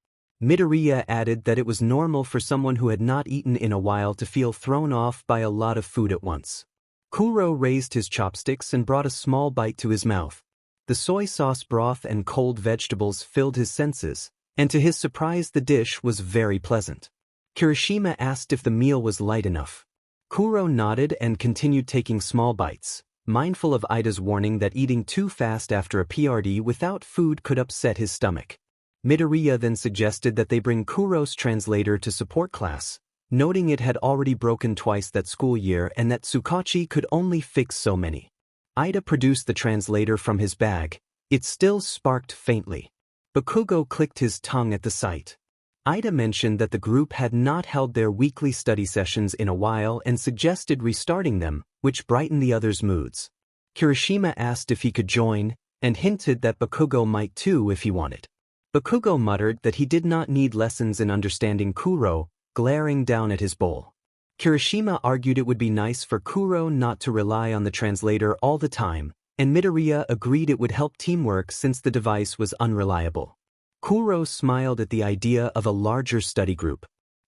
Midoriya added that it was normal for someone who had not eaten in a while to feel thrown off by a lot of food at once. Kuro raised his chopsticks and brought a small bite to his mouth. The soy sauce broth and cold vegetables filled his senses, and to his surprise the dish was very pleasant. Kirishima asked if the meal was light enough. Kuro nodded and continued taking small bites, mindful of Ida's warning that eating too fast after a PRD without food could upset his stomach. Midoriya then suggested that they bring Kuro's translator to support class, noting it had already broken twice that school year and that Tsukachi could only fix so many. Ida produced the translator from his bag. It still sparked faintly. Bakugo clicked his tongue at the sight. Ida mentioned that the group had not held their weekly study sessions in a while and suggested restarting them, which brightened the others' moods. Kirishima asked if he could join, and hinted that Bakugo might too if he wanted. Bakugo muttered that he did not need lessons in understanding Kuro, glaring down at his bowl. Kirishima argued it would be nice for Kuro not to rely on the translator all the time, and Midoriya agreed it would help teamwork since the device was unreliable. Kuro smiled at the idea of a larger study group.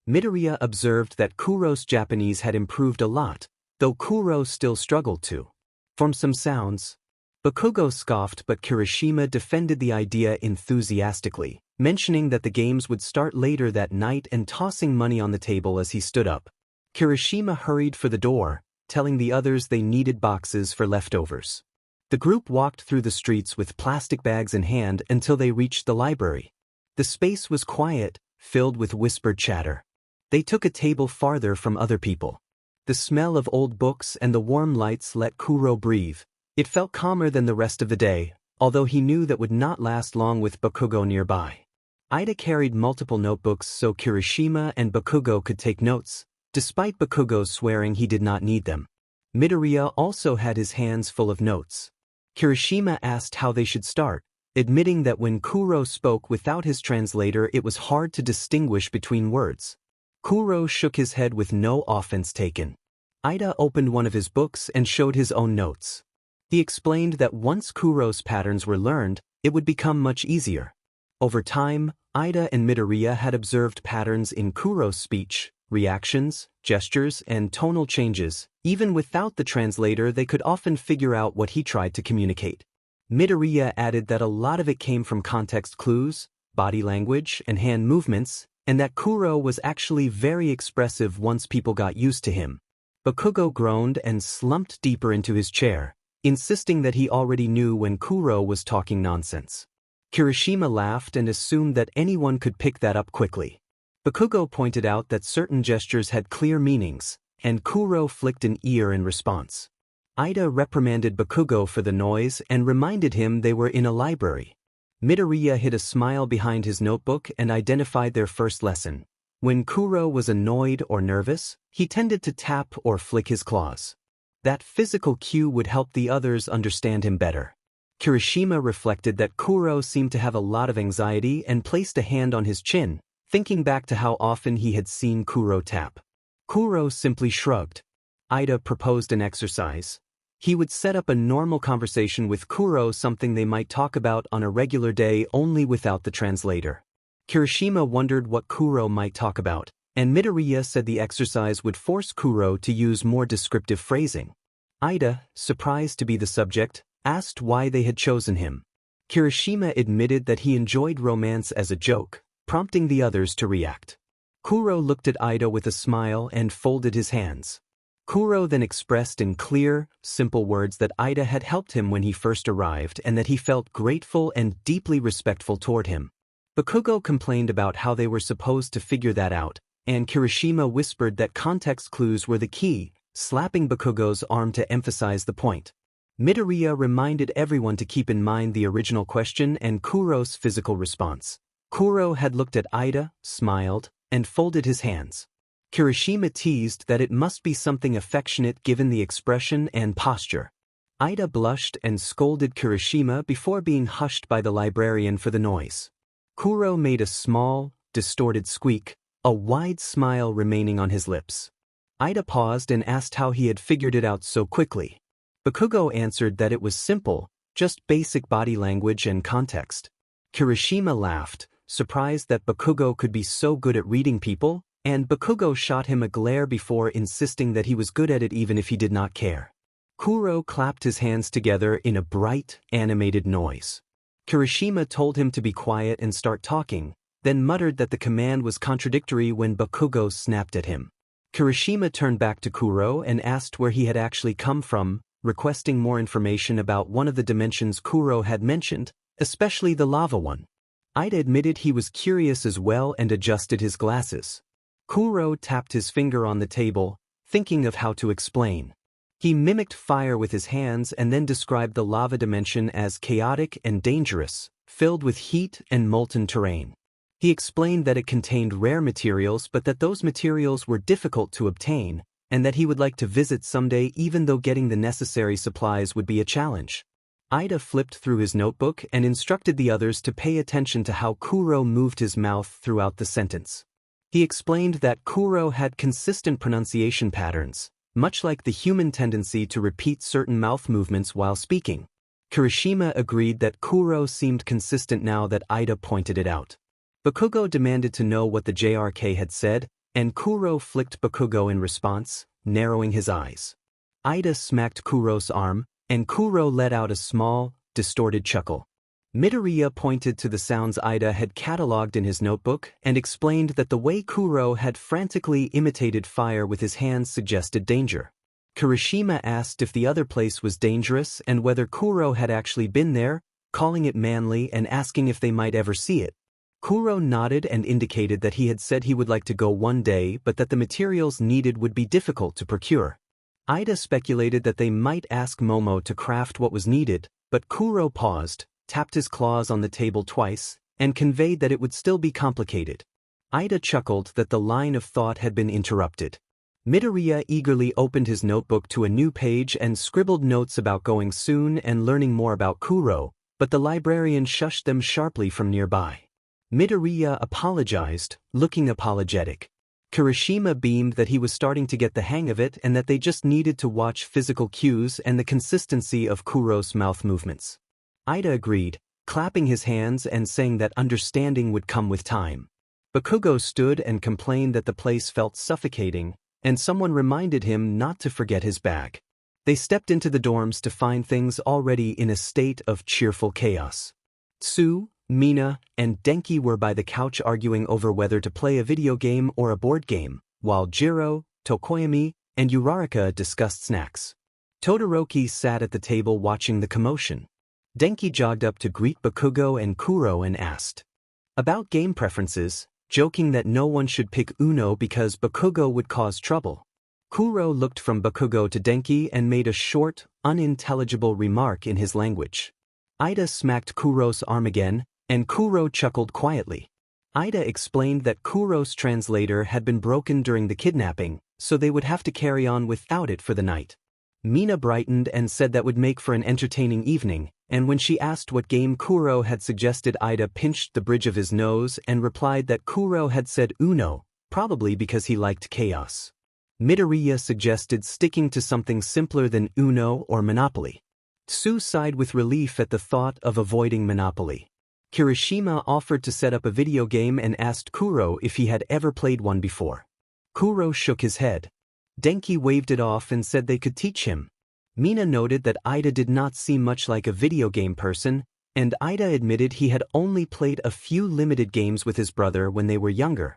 Midoriya observed that Kuro's Japanese had improved a lot, though Kuro still struggled to form some sounds. Bakugo scoffed, but Kirishima defended the idea enthusiastically, mentioning that the games would start later that night and tossing money on the table as he stood up. Kirishima hurried for the door, telling the others they needed boxes for leftovers. The group walked through the streets with plastic bags in hand until they reached the library. The space was quiet, filled with whispered chatter. They took a table farther from other people. The smell of old books and the warm lights let Kuro breathe. It felt calmer than the rest of the day, although he knew that would not last long with Bakugo nearby. Ida carried multiple notebooks so Kirishima and Bakugo could take notes, despite Bakugo's swearing he did not need them. Midoriya also had his hands full of notes. Kirishima asked how they should start, admitting that when Kuro spoke without his translator it was hard to distinguish between words. Kuro shook his head with no offense taken. Ida opened one of his books and showed his own notes. He explained that once Kuro's patterns were learned, it would become much easier. Over time, Ida and Midoriya had observed patterns in Kuro's speech, reactions, gestures, and tonal changes. Even without the translator, they could often figure out what he tried to communicate. Midoriya added that a lot of it came from context clues, body language, and hand movements, and that Kuro was actually very expressive once people got used to him. Bakugo groaned and slumped deeper into his chair, insisting that he already knew when Kuro was talking nonsense. Kirishima laughed and assumed that anyone could pick that up quickly. Bakugo pointed out that certain gestures had clear meanings, and Kuro flicked an ear in response. Ida reprimanded Bakugo for the noise and reminded him they were in a library. Midoriya hid a smile behind his notebook and identified their first lesson. When Kuro was annoyed or nervous, he tended to tap or flick his claws. That physical cue would help the others understand him better. Kirishima reflected that Kuro seemed to have a lot of anxiety and placed a hand on his chin, thinking back to how often he had seen Kuro tap. Kuro simply shrugged. Ida proposed an exercise. He would set up a normal conversation with Kuro, something they might talk about on a regular day only without the translator. Kirishima wondered what Kuro might talk about, and Midoriya said the exercise would force Kuro to use more descriptive phrasing. Ida, surprised to be the subject, asked why they had chosen him. Kirishima admitted that he enjoyed romance as a joke, prompting the others to react. Kuro looked at Ida with a smile and folded his hands. Kuro then expressed in clear, simple words that Ida had helped him when he first arrived and that he felt grateful and deeply respectful toward him. Bakugo complained about how they were supposed to figure that out, and Kirishima whispered that context clues were the key, slapping Bakugo's arm to emphasize the point. Midoriya reminded everyone to keep in mind the original question and Kuro's physical response. Kuro had looked at Ida, smiled, and folded his hands. Kirishima teased that it must be something affectionate given the expression and posture. Ida blushed and scolded Kirishima before being hushed by the librarian for the noise. Kuro made a small, distorted squeak, a wide smile remaining on his lips. Ida paused and asked how he had figured it out so quickly. Bakugo answered that it was simple, just basic body language and context. Kirishima laughed, surprised that Bakugo could be so good at reading people, and Bakugo shot him a glare before insisting that he was good at it even if he did not care. Kuro clapped his hands together in a bright, animated noise. Kirishima told him to be quiet and start talking, then muttered that the command was contradictory when Bakugo snapped at him. Kirishima turned back to Kuro and asked where he had actually come from, requesting more information about one of the dimensions Kuro had mentioned, especially the lava one. Ida admitted he was curious as well and adjusted his glasses. Kuro tapped his finger on the table, thinking of how to explain. He mimicked fire with his hands and then described the lava dimension as chaotic and dangerous, filled with heat and molten terrain. He explained that it contained rare materials but that those materials were difficult to obtain, and that he would like to visit someday even though getting the necessary supplies would be a challenge. Ida flipped through his notebook and instructed the others to pay attention to how Kuro moved his mouth throughout the sentence. He explained that Kuro had consistent pronunciation patterns, much like the human tendency to repeat certain mouth movements while speaking. Kirishima agreed that Kuro seemed consistent now that Ida pointed it out. Bakugo demanded to know what the JRK had said, and Kuro flicked Bakugo in response, narrowing his eyes. Ida smacked Kuro's arm, and Kuro let out a small, distorted chuckle. Midoriya pointed to the sounds Ida had catalogued in his notebook and explained that the way Kuro had frantically imitated fire with his hands suggested danger. Kirishima asked if the other place was dangerous and whether Kuro had actually been there, calling it manly and asking if they might ever see it. Kuro nodded and indicated that he had said he would like to go one day but that the materials needed would be difficult to procure. Ida speculated that they might ask Momo to craft what was needed, but Kuro paused, tapped his claws on the table twice, and conveyed that it would still be complicated. Ida chuckled that the line of thought had been interrupted. Midoriya eagerly opened his notebook to a new page and scribbled notes about going soon and learning more about Kuro, but the librarian shushed them sharply from nearby. Midoriya apologized, looking apologetic. Kirishima beamed that he was starting to get the hang of it and that they just needed to watch physical cues and the consistency of Kuro's mouth movements. Ida agreed, clapping his hands and saying that understanding would come with time. Bakugo stood and complained that the place felt suffocating, and someone reminded him not to forget his bag. They stepped into the dorms to find things already in a state of cheerful chaos. Tsu, Mina, and Denki were by the couch arguing over whether to play a video game or a board game, while Jiro, Tokoyami, and Uraraka discussed snacks. Todoroki sat at the table watching the commotion. Denki jogged up to greet Bakugo and Kuro and asked about game preferences, joking that no one should pick Uno because Bakugo would cause trouble. Kuro looked from Bakugo to Denki and made a short, unintelligible remark in his language. Ida smacked Kuro's arm again, and Kuro chuckled quietly. Ida explained that Kuro's translator had been broken during the kidnapping, so they would have to carry on without it for the night. Mina brightened and said that would make for an entertaining evening, and when she asked what game Kuro had suggested, Ida pinched the bridge of his nose and replied that Kuro had said Uno, probably because he liked chaos. Midoriya suggested sticking to something simpler than Uno or Monopoly. Tsu sighed with relief at the thought of avoiding Monopoly. Kirishima offered to set up a video game and asked Kuro if he had ever played one before. Kuro shook his head. Denki waved it off and said they could teach him. Mina noted that Ida did not seem much like a video game person, and Ida admitted he had only played a few limited games with his brother when they were younger.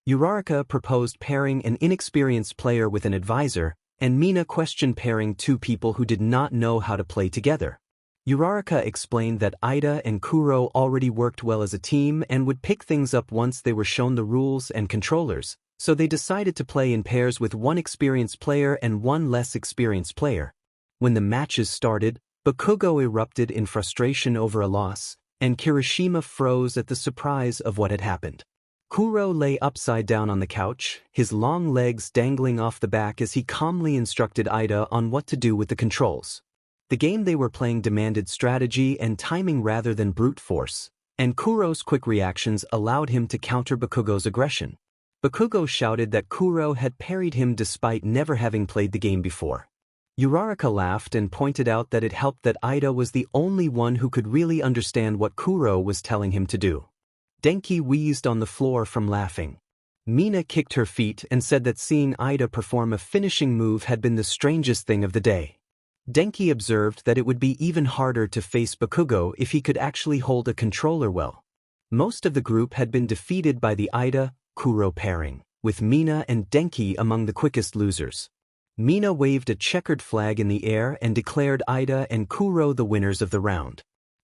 Uraraka proposed pairing an inexperienced player with an advisor, and Mina questioned pairing two people who did not know how to play together. Uraraka explained that Ida and Kuro already worked well as a team and would pick things up once they were shown the rules and controllers, so they decided to play in pairs with one experienced player and one less experienced player. When the matches started, Bakugo erupted in frustration over a loss, and Kirishima froze at the surprise of what had happened. Kuro lay upside down on the couch, his long legs dangling off the back as he calmly instructed Ida on what to do with the controls. The game they were playing demanded strategy and timing rather than brute force, and Kuro's quick reactions allowed him to counter Bakugo's aggression. Bakugo shouted that Kuro had parried him despite never having played the game before. Uraraka laughed and pointed out that it helped that Ida was the only one who could really understand what Kuro was telling him to do. Denki wheezed on the floor from laughing. Mina kicked her feet and said that seeing Ida perform a finishing move had been the strangest thing of the day. Denki observed that it would be even harder to face Bakugo if he could actually hold a controller well. Most of the group had been defeated by the Ida-Kuro pairing, with Mina and Denki among the quickest losers. Mina waved a checkered flag in the air and declared Ida and Kuro the winners of the round.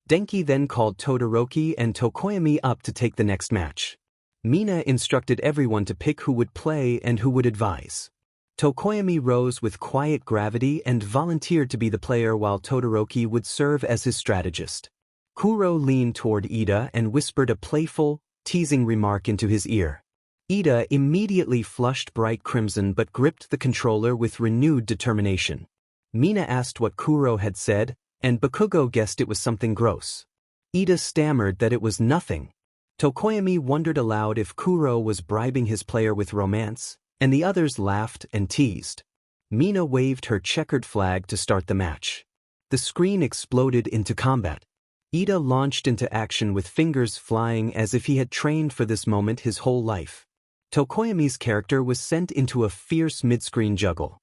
Denki then called Todoroki and Tokoyami up to take the next match. Mina instructed everyone to pick who would play and who would advise. Tokoyami rose with quiet gravity and volunteered to be the player while Todoroki would serve as his strategist. Kuro leaned toward Ida and whispered a playful, teasing remark into his ear. Ida immediately flushed bright crimson but gripped the controller with renewed determination. Mina asked what Kuro had said, and Bakugo guessed it was something gross. Ida stammered that it was nothing. Tokoyami wondered aloud if Kuro was bribing his player with romance, and the others laughed and teased. Mina waved her checkered flag to start the match. The screen exploded into combat. Ida launched into action with fingers flying as if he had trained for this moment his whole life. Tokoyami's character was sent into a fierce mid-screen juggle.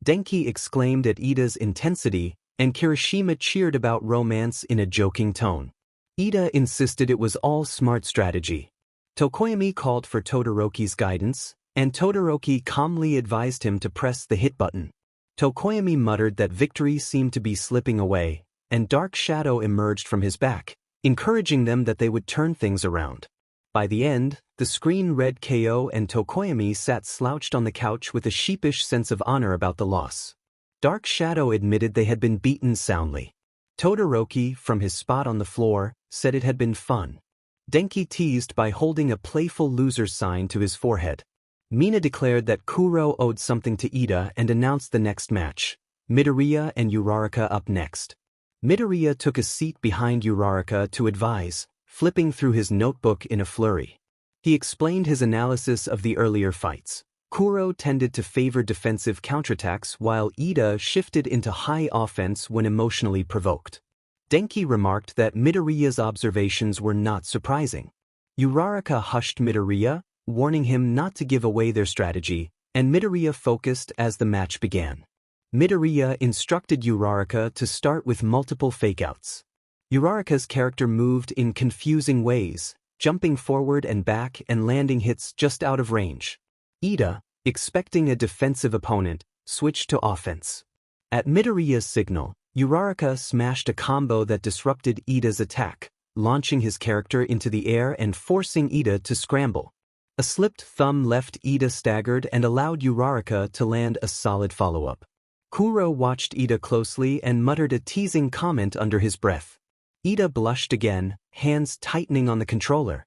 Denki exclaimed at Ida's intensity, and Kirishima cheered about romance in a joking tone. Ida insisted it was all smart strategy. Tokoyami called for Todoroki's guidance, and Todoroki calmly advised him to press the hit button. Tokoyami muttered that victory seemed to be slipping away, and dark shadow emerged from his back, encouraging them that they would turn things around. By the end, the screen read KO and Tokoyami sat slouched on the couch with a sheepish sense of honor about the loss. Dark Shadow admitted they had been beaten soundly. Todoroki, from his spot on the floor, said it had been fun. Denki teased by holding a playful loser sign to his forehead. Mina declared that Kuro owed something to Ida and announced the next match. Midoriya and Uraraka up next. Midoriya took a seat behind Uraraka to advise, flipping through his notebook in a flurry. He explained his analysis of the earlier fights. Kuro tended to favor defensive counterattacks while Ida shifted into high offense when emotionally provoked. Denki remarked that Midoriya's observations were not surprising. Uraraka hushed Midoriya, warning him not to give away their strategy, and Midoriya focused as the match began. Midoriya instructed Uraraka to start with multiple fakeouts. Uraraka's character moved in confusing ways, jumping forward and back and landing hits just out of range. Ida, expecting a defensive opponent, switched to offense. At Midoriya's signal, Uraraka smashed a combo that disrupted Ida's attack, launching his character into the air and forcing Ida to scramble. A slipped thumb left Ida staggered and allowed Uraraka to land a solid follow-up. Kuro watched Ida closely and muttered a teasing comment under his breath. Ida blushed again, hands tightening on the controller.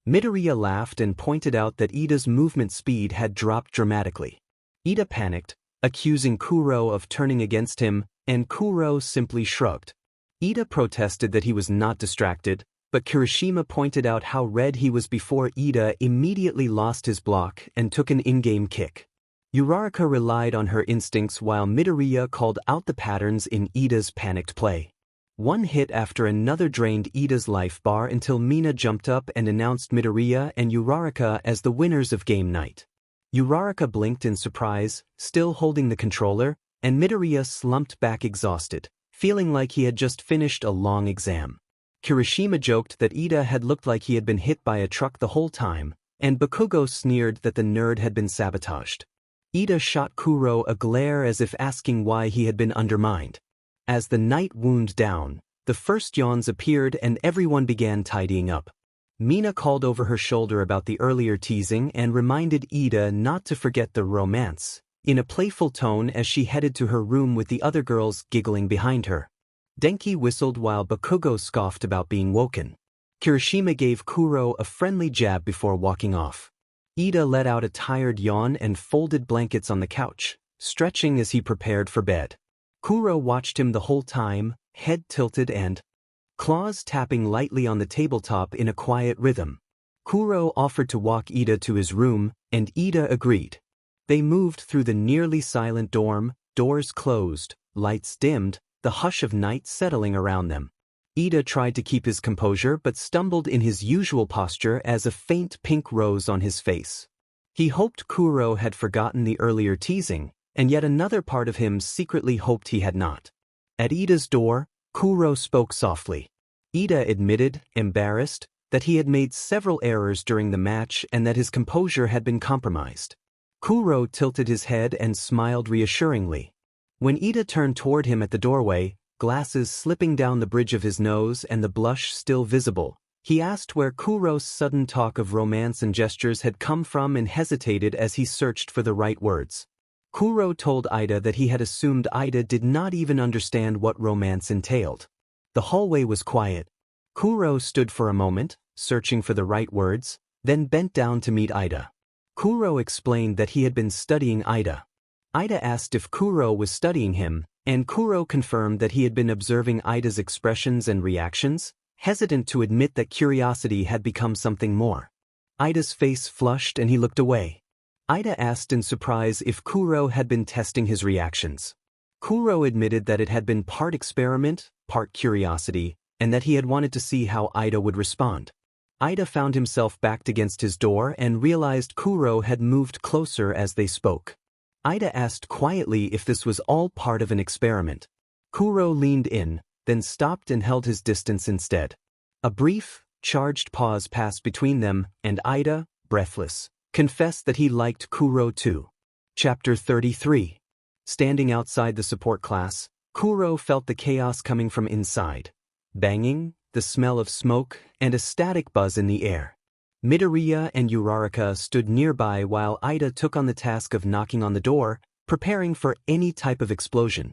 Midoriya laughed and pointed out that Ida's movement speed had dropped dramatically. Ida panicked, accusing Kuro of turning against him, and Kuro simply shrugged. Ida protested that he was not distracted, but Kirishima pointed out how red he was before Ida immediately lost his block and took an in-game kick. Uraraka relied on her instincts while Midoriya called out the patterns in Ida's panicked play. One hit after another drained Ida's life bar until Mina jumped up and announced Midoriya and Uraraka as the winners of game night. Uraraka blinked in surprise, still holding the controller, and Midoriya slumped back exhausted, feeling like he had just finished a long exam. Kirishima joked that Ida had looked like he had been hit by a truck the whole time, and Bakugo sneered that the nerd had been sabotaged. Ida shot Kuro a glare as if asking why he had been undermined. As the night wound down, the first yawns appeared and everyone began tidying up. Mina called over her shoulder about the earlier teasing and reminded Ida not to forget the romance, in a playful tone as she headed to her room with the other girls giggling behind her. Denki whistled while Bakugo scoffed about being woken. Kirishima gave Kuro a friendly jab before walking off. Ida let out a tired yawn and folded blankets on the couch, stretching as he prepared for bed. Kuro watched him the whole time, head tilted and claws tapping lightly on the tabletop in a quiet rhythm. Kuro offered to walk Ida to his room, and Ida agreed. They moved through the nearly silent dorm, doors closed, lights dimmed, the hush of night settling around them. Ida tried to keep his composure but stumbled in his usual posture as a faint pink rose on his face. He hoped Kuro had forgotten the earlier teasing, and yet another part of him secretly hoped he had not. At Ida's door, Kuro spoke softly. Ida admitted, embarrassed, that he had made several errors during the match and that his composure had been compromised. Kuro tilted his head and smiled reassuringly. When Ida turned toward him at the doorway, glasses slipping down the bridge of his nose and the blush still visible, he asked where Kuro's sudden talk of romance and gestures had come from and hesitated as he searched for the right words. Kuro told Ida that he had assumed Ida did not even understand what romance entailed. The hallway was quiet. Kuro stood for a moment, searching for the right words, then bent down to meet Ida. Kuro explained that he had been studying Ida. Ida asked if Kuro was studying him, and Kuro confirmed that he had been observing Ida's expressions and reactions, hesitant to admit that curiosity had become something more. Ida's face flushed and he looked away. Ida asked in surprise if Kuro had been testing his reactions. Kuro admitted that it had been part experiment, part curiosity, and that he had wanted to see how Ida would respond. Ida found himself backed against his door and realized Kuro had moved closer as they spoke. Ida asked quietly if this was all part of an experiment. Kuro leaned in, then stopped and held his distance instead. A brief, charged pause passed between them, and Ida, breathless, confessed that he liked Kuro too. Chapter 33. Standing outside the support class, Kuro felt the chaos coming from inside. Banging, the smell of smoke, and a static buzz in the air. Midoriya and Uraraka stood nearby while Ida took on the task of knocking on the door, preparing for any type of explosion.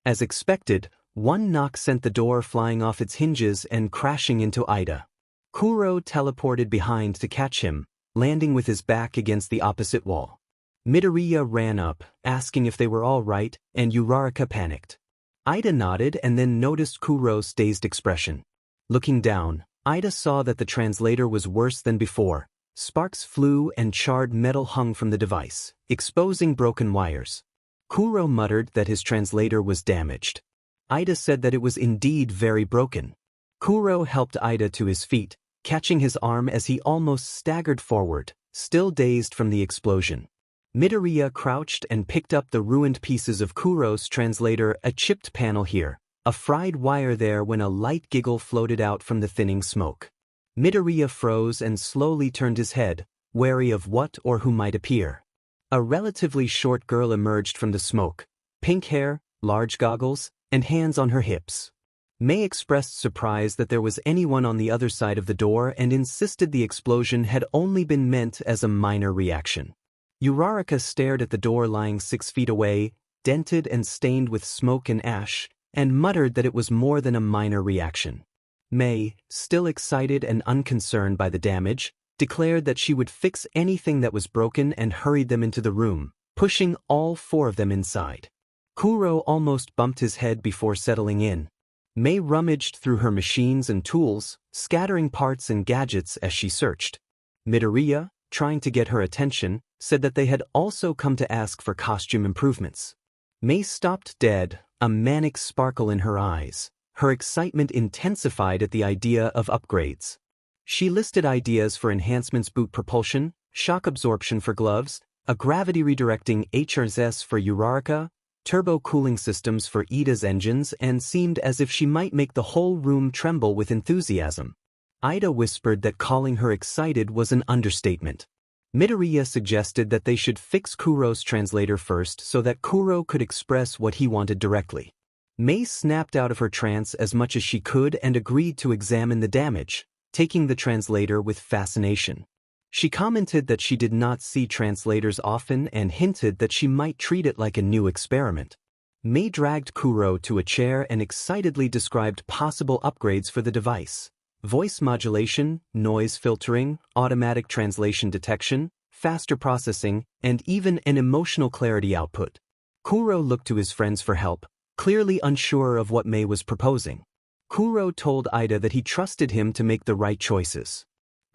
As expected, one knock sent the door flying off its hinges and crashing into Ida. Kuro teleported behind to catch him, landing with his back against the opposite wall. Midoriya ran up, asking if they were all right, and Uraraka panicked. Ida nodded and then noticed Kuro's dazed expression. Looking down, Ida saw that the translator was worse than before. Sparks flew and charred metal hung from the device, exposing broken wires. Kuro muttered that his translator was damaged. Ida said that it was indeed very broken. Kuro helped Ida to his feet, catching his arm as he almost staggered forward, still dazed from the explosion. Midoriya crouched and picked up the ruined pieces of Kuro's translator, a chipped panel here, a fried wire there when a light giggle floated out from the thinning smoke. Midoriya froze and slowly turned his head, wary of what or who might appear. A relatively short girl emerged from the smoke, pink hair, large goggles, and hands on her hips. May expressed surprise that there was anyone on the other side of the door and insisted the explosion had only been meant as a minor reaction. Uraraka stared at the door lying 6 feet away, dented and stained with smoke and ash, and muttered that it was more than a minor reaction. May, still excited and unconcerned by the damage, declared that she would fix anything that was broken and hurried them into the room, pushing all 4 of them inside. Kuro almost bumped his head before settling in. May rummaged through her machines and tools, scattering parts and gadgets as she searched. Midoriya, trying to get her attention, said that they had also come to ask for costume improvements. May stopped dead, a manic sparkle in her eyes. Her excitement intensified at the idea of upgrades. She listed ideas for enhancements: boot propulsion, shock absorption for gloves, a gravity redirecting HRS for Uraraka, turbo cooling systems for Ida's engines, and seemed as if she might make the whole room tremble with enthusiasm. Ida whispered that calling her excited was an understatement. Midoriya suggested that they should fix Kuro's translator first so that Kuro could express what he wanted directly. May snapped out of her trance as much as she could and agreed to examine the damage, taking the translator with fascination. She commented that she did not see translators often and hinted that she might treat it like a new experiment. May dragged Kuro to a chair and excitedly described possible upgrades for the device: voice modulation, noise filtering, automatic translation detection, faster processing, and even an emotional clarity output. Kuro looked to his friends for help, clearly unsure of what May was proposing. Kuro told Ida that he trusted him to make the right choices.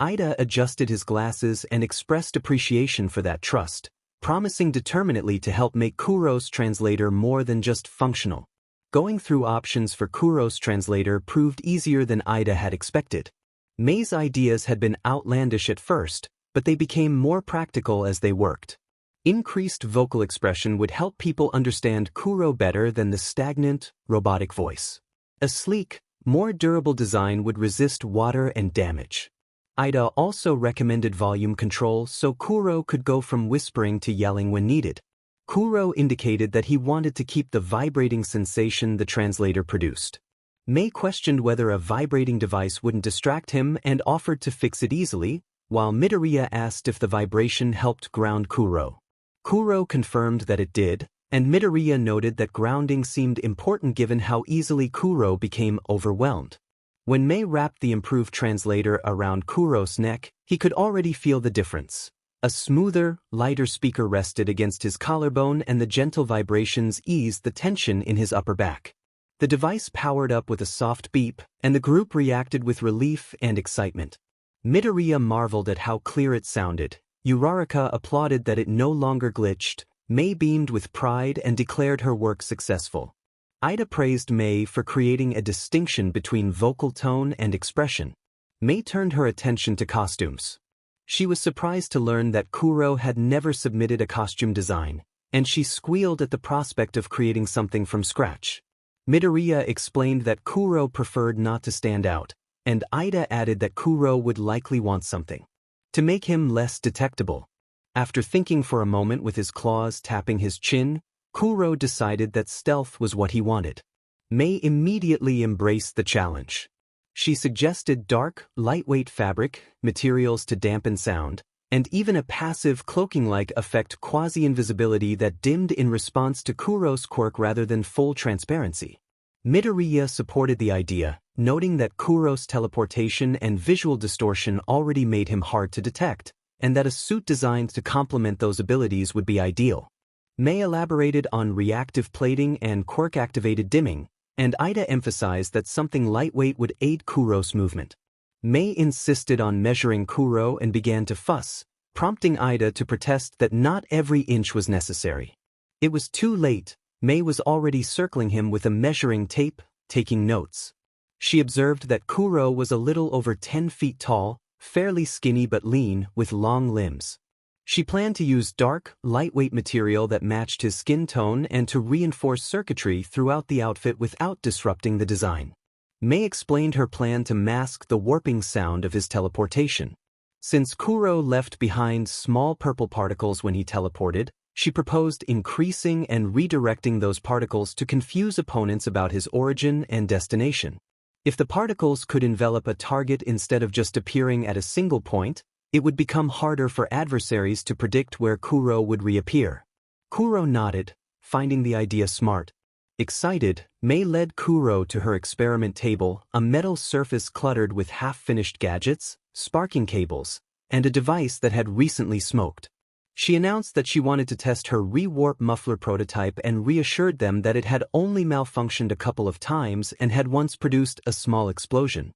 Ida adjusted his glasses and expressed appreciation for that trust, promising determinedly to help make Kuro's translator more than just functional. Going through options for Kuro's translator proved easier than Ida had expected. May's ideas had been outlandish at first, but they became more practical as they worked. Increased vocal expression would help people understand Kuro better than the stagnant, robotic voice. A sleek, more durable design would resist water and damage. Ida also recommended volume control so Kuro could go from whispering to yelling when needed. Kuro indicated that he wanted to keep the vibrating sensation the translator produced. May questioned whether a vibrating device wouldn't distract him and offered to fix it easily, while Midoriya asked if the vibration helped ground Kuro. Kuro confirmed that it did, and Midoriya noted that grounding seemed important given how easily Kuro became overwhelmed. When May wrapped the improved translator around Kuro's neck, he could already feel the difference. A smoother, lighter speaker rested against his collarbone and the gentle vibrations eased the tension in his upper back. The device powered up with a soft beep, and the group reacted with relief and excitement. Midoriya marveled at how clear it sounded. Uraraka applauded that it no longer glitched. May beamed with pride and declared her work successful. Ida praised May for creating a distinction between vocal tone and expression. May turned her attention to costumes. She was surprised to learn that Kuro had never submitted a costume design, and she squealed at the prospect of creating something from scratch. Midoriya explained that Kuro preferred not to stand out, and Ida added that Kuro would likely want something to make him less detectable. After thinking for a moment with his claws tapping his chin, Kuro decided that stealth was what he wanted. May immediately embraced the challenge. She suggested dark, lightweight fabric, materials to dampen sound, and even a passive cloaking-like effect, quasi-invisibility that dimmed in response to Kuro's quirk rather than full transparency. Midoriya supported the idea, noting that Kuro's teleportation and visual distortion already made him hard to detect, and that a suit designed to complement those abilities would be ideal. May elaborated on reactive plating and quirk-activated dimming, and Ida emphasized that something lightweight would aid Kuro's movement. May insisted on measuring Kuro and began to fuss, prompting Ida to protest that not every inch was necessary. It was too late. May was already circling him with a measuring tape, taking notes. She observed that Kuro was a little over 10 feet tall, fairly skinny but lean, with long limbs. She planned to use dark, lightweight material that matched his skin tone and to reinforce circuitry throughout the outfit without disrupting the design. May explained her plan to mask the warping sound of his teleportation. Since Kuro left behind small purple particles when he teleported, she proposed increasing and redirecting those particles to confuse opponents about his origin and destination. If the particles could envelop a target instead of just appearing at a single point, it would become harder for adversaries to predict where Kuro would reappear. Kuro nodded, finding the idea smart. Excited, May led Kuro to her experiment table, a metal surface cluttered with half-finished gadgets, sparking cables, and a device that had recently smoked. She announced that she wanted to test her re-warp muffler prototype and reassured them that it had only malfunctioned a couple of times and had once produced a small explosion.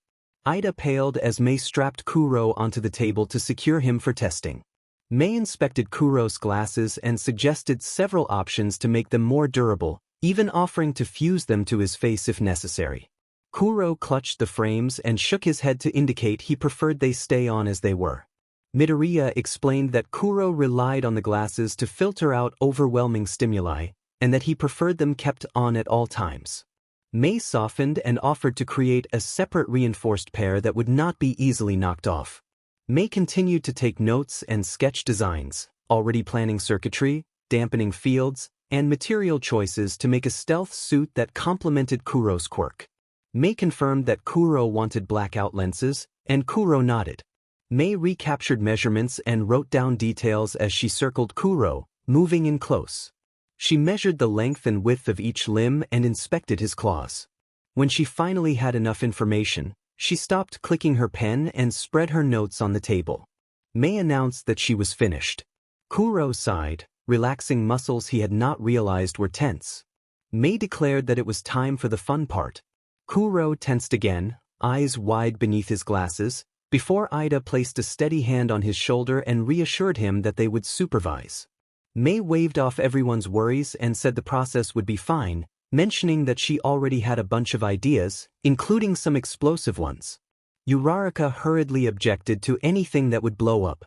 Ida paled as May strapped Kuro onto the table to secure him for testing. Mei inspected Kuro's glasses and suggested several options to make them more durable, even offering to fuse them to his face if necessary. Kuro clutched the frames and shook his head to indicate he preferred they stay on as they were. Midoriya explained that Kuro relied on the glasses to filter out overwhelming stimuli, and that he preferred them kept on at all times. Mei softened and offered to create a separate reinforced pair that would not be easily knocked off. Mei continued to take notes and sketch designs, already planning circuitry, dampening fields, and material choices to make a stealth suit that complemented Kuro's quirk. Mei confirmed that Kuro wanted blackout lenses, and Kuro nodded. Mei recaptured measurements and wrote down details as she circled Kuro, moving in close. She measured the length and width of each limb and inspected his claws. When she finally had enough information, she stopped clicking her pen and spread her notes on the table. Mei announced that she was finished. Kuro sighed, relaxing muscles he had not realized were tense. Mei declared that it was time for the fun part. Kuro tensed again, eyes wide beneath his glasses, before Ida placed a steady hand on his shoulder and reassured him that they would supervise. Mei waved off everyone's worries and said the process would be fine, mentioning that she already had a bunch of ideas, including some explosive ones. Uraraka hurriedly objected to anything that would blow up.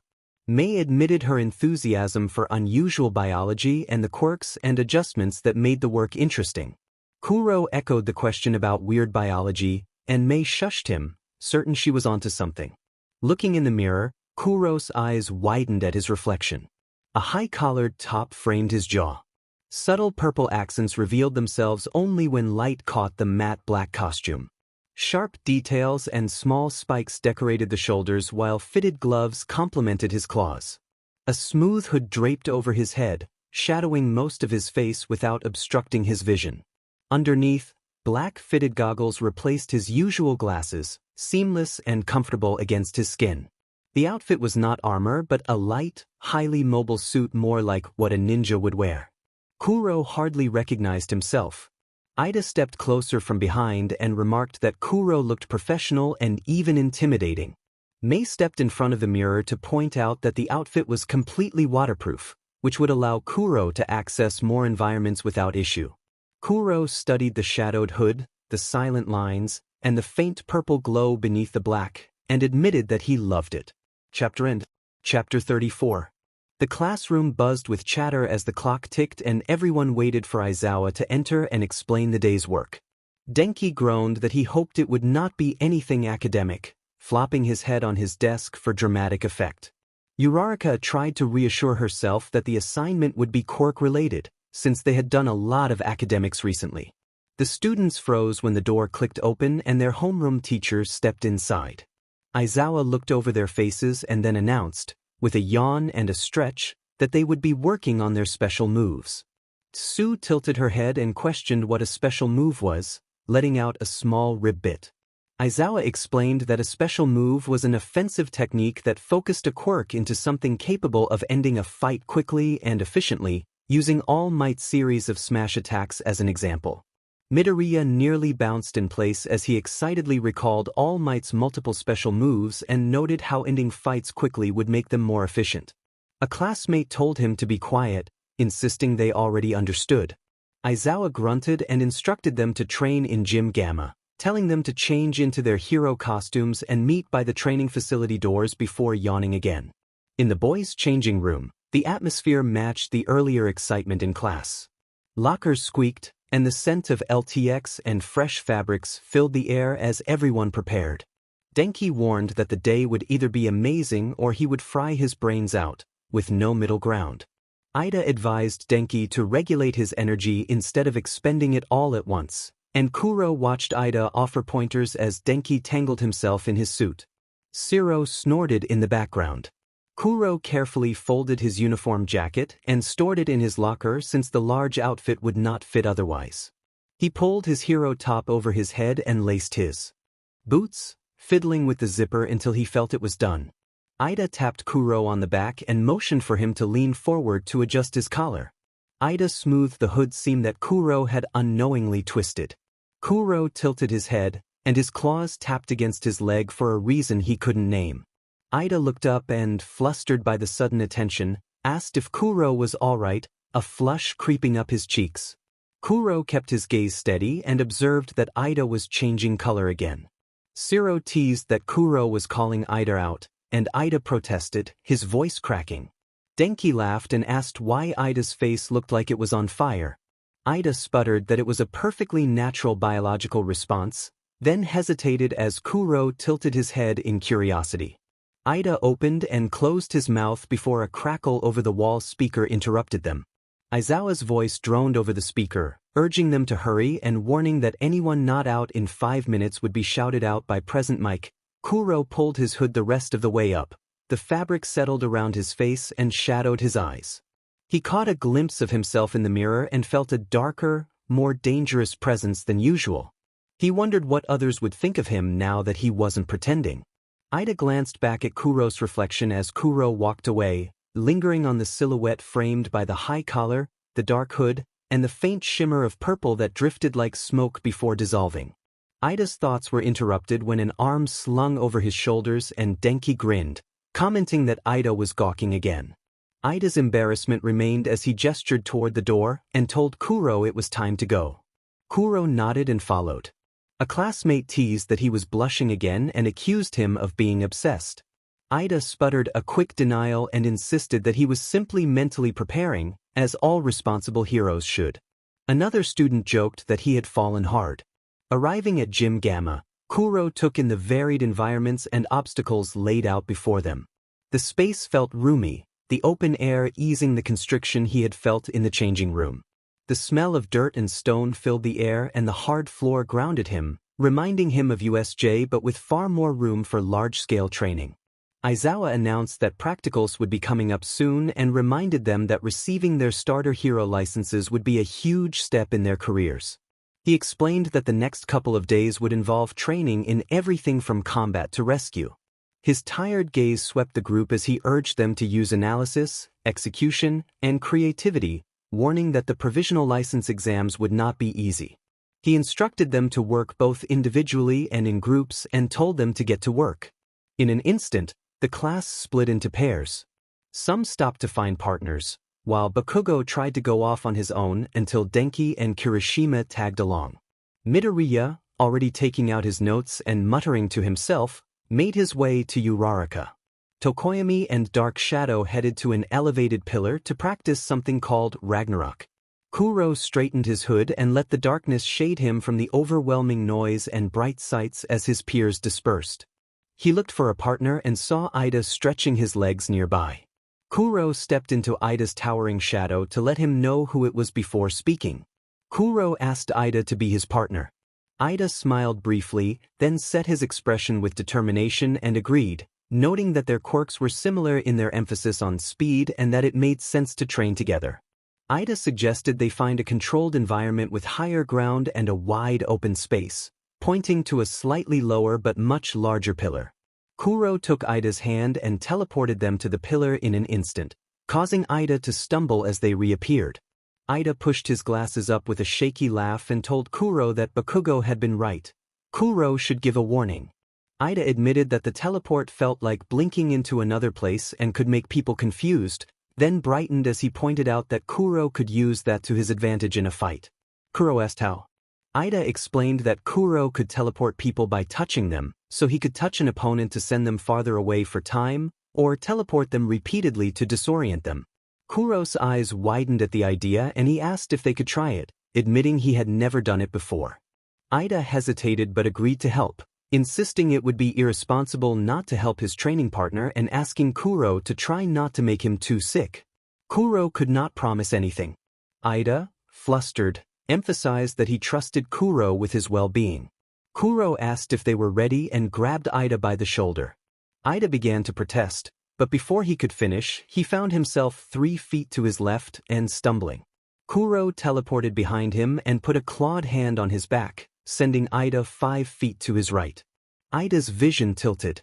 Mei admitted her enthusiasm for unusual biology and the quirks and adjustments that made the work interesting. Kuro echoed the question about weird biology, and Mei shushed him, certain she was onto something. Looking in the mirror, Kuro's eyes widened at his reflection. A high-collared top framed his jaw. Subtle purple accents revealed themselves only when light caught the matte black costume. Sharp details and small spikes decorated the shoulders while fitted gloves complemented his claws. A smooth hood draped over his head, shadowing most of his face without obstructing his vision. Underneath, black fitted goggles replaced his usual glasses, seamless and comfortable against his skin. The outfit was not armor but a light, highly mobile suit more like what a ninja would wear. Kuro hardly recognized himself. Ida stepped closer from behind and remarked that Kuro looked professional and even intimidating. Mei stepped in front of the mirror to point out that the outfit was completely waterproof, which would allow Kuro to access more environments without issue. Kuro studied the shadowed hood, the silent lines, and the faint purple glow beneath the black, and admitted that he loved it. Chapter end. Chapter 34. The classroom buzzed with chatter as the clock ticked and everyone waited for Aizawa to enter and explain the day's work. Denki groaned that he hoped it would not be anything academic, flopping his head on his desk for dramatic effect. Uraraka tried to reassure herself that the assignment would be quirk-related, since they had done a lot of academics recently. The students froze when the door clicked open and their homeroom teacher stepped inside. Aizawa looked over their faces and then announced, with a yawn and a stretch, that they would be working on their special moves. Tsu tilted her head and questioned what a special move was, letting out a small rib bit. Aizawa explained that a special move was an offensive technique that focused a quirk into something capable of ending a fight quickly and efficiently, using All Might series of smash attacks as an example. Midoriya nearly bounced in place as he excitedly recalled All Might's multiple special moves and noted how ending fights quickly would make them more efficient. A classmate told him to be quiet, insisting they already understood. Aizawa grunted and instructed them to train in Gym Gamma, telling them to change into their hero costumes and meet by the training facility doors before yawning again. In the boys' changing room, the atmosphere matched the earlier excitement in class. Lockers squeaked, and the scent of LTX and fresh fabrics filled the air as everyone prepared. Denki warned that the day would either be amazing or he would fry his brains out, with no middle ground. Ida advised Denki to regulate his energy instead of expending it all at once, and Kuro watched Ida offer pointers as Denki tangled himself in his suit. Shiro snorted in the background. Kuro carefully folded his uniform jacket and stored it in his locker since the large outfit would not fit otherwise. He pulled his hero top over his head and laced his boots, fiddling with the zipper until he felt it was done. Ida tapped Kuro on the back and motioned for him to lean forward to adjust his collar. Ida smoothed the hood seam that Kuro had unknowingly twisted. Kuro tilted his head, and his claws tapped against his leg for a reason he couldn't name. Ida looked up and, flustered by the sudden attention, asked if Kuro was all right, a flush creeping up his cheeks. Kuro kept his gaze steady and observed that Ida was changing color again. Shiro teased that Kuro was calling Ida out, and Ida protested, his voice cracking. Denki laughed and asked why Ida's face looked like it was on fire. Ida sputtered that it was a perfectly natural biological response, then hesitated as Kuro tilted his head in curiosity. Ida opened and closed his mouth before a crackle over the wall speaker interrupted them. Aizawa's voice droned over the speaker, urging them to hurry and warning that anyone not out in 5 minutes would be shouted out by present Mike. Kuro pulled his hood the rest of the way up. The fabric settled around his face and shadowed his eyes. He caught a glimpse of himself in the mirror and felt a darker, more dangerous presence than usual. He wondered what others would think of him now that he wasn't pretending. Ida glanced back at Kuro's reflection as Kuro walked away, lingering on the silhouette framed by the high collar, the dark hood, and the faint shimmer of purple that drifted like smoke before dissolving. Ida's thoughts were interrupted when an arm slung over his shoulders and Denki grinned, commenting that Ida was gawking again. Ida's embarrassment remained as he gestured toward the door and told Kuro it was time to go. Kuro nodded and followed. A classmate teased that he was blushing again and accused him of being obsessed. Ida sputtered a quick denial and insisted that he was simply mentally preparing, as all responsible heroes should. Another student joked that he had fallen hard. Arriving at Gym Gamma, Kuro took in the varied environments and obstacles laid out before them. The space felt roomy, the open air easing the constriction he had felt in the changing room. The smell of dirt and stone filled the air and the hard floor grounded him, reminding him of USJ but with far more room for large-scale training. Aizawa announced that practicals would be coming up soon and reminded them that receiving their starter hero licenses would be a huge step in their careers. He explained that the next couple of days would involve training in everything from combat to rescue. His tired gaze swept the group as he urged them to use analysis, execution, and creativity, warning that the provisional license exams would not be easy. He instructed them to work both individually and in groups and told them to get to work. In an instant, the class split into pairs. Some stopped to find partners, while Bakugo tried to go off on his own until Denki and Kirishima tagged along. Midoriya, already taking out his notes and muttering to himself, made his way to Uraraka. Tokoyami and Dark Shadow headed to an elevated pillar to practice something called Ragnarok. Kuro straightened his hood and let the darkness shade him from the overwhelming noise and bright sights as his peers dispersed. He looked for a partner and saw Ida stretching his legs nearby. Kuro stepped into Ida's towering shadow to let him know who it was before speaking. Kuro asked Ida to be his partner. Ida smiled briefly, then set his expression with determination and agreed, noting that their quirks were similar in their emphasis on speed and that it made sense to train together. Ida suggested they find a controlled environment with higher ground and a wide open space, pointing to a slightly lower but much larger pillar. Kuro took Ida's hand and teleported them to the pillar in an instant, causing Ida to stumble as they reappeared. Ida pushed his glasses up with a shaky laugh and told Kuro that Bakugo had been right. Kuro should give a warning. Ida admitted that the teleport felt like blinking into another place and could make people confused, then brightened as he pointed out that Kuro could use that to his advantage in a fight. Kuro asked how. Ida explained that Kuro could teleport people by touching them, so he could touch an opponent to send them farther away for time, or teleport them repeatedly to disorient them. Kuro's eyes widened at the idea and he asked if they could try it, admitting he had never done it before. Ida hesitated but agreed to help, insisting it would be irresponsible not to help his training partner and asking Kuro to try not to make him too sick. Kuro could not promise anything. Ida, flustered, emphasized that he trusted Kuro with his well-being. Kuro asked if they were ready and grabbed Ida by the shoulder. Ida began to protest, but before he could finish, he found himself 3 feet to his left and stumbling. Kuro teleported behind him and put a clawed hand on his back, sending Ida 5 feet to his right. Ida's vision tilted.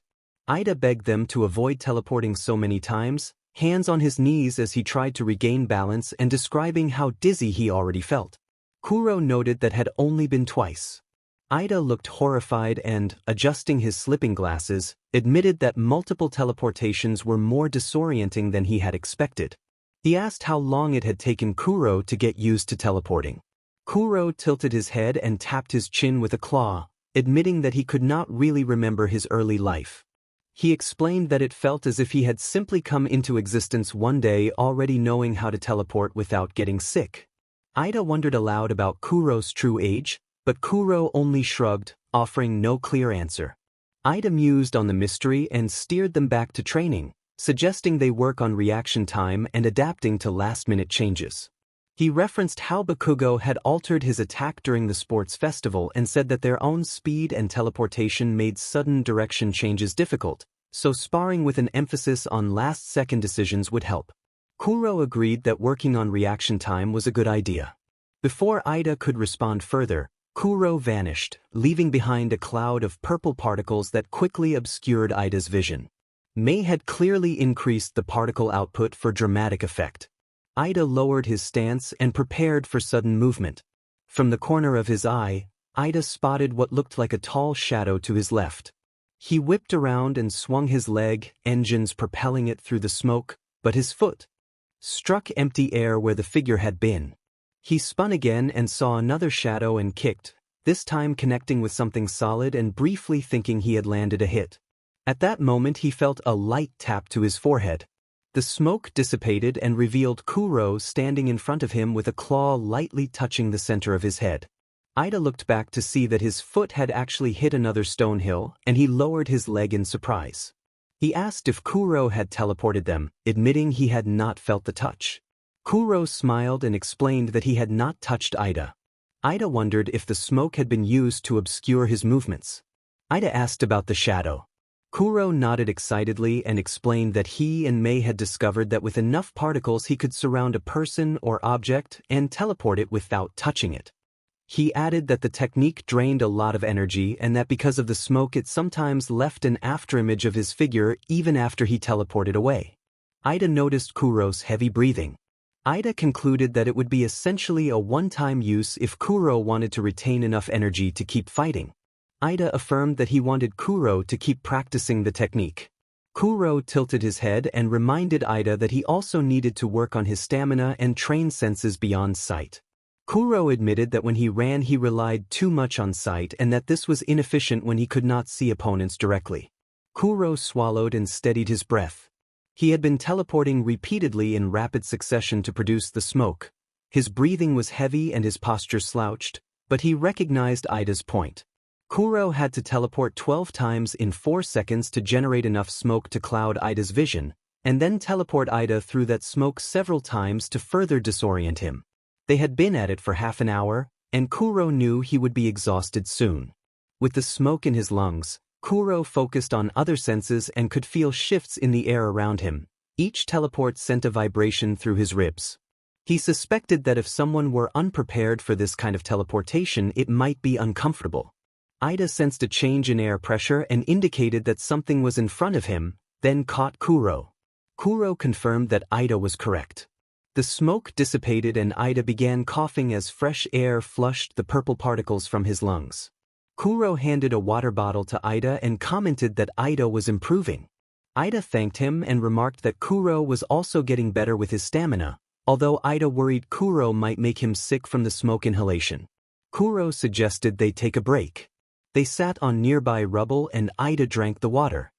Ida begged them to avoid teleporting so many times, hands on his knees as he tried to regain balance and describing how dizzy he already felt. Kuro noted that had only been twice. Ida looked horrified and, adjusting his slipping glasses, admitted that multiple teleportations were more disorienting than he had expected. He asked how long it had taken Kuro to get used to teleporting. Kuro tilted his head and tapped his chin with a claw, admitting that he could not really remember his early life. He explained that it felt as if he had simply come into existence one day already knowing how to teleport without getting sick. Ida wondered aloud about Kuro's true age, but Kuro only shrugged, offering no clear answer. Ida mused on the mystery and steered them back to training, suggesting they work on reaction time and adapting to last-minute changes. He referenced how Bakugo had altered his attack during the sports festival and said that their own speed and teleportation made sudden direction changes difficult, so sparring with an emphasis on last-second decisions would help. Kuro agreed that working on reaction time was a good idea. Before Ida could respond further, Kuro vanished, leaving behind a cloud of purple particles that quickly obscured Ida's vision. May had clearly increased the particle output for dramatic effect. Ida lowered his stance and prepared for sudden movement. From the corner of his eye, Ida spotted what looked like a tall shadow to his left. He whipped around and swung his leg, engines propelling it through the smoke, but his foot struck empty air where the figure had been. He spun again and saw another shadow and kicked, this time connecting with something solid and briefly thinking he had landed a hit. At that moment he felt a light tap to his forehead. The smoke dissipated and revealed Kuro standing in front of him with a claw lightly touching the center of his head. Ida looked back to see that his foot had actually hit another stone hill, and he lowered his leg in surprise. He asked if Kuro had teleported them, admitting he had not felt the touch. Kuro smiled and explained that he had not touched Ida. Ida wondered if the smoke had been used to obscure his movements. Ida asked about the shadow. Kuro nodded excitedly and explained that he and May had discovered that with enough particles he could surround a person or object and teleport it without touching it. He added that the technique drained a lot of energy and that because of the smoke it sometimes left an afterimage of his figure even after he teleported away. Ida noticed Kuro's heavy breathing. Ida concluded that it would be essentially a one-time use if Kuro wanted to retain enough energy to keep fighting. Ida affirmed that he wanted Kuro to keep practicing the technique. Kuro tilted his head and reminded Ida that he also needed to work on his stamina and train senses beyond sight. Kuro admitted that when he ran he relied too much on sight and that this was inefficient when he could not see opponents directly. Kuro swallowed and steadied his breath. He had been teleporting repeatedly in rapid succession to produce the smoke. His breathing was heavy and his posture slouched, but he recognized Ida's point. Kuro had to teleport 12 times in 4 seconds to generate enough smoke to cloud Ida's vision, and then teleport Ida through that smoke several times to further disorient him. They had been at it for half an hour, and Kuro knew he would be exhausted soon. With the smoke in his lungs, Kuro focused on other senses and could feel shifts in the air around him. Each teleport sent a vibration through his ribs. He suspected that if someone were unprepared for this kind of teleportation, it might be uncomfortable. Ida sensed a change in air pressure and indicated that something was in front of him, then caught Kuro. Kuro confirmed that Ida was correct. The smoke dissipated and Ida began coughing as fresh air flushed the purple particles from his lungs. Kuro handed a water bottle to Ida and commented that Ida was improving. Ida thanked him and remarked that Kuro was also getting better with his stamina, although Ida worried Kuro might make him sick from the smoke inhalation. Kuro suggested they take a break. They sat on nearby rubble and Ida drank the water.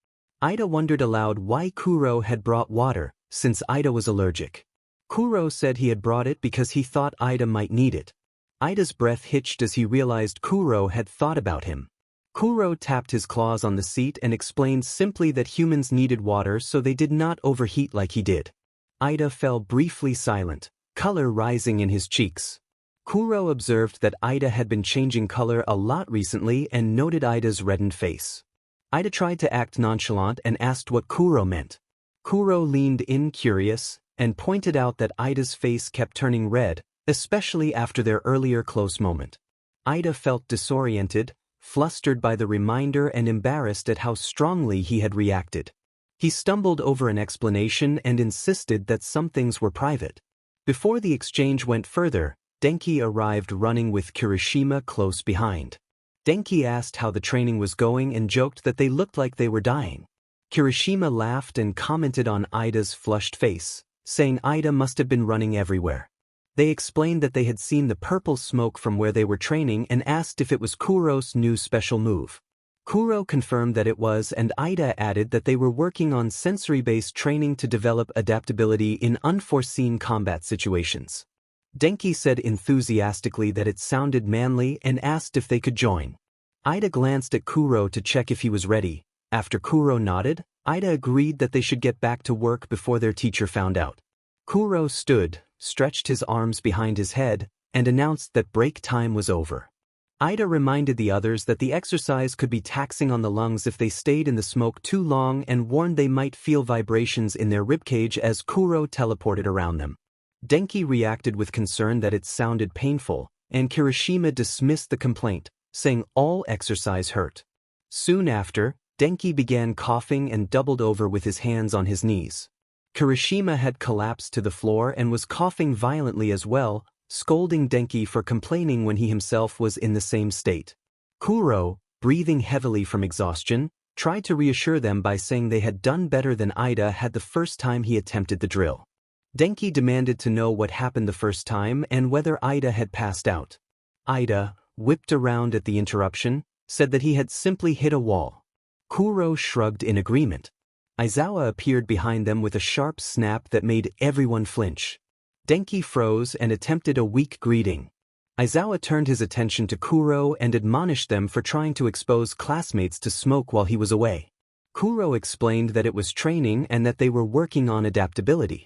Ida wondered aloud why Kuro had brought water, since Ida was allergic. Kuro said he had brought it because he thought Ida might need it. Ida's breath hitched as he realized Kuro had thought about him. Kuro tapped his claws on the seat and explained simply that humans needed water so they did not overheat like he did. Ida fell briefly silent, color rising in his cheeks. Kuro observed that Ida had been changing color a lot recently and noted Ida's reddened face. Ida tried to act nonchalant and asked what Kuro meant. Kuro leaned in curious and pointed out that Ida's face kept turning red, especially after their earlier close moment. Ida felt disoriented, flustered by the reminder and embarrassed at how strongly he had reacted. He stumbled over an explanation and insisted that some things were private. Before the exchange went further, Denki arrived running with Kirishima close behind. Denki asked how the training was going and joked that they looked like they were dying. Kirishima laughed and commented on Ida's flushed face, saying Ida must have been running everywhere. They explained that they had seen the purple smoke from where they were training and asked if it was Kuro's new special move. Kuro confirmed that it was, and Ida added that they were working on sensory-based training to develop adaptability in unforeseen combat situations. Denki said enthusiastically that it sounded manly and asked if they could join. Ida glanced at Kuro to check if he was ready. After Kuro nodded, Ida agreed that they should get back to work before their teacher found out. Kuro stood, stretched his arms behind his head, and announced that break time was over. Ida reminded the others that the exercise could be taxing on the lungs if they stayed in the smoke too long and warned they might feel vibrations in their ribcage as Kuro teleported around them. Denki reacted with concern that it sounded painful, and Kirishima dismissed the complaint, saying all exercise hurt. Soon after, Denki began coughing and doubled over with his hands on his knees. Kirishima had collapsed to the floor and was coughing violently as well, scolding Denki for complaining when he himself was in the same state. Kuro, breathing heavily from exhaustion, tried to reassure them by saying they had done better than Ida had the first time he attempted the drill. Denki demanded to know what happened the first time and whether Ida had passed out. Ida, whipped around at the interruption, said that he had simply hit a wall. Kuro shrugged in agreement. Aizawa appeared behind them with a sharp snap that made everyone flinch. Denki froze and attempted a weak greeting. Aizawa turned his attention to Kuro and admonished them for trying to expose classmates to smoke while he was away. Kuro explained that it was training and that they were working on adaptability.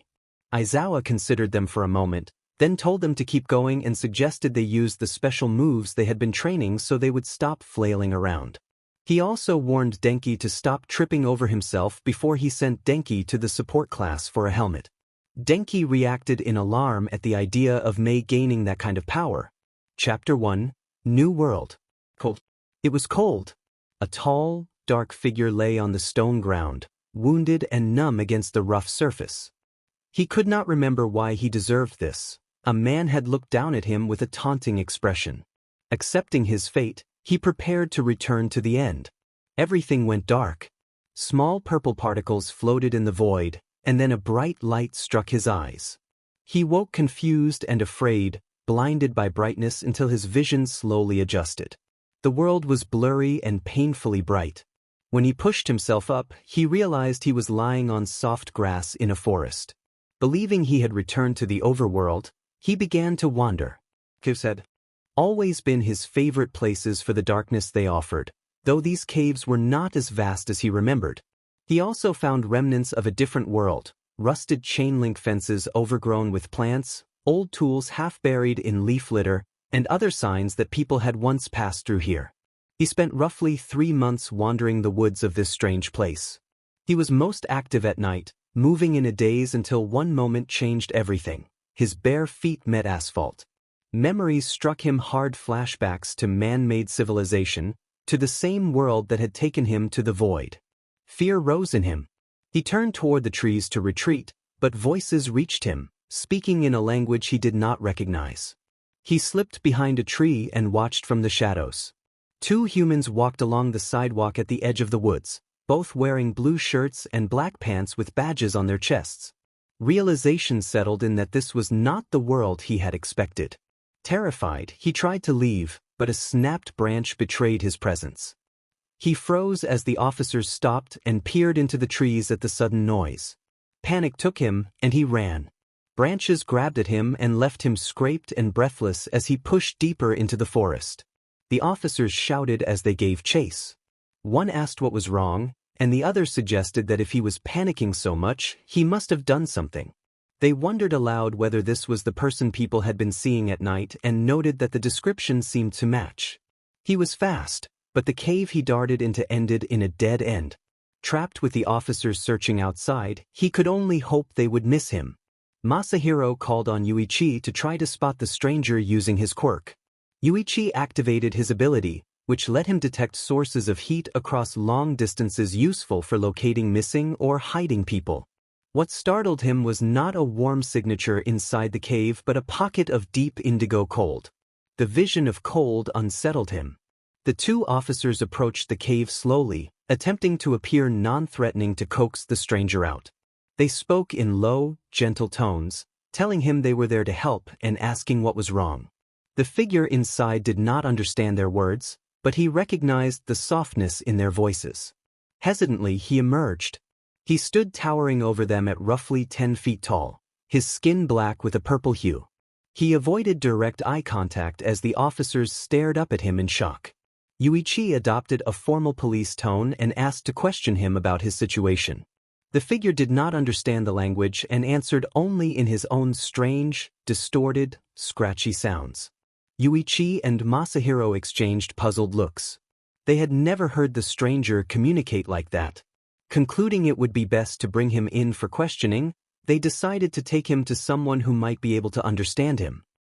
Aizawa considered them for a moment, then told them to keep going and suggested they use the special moves they had been training so they would stop flailing around. He also warned Denki to stop tripping over himself before he sent Denki to the support class for a helmet. Denki reacted in alarm at the idea of Mei gaining that kind of power. Chapter 1, New World. Cold. It was cold. A tall, dark figure lay on the stone ground, wounded and numb against the rough surface. He could not remember why he deserved this. A man had looked down at him with a taunting expression. Accepting his fate, he prepared to return to the end. Everything went dark. Small purple particles floated in the void, and then a bright light struck his eyes. He woke confused and afraid, blinded by brightness until his vision slowly adjusted. The world was blurry and painfully bright. When he pushed himself up, he realized he was lying on soft grass in a forest. Believing he had returned to the overworld, he began to wander. Caves had always been his favorite places for the darkness they offered, though these caves were not as vast as he remembered. He also found remnants of a different world, rusted chain-link fences overgrown with plants, old tools half buried in leaf litter, and other signs that people had once passed through here. He spent roughly 3 months wandering the woods of this strange place. He was most active at night, moving in a daze until one moment changed everything. His bare feet met asphalt. Memories struck him hard flashbacks to man-made civilization, to the same world that had taken him to the void. Fear rose in him. He turned toward the trees to retreat, but voices reached him, speaking in a language he did not recognize. He slipped behind a tree and watched from the shadows. 2 humans walked along the sidewalk at the edge of the woods, both wearing blue shirts and black pants with badges on their chests. Realization settled in that this was not the world he had expected. Terrified, he tried to leave, but a snapped branch betrayed his presence. He froze as the officers stopped and peered into the trees at the sudden noise. Panic took him, and he ran. Branches grabbed at him and left him scraped and breathless as he pushed deeper into the forest. The officers shouted as they gave chase. One asked what was wrong, and the other suggested that if he was panicking so much, he must have done something. They wondered aloud whether this was the person people had been seeing at night and noted that the description seemed to match. He was fast, but the cave he darted into ended in a dead end. Trapped with the officers searching outside, he could only hope they would miss him. Masahiro called on Yuichi to try to spot the stranger using his quirk. Yuichi activated his ability, which let him detect sources of heat across long distances useful for locating missing or hiding people. What startled him was not a warm signature inside the cave but a pocket of deep indigo cold. The vision of cold unsettled him. The two officers approached the cave slowly, attempting to appear non-threatening to coax the stranger out. They spoke in low, gentle tones, telling him they were there to help and asking what was wrong. The figure inside did not understand their words, but he recognized the softness in their voices. Hesitantly, he emerged. He stood towering over them at roughly 10 feet tall, his skin black with a purple hue. He avoided direct eye contact as the officers stared up at him in shock. Yuichi adopted a formal police tone and asked to question him about his situation. The figure did not understand the language and answered only in his own strange, distorted, scratchy sounds. Yuichi and Masahiro exchanged puzzled looks. They had never heard the stranger communicate like that. Concluding it would be best to bring him in for questioning, they decided to take him to someone who might be able to understand him.